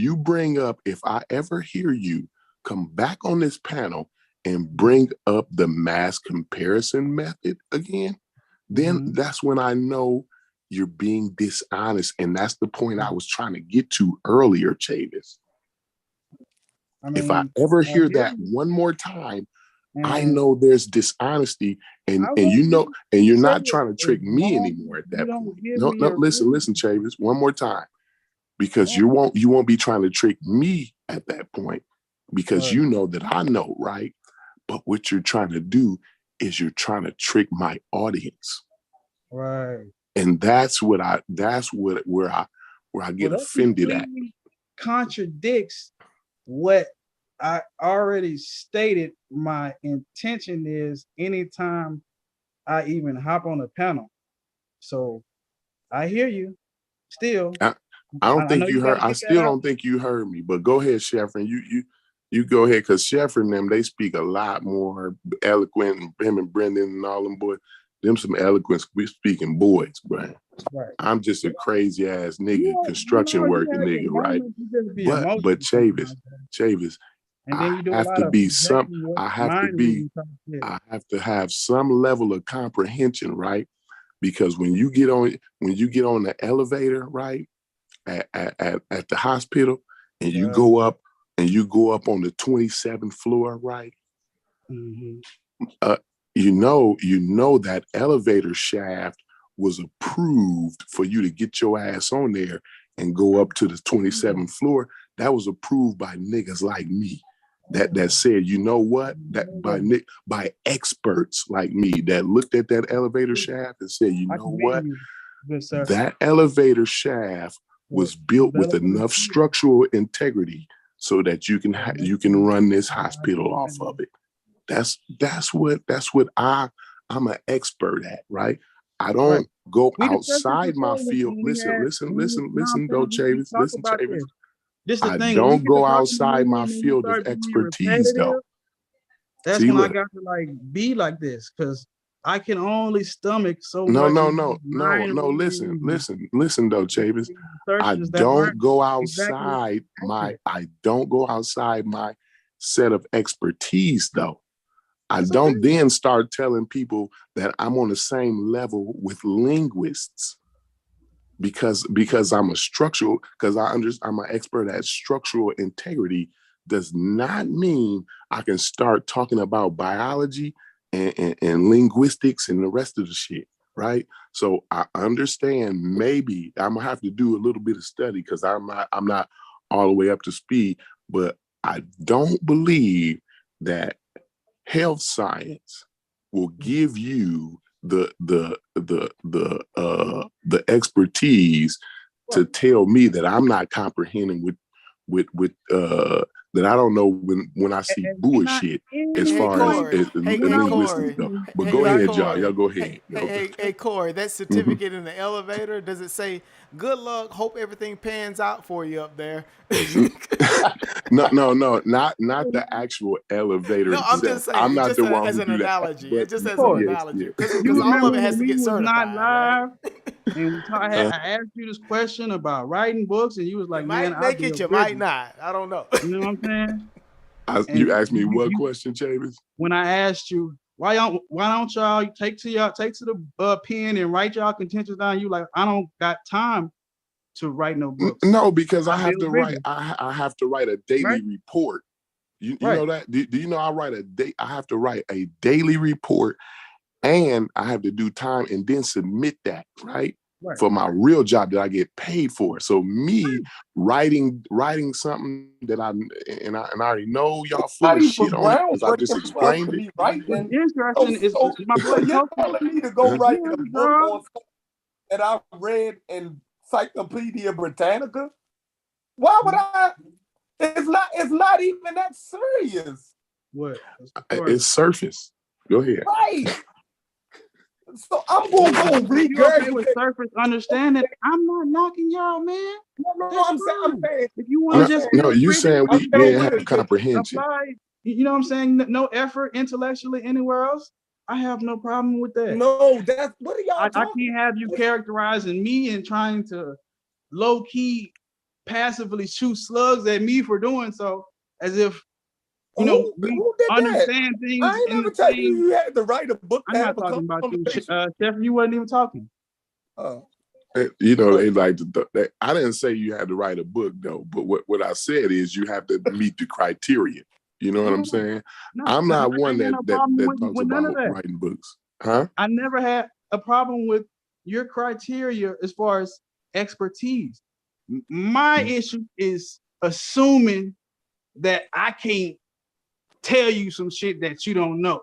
I ever hear you come back on this panel and bring up the mass comparison method again, then that's when I know you're being dishonest. And that's the point I was trying to get to earlier, Chavis. If I ever hear that one more time, I know there's dishonesty, and you're not trying to trick me anymore at that point. No, listen, Chavis, one more time, because you won't be trying to trick me at that point, because you know that I know, right? But what you're trying to do is you're trying to trick my audience, right? And that's where I get offended at. Contradicts what I already stated. My intention is anytime I even hop on a panel. So I hear you still. I don't think you heard. I still don't think you heard me. But go ahead, Sheffrin. You go ahead, because Sheffrin and them, they speak a lot more eloquent. Him and Brendan and all them boys, them some eloquent speaking boys, Brian. Right. I'm just a crazy ass nigga, construction working nigga, right? But Chavis, I have to have some level of comprehension, right? Because when you get on the elevator, right, at the hospital, and you go up on the 27th floor, right? You know that elevator shaft was approved for you to get your ass on there and go up to the 27th floor. That was approved by niggas like me. That said, you know what? That by experts like me that looked at that elevator shaft and said, you know what? That elevator shaft was built with enough structural integrity so that you can run this hospital off of it. That's what I'm an expert at, right? I don't go outside my field. Listen, though, Chavis. Listen, Chavis. I don't go outside my field of expertise, though. That's when I got to be like this, because I can only stomach so much. No. Listen, though, Chavis. I don't go outside my set of expertise, though. I don't then start telling people that I'm on the same level with linguists because I'm I'm an expert at structural integrity does not mean I can start talking about biology and linguistics and the rest of the shit, right? So I understand maybe I'm gonna have to do a little bit of study because I'm not all the way up to speed, but I don't believe that health science will give you the expertise to tell me that I'm not comprehending that I don't know when I see bullshit as far as linguistics go. But go ahead, y'all. Y'all go ahead. Hey, Corey, that certificate in the elevator, does it say, good luck, hope everything pans out for you up there? No, not the actual elevator No, itself. I'm just saying, I'm not just the one as who an do that. analogy. But It just as an analogy. Because all of it has to get certified. Not live, and I asked you this question about writing books, and you was like, you "Man, might make it, you might not. I don't know." You know what I'm saying? You asked me what question, Chavis? When I asked you why don't y'all take to the pen and write y'all contentions down? You like, I don't got time to write no books. No, because I have to write. I have to write a daily report. You know that? Do you know I have to write a daily report, and I have to do time and then submit that for my real job that I get paid for. So me writing something that I already know y'all full of shit on it because I just explained it. What's interesting is my boy. You're telling me to go write a book on something that I read in Encyclopedia Britannica? Why would I? It's not even that serious. What? It's surface. Go ahead. Right. So I'm gonna go regurgitate with surface understanding. I'm not knocking y'all, man. No, I'm saying if you want to just you saying we didn't have comprehension. Apply, you know what I'm saying? No effort intellectually anywhere else. I have no problem with that. No, that's what are y'all I can't have you characterizing me and trying to low key passively shoot slugs at me for doing so, as if we understand things. I ain't never tell you had to write a book. I'm not talking about you, Chef. You wasn't even talking. You know, they like I didn't say you had to write a book though, but what I said is you have to meet the criteria. You know what I'm saying? No, I'm not one that with talks about writing books. Huh? I never had a problem with your criteria as far as expertise. My issue is assuming that I can't tell you some shit that you don't know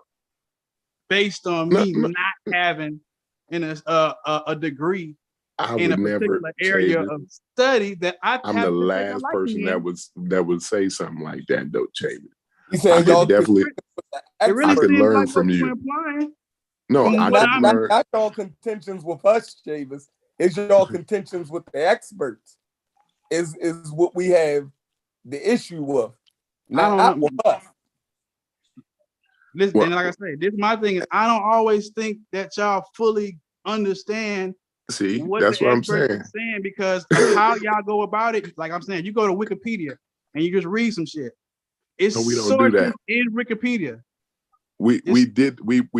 based on me not having a degree in a particular area of study that I'm the last person that would say something like that though, Chavis. He said y'all definitely it really I could seems learn like from you. No, I could learn. Not y'all contentions with us, Chavis. It's y'all contentions with the experts. Is what we have the issue with. Not with us. Listen, and like I say, this my thing is I don't always think that y'all fully understand what that's the what I'm experts saying. are saying because of how y'all go about it. Like I'm saying, you go to Wikipedia and you just read some shit. It's we don't do that in Wikipedia. We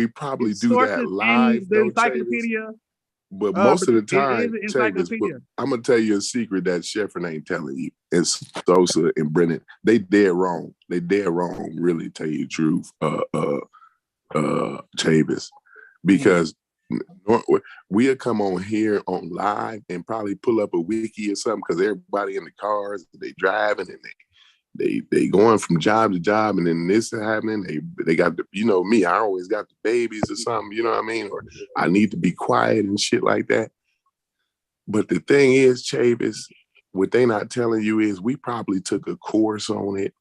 probably do that live though, encyclopedia. But most of the time, Chavis, I'm gonna tell you a secret that Sheffrin ain't telling you. It's Sosa and Brennan. They dead wrong. They dead wrong. Really, tell you the truth, Chavis, because we'll come on here on live and probably pull up a wiki or something because everybody in the cars, they driving and they going from job to job, and then this is happening. They got the, you know me, I always got the babies or something, you know what I mean? Or I need to be quiet and shit like that. But the thing is, Chavis, what they not telling you is we probably took a course on it.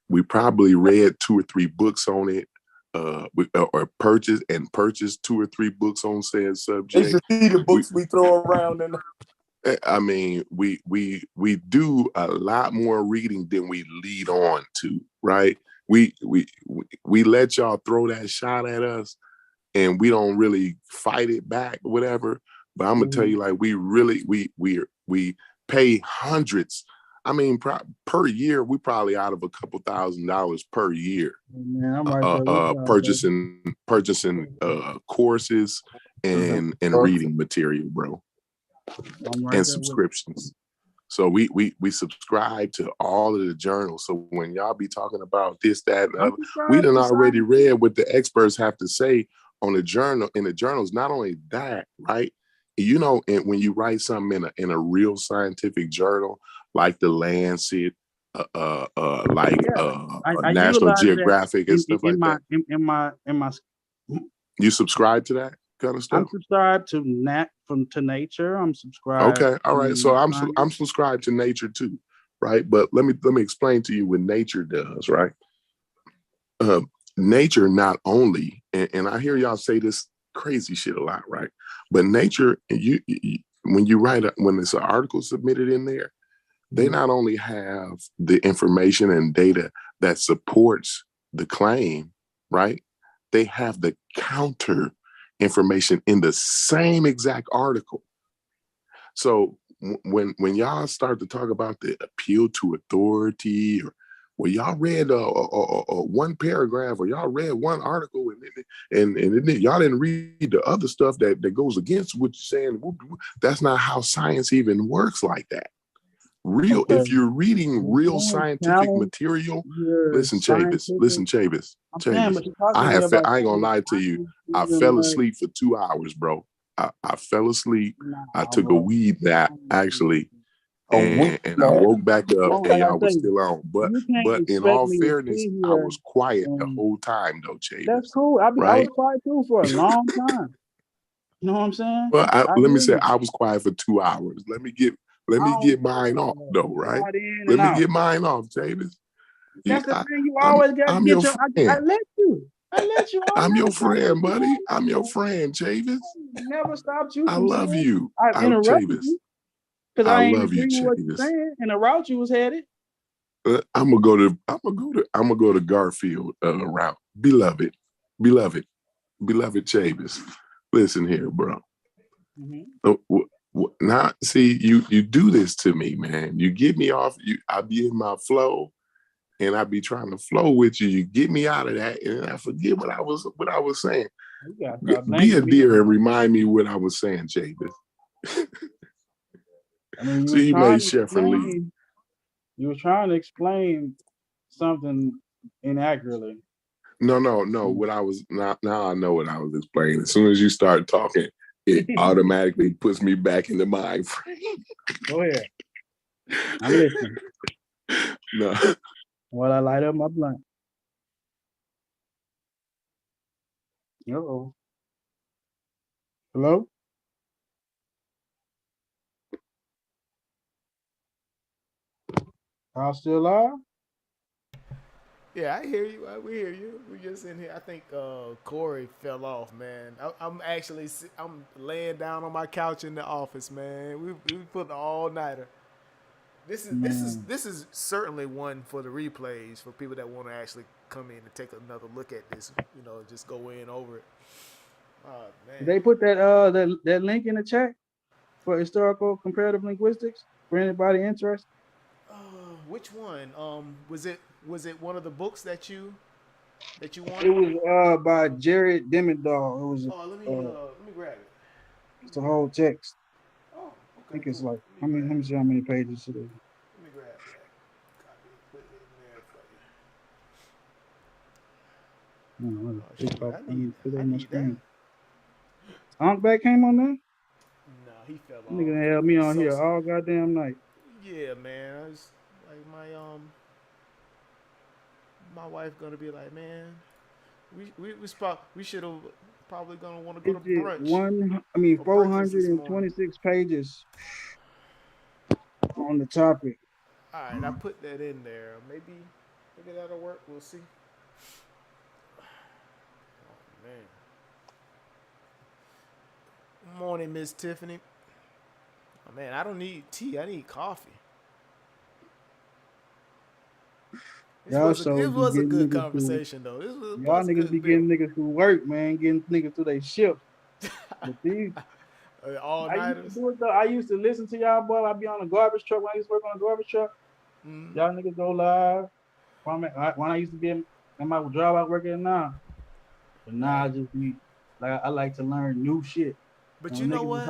We probably read 2 or 3 books on it, or purchased 2 or 3 books on said subject. You should see the books we throw around and. I mean, we do a lot more reading than we lead on to, right? We let y'all throw that shot at us, and we don't really fight it back, whatever. But I'm gonna tell you, like, we pay hundreds. I mean, per year, we probably out of a couple $1,000s per year, purchasing courses and reading material, bro. And subscriptions. So we subscribe to all of the journals. So when y'all be talking about this, that, and other, we done already read what the experts have to say on the journal, in the journals. Not only that, right? You know, and when you write something in a real scientific journal, like the Lancet, National Geographic and stuff like that. In my you subscribe to that kind of stuff? I'm subscribed to Nature. I'm subscribed. Okay, all right. So I'm subscribed to Nature too. right? But let me explain to you what nature does, right? Nature not only, and I hear y'all say this crazy shit a lot, right? But nature, when you write, when there's an article submitted in there, they not only have the information and data that supports the claim, right? They have the counter information in the same exact article. So when y'all start to talk about the appeal to authority, or well, y'all read one paragraph, or y'all read one article, and y'all didn't read the other stuff that goes against what you're saying. That's not how science even works like that. If you're reading real scientific material, listen, Chavis, I ain't gonna lie to you. I fell asleep for 2 hours, bro. I fell asleep. I took a weed nap, actually, and I woke back up and y'all was still on. But in all fairness, I was quiet the whole time, though, Chavis. That's cool. I was quiet too for a long time. You know what I'm saying? Well, let me say I was quiet for 2 hours. Let me get mine off, though, right? Let me get mine off, Chavis. That's the thing. You always got to get your. I let you. I'm your friend, buddy. I'm your friend, Chavis. Never stopped you. I love you. I've interrupted you because I ain't agree with what you're Chavis. saying, and the route you was headed. I'm gonna go to Garfield route. Beloved Chavis. Listen here, bro. Now, see, you do this to me, man. You get me off. I be in my flow, and I be trying to flow with you. You get me out of that, and I forget what I was saying. Be a dear and remind me what I was saying, Chavis. I mean, so you made Chef leave. You were trying to explain something inaccurately. No. What I was now I know what I was explaining. As soon as you start talking, it automatically puts me back in the mind frame. Go ahead. I'm listening. No. While I light up my blunt. Uh-oh. Hello? I'm still live? Yeah, I hear you. We hear you. We just in here. I think Corey fell off, man. I'm laying down on my couch in the office, man. We put an all nighter. This is certainly one for the replays for people that want to actually come in and take another look at this. You know, just go in over it. Oh man. Did they put that link in the chat for historical comparative linguistics for anybody interested? Which one? Was it one of the books that you wanted? It was by Jared Demidall. It was let me grab it. It's the whole text. Oh, okay. I think it's like let me see how many pages it is. Let me grab that. Copy, put it in there for you. I need that. Humpback came on there? No, he fell off. Nigga had me on here all goddamn night. Yeah, man. I was like my wife gonna be like, man, we should have probably gonna want to go to brunch. 426 pages on the topic. All right, I put that in there. Maybe that'll work. We'll see. Oh man. Morning, Miss Tiffany. Oh man, I don't need tea. I need coffee. It was a good conversation, though. Y'all niggas be getting niggas through work, man. Getting niggas through their shift. But these all-nighters. I used to listen to y'all, boy. I'd be on a garbage truck when I used to work on a garbage truck. Y'all niggas go live. When I used to be in my job I work at now. But now I just be like, I like to learn new shit. But you know what?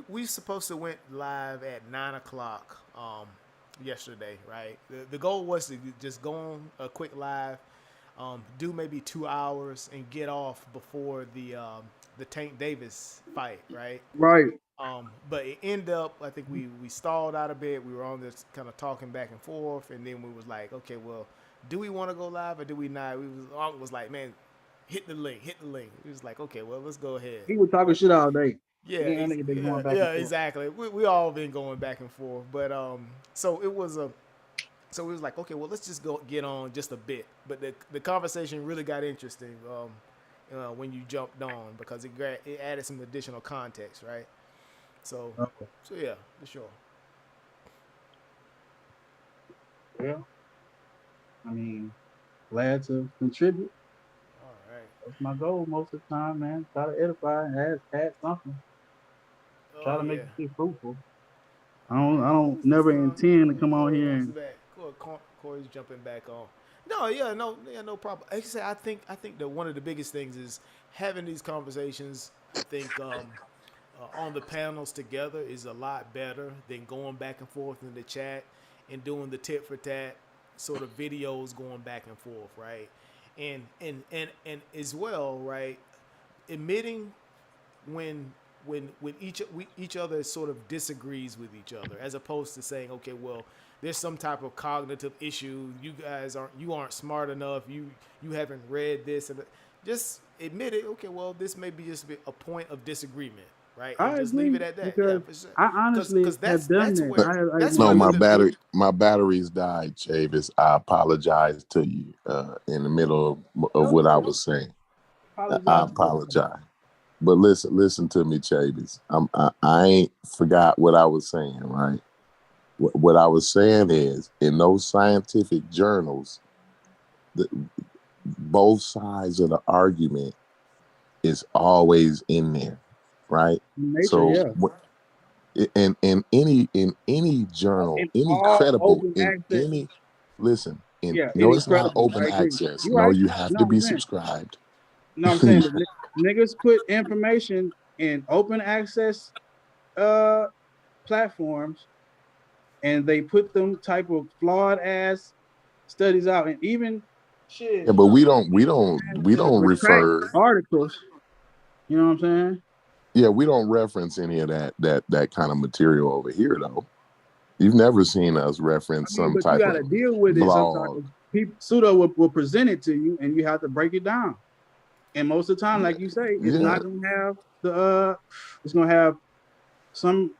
We supposed to went live at 9:00 yesterday, right? The goal was to just go on a quick live, do maybe 2 hours and get off before the Tank Davis fight, right? Right. But it ended up, I think we stalled out a bit. We were on this kind of talking back and forth, and then we was like, okay, well, do we want to go live or do we not? We was like, man, hit the link. He was like, okay, well, let's go ahead. He was talking shit all day. Yeah, Yeah, nigga been going back and forth. exactly. We all been going back and forth, but so it was like, okay, well, let's just go get on just a bit. But the conversation really got interesting when you jumped on because it added some additional context, right? So Okay. so yeah, for sure. Well, I mean, glad to contribute. All right. That's my goal most of the time, man. Try to edify and add something. Oh Try to make yeah. it feel fruitful. I All don't I right. don't Who's this? never intend to come on Corey here wants and back. Corey's jumping back on. No, yeah, no problem. Actually, I think that one of the biggest things is having these conversations. I think on the panels together is a lot better than going back and forth in the chat and doing the tit for tat sort of videos going back and forth, right? And as well, right? Admitting when each other sort of disagrees with each other, as opposed to saying, okay, well, there's some type of cognitive issue. You aren't smart enough. You haven't read this, and just admit it. Okay, well, this may be just a point of disagreement, right? And I just leave agree it at that. Yeah, because for sure. I honestly Because have done that's that. where that's No, where admit my batteries died, Chavis. I apologize to you in the middle of no what I sweat. was saying. I Apologize for everything. apologize. But listen to me, Chavis. I ain't forgot what I was saying, right? What I was saying is, in those scientific journals, the, both sides of the argument is always in there, right? In nature, So, yeah. in any journal, In any all credible, open in access, any listen, in yeah, no, any it's not credible. open I agree. access. You No, right. you have No, to I'm be saying. subscribed. No, I'm saying the niggas put information in open access uh platforms and they put them type of flawed ass studies out and even Yeah, shit but we don't retract refer. articles. You know what I'm saying? Yeah, we don't reference any of that kind of material over here, though. You've never seen us I reference mean, some but you type got to of deal with it sometimes. blog. People pseudo will present it to you, and you have to break it down. And most of the time, Yeah, like you say, it's yeah, not gonna have the it's gonna have some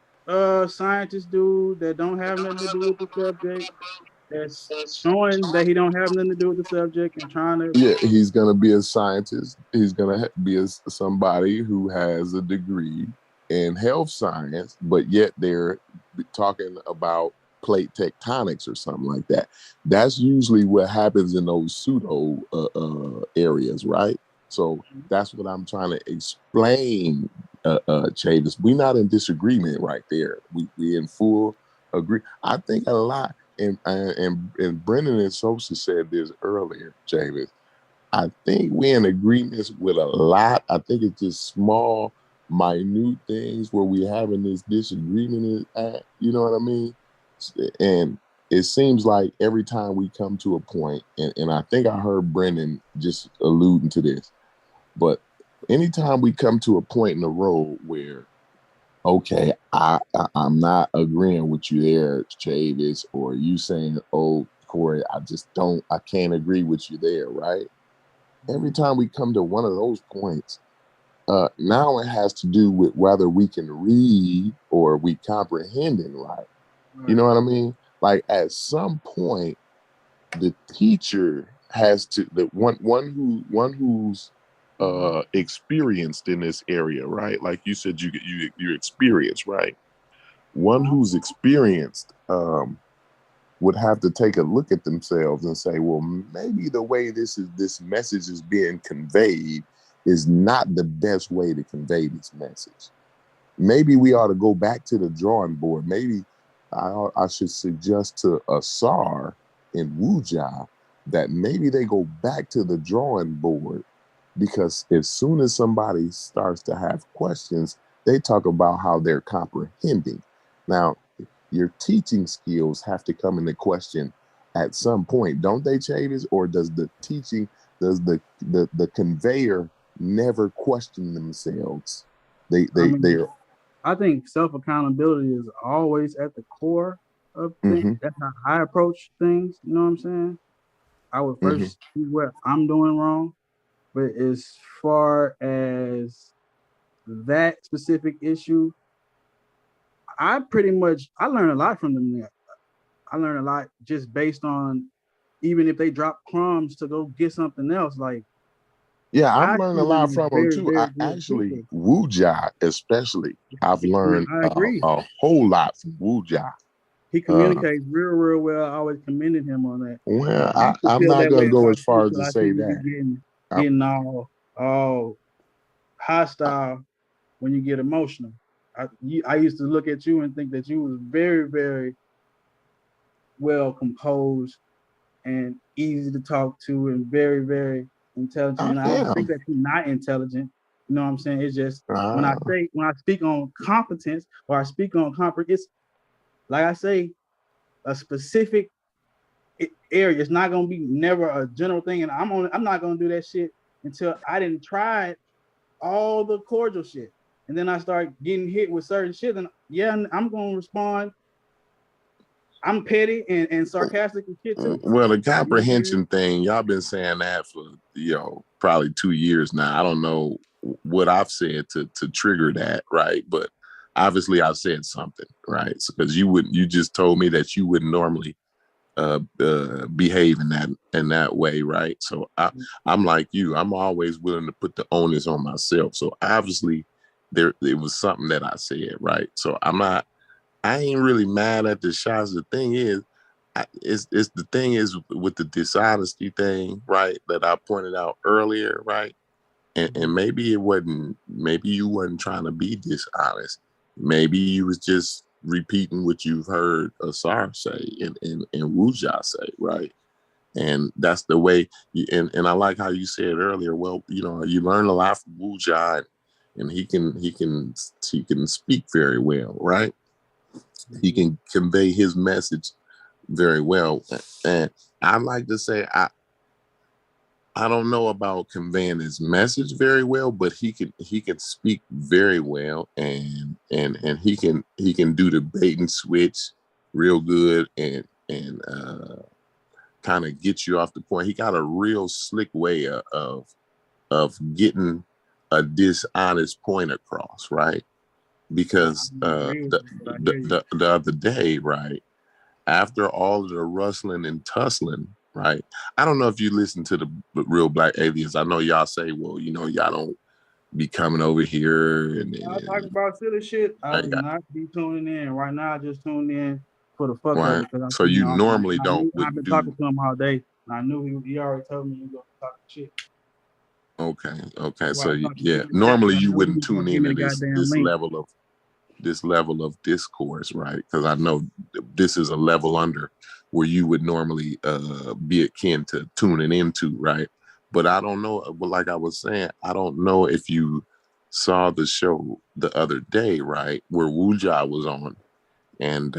scientist dude that don't have nothing to do with the subject that's showing that he don't have nothing to do with the subject and trying to yeah. He's gonna be a scientist. He's gonna be somebody who has a degree in health science, but yet they're talking about plate tectonics or something like that. That's usually what happens in those pseudo areas, right? So that's what I'm trying to explain, Chavis. We're not in disagreement right there. We in full agree. I think a lot, and Brendan and Sosa said this earlier, Chavis. I think we're in agreements with a lot. I think it's just small, minute things where we having this disagreement at. You know what I mean? And it seems like every time we come to a point, and I think I heard Brendan just alluding to this, but anytime we come to a point in the road where, okay, I'm not agreeing with you there, Chavis, or you saying, oh, Corey, I can't agree with you there, right? Every time we come to one of those points, now it has to do with whether we can read or we comprehending right. You know what I mean? Like at some point, the teacher has to one who's experienced in this area, right? Like you said, you're experienced, right? One who's experienced would have to take a look at themselves and say, well, maybe the way this message is being conveyed is not the best way to convey this message. Maybe we ought to go back to the drawing board. Maybe I should suggest to Asar and Wuja that maybe they go back to the drawing board, because as soon as somebody starts to have questions, they talk about how they're comprehending. Now, your teaching skills have to come into question at some point, don't they, Chavis? Or does the conveyor never question themselves? They I they mean, they're I think self accountability is always at the core of things. mm-hmm, That's how I approach things. You know what I'm saying? I would mm-hmm, first see what I'm doing wrong, but as far as that specific issue, I learned a lot from them. I learned a lot just based on, even if they drop crumbs to go get something else, like, Yeah, I've I learned a see them lot as from them very, too. very I good actually people. Wuja especially. I've learned I agree. a whole lot from Wuja. He communicates real, real well. I always commended him on that. Well, I used to I'm feel not that way gonna go about as you far as till to I see say you be that. getting all hostile when you get emotional. I used to look at you and think that you was very, very well composed and easy to talk to and very, very intelligent. I And I don't think am. that you're not intelligent. You know what I'm saying? It's just when Uh, I speak on competence or I speak on it's like I say, a specific area. It's not gonna be never a general thing. And I'm not gonna do that shit until I didn't try all the cordial shit. And then I start getting hit with certain shit. And yeah, I'm gonna respond. I'm petty and sarcastic and shit too. well, the You know what I'm saying? comprehension thing, y'all been saying that for probably 2 years now. I don't know what I've said to trigger that, right? But obviously I've said something, right? So, because you just told me that you wouldn't normally behave in that way, right? So I'm like you. I'm always willing to put the onus on myself. So obviously it was something that I said, right? So I ain't really mad at the shots. The thing is, it's the thing is with the dishonesty thing, right? That I pointed out earlier, right? And maybe you wasn't trying to be dishonest. Maybe you was just repeating what you've heard Asar say and Wuja say, right? And that's the way. And I like how you said earlier. Well, you learn a lot from Wuja, and he can speak very well, right? He can convey his message very well. And I like to say I don't know about conveying his message very well, but he can speak very well, and he can do the bait and switch real good, and kind of get you off the point. He got a real slick way of getting a dishonest point across, right? Because the other day, right, after all of the rustling and tussling, right? I don't know if you listen to the Real Black Aliens. I know y'all say, well, y'all don't be coming over here and I talk about silly shit. I do not be tuning in. Right now, I just tuned in for the fuck of right. it because So you normally I've been talking to him all day. And I knew he already told me he was gonna talk shit. Okay. Well, So I talked to him yeah, in the chat, normally I you know he wouldn't was gonna tune give me into the goddamn link. this level of discourse, right? Because I know this is a level under where you would normally be akin to tuning into, right? But I don't know. But like I was saying, I don't know if you saw the show the other day, right, where Wuja was on, and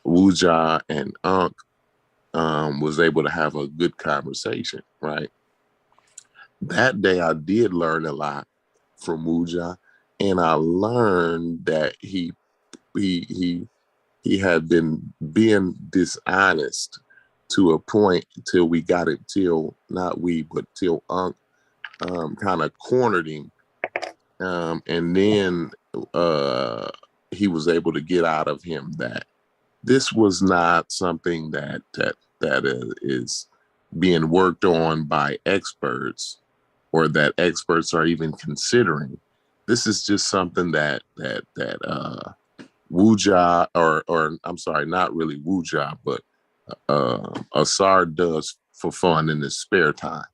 Wuja and Unc was able to have a good conversation, right? That day I did learn a lot from Wuja, and I learned that he had been being dishonest to a point till we got it till not we but till Unc kind of cornered him, and then he was able to get out of him that this was not something that is being worked on by experts or that experts are even considering. This is just something that Wuja or I'm sorry, not really Wuja, but Asar does for fun in his spare time.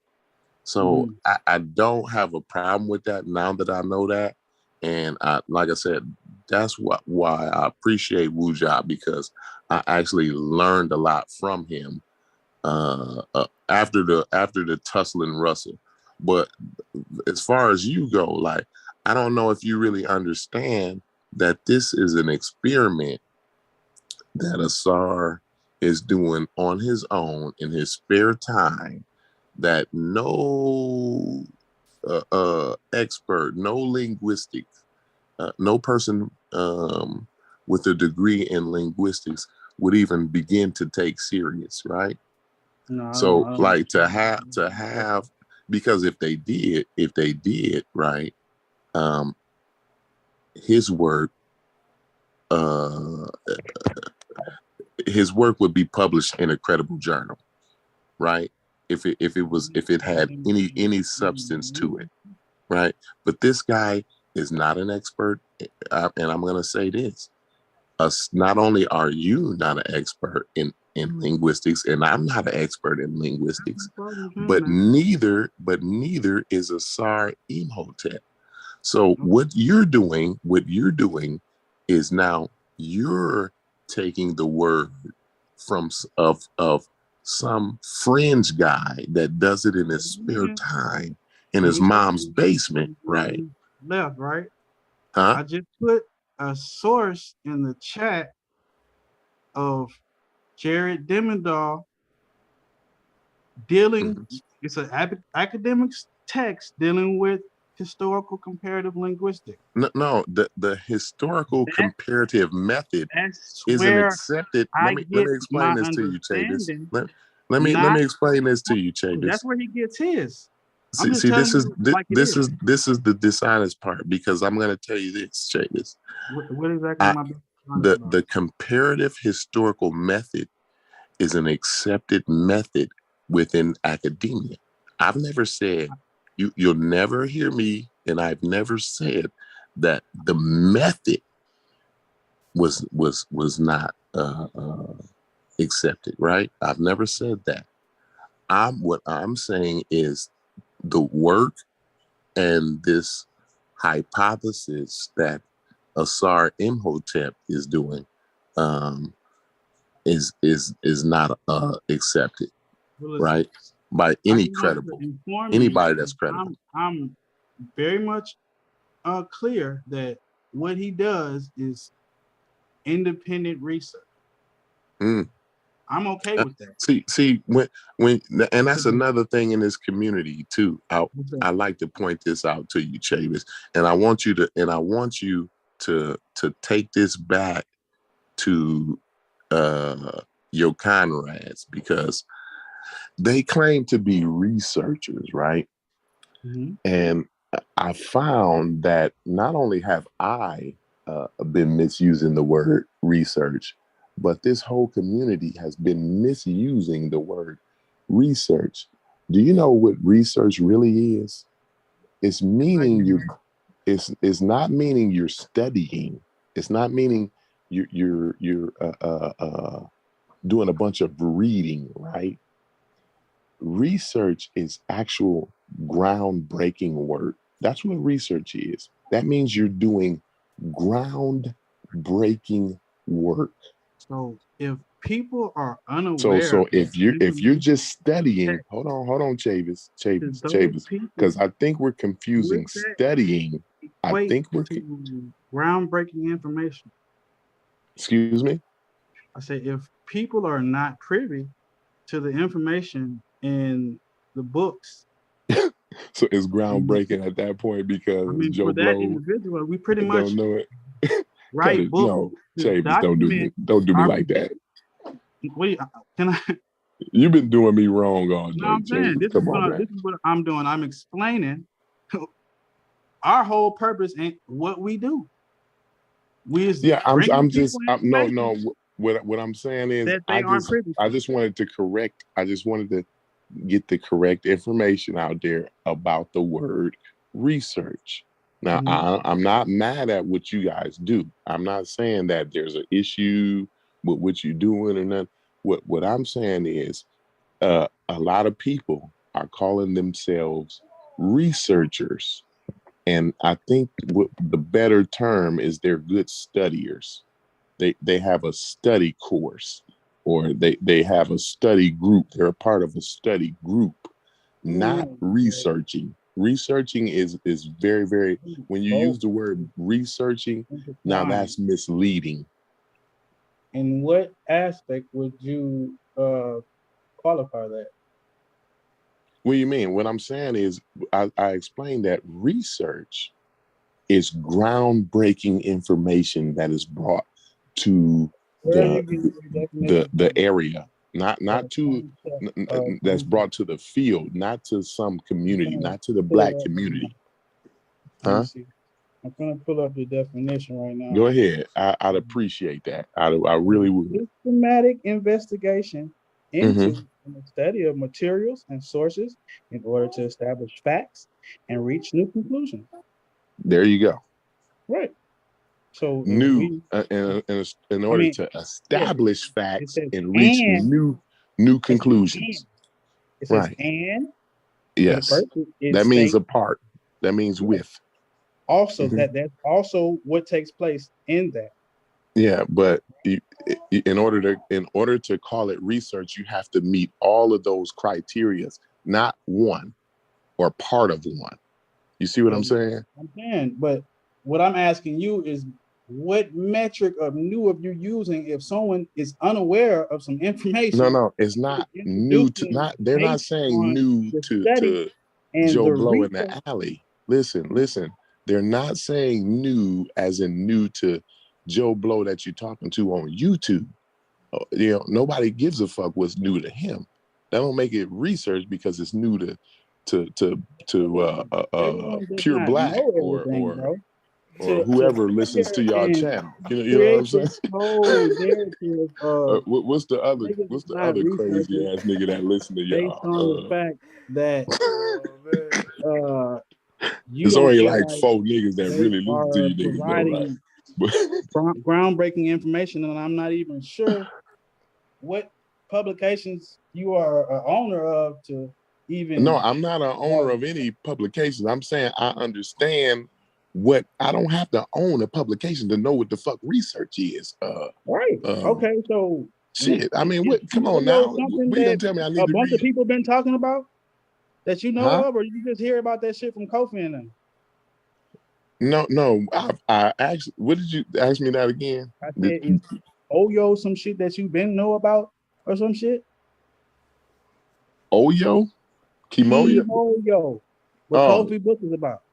So I don't have a problem with that now that I know that. And like I said, that's why I appreciate Wuja, because I actually learned a lot from him after the tussle and rustle. But as far as you go, like, I don't know if you really understand that this is an experiment that Asar is doing on his own in his spare time, that no expert, no linguistic, no person with a degree in linguistics would even begin to take serious, right? No, So I don't. like to have, because if they did, right, his work would be published in a credible journal, right? If it had any substance to it, right? But this guy is not an expert, and I'm gonna say this: not only are you not an expert in linguistics, and I'm not an expert in linguistics, but neither is Asar Imhotep. So what you're doing is now you're taking the word of some fringe guy that does it in his spare time in his mom's basement, right? Left, right? Huh? I just put a source in the chat of Jared Dimmendahl dealing. It's an academic text dealing with historical comparative linguistics. No, the historical comparative method isn't accepted. Let me explain this to you, Chavis. Let me explain this to you, Chavis. That's where he gets his. See, this is the dishonest part, because I'm going to tell you this, Chavis. What exactly am I? The comparative historical method is an accepted method within academia. I've never said, you'll never hear me, and I've never said that the method was not accepted, right? I've never said that. What I'm saying is the work and this hypothesis that Asar Imhotep is doing is not accepted, right? By anybody that's credible. I'm very much clear that what he does is independent research. I'm okay with that. See, when and that's another thing in this community too. I like to point this out to you, Chavis, and I want you to take this back to your comrades, because they claim to be researchers, right? And I found that not only have I been misusing the word research, but this whole community has been misusing the word research. Do you know what research really is? It's meaning it's not meaning you're studying. It's not meaning you're doing a bunch of reading, right? Research is actual groundbreaking work. That's what research is. That means you're doing groundbreaking work. So if people are unaware, so if you're just studying, hold on, Chavis, because I think we're confusing studying. I think we're groundbreaking information. Excuse me? I say if people are not privy to the information in the books. So it's groundbreaking at that point, because Joe for that Blow individual, we pretty much don't know it. Right, no, Chavis, don't do me like that. Wait, can I? You've been doing me wrong all day. No, I'm saying this is what I'm doing. I'm explaining our whole purpose and what we do. What I'm saying is I just wanted to get the correct information out there about the word research. Now, I'm not mad at what you guys do. I'm not saying that there's an issue with what you're doing or nothing. What I'm saying is a lot of people are calling themselves researchers. And I think what the better term is, they're good studiers. They have a study course, or they have a study group. They're a part of a study group, not researching. Researching is very, very, when you use the word researching, now that's misleading. In what aspect would you qualify that? What do you mean? What I'm saying is, I explained that research is groundbreaking information that is brought to the area, not to that's brought to the field, not to some community, not to the Black community. Huh? I'm gonna pull up the definition right now. Go ahead. I'd appreciate that. I really would. Systematic investigation into Mhm. the study of materials and sources in order to establish facts and reach new conclusions. There you go. Right. So New in order to yeah, establish it facts says and reach new conclusions. it says Right. and Yes. first it That means states apart. That means with. also Mhm. that's also what takes place in that. Yeah, but in order to call it research, you have to meet all of those criteria, not one or part of one. You see what I'm saying? I'm saying, but what I'm asking you is what metric of new of you using if someone is unaware of some information? No, it's not new to they're not saying new to and Joe the Blow in research. the alley. Listen. They're not saying new as in new to Joe Blow that you're talking to on YouTube. You know, nobody gives a fuck what's new to him. That don't make it research because it's new to Everyone does Pure not Black know or everything, bro. or whoever listens to y'all channel. You know what I'm saying? Whole narrative of what's the other niggas is not crazy researching ass nigga that listen to based y'all? on the fact that you It's don't only feel like like 4 niggas that they really listen to are you niggas though, right? providing groundbreaking information, and I'm not even sure what publications you are an owner of to even. No, I'm not an owner of any publications. I'm saying I understand what I don't have to own a publication to know what the fuck research is. Right. Okay. So shit. I mean, is what? Come on Yo now. something We gonna that tell me I need a to bunch of read? people been talking about that you know Huh? of, or you just hear about that shit from Kofi and them? No. I actually. What did you ask me that again? I said, is Oyo some shit that you been know about or some shit? Oyo? Kimoyo? Kimoyo. What Oh, Kofi book is about.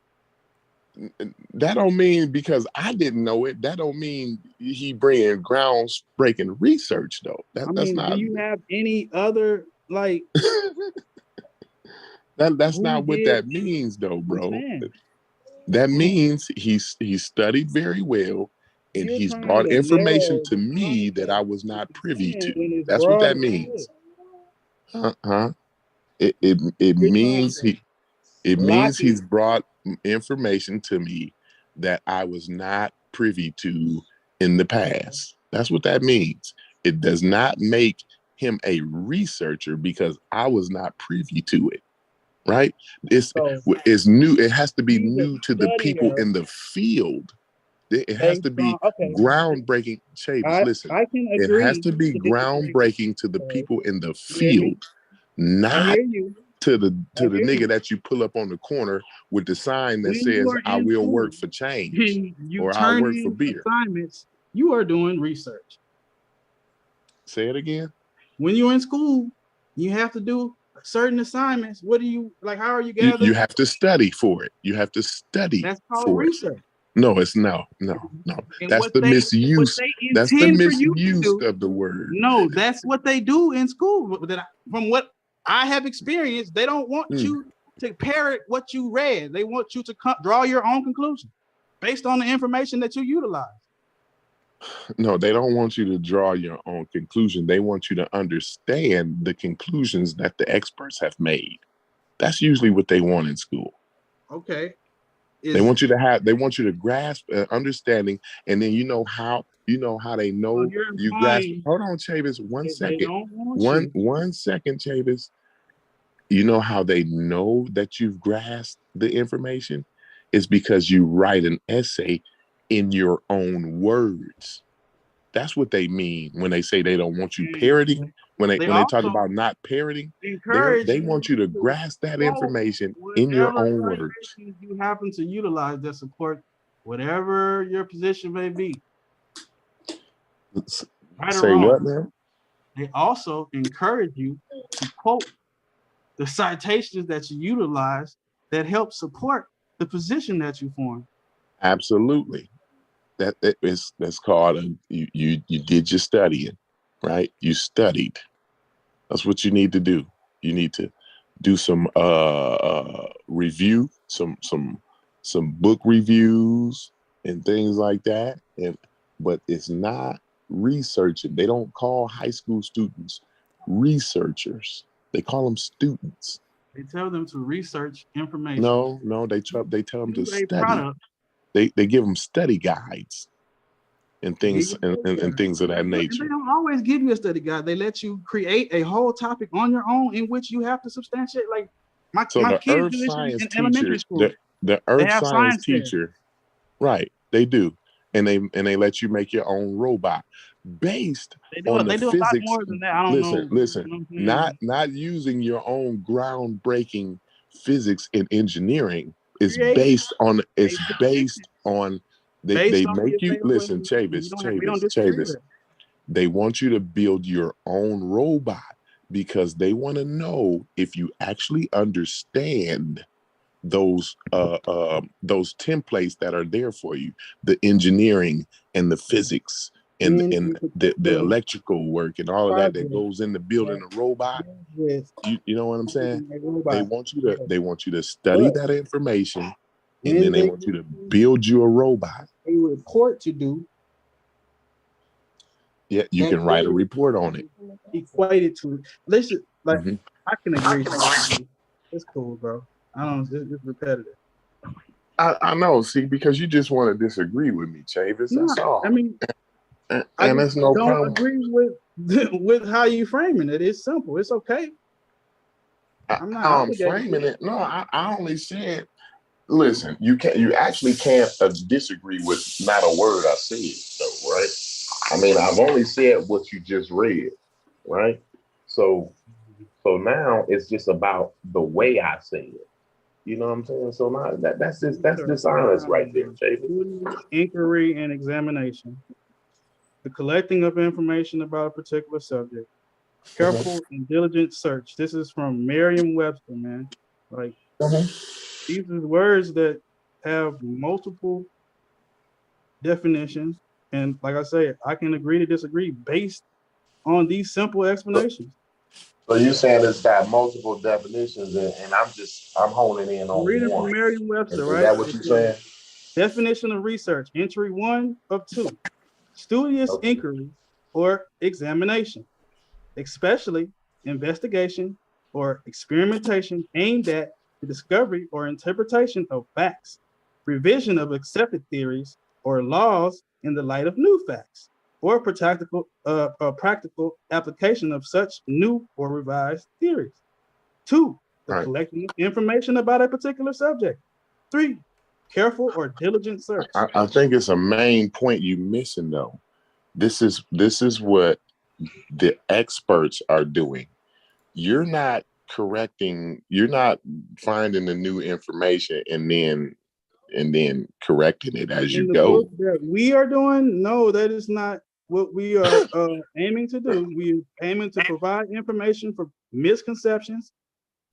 that don't mean because I didn't know it. That don't mean he bringing groundbreaking research though. That's not. Do you have any other like? That's not what that means though, bro. That means he's studied very well and he's brought information to me that I was not privy to. That's what that means. It means he's brought information to me that I was not privy to in the past. That's what that means. It does not make him a researcher because I was not privy to it. Right? It's new. It has to be new to the people in the field. It has to be groundbreaking. Chavis, listen. I can It agree has to be groundbreaking to the people in the field, not to the nigga that you pull up on the corner with the sign that says "I will work for change" or "I'll work for beer." Assignments. You are doing research. Say it again. When you're in school, you have to do certain assignments. What do you like? How are you gathering? You have to study for it. You have to study. That's called research. No, it's no. That's the misuse. That's the misuse of the word. No, that's what they do in school. From what I have experienced, they don't want you to parrot what you read. They want you to draw your own conclusion based on the information that you utilize. No, they don't want you to draw your own conclusion. They want you to understand the conclusions that the experts have made. That's usually what they want in school. Okay. They want you to grasp understanding, and then you know how they know you grasp. Hold on, Chavis, 1 second. One second, Chavis. You know how they know that you've grasped the information? It's because you write an essay in your own words. That's what they mean when they say they don't want you parroting. When they talk about not parroting, they want you to grasp that information in your own words. You happen to utilize that support whatever your position may be. Right say what, man? They also encourage you to quote the citations that you utilize that help support the position that you form. Absolutely. That's called you did your studying, right? You studied. That's what you need to do. You need to do some review, some some book reviews and things like that. But it's not researching. They don't call high school students researchers. They call them students. They tell them to research information. No, they tell them to study. Product. They give them study guides and things and things of that nature. They don't always give you a study guide. They let you create a whole topic on your own in which you have to substantiate. Like my kids do this in elementary school. The earth science teacher, right? They do, and they let you make your own robot based on the physics. A lot more than that. I don't know. Listen, not using your own groundbreaking physics and engineering is based on. It's based on. They make you listen, Chavis. They want you to build your own robot because they want to know if you actually understand those templates that are there for you, the engineering and the physics and the electrical work and all of that goes into building a robot. You know what I'm saying? They want you to study that information, and then they want you to build you a robot. A report to do. Yeah, you can write a report on it. Equated to listen, like I can agree. It's cool, bro. I don't. It's repetitive. I know. See, because you just want to disagree with me, Chavis. That's all. I mean, and there's no problem. Agree with how you framing it. It's simple. It's okay. I'm framing it. No, I only said. Listen, you actually can't disagree with not a word I said, though, right? I mean, I've only said what you just read, right? So now it's just about the way I say it. You know what I'm saying? So now that's dishonest right there, Jacob. Inquiry and examination. The collecting of information about a particular subject. Careful and diligent search. This is from Merriam-Webster, man. Like these are words that have multiple definitions. And like I said, I can agree to disagree based on these simple explanations. So you're saying it's got multiple definitions, and I'm honing in on reading one. From Merriam-Webster, right? Is that what you're saying? Definition of research, entry 1 of 2. Studious inquiry or examination, especially investigation or experimentation aimed at the discovery or interpretation of facts, revision of accepted theories or laws in the light of new facts, or practical application of such new or revised theories. 2, the collecting of information about a particular subject. 3, careful or diligent search. I think it's a main point you're missing, though. This is what the experts are doing. You're not correcting. You're not finding the new information and then correcting it as you go. That we are doing, no, that is not what we are aiming to do. We are aiming to provide information for misconceptions,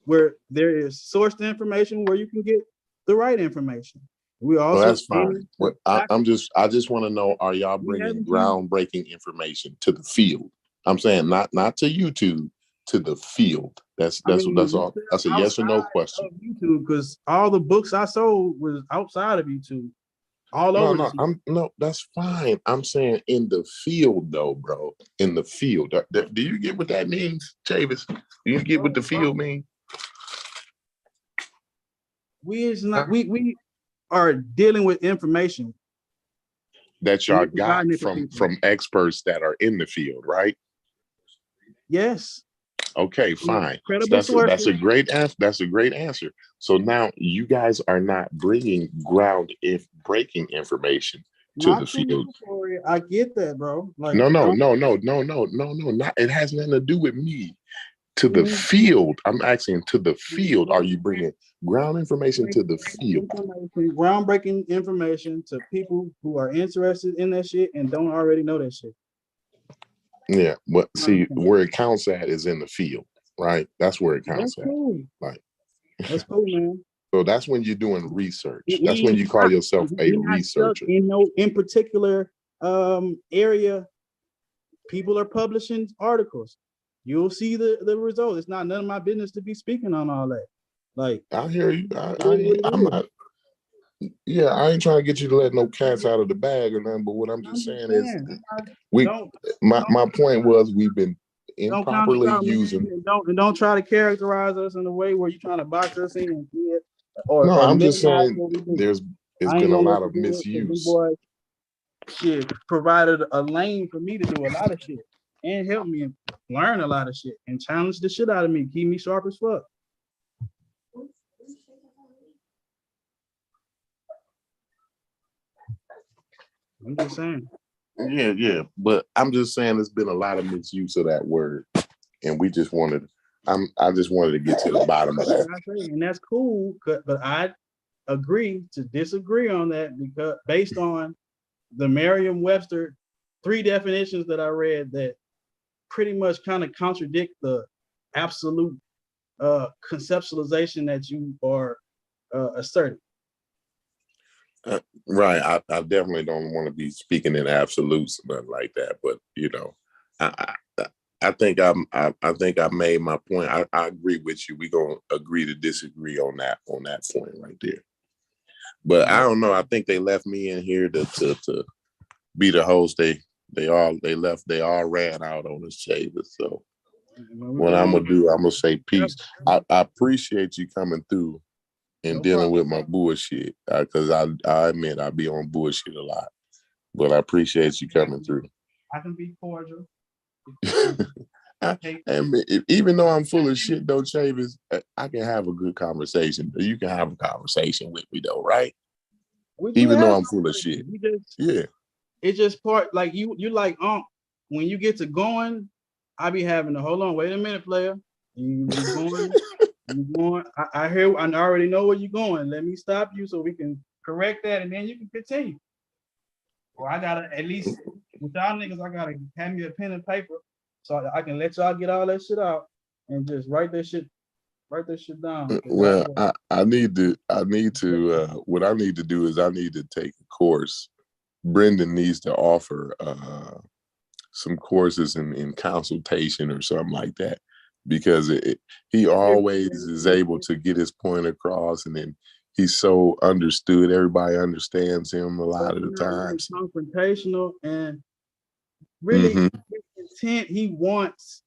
where there is sourced information where you can get the right information. We also that's fine. I just want to know: are y'all bringing groundbreaking information to the field? I'm saying not to YouTube, to the field. That's all. That's a yes or no question. YouTube, because all the books I sold was outside of YouTube. No, that's fine. I'm saying in the field, though, bro. In the field. Do you get what that means, Chavis? Do you get what the field means? We are dealing with information that y'all got from experts that are in the field, right? Yes. Okay, fine. That's a great answer. That's a great answer. So now you guys are not bringing breaking information to the field. I get that, bro. Like, no. Not, it has nothing to do with me. To the field. I'm asking to the field. Are you bringing ground information to the field? Groundbreaking information to people who are interested in that shit and don't already know that shit. Yeah, but see, where it counts at is in the field, right? That's where it counts at. Cool. Like, that's cool, man. So that's when you're doing research. That's when you call yourself a researcher. In particular area, people are publishing articles. You'll see the result. It's not none of my business to be speaking on all that. Like, I hear you. I'm not. Yeah, I ain't trying to get you to let no cats out of the bag or nothing, but what I'm just saying is my point was we've been improperly using. Don't try to characterize us in a way where you're trying to box us in. Or I'm just minimize saying what we do. it's I ain't been a gonna lot let of you do it, 'cause them misuse. boys, shit, provided a lane for me to do a lot of shit and help me learn a lot of shit and challenge the shit out of me, keep me sharp as fuck. I'm just saying. Yeah, but I'm just saying there's been a lot of misuse of that word, and we just wanted. I just wanted to get to the bottom of that. And that's cool, but I agree to disagree on that because based on the Merriam-Webster 3 definitions that I read that pretty much kind of contradict the absolute conceptualization that you are asserting. Right. I definitely don't want to be speaking in absolutes or nothing like that, but you know, I think I think I made my point. I agree with you. We're gonna agree to disagree on that point right there. But I don't know. I think they left me in here to be the host. They all ran out on us, Chavis. So what I'm gonna do, I'm gonna say peace. I appreciate you coming through and dealing with my bullshit, because I admit I be on bullshit a lot, but I appreciate you coming through. I can be cordial. And even though I'm full of shit, though, Chavis, I can have a good conversation. You can have a conversation with me, though, right? Even though I'm full of shit. Yeah. It's just part, like you like, when you get to going, I be having to hold on, wait a minute, player. You going. I already know where you're going. Let me stop you so we can correct that, and then you can continue. Or I gotta, at least with y'all niggas, I gotta have me a pen and paper so I can let y'all get all that shit out and just write that shit down. Well, I need to what I need to do is I need to take a course. Brendan needs to offer some courses in consultation or something like that, because he always is able to get his point across, and then he's so understood. Everybody understands him a lot of the times. Confrontational, and really his intent, he wants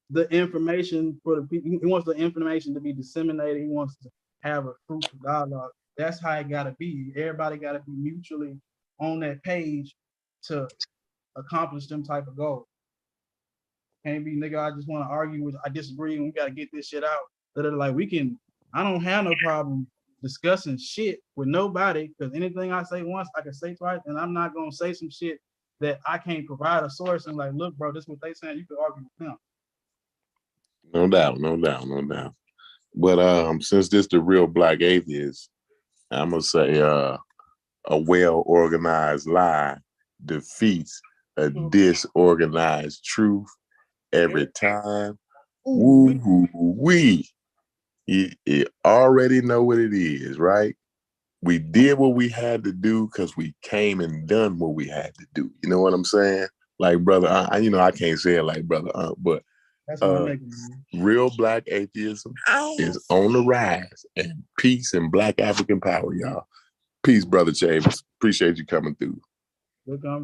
the information for the people. He wants the information to be disseminated. He wants to have a fruitful dialogue. That's how it gotta be. Everybody gotta be mutually on that page to accomplish them type of goals. Can't be, nigga, I just want to argue I disagree, and we gotta get this shit out. That are like, I don't have no problem discussing shit with nobody, because anything I say once, I can say twice, and I'm not gonna say some shit that I can't provide a source and like, look, bro, this is what they saying, you could argue with them. No doubt. But since this the real black atheist, I'm gonna say a well-organized lie defeats a disorganized truth every time. Woo-hoo-wee. You already know what it is, right? We did what we had to do because we came and done what we had to do. You know what I'm saying? Like, brother, I can't say it like brother, but real black atheism is on the rise, and peace and black African power, y'all. Peace, brother Chavis. Appreciate you coming through. Look, I'm